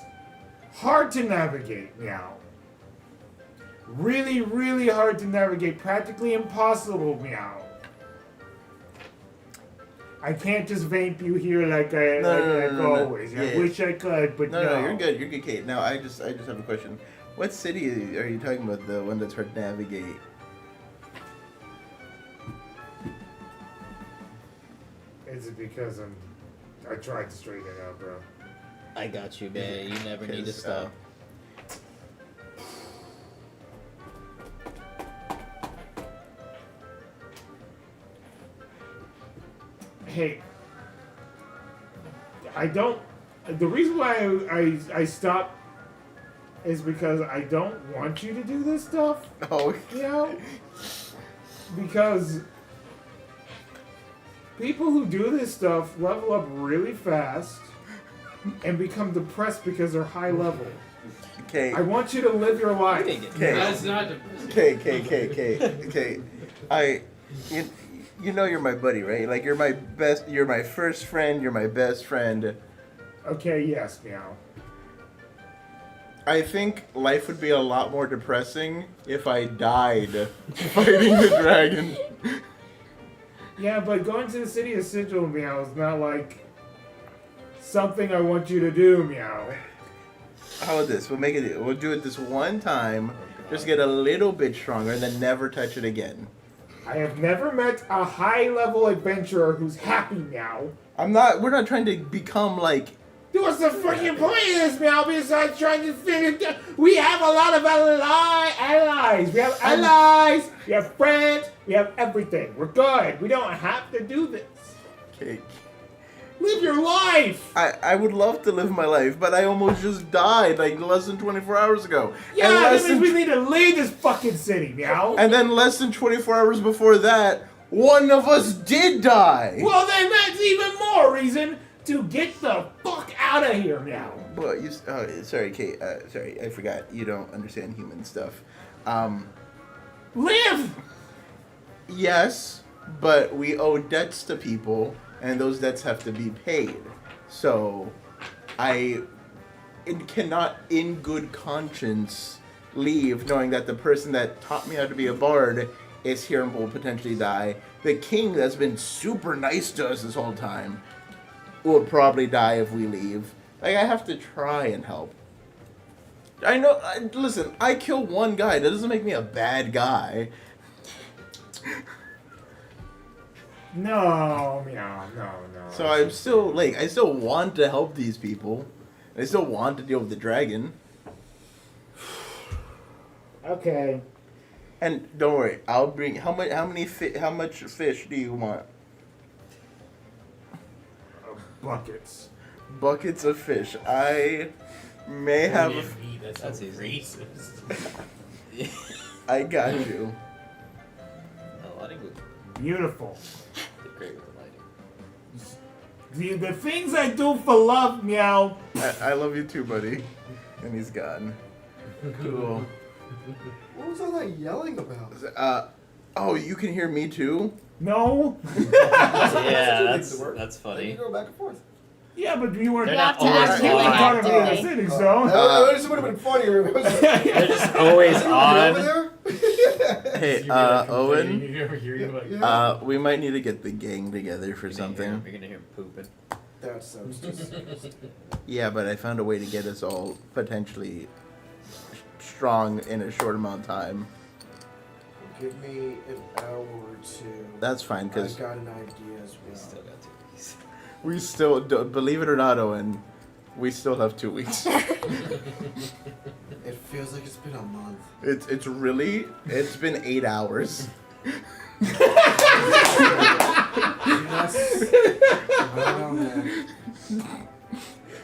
hard to navigate, meow. Really, really hard to navigate, practically impossible, meow. I can't just vamp you here like always. I wish I could, but no. No, you're good. You're good, Kate. Now, I just have a question. What city are you talking about? The one that's hard to navigate? Is it because I tried to straighten it out, bro? I got you, babe. You never need to stop. Hey, I don't. The reason why I stopped is because I don't want you to do this stuff. Oh, you know, because people who do this stuff level up really fast and become depressed because they're high level. Okay. I want you to live your life. That's not Okay. You know you're my buddy, right? Like you're my first friend, you're my best friend. Okay, yes, meow. I think life would be a lot more depressing if I died fighting the dragon. Yeah, but going to the city of Sigil, meow, is not like something I want you to do, meow. How about this? We'll do it this one time, just get a little bit stronger, and then never touch it again. I have never met a high-level adventurer who's happy, meow. We're not trying to become like... What's the freaking point of this, meow? Besides trying to figure out, we have a lot of allies. We have allies. We have friends. We have everything. We're good. We don't have to do this. Okay. Live your life. I would love to live my life, but I almost just died like less than 24 hours ago. Yeah, that means we need to leave this fucking city, meow. And then less than 24 hours before that, one of us did die. Well, then that's even more reason to get the fuck out of here, meow. Well, sorry, Kate. Sorry, I forgot. You don't understand human stuff. Live! Yes, but we owe debts to people, and those debts have to be paid. So, I cannot, in good conscience, leave knowing that the person that taught me how to be a bard is here and will potentially die. The king that's been super nice to us this whole time will probably die if we leave. Like, I have to try and help. I know, listen, I kill one guy. That doesn't make me a bad guy. No, meow, no. So I'm still, like, I still want to help these people. I still want to deal with the dragon. Okay. And don't worry, I'll bring, how much fish do you want? buckets. Buckets of fish. I may have. That's easy. I got you. The lighting would Beautiful. be great with the lighting. The things I do for love, meow. I love you too, buddy. And he's gone. Cool. What was all that yelling about? Oh, you can hear me too? No. Yeah, Makes it work. that's Then funny. you go back and forth. Yeah, but you weren't. They're You have to not always actually You were on. talking about the activate. sitting zone. This would have been funnier. If it was They're just always over on. there. Hey, Owen, Yeah. we might need to get the gang together for something. You're gonna hear him pooping. That sounds just. Yeah, but I found a way to get us all potentially strong in a short amount of time. Give me an hour or two. That's fine, I've because got an idea as We well. still got 2 weeks. we still, believe it or not, Owen, we still have 2 weeks. It feels like it's been a month. It's really, it's been 8 hours. I don't know, man.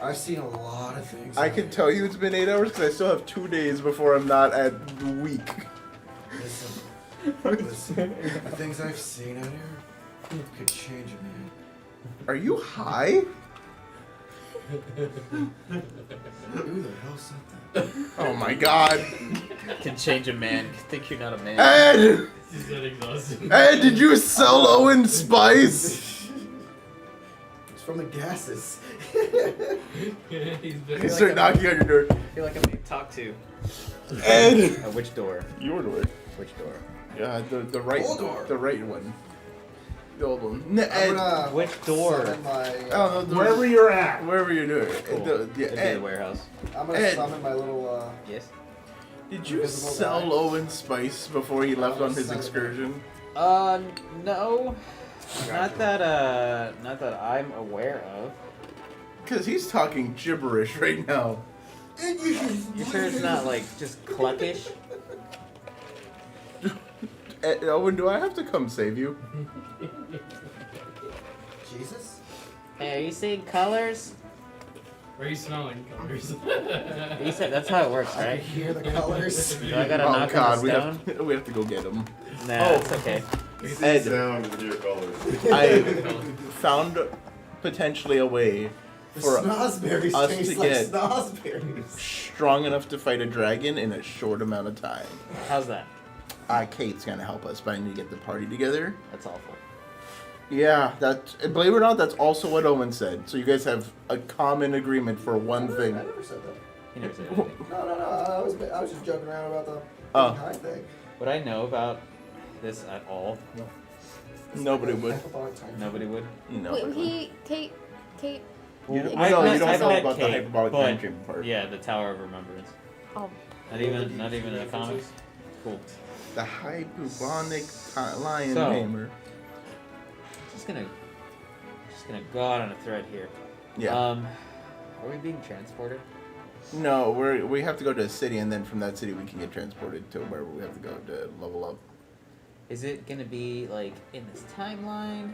I've seen a lot of things. I can tell you it's been 8 hours because I still have 2 days before I'm not at week. Listen, the things I've seen out here could change a man. Are you high? Who the hell said that? Oh my god. Can change a man. Think you're not a man. Ed! He's that exhausted. Ed, did you sell Owen Spice? It's from the gases. He's been They start knocking on your door. I feel like I'm being talked to. Ed! Which door? Your door. Which door? Yeah, the right Old door. The right one. The old one. I'm Ed. gonna Which door? summon my, Oh, no, Wherever you're at. wherever you're doing. Cool. The, It'd be the Ed, warehouse. I'm gonna Ed. summon my little. Yes. did you Invisible sell guy. Owen Spice before he left on his Son of a- excursion? No. Not that I'm aware of. Because he's talking gibberish right now. You sure it's not like just cluckish? Ed, Owen, do I have to come save you? Jesus? Hey, are you seeing colors? Where are you smelling colors? You said that's how it works, I right? can hear the colors. Do I gotta Oh knock god, on we the stone? have, we have to go get him. Nah, it's okay. Ed, Sound with your colors. I found potentially a way The for snozberries us taste to like get snozberries. strong enough to fight a dragon in a short amount of time. How's that? Kate's gonna help us, but I need to get the party together. That's awful. Yeah, that, believe it or not, that's also what Owen said. So you guys have a common agreement for one thing. I never said that. You never said anything. No. I was just joking around about the Oh. high thing. Would I know about this at all? Nobody would. Hyperbolic time. Nobody would. No. Wait, Kate. You don't, I've no, met- you don't I've know met about the Kate, hyperbolic but- time dream part. Yeah, the Tower of Remembrance. Oh. Not even in the comics. Cool. The hyperbolic lion So- tamer. Just gonna go out on a thread here. Yeah. Are we being transported? No, we have to go to a city, and then from that city we can get transported to wherever we have to go to level up. Is it gonna be like in this timeline?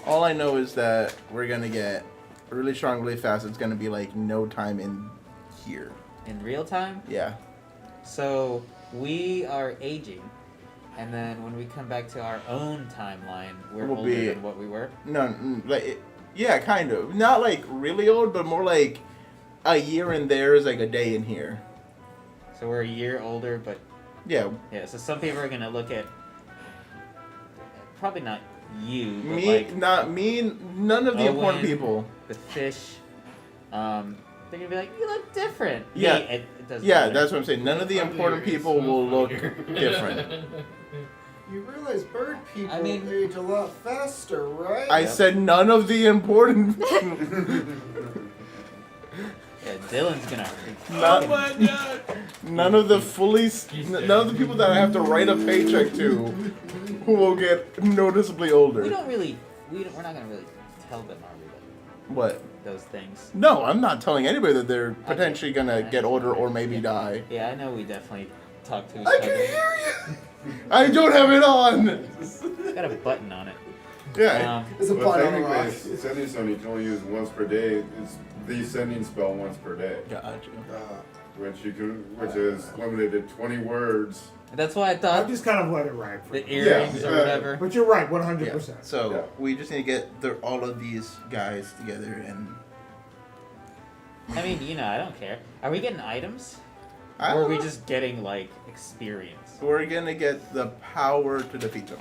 All I know is that we're gonna get really strong, really fast. It's gonna be like no time in here. In real time? Yeah. So we are aging, and then when we come back to our own timeline, we're We'll older be- than what we were. No, yeah, kind of. Not like really old, but more like a year in there is like a day in here. So we're a year older, but Yeah. yeah. So some people are gonna look at probably not you, but Me, like not me, none of the important Owen, people. the fish. They're gonna be like, you look different. Yeah. Me, it doesn't Yeah, matter. that's what I'm saying. None of the important people will look different. You realize bird people I mean- age a lot faster, right? I said none of the important. Yeah, Dylan's gonna. None of the none of the people that I have to write a paycheck to who will get noticeably older. We're not gonna really tell them, are we? What? Those things. No, I'm not telling anody that they're potentially gonna get older or maybe die. Yeah, I know we definitely talk to each I other. can hear you. I don't have it on. It's got a button on it. Yeah. It's a Well, pun on the rock. technically, sending stone you can only use once per day. It's the sending spell once per day, Gotcha. which is limited to 20 words. That's why I I thought just kind of let it ride for the you. earrings Yeah, or whatever. But you're right, Yeah. 100%. So Yeah. we just need to get all of these guys together, and I mean, I don't care. Are we getting items? I Or are don't we know. just getting, like, experience? We're gonna get the power to defeat them.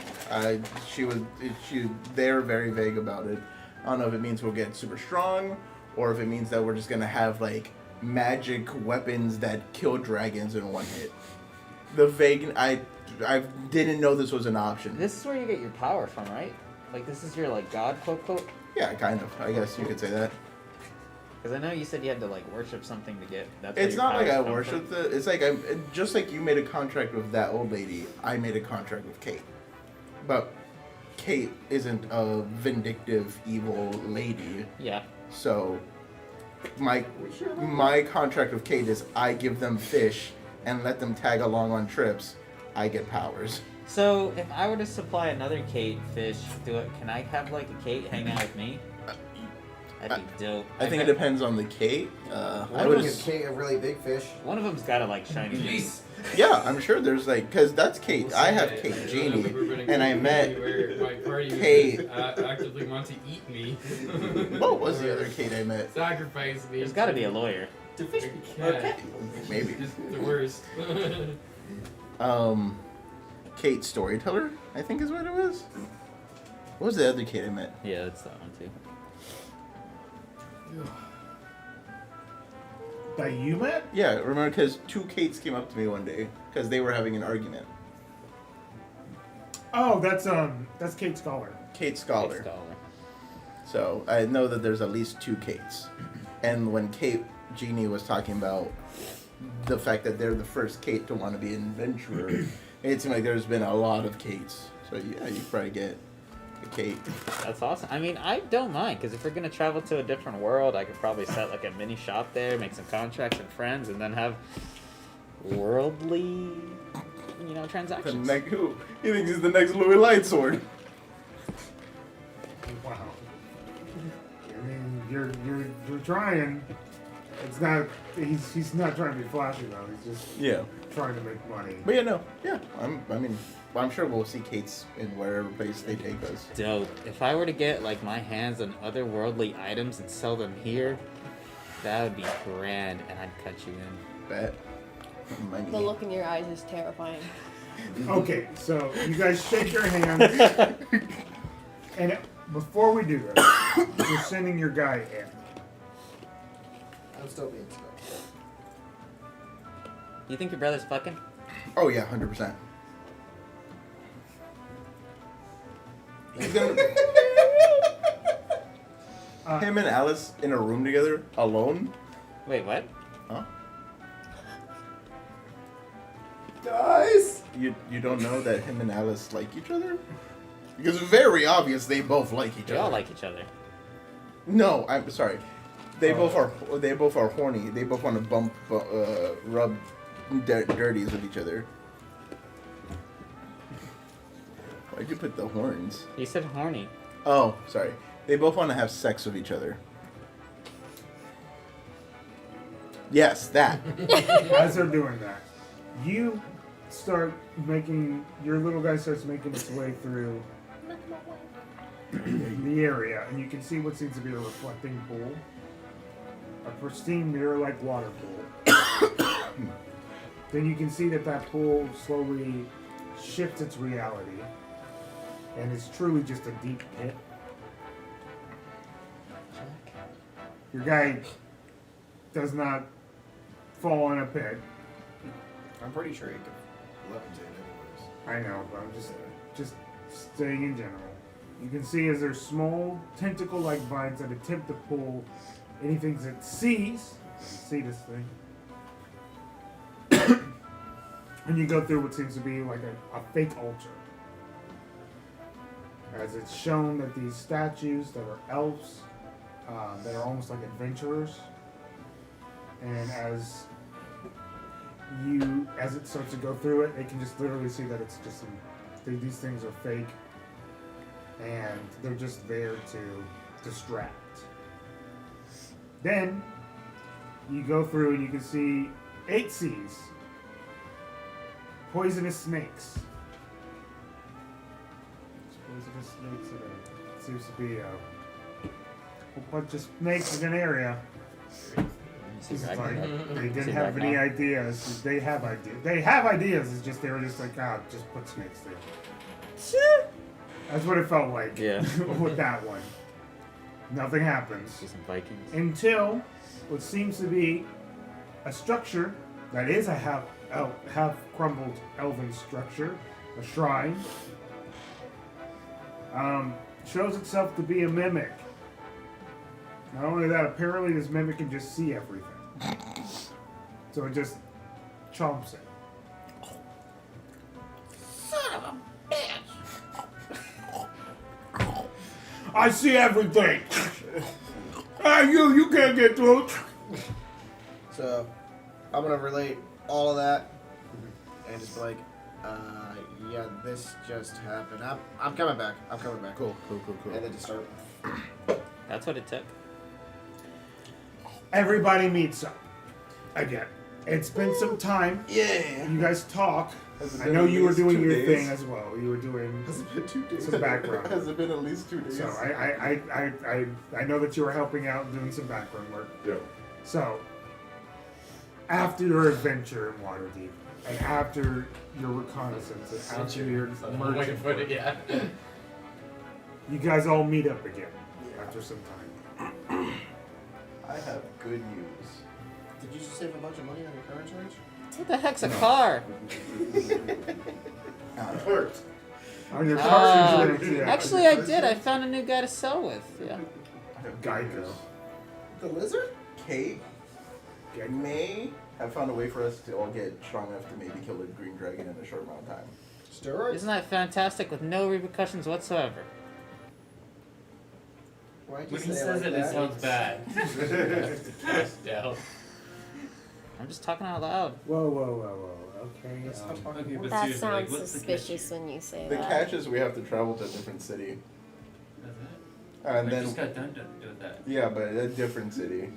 They're very vague about it. I don't know if it means we'll get super strong, or if it means that we're just gonna have like magic weapons that kill dragons in one hit. The vague, I didn't know this was an option. This is where you get your power from, right? Like, this is your, like, god, quote. Yeah, kind of. I guess you could say that. Because I know you said you had to, like, worship something to get... That's It's where your not like I powers come worship from. the. It's like just like you made a contract with that old lady. I made a contract with Kate, but Kate isn't a vindictive evil lady. Yeah. So my contract with Kate is I give them fish and let them tag along on trips. I get powers. So, if I were to supply another Kate fish, can I have, like, a Kate hang out with me? That'd be dope. I think it depends on the Kate. I would give Kate a really big fish. One of them's got to, like, shiny face. Yeah, I'm sure there's like, because that's Kate. I have Kate Genie, and I met Kate. Actively want to eat me. What was the other Kate I met? Sacrifice me. There's got to be a lawyer. Okay. Maybe. Just the worst. Kate Storyteller, I think is what it was. What was the other Kate I met? Yeah, that's that one, too. That you met? Yeah, remember, because two Kates came up to me one day because they were having an argument. Oh, that's Kate Scholar. Kate Scholar. So I know that there's at least two Kates. And when Kate Genie was talking about the fact that they're the first Kate to want to be an adventurer, it seemed like there's been a lot of Kates. So yeah, you could probably get a Kate. That's awesome. I mean, I don't mind, because if we're going to travel to a different world, I could probably set, like, a mini shop there, make some contracts and friends, and then have worldly, transactions. Who? He thinks he's the next Louis Lightsword. Wow. I mean, you're trying. It's not. He's not trying to be flashy though. He's just trying to make money. But I'm sure we'll see Kates in wherever place they take us. Dope. If I were to get, like, my hands on otherworldly items and sell them here, that would be grand, and I'd cut you in. Bet. Money. The look in your eyes is terrifying. Okay, so you guys shake your hands, and before we do this, you're sending your guy in. I'm still being stuck. You think your brother's fucking? Oh yeah, 100%. He's gonna. Him and Alice in a room together, alone. Wait, what? Huh? Guys! You don't know that him and Alice like each other? Because it's very obvious they both like each They other. all like each other. No, I'm sorry. They both are horny. They both want to rub dirties with each other. Why'd you put the horns? You said horny. Oh, sorry. They both want to have sex with each other. Yes, that. As they're doing that, you start making your little guy starts making its way through the area, and you can see what seems to be a reflecting pool, a pristine mirror-like water pool. Then you can see that pool slowly shifts its reality, and it's truly just a deep pit. Your guy does not fall in a pit. I'm pretty sure he could levitate anyways. I know, but I'm just saying in general. You can see as there's small tentacle-like vines that attempt to pull anything that sees. You see this thing. And you go through what seems to be like a fake altar. As it's shown that these statues that are elves, that are almost like adventurers, and as it starts to go through it, they can just literally see that it's just these things are fake. and they're just there to distract. Then you go through and you can see 8 C's. Poisonous snakes. Poisonous snakes in there. Seems to be a whole bunch of snakes in an area. It's like, they didn't have any ideas. They have ideas. They have ideas. It's just they were just like, just put snakes there. That's what it felt like. Yeah. With that one. Nothing happens. See some Vikings. Until what seems to be a structure that is a half crumbled elven structure, a shrine, shows itself to be a mimic. Not only that, apparently this mimic can just see everything. So it just chomps it. Son of a bitch! I see everything! You can't get through it! So, I'm gonna relate all of that and just be like, yeah, this just happened. I'm coming back. I'm coming back. Cool. And then just start. That's what it took. Everybody meets up. Again. It's been some time. Yeah. You guys talk. Has it I been know at you were least doing 2 your days? thing as well. You were doing Has it been 2 days? some background. Has it been at least 2 days? So I know that you were helping out and doing some background work. Yeah. So after your adventure in Waterdeep, and after your reconnaissance, and after your merchant work, yeah. you guys all meet up again after some time. I have good news. Did you just save a bunch of money on your car insurance? What the heck's a car? Hurt. On your car insurance, yeah. Actually, I did. I found a new guy to sell with. Yeah. Geico. The lizard? Kate may have found a way for us to all get strong enough to maybe kill a green dragon in a short amount of time. Steroids? Isn't that fantastic with no repercussions whatsoever? Why'd you When he say says like it, it that? sounds bad. Cast out. I'm just talking out loud. Whoa. Okay. Okay, but That seriously, sounds like, what's suspicious when you say The that. catch is we have to travel to a different city. That's it? And I then, just got done doing that. yeah, but a different city.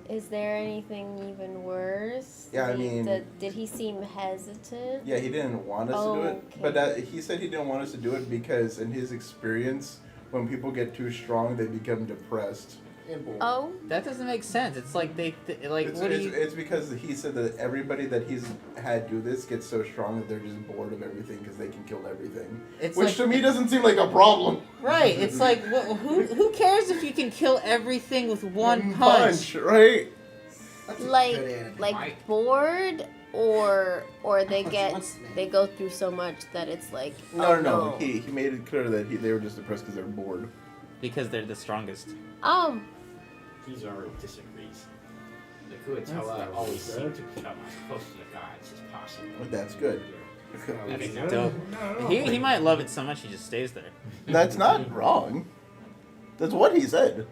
Is there anything even worse? Yeah, I mean- Did he seem hesitant? Yeah, he didn't want us to do it, Okay. but he said he didn't want us to do it because, in his experience, when people get too strong, they become depressed. Oh, That doesn't make sense. It's like It's because he said that everybody that he's had do this gets so strong that they're just bored of everything because they can kill everything. It's Which like- to me doesn't seem like a problem. Right. It's like who cares if you can kill everything with one punch? Right? like bored, or they go through so much that it's like No. He made it clear that they were just depressed because they're bored. Because they're the strongest. He's already disagrees. The Kuatoa always seem to become as close to the gods as possible. But that's good. I think Dope. that's He might love it so much he just stays there. That's not wrong. That's what he said.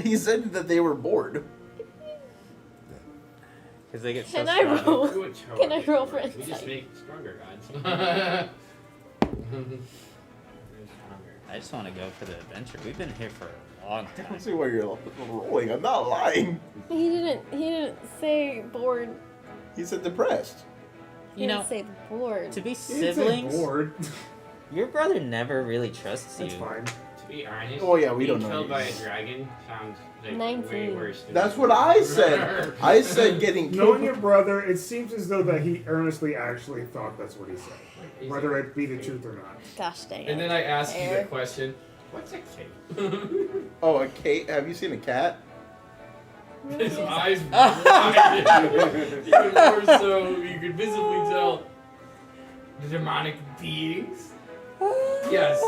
He said that they were bored. Because they get so Can I strong. roll? Kuatoa Can I get roll bored. for We just insight? make stronger gods. I just want to go for the adventure. We've been here for a long I time. don't see why you're rolling. I'm not lying. He didn't say bored. He said depressed. He You didn't know, say bored. to be He didn't say siblings, bored. your brother never really trusts That's you. fine. To be honest, Oh, yeah, we being don't know killed you. by a dragon sounds like way 19. worse. Than That's what I said. I said getting Knowing killed. your brother, it seems as though that he earnestly actually thought that's what he said, whether it be the truth or not. Gosh dang it. And then I asked you the Eric. question, what's a cake? Oh, a cat? Have you seen a cat? His eyes widened. Even more so, you could visibly tell the demonic beings. Yes.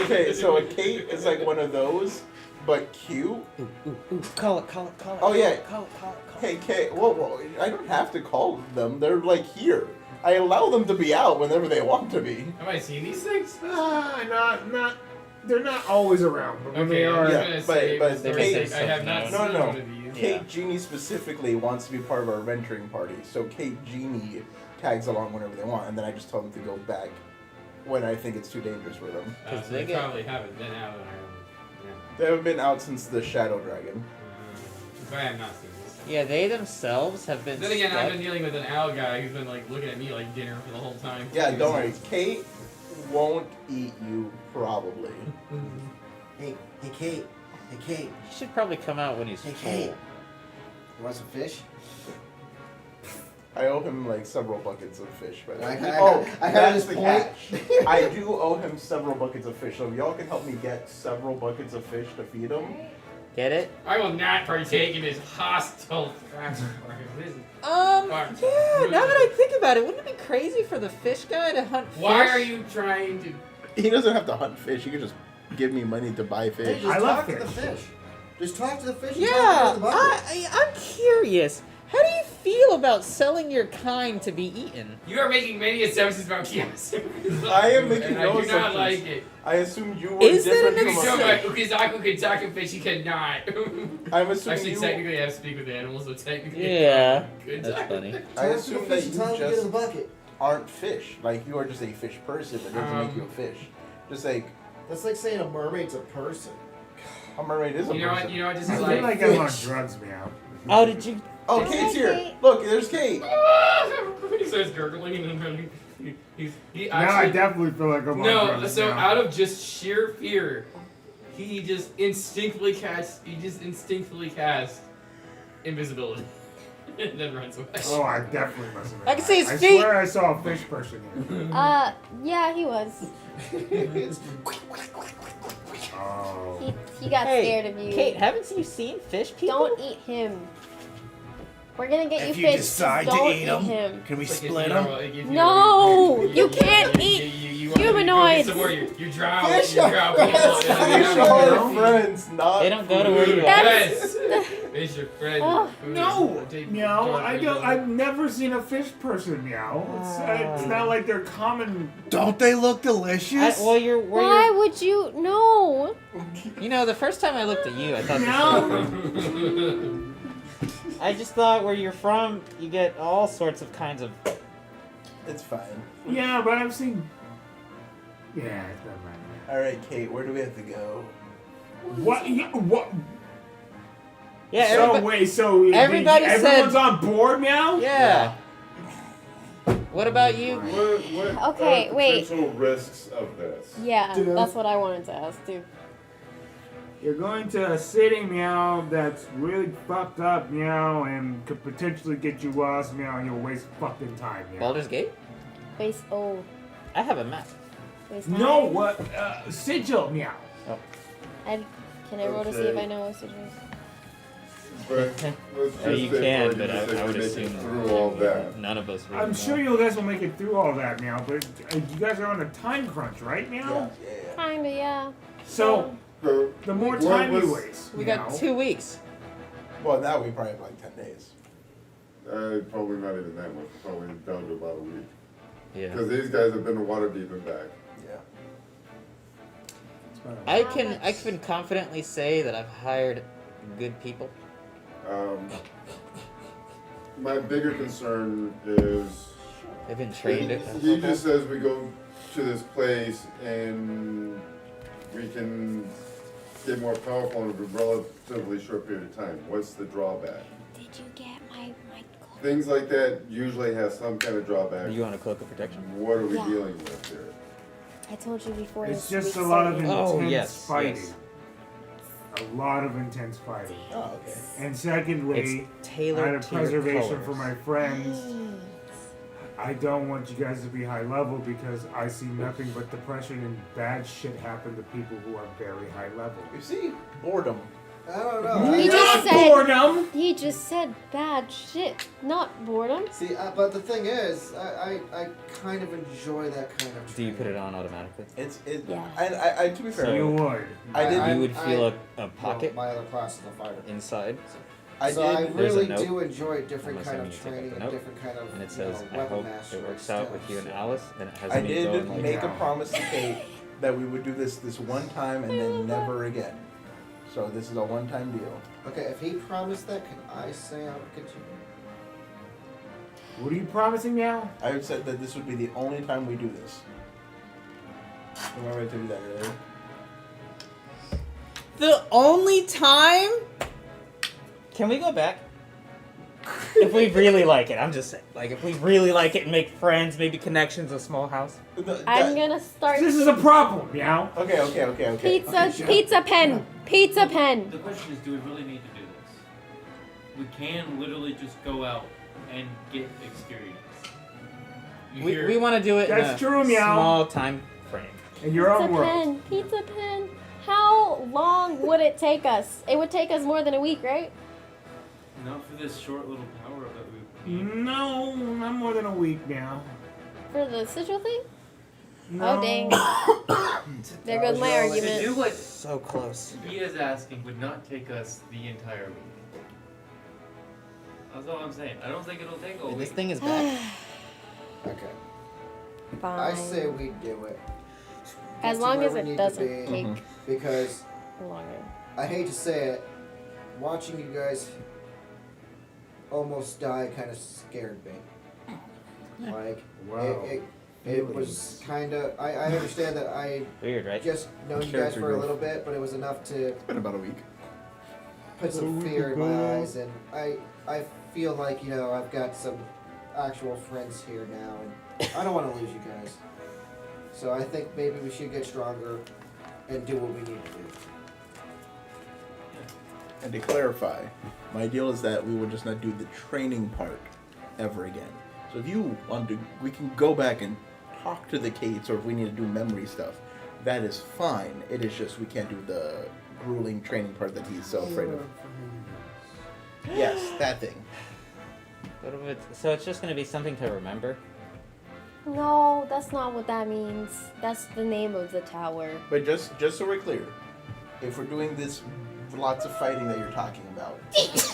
Okay, so a Kate is like one of those, but cute. Call it. Oh yeah. Call it. Hey, Kate. Whoa. I don't have to call them. They're like here. I allow them to be out whenever they want to be. Have I seen these things? Not. They're not always around, but when they I are, was Yeah, gonna but- say, but for Kate- sake, I have not No, seen no. one of these. Kate Genie specifically wants to be part of our venturing party, so Kate Genie tags along whenever they want, and then I just tell them to go back when I think it's too dangerous for them. So they probably haven't been out on our They haven't been out since the Shadow Dragon. I have not seen this. Yeah, they themselves have been. Then again, stuck. I've been dealing with an owl guy who's been like looking at me like dinner for the whole time. Yeah, don't worry. Kate won't eat you, probably. Hey, Kate. Hey, Kate. He should probably come out when he's Hey, full. Kate. You want some fish? I owe him like several buckets of fish, but I that's got his the point. catch. I do owe him several buckets of fish, so if y'all can help me get several buckets of fish to feed him. Get it? I will not partake in this hostile practice. Yeah, now that I think about it, wouldn't it be crazy for the fish guy to hunt fish? Why are you trying to? He doesn't have to hunt fish. He can just give me money to buy fish. Hey, just talk to the fish. Just talk to the fish. And Yeah, talk to the bucket. I'm curious. How do you feel about selling your kind to be eaten? You are making many assumptions about Kiyasu. I am making and no I do not assumptions. like it. I assumed you were Is that different an from So us. much Ukizaku can talk to fish, he cannot. I'm assuming Actually, you. technically, I have to speak with animals, so technically, Yeah, good that's time. funny. I assume that you Tell him to get in the just bucket. aren't fish. Like you are just a fish person, but doesn't make you a fish. Just like That's like saying a mermaid's a person. a mermaid is a You know person. what? You know what? This I is feel like like. I'm on drugs, meow. Oh, did you? Oh, Hi, Kate's here. Kate. Look, there's Kate. He starts gurgling and then he Now I actually. definitely feel like I'm on No, drugs. so now. out of just sheer fear, he just instinctively casts invisibility. And then runs away. Oh, I definitely must have been. I can see his I feet. swear I saw a fish person here. Yeah, he was. Oh. He got Hey, scared of you. Kate, haven't you seen fish people? Don't eat him. We're gonna get If you you fish. decide just to don't eat him, him. can we It's like if split you them? know, like if you No, know, you can't eat you humanoids. You go get some more, you drown Fish people. are And then Fish you have are friends, not They don't go to where you are. Yes! Fish are friends. Oh. No, meow. I've never seen a fish person, meow. It's not like they're common. Don't they look delicious? Well, you're. Why would you? No. You know, the first time I looked at you, I thought. No. I just thought where you're from, you get all sorts of kinds of. It's fine. Yeah, but I've seen. Yeah, it's not mine. All right, Kate. Where do we have to go? What? What? Yeah. So wait, so everybody everyone's said- on board now? Yeah. What about you? What Okay, are wait. potential risks of this? Yeah, Dude. that's what I wanted to ask too. You're going to a city, meow, that's really fucked up, meow, and could potentially get you lost, meow, and you'll waste fucking time, meow. Baldur's Gate? Waste. Oh. I have a map. Waste No, time. what? Sigil, meow. Can I roll to see if I know what it is? But let's just You say can, for but argument's sake, I would we make it assume through all that. none of us. Really I'm know. sure you guys will make it through all that, meow, but you guys are on a time crunch, right, meow? Kinda, yeah. So, So, the more what time you was- waste, We got meow. 2 weeks. Well, now we probably have like 10 days. Probably not even that much. Probably down to about a week. Yeah. Because these guys have been water deep and back. Yeah. I can confidently say that I've hired good people. My bigger concern is They've been trained. he just says we go to this place and we can get more powerful in a relatively short period of time. What's the drawback? Did you get my Things like that usually have some kind of drawback. You want a cloak of protection? What are we Yeah. dealing with here? I told you before. It's this just a week's lot of setting. intense fighting. yes. A lot of intense fighting. Oh, okay. And secondly, It's tailored out of to your preservation for colors. my friends, I don't want you guys to be high level because I see nothing but depression and bad shit happen to people who are very high level. You see, boredom. I don't know. He just said boredom. He just said bad shit, not boredom. See, but the thing is, I kind of enjoy that kind of. Do you put it on automatically? Yeah. And I to be fair, So- You would. I did. You would feel a pocket My other class is a fighter. inside, I So I did. There's a really note. do enjoy different I'm kind of assuming you take training the and note, different kind of and it says, "I weapon hope mastery it works out with you and stuff, Alice." And it has I me did going like, make a Yeah. promise to Kate that we would do this one time and then never again. So this is a one-time deal. Okay, if he promised that, can I say I'll continue? What are you promising now? I have said that this would be the only time we do this. Remember I told you that earlier? The only time. Can we go back? If we really like it, I'm just saying. Like, if we really like it and make friends, maybe connections, a small house. I'm gonna start. This is a problem, meow. Okay. Pizza pen. Pizza pen. The question is, do we really need to do this? We can literally just go out and get experience. We want to do it That's in a true, meow. small time frame. In your own world. Pen. Pizza pen. How long would it take us? It would take us more than a week, right? Not for this short little power that we need. No, not more than a week now. For the sigil thing? No. Oh, dang. There goes my To do argument. what So close. he is asking would not take us the entire week. That's all I'm saying. I don't think it'll take a week. This thing is back. Okay. Fine. I say we do it. As Get to long where as we it need to doesn't be, take Because longer. I hate to say it, watching you guys almost die kind of scared me. Like, Wow. it was kind of. I understand that I Weird, right? just know you guys Character for a growth. little bit, but it was enough to It's been about a week. put some fear in my eyes, and I feel like, you know, I've got some actual friends here now, and I don't want to lose you guys. So I think maybe we should get stronger and do what we need to do. And to clarify, my deal is that we will just not do the training part ever again. So if you want to, we can go back and talk to the Kates, or if we need to do memory stuff, that is fine. It is just we can't do the grueling training part that he's so afraid of. Yes, that thing. What if so it's just going to be something to remember? No, that's not what that means. That's the name of the tower. But just so we're clear, if we're doing this lots of fighting that you're talking about, is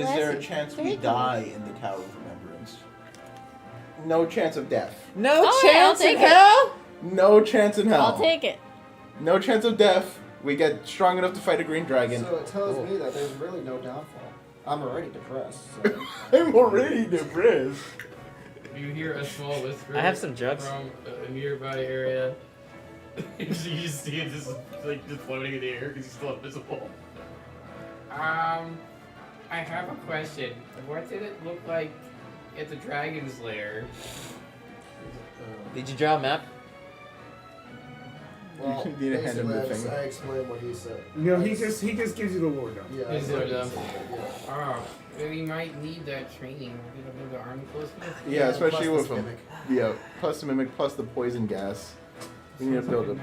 there a chance we die in the Tower of Remembrance? No chance of death. No All right, I'll chance in take it. hell? No chance in hell. I'll take it. No chance of death. We get strong enough to fight a green dragon. So it tells me that there's really no downfall. I'm already depressed. So. I'm already depressed. You hear a small whisper. I have some drugs. From a nearby area. You just see it just floating in the air because he's still invisible. I have a question. What did it look like at the dragon's lair? Did you draw a map? Well, You need to hand him the basically, thing. I explained what he said. You know, he just gives you the lore dump. Yeah, Is that's it, what he said, yeah. Oh, well, we might need that training. We don't move the army close enough. Yeah, especially plus with this him. mimic. Yeah, plus the mimic, plus the poison gas. We need to build a.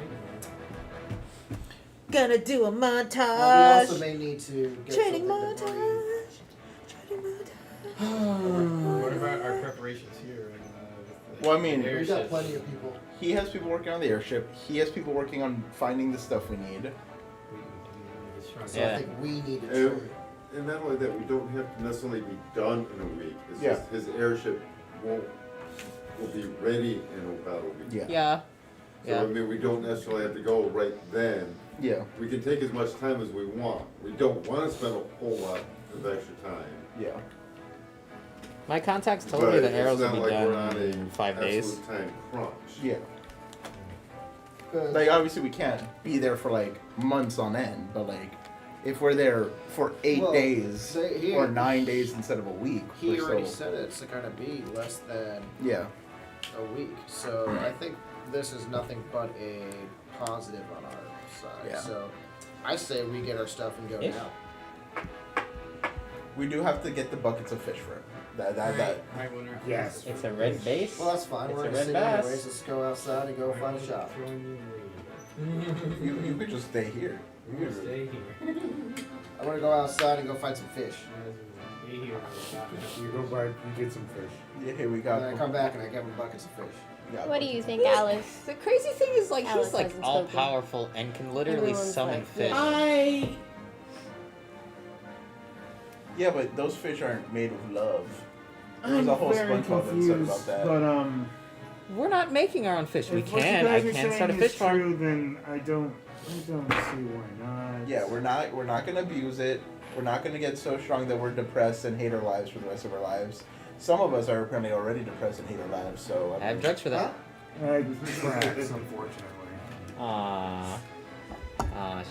Gonna do a We montage. also may need to get Training something to breathe. montage. Training montage. What about our preparations here? Well, I mean, We Airships. got plenty of people. he has people working on the airship. He has people working on finding the stuff we need. So Yeah. I think we need to And, train. and not only that, we don't have to necessarily be done in a week. It's Yeah. just his airship will be ready in about a week. Yeah. Yeah. So Yeah. I mean, we don't necessarily have to go right then. Yeah. We can take as much time as we want. We don't want to spend a whole lot of extra time. Yeah. My contacts told But me the it's arrows will not be like we're done on in a 5 days. absolute time crunch. Yeah. 'Cause Like, obviously, we can't be there for like months on end, but like, if we're there for 8 Well, days he- or 9 days instead of a week, he we're already still. said it's going to be less than Yeah. a week. So I think this is nothing but a positive on our side. Yeah. So I say we get our stuff and go Yeah. now. We do have to get the buckets of fish for it. That. Yes. It's a red base. Well, that's fine. It's We're a in the red city bass. anyways. Let's go outside and go find a shop. You could just stay here. We're gonna stay here. I want to go outside and go find some fish. Stay here. You go by, you get some fish. Yeah, here we And got. then I come back and I give them buckets of fish. got What do you think, Alice? The crazy thing is, like, Alice he's like hasn't all spoken. powerful and can literally Everyone's summon like, fish. Yeah, but those fish aren't made with love. There was I'm a whole very SpongeBob episode confused, about that. but We're not making our own fish. We if what you can. I guys are can start a saying fish is farm. true, then I don't see why not. Yeah, we're not gonna abuse it. We're not gonna get so strong that we're depressed and hate our lives for the rest of our lives. Some of us are apparently already depressed and hate our lives, so I have drugs for that. Tracks, unfortunately. Aw. Aw.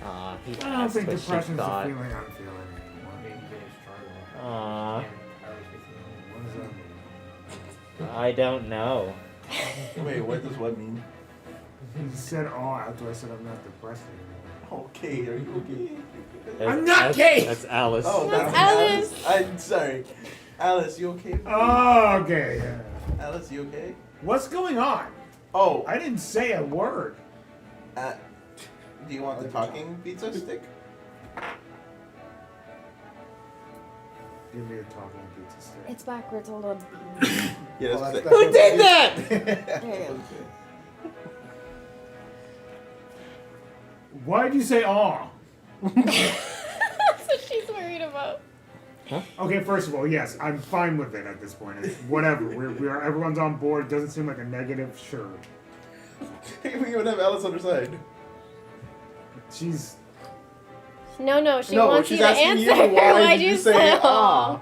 Aw. He I don't asked think what she depression's a thought. feeling I'm feeling anymore. Maybe getting stronger. Aw. What does that mean? I don't know. Wait, what does what mean? You said all after I said I'm not depressed anymore. Okay, are you okay? I'm not gay! That's Alice. Oh, That's Alice. Alice. I'm sorry. Alice, you okay? Oh, okay. Yeah. Alice, you okay? What's going on? Oh, I didn't say a word. do you want the talking pizza stick? Give me a talking pizza stick. It's backwards. Hold on. Yeah, Well, that's that's- Who did that? There you go. Why'd you say aw? That's what she's worried about. Okay, first of all, yes, I'm fine with it at this point. It's whatever. Everyone's on board. It doesn't seem like a negative. Sure. We would have Alice on her side. She's. No, she No, wants she's you to asking answer. you, why Why'd did you say ah?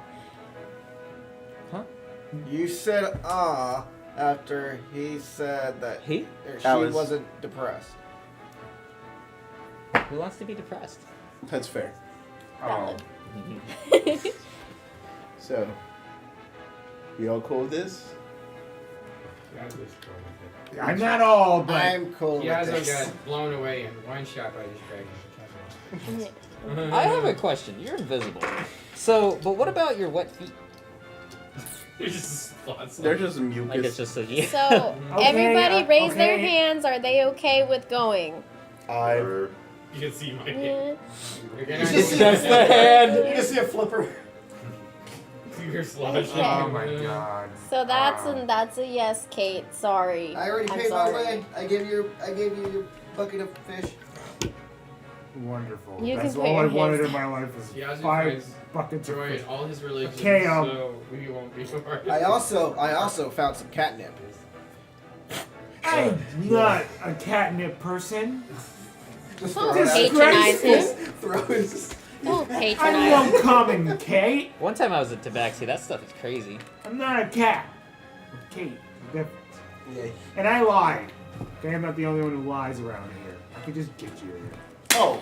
You said after he said that He? she Alice. wasn't depressed. Who wants to be depressed? That's fair. Oh. So, we all cool with this? I'm not all, but. I'm cool with Yazo this. got blown away in one shot by this dragon. I have a question. You're invisible. So, but what about your wet feet? There's just lots They're of just mucus. Like it's just a yeah. So Okay, everybody raise their okay. hands. Are they okay with going? you can see my hand. Yeah. You're gonna Just the hand. You can see a flipper. You're sloshing. Okay. Oh my god. So that's a yes, Kate. Sorry. I already I'm paid my sorry. way. I gave you your bucket of fish. Wonderful. You That's can put all I your wanted hands in my life is Yazu 5 finds buckets of joy fish. in all his religions, Okay, so we won't be worried. I also found some catnip. I'm not a catnip person. Just Don't throw it out. patronize him. Throw it. Don't I'm patronize. no common Kate. One time I was at Tabaxi. That stuff is crazy. I'm not a cat. Kate. Different. Yeah. And I lied. Okay, I'm not the only one who lies around here. I could just get you here. Oh,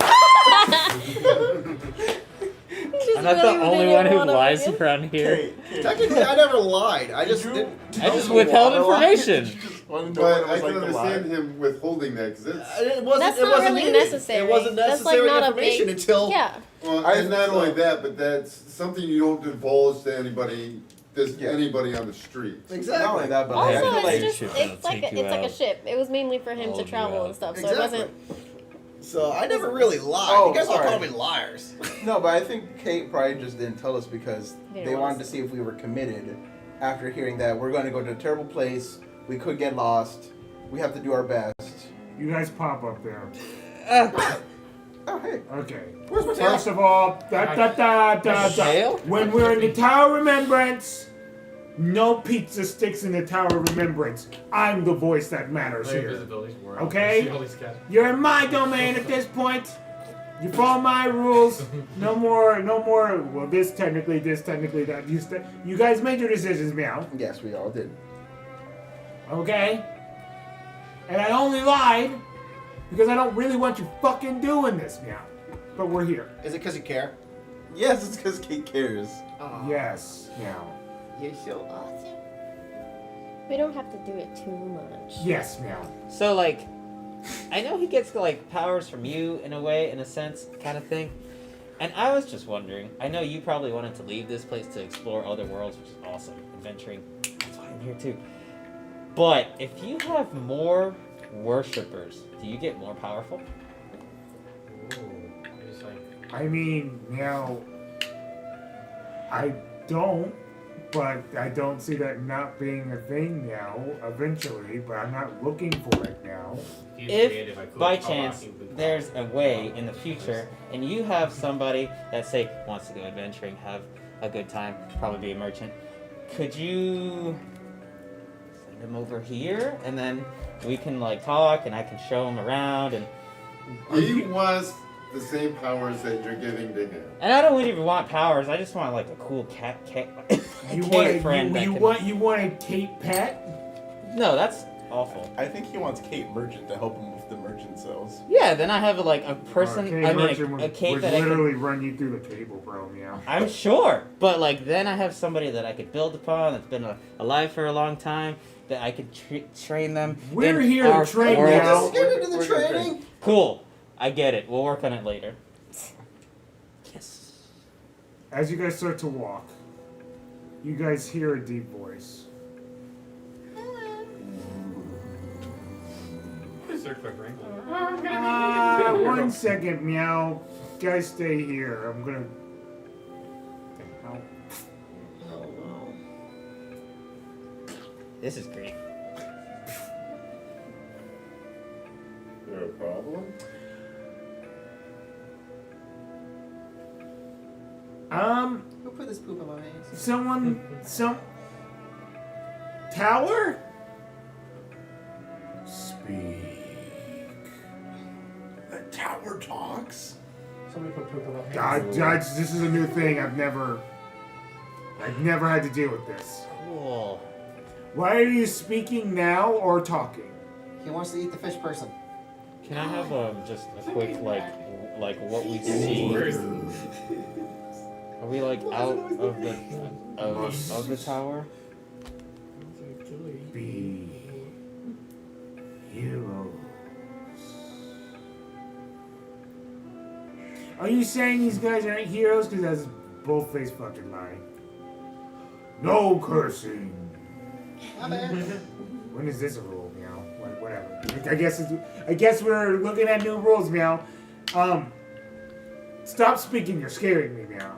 I'm not the only one who lies around here. Kate. Technically, I never lied. I just didn't. I just withheld information. Wanted to know But what it I was can like to lie. understand him withholding that because it's. It wasn't. That's it not wasn't really needed. necessary. It wasn't That's, like, necessary not a information big- until. Yeah. Well, I and not think so. only that, but that's something you don't divulge to anybody. Yeah. Anybody on the streets. Exactly. Not only that, but Also, I feel like it's ship just it's that'll like take a, you it's like a out. ship. It was mainly for him to Hold you travel out. and stuff. So Exactly. it wasn't. So I never really lied. Oh, you guys all sorry. call me liars. No, but I think Kate probably just didn't tell us because They they didn't want wanted us to see if we were committed. After hearing that we're going to go to a terrible place, we could get lost. We have to do our best. You guys pop up there. Oh, hey. Okay. Where's my tail? First of all, Tail? when we're in the Tower of Remembrance, no pizza sticks in the Tower of Remembrance. I'm the voice that matters My here. invisibility's world. Okay? See all these guys. You're in my domain at this point. You follow my rules. No more. Well, this technically, that. You guys made your decisions, meow. Yes, we all did. Okay? And I only lied because I don't really want you fucking doing this, meow. But we're here. Is it because you care? Yes, it's because Kate cares. Yes, meow. You're so awesome. We don't have to do it too much. Yes, meow. So like, I know he gets like powers from you in a way, in a sense, kind of thing. And I was just wondering. I know you probably wanted to leave this place to explore other worlds, which is awesome, adventuring. That's why I'm here too. But if you have more worshippers, do you get more powerful? It's like, I mean, meow. I don't, but I don't see that not being a thing now. Eventually, but I'm not looking for it now. he's If creative, I could by call chance out you. there's a way in the future and you have somebody that say wants to go adventuring, have a good time, probably be a merchant, could you send him over here and then we can like talk and I can show him around and He wants the same powers that you're giving to him. I don't even want powers. I just want like a cool cat You Kate friend. that can- you want a Kate pet? No, that's awful. I think he wants Kate Merchant to help him with the merchant sells. Yeah, then I have like a person. I mean, Merchant a cape would that I can. literally run you through the table, bro. Meow. I'm sure, but like then I have somebody that I could build upon that's been alive for a long time that I could train them. We're in here to our train world. now. Let's get into the training. Cool, I get it. We'll work on it later. Yes. As you guys start to walk, you guys hear a deep voice. Search for Franklin. One second, meow. Guys, stay here. I'm gonna. This is great. Is there a problem? Who put this poop in my face? Some tower? Speak. The tower talks. Somebody put poop in my face. God, Judge, this is a new thing. I've never had to deal with this. Cool. Why are you speaking now or talking? He wants to eat the fish person. Can I have just a quick like what we see? Are we like out of the tower? Be heroes. Are you saying these guys aren't heroes? Because that's bold-faced fucking lie. No cursing. My bad. When is this a rule, meow? Whatever. I guess we're looking at new rules, meow. Stop speaking. You're scaring me, meow.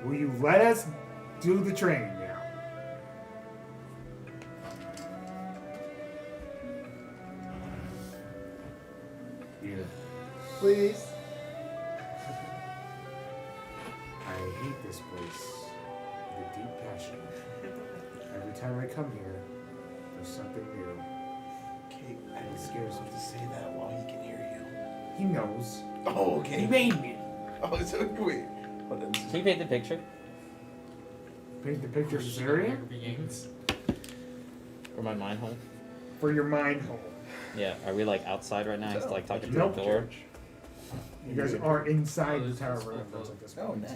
Will you let us do the training now? Yeah. Please. I hate this place with a deep passion. Every time I come here, there's something new. Okay, I It was scares scared me. to say that while he can hear you. He knows. Oh, okay. He made me. Oh, so wait. Hold on. Can you paint the picture? Paint the picture of this area Or my mind hole? for your mind hole. Yeah. Are we like outside right now? He's like talking to Nope. the door. You guys are inside the Tower of Remembrance at this point. Oh, nice.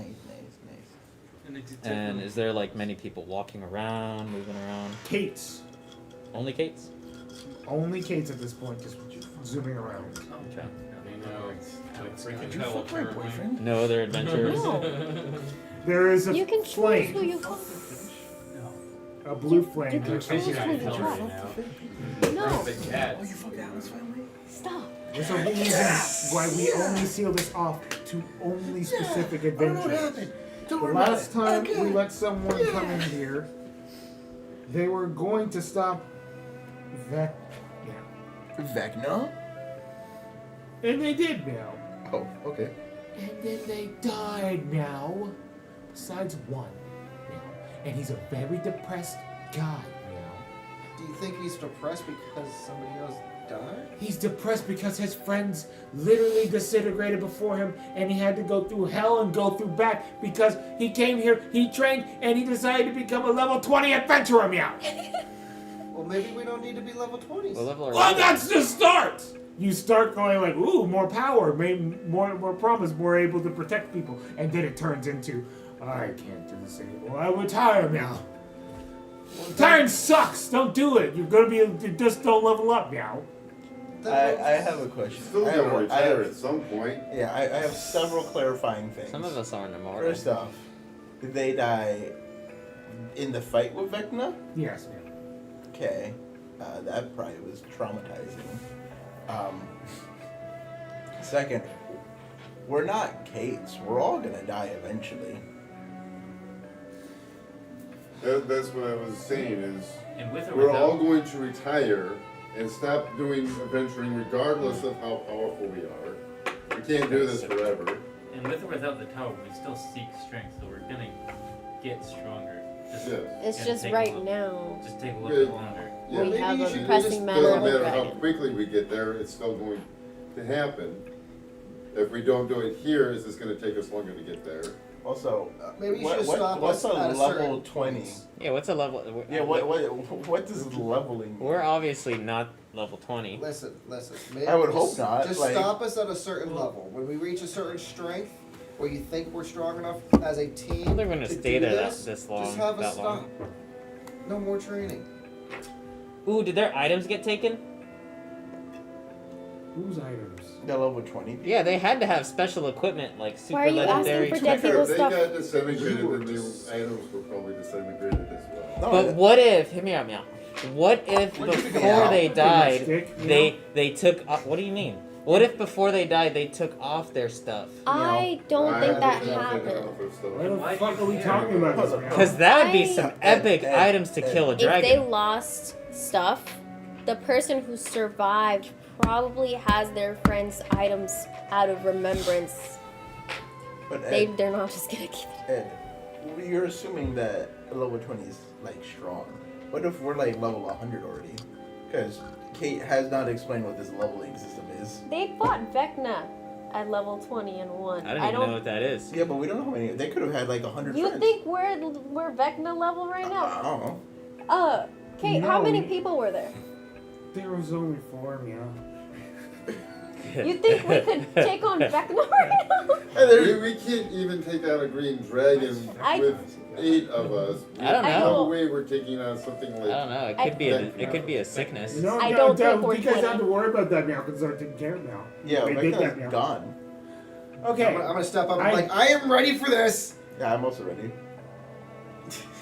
And is there like many people walking around, moving around? Kates. Only Kates? Only Kates at this point, just zooming around. Okay. Did you fuck my boyfriend? No other adventurers? No. There is a You can choose flame. who you want. A blue flame. You can choose who you want. No. Oh, you fucked Alice finally? Stop. There's a reason why we only seal this off to only specific I don't know what adventures. happened. Don't The worry about last it. time Okay. we let someone come in here, they were going to stop Vecna? and they did now. Oh, okay. And then they died now. Besides one now. And he's a very depressed guy now. Do you think he's depressed because somebody else died? He's depressed because his friends literally disintegrated before him and he had to go through hell and go through back because he came here, he trained, and he decided to become a level 20 adventurer, meow. Well, maybe we don't need to be level 20s. Well, that's the start! You start going like, ooh, more power, more promise, more able to protect people. And then it turns into, I can't do this anymore. I retire now. Retiring sucks. Don't do it. You're gonna you just don't level up now. I have a question. Still I gonna have- I retire have- at some point. Yeah, I have several clarifying things. Some of us aren't immortal. First off, did they die in the fight with Vecna? Yes, ma'am. Okay. That probably was traumatizing. Second, we're not Kates. We're all gonna die eventually. That's what I was saying is And with or we're without- all going to retire and stop doing adventuring regardless of how powerful we are. We can't do this forever. And with or without the tower, we still seek strength, so we're gonna get stronger. Just, Yes. It's gonna just take right a little, now. Just take a little Yeah. bit longer. Yeah, We maybe have you a should- pressing it just matter doesn't with matter how dragon. quickly we get there, it's still going to happen. If we don't do it here, is this going to take us longer to get there? Also, Maybe you should stop what's us a at a level certain 20? Yeah, what's a level? Yeah, what does leveling mean? We're obviously not level 20. Listen. Maybe I would just- hope not, Just like- stop us at a certain level. When we reach a certain strength, where you think we're strong enough as a team, They're gonna to stay do there this, this long. just have us that long. stop. No more training. Ooh, did their items get taken? Whose items? The level 20 people? Yeah, they had to have special equipment like super Why are you legendary. asking for dead people's They stuff? got disintegrated, and the items were probably disintegrated as well. But what if? Hear me out, meow. What if before they died, they took? What do you mean? What if before they died they took off their stuff? I don't think that happened. What the fuck are we talking about? This, man? Because that would be some epic items to kill a If they dragon. lost stuff, the person who survived probably has their friend's items out of remembrance. But They're not just gonna keep it. Ed, you're assuming that level 20 is like strong. What if we're like level 100 already? Because Kate has not explained what this leveling system is. They fought Vecna at level 20 and 1. I don't even know what that is. Yeah, but we don't know how many. They could have had like 100 You friends. think we're Vecna level right I now? don't know. Kate, how No. many people were there? There was only 4, meow. You think we could take on Vecna right now? We can't even take out a green dragon I- with 8 of us. I don't There's know. no way we're taking on something like. I don't know. It could be it could be a sickness. No, I no, don't no, think we're you guys 20. have to worry about that now because they're taking care of now. Yeah, they did that Vecna's now. gone. Okay, I'm gonna step up. I'm like, I am ready for this. Yeah, I'm also ready.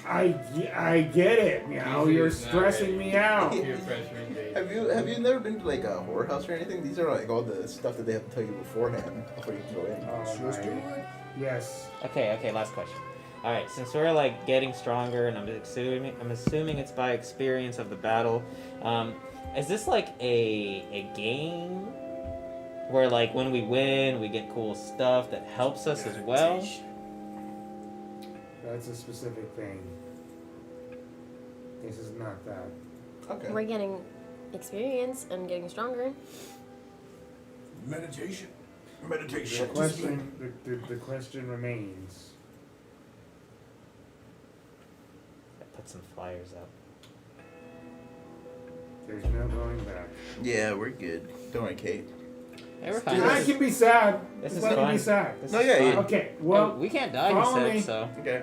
I get it, meow. Easy You're is not stressing ready. me out. Peer pressure indeed. Have you never been to like a horror house or anything? These are like all the stuff that they have to tell you beforehand before you can go in. Oh, my. Yes. Okay, last question. All right, since we're like getting stronger, and I'm assuming it's by experience of the battle. Is this like a game where like when we win, we get cool stuff that helps us as well? That's a specific thing. This is not that. Okay. We're getting experience and getting stronger. Meditation. The Meditation. the question remains. I put some flyers up. There's no going back. Yeah, we're good. Don't worry, Kate. Hey, we're fine. I can be sad. This Just is let me fun. be sad. This No, is yeah, fun. yeah. Okay, well, we can't die, you follow said, me. so. Okay.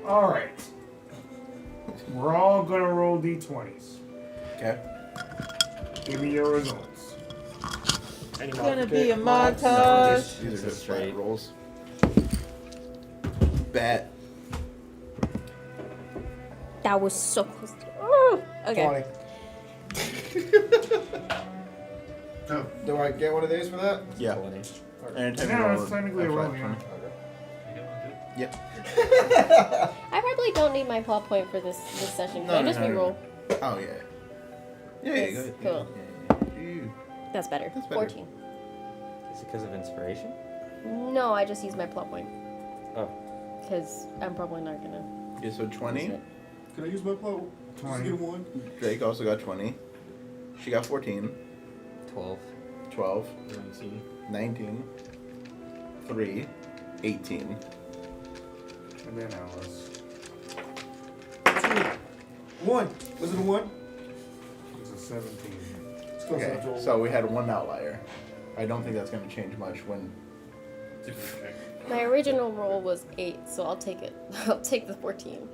all right. We're all gonna roll d20s. Okay. Give me your results. It's gonna be a No, montage. these are This is just flat straight. rolls. Bet. That was so close. Oh, okay. 20. Do I get one of these for that? Yeah. Anytime No, you roll it's a- technically a a roll, flat yeah. 20. Yeah. I probably don't need my plot point for this session. Can I just reroll? Oh, yeah. Yeah, Yes, go ahead. cool. Yeah. That's better. That's better. 14. Is it because of inspiration? No, I just used my plot point. Oh. Because I'm probably not gonna. Yeah, so 20. use it. Can I use my plow? 20. Just get one. Drake also got 20. She got 14. 12. 12. 19. 19. 3. 18. And then Alice. 1. Was it a 1? It's a 17. Okay, so we had one outlier. I don't think that's going to change much when. My original roll was 8, so I'll take it. I'll take the 14.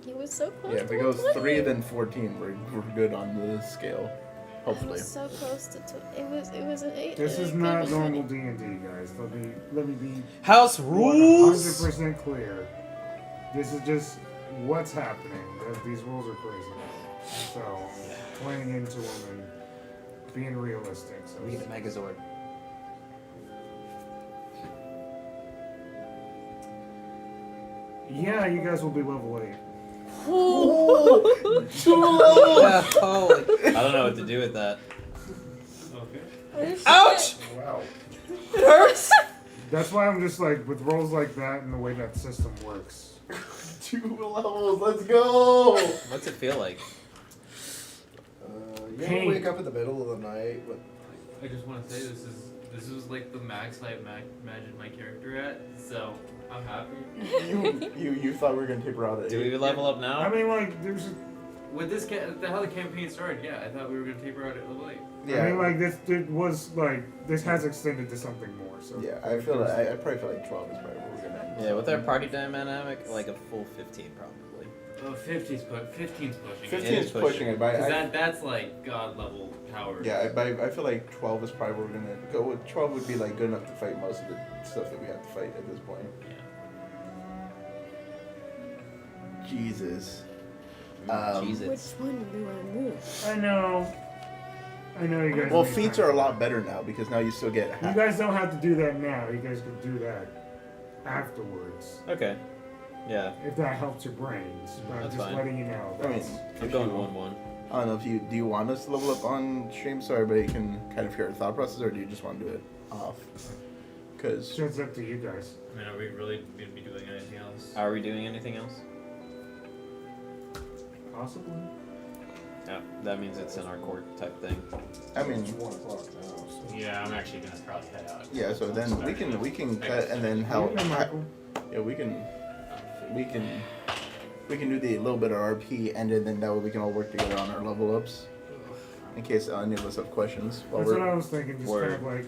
He was so close. Yeah, if to it goes 20. 3 then 14, we're good on the scale. I Hopefully. was so close to. It was an 8. This It is could not be normal 20. D&D, guys. Let me be House rules. 100% clear. This is just what's happening. These rules are crazy. So, playing into them and being realistic. So We need a Megazord. yeah, you guys will be level 8. Holy. I don't know what to do with that. Okay. Ouch! Wow. It hurts! That's why I'm just like, with rolls like that and the way that system works. 2 levels, let's go! What's it feel like? You ever wake up in the middle of the night with I just want to say this This was like the max I imagined my character at, so I'm happy. You thought we were gonna taper out at Do 8? we level up now? I mean, like, there's. With this, how the campaign started, yeah, I thought we were gonna taper out at level 8. Yeah. I mean, like, this was, like, this has extended to something more, so. Yeah, I feel like I probably feel like 12 is probably what we're gonna end. Yeah, with our party dynamic, like a full 15 probably. Oh, 15's pushing 15 it. is pushing it, but 'Cause I, that's like god level power. yeah, I feel like 12 is probably where we're gonna go with. 12 would be like good enough to fight most of the stuff that we have to fight at this point. Jesus. Jesus. Which one do I move? I know you guys. Well, need feats time. are a lot better now because now you still get You guys don't have to do that now. You guys can do that afterwards. Okay. Yeah. If that helps your brains. But I'm That's just fine. letting you know. I mean, That's, I'm going 1-1. I don't know if do you want us to level up on stream so everybody can kind of hear our thought process, or do you just want to do it off? Because it's up to you guys. I mean, are we really gonna be doing anything else? Are we doing anything else? Possibly. Yeah, that means it's in our court type thing. I mean, It's 1 o'clock now, so. Yeah, I'm actually gonna probably head out. yeah. So then we can cut, and then how? Yeah, we can do the little bit of RP, and then that way we can all work together on our level ups. In case any of us have questions. That's what I was thinking. Just Word. kind of like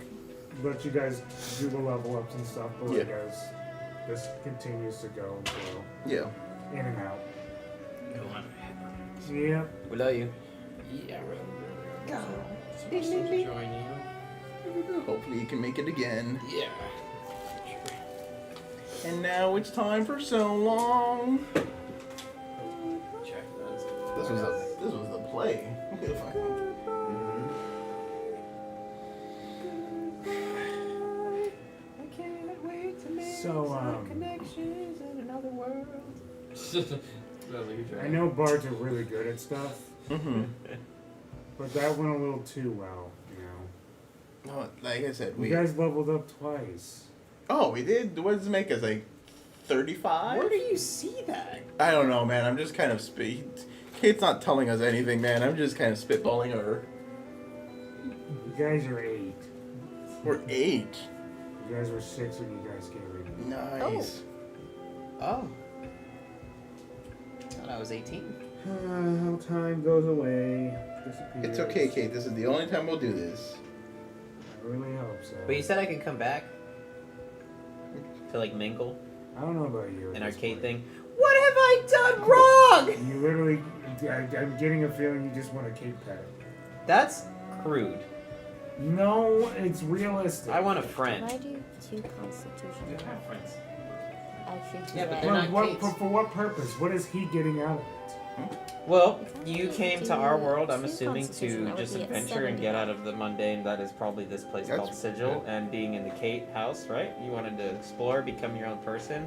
let you guys do the level ups and stuff, but Yeah. like as this continues to go and go Yeah. in and out. Go on. Yeah. We love you. Yeah. Beep, beep, beep. Join you. Hopefully you can make it again. Yeah. And now it's time for so long. Check those. This was the play. So I know bards are really good at stuff, Mm-hmm. but that went a little too well. You know. No, like I said, You guys leveled up twice. Oh, we did. What does it make us, like 35? Where do you see that? I don't know, man. I'm just kind of Kate's not telling us anything, man. I'm just kind of spitballing her. You guys are 8. We're 8. You guys were 6 when you guys came in. Nice. Oh. Thought I was 18. How time goes away, disappears. It's okay, Kate. This is the only time we'll do this. I really hope so. But you said I could come back to like mingle I don't know about you. an arcade thing. What have I done wrong? You literally, I'm getting a feeling you just want a cape pet. That's crude. No, it's realistic. I want a Can friend. I do 2 constitution? Friends. I should do Yeah, but that. they're not what, Kate's. for what purpose? What is he getting out of it? Well, If I you do came to our world, I'm 2 assuming, constitution, to that would just be at adventure and 70. get out of the mundane that is probably this place That's called Sigil, and being in the Kate house, right? You wanted to explore, become your own person,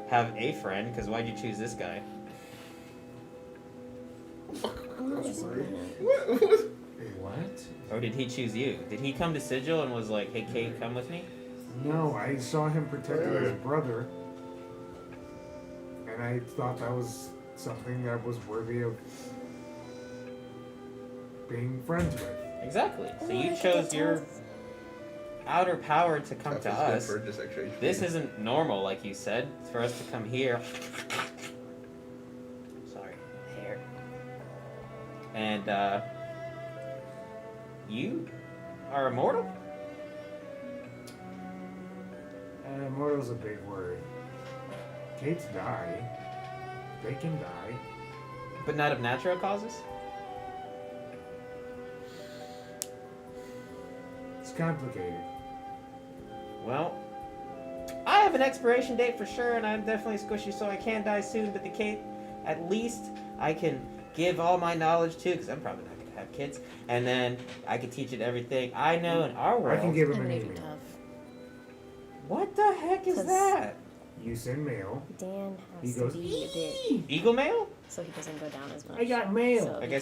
have a friend, because why'd you choose this guy? What? Or did he choose you? Did he come to Sigil and was like, hey Kate, come with me? No, I saw him protecting his brother, and I thought that was something that was worthy of being friends with. Exactly. So Oh, you I chose get your tough. outer power to come That to feels good us. for just extra HP. This isn't normal, like you said, for us to come here. Sorry, hair. And, you are immortal? Immortal's a big word. Kates die. They can die. But not of natural causes? It's complicated. Well, I have an expiration date for sure, and I'm definitely squishy, so I can die soon, but the Kate, at least I can give all my knowledge to, because I'm probably not going to have kids, and then I can teach it everything I know in our world. I can give him I'm an gonna be email. tough. What the heck is 'Cause- that? You send mail. Dan He has goes, to be a bit, Eagle mail? so he doesn't go down as much. I got mail. So Like he I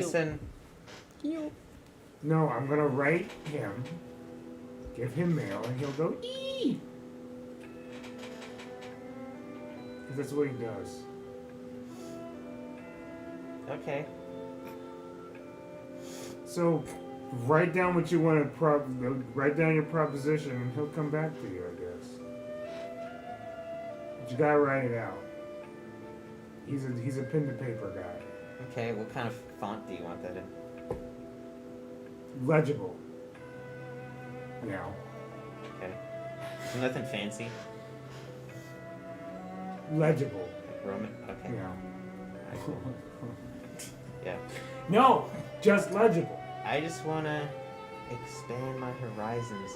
can send. heal. No, I'm gonna write him, give him mail, and he'll go ee. 'Cause that's what he does. Okay. So, Write down what you want to write down your proposition, and he'll come back to you, I guess. But you gotta write it out. He's a pen to paper guy. Okay, what kind of font do you want that in? Legible. Yeah. Okay. So nothing fancy. Legible. Like Roman. Okay. Yeah. Yeah. No, just legible. I just want to expand my horizons,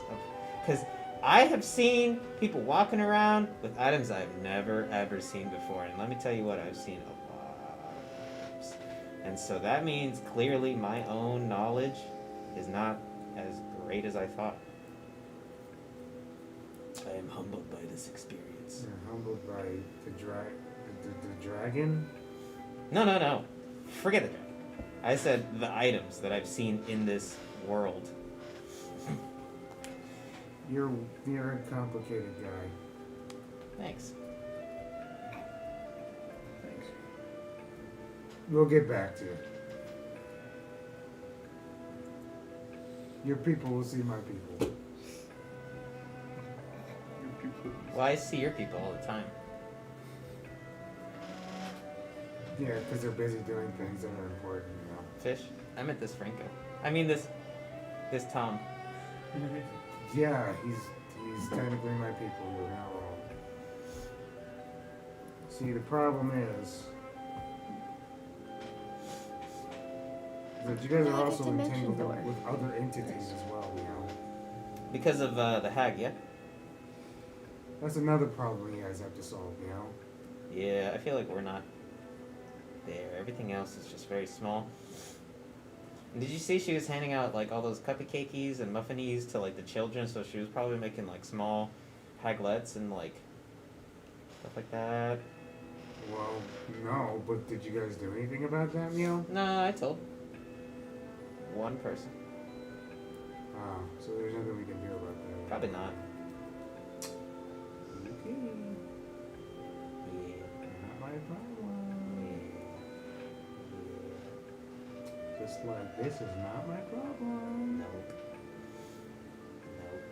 because I have seen people walking around with items I've never ever seen before, and let me tell you what, I've seen a lot of items. And so that means clearly my own knowledge is not as great as I thought. I am humbled by this experience. You're humbled by the dragon? No. Forget the dragon. I said the items that I've seen in this world. You're a complicated guy. Thanks. We'll get back to you. Your people will see my people. Well, I see your people all the time. Yeah, because they're busy doing things that are important, you know. Fish? I meant this Franco. I mean this Tom. Yeah, he's technically my people. You're not wrong. See, the problem is that you guys are also entangled with other entities as well, you know. Because of the hag, yeah? That's another problem you guys have to solve, you know. Yeah, I feel like we're not there. Everything else is just very small. And did you see she was handing out like all those cupcakes and muffinies to like the children? So she was probably making like small haglets and like stuff like that. Well, no, but did you guys do anything about that, Meow? No, I told one person. Ah, so there's nothing we can do about that. Probably not. Okay. Not my problem. Just like this is not my problem. Nope.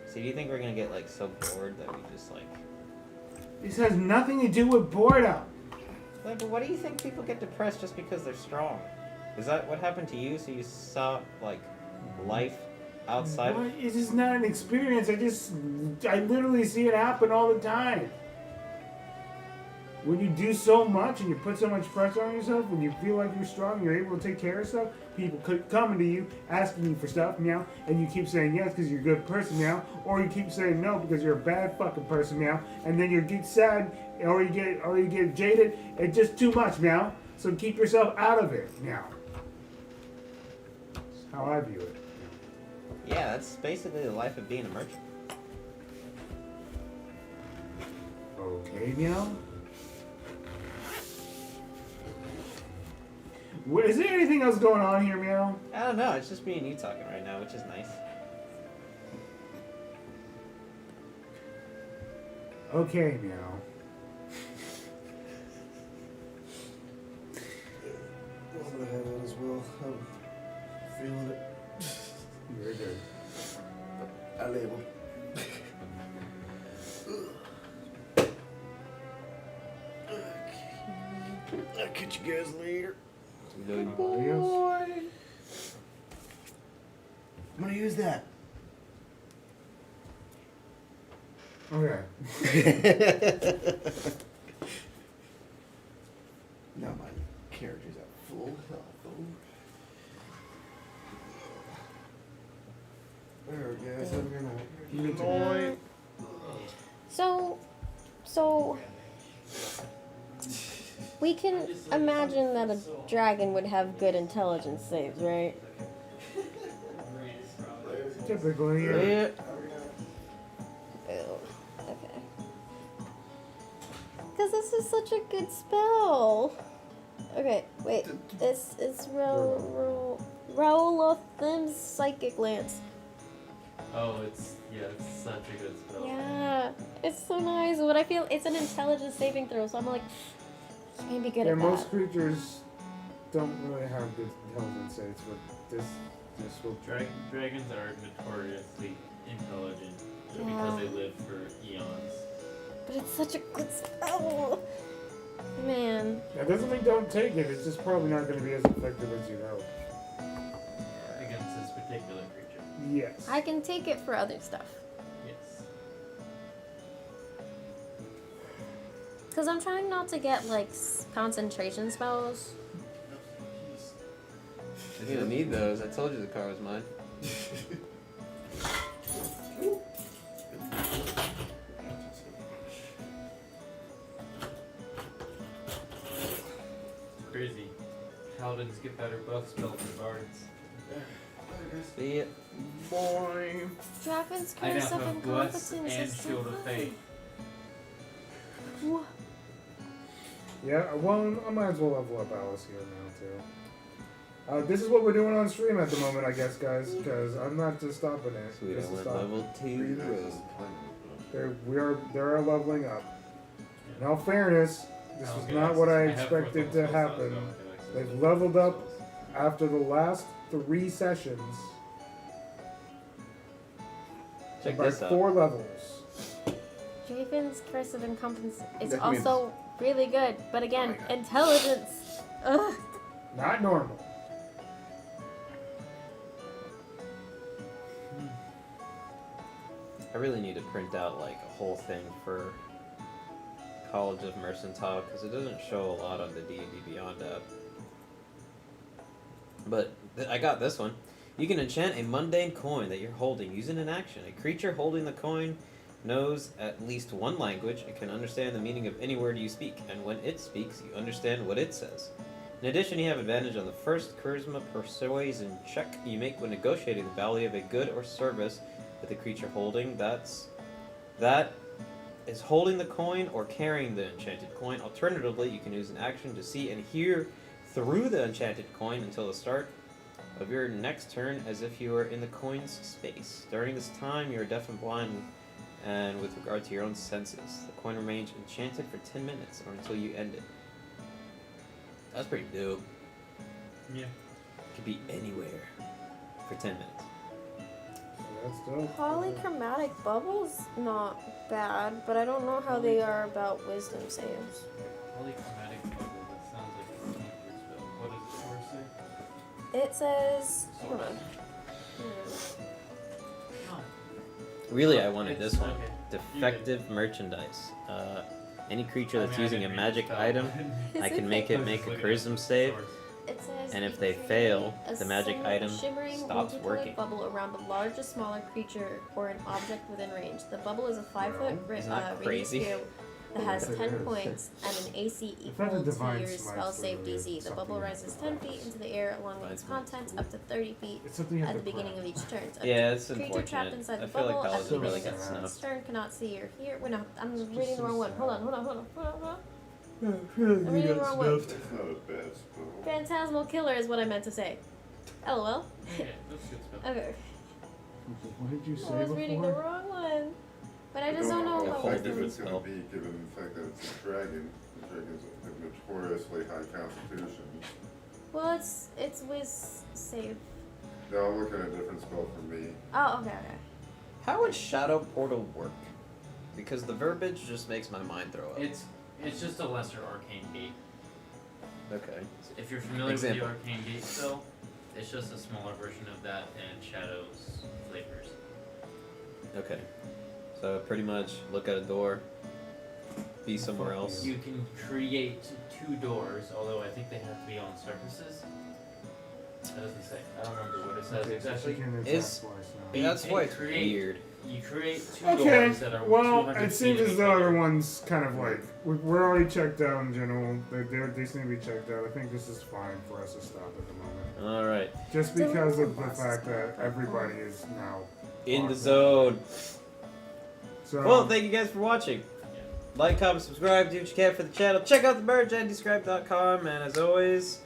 So do you think we're gonna get like so bored that we just like... This has nothing to do with boredom. But what do you think people get depressed just because they're strong? Is that what happened to you? So you saw like life outside? What? It's just not an experience. I literally see it happen all the time. When you do so much and you put so much pressure on yourself, when you feel like you're strong and you're able to take care of stuff, people coming to you, asking you for stuff, meow, and you keep saying yes because you're a good person, meow, or you keep saying no because you're a bad fucking person, meow, and then you get sad or you get jaded. It's just too much, meow. So keep yourself out of it, meow. That's how I view it. Yeah, that's basically the life of being a merchant. Okay, meow. Is there anything else going on here, meow? I don't know, it's just me and you talking right now, which is nice. Okay, meow. I'm gonna have that as well. I'm feeling it. Very good. I labeled. I'll catch you guys later. Good boy. I'm gonna use that. Okay. Now my character's at full health. Alright guys, have a good night. Good night. So we can imagine that a dragon would have good intelligence saves, right? Typically, yeah. Ew. Okay. Because this is such a good spell. Okay, wait. This is Rolotham's Psychic Lance. Oh, it's such a good spell. Yeah, it's so nice. But I feel it's an intelligence saving throw, so I'm like, you may be good Yeah, at most that. creatures don't really have good intelligence saves, but this This will Dragons are notoriously intelligent Yeah. because they live for eons. But it's such a good spell. Man. That doesn't mean don't take it. It's just probably not going to be as effective as you hope. Against this particular creature. Yes. I can take it for other stuff. Yes. Because I'm trying not to get, like, concentration spells. You're gonna need those. I told you the car was mine. Crazy. Paladins get better buff spells than bards. See it? Boy. Dragons I now curse of have Bless incompetence. and is so Shield of high. Fate. Wha- Yeah, well, I might as well level up Alice here now, too. This is what we're doing on stream at the moment, I guess, guys, because I'm not just stopping it. Sweet, Just I to went stop. level 2 rogue. They are leveling up. In all fairness, this was not what I expected to happen. They've leveled up after the last 3 sessions Check by this out. 4 levels. Dragon's curse of incompetence is That means- also really good, but again, intelligence. Ugh. Not normal. I really need to print out like a whole thing for College of Mercantile because it doesn't show a lot on the D&D Beyond app. But I got this one. You can enchant a mundane coin that you're holding using an action. A creature holding the coin knows at least one language. It can understand the meaning of any word you speak, and when it speaks, you understand what it says. In addition, you have advantage on the first charisma persuasion check you make when negotiating the value of a good or service with the creature holding. That is holding the coin or carrying the enchanted coin. Alternatively, you can use an action to see and hear through the enchanted coin until the start of your next turn as if you were in the coin's space. During this time, you are deaf and blind and with regard to your own senses. The coin remains enchanted for 10 minutes or until you end it. That's pretty dope. Yeah. It could be anywhere for 10 minutes. That's dope. Polychromatic bubbles, not bad, but I don't know how they are about wisdom saves. Polychromatic bubble, that sounds like a cantrip spell. What does the source say? It says, hold on. Really, I wanted It's- this one. okay. Defective merchandise. Any creature I that's mean, I using a didn't read magic the spell. item, Is I it can make it I was make just a looking at charisma the save, source. It says, and if you they can fail, create a the magic single item shimmering, stops multicolored working. bubble around a large or smaller creature or an object within range. The bubble is a 5-foot Isn't that radius crazy? sphere that has Yes, it 10 is. points and an AC If that equal had to divine your smite, spell save literally DC. The something bubble you have rises to 10 watch. feet into the air along with Divine its smite. contents up to 30 feet It's something you have at the to beginning prep. of each turn. So Yeah, a it's creature trapped unfortunate. inside the I feel like bubble at Paladin the really beginning gets of each snuffed. turn cannot see or hear. Wait, no, I'm reading the so wrong one. sad. Hold on. I'm I'm reading the wrong one. It's not a bad spell. Phantasmal killer is what I meant to say. LOL. Yeah, that's a good spell. Okay. What did you say I was reading the before? wrong one. But I just don't don't know how what hold effective it. it's going to be given the fact that it's a dragon. The dragons have notoriously high constitution. Well, it's with save. Now I'm looking at a different spell for me. Oh, okay. How would Shadow Portal work? Because the verbiage just makes my mind throw up. It's just a lesser arcane gate. Okay. If you're familiar Example. with the arcane gate spell, it's just a smaller version of that and Shadow's flavors. Okay. So pretty much look at a door, be somewhere else. You can create 2 doors, although I think they have to be on surfaces. It doesn't say. I don't remember what it says Okay, so exactly. she can attack Is- twice now. Yeah, that's why it's Create- weird. You create 2 Okay, doors that are well, 200 it seems feet as though apart. everyone's kind of like, we're already checked out in general. They seem to be checked out. I think this is fine for us to stop at the moment. All right. Just because of the fact that everybody is now In the awesome. zone. So, Well, thank you guys for watching. Like, comment, subscribe, do what you can for the channel. Check out the merch at describe.com. And as always,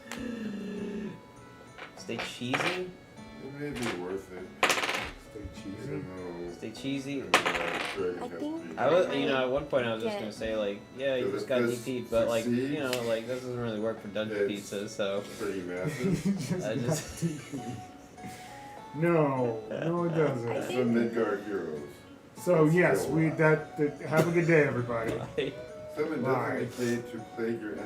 stay cheesy. It may be worth it. stay cheesy. Even though Stay cheesy. dragons I have to think be I was, at one point I was just Yeah. gonna say like, yeah, you So just if got this DP'd, but like, succeeds, like this doesn't really work for dungeon it's- pizza. So pretty massive. I just, No, it doesn't. Some Midgard heroes. So yes, we that have a good day, everybody. Summon Bye. definitely to plague your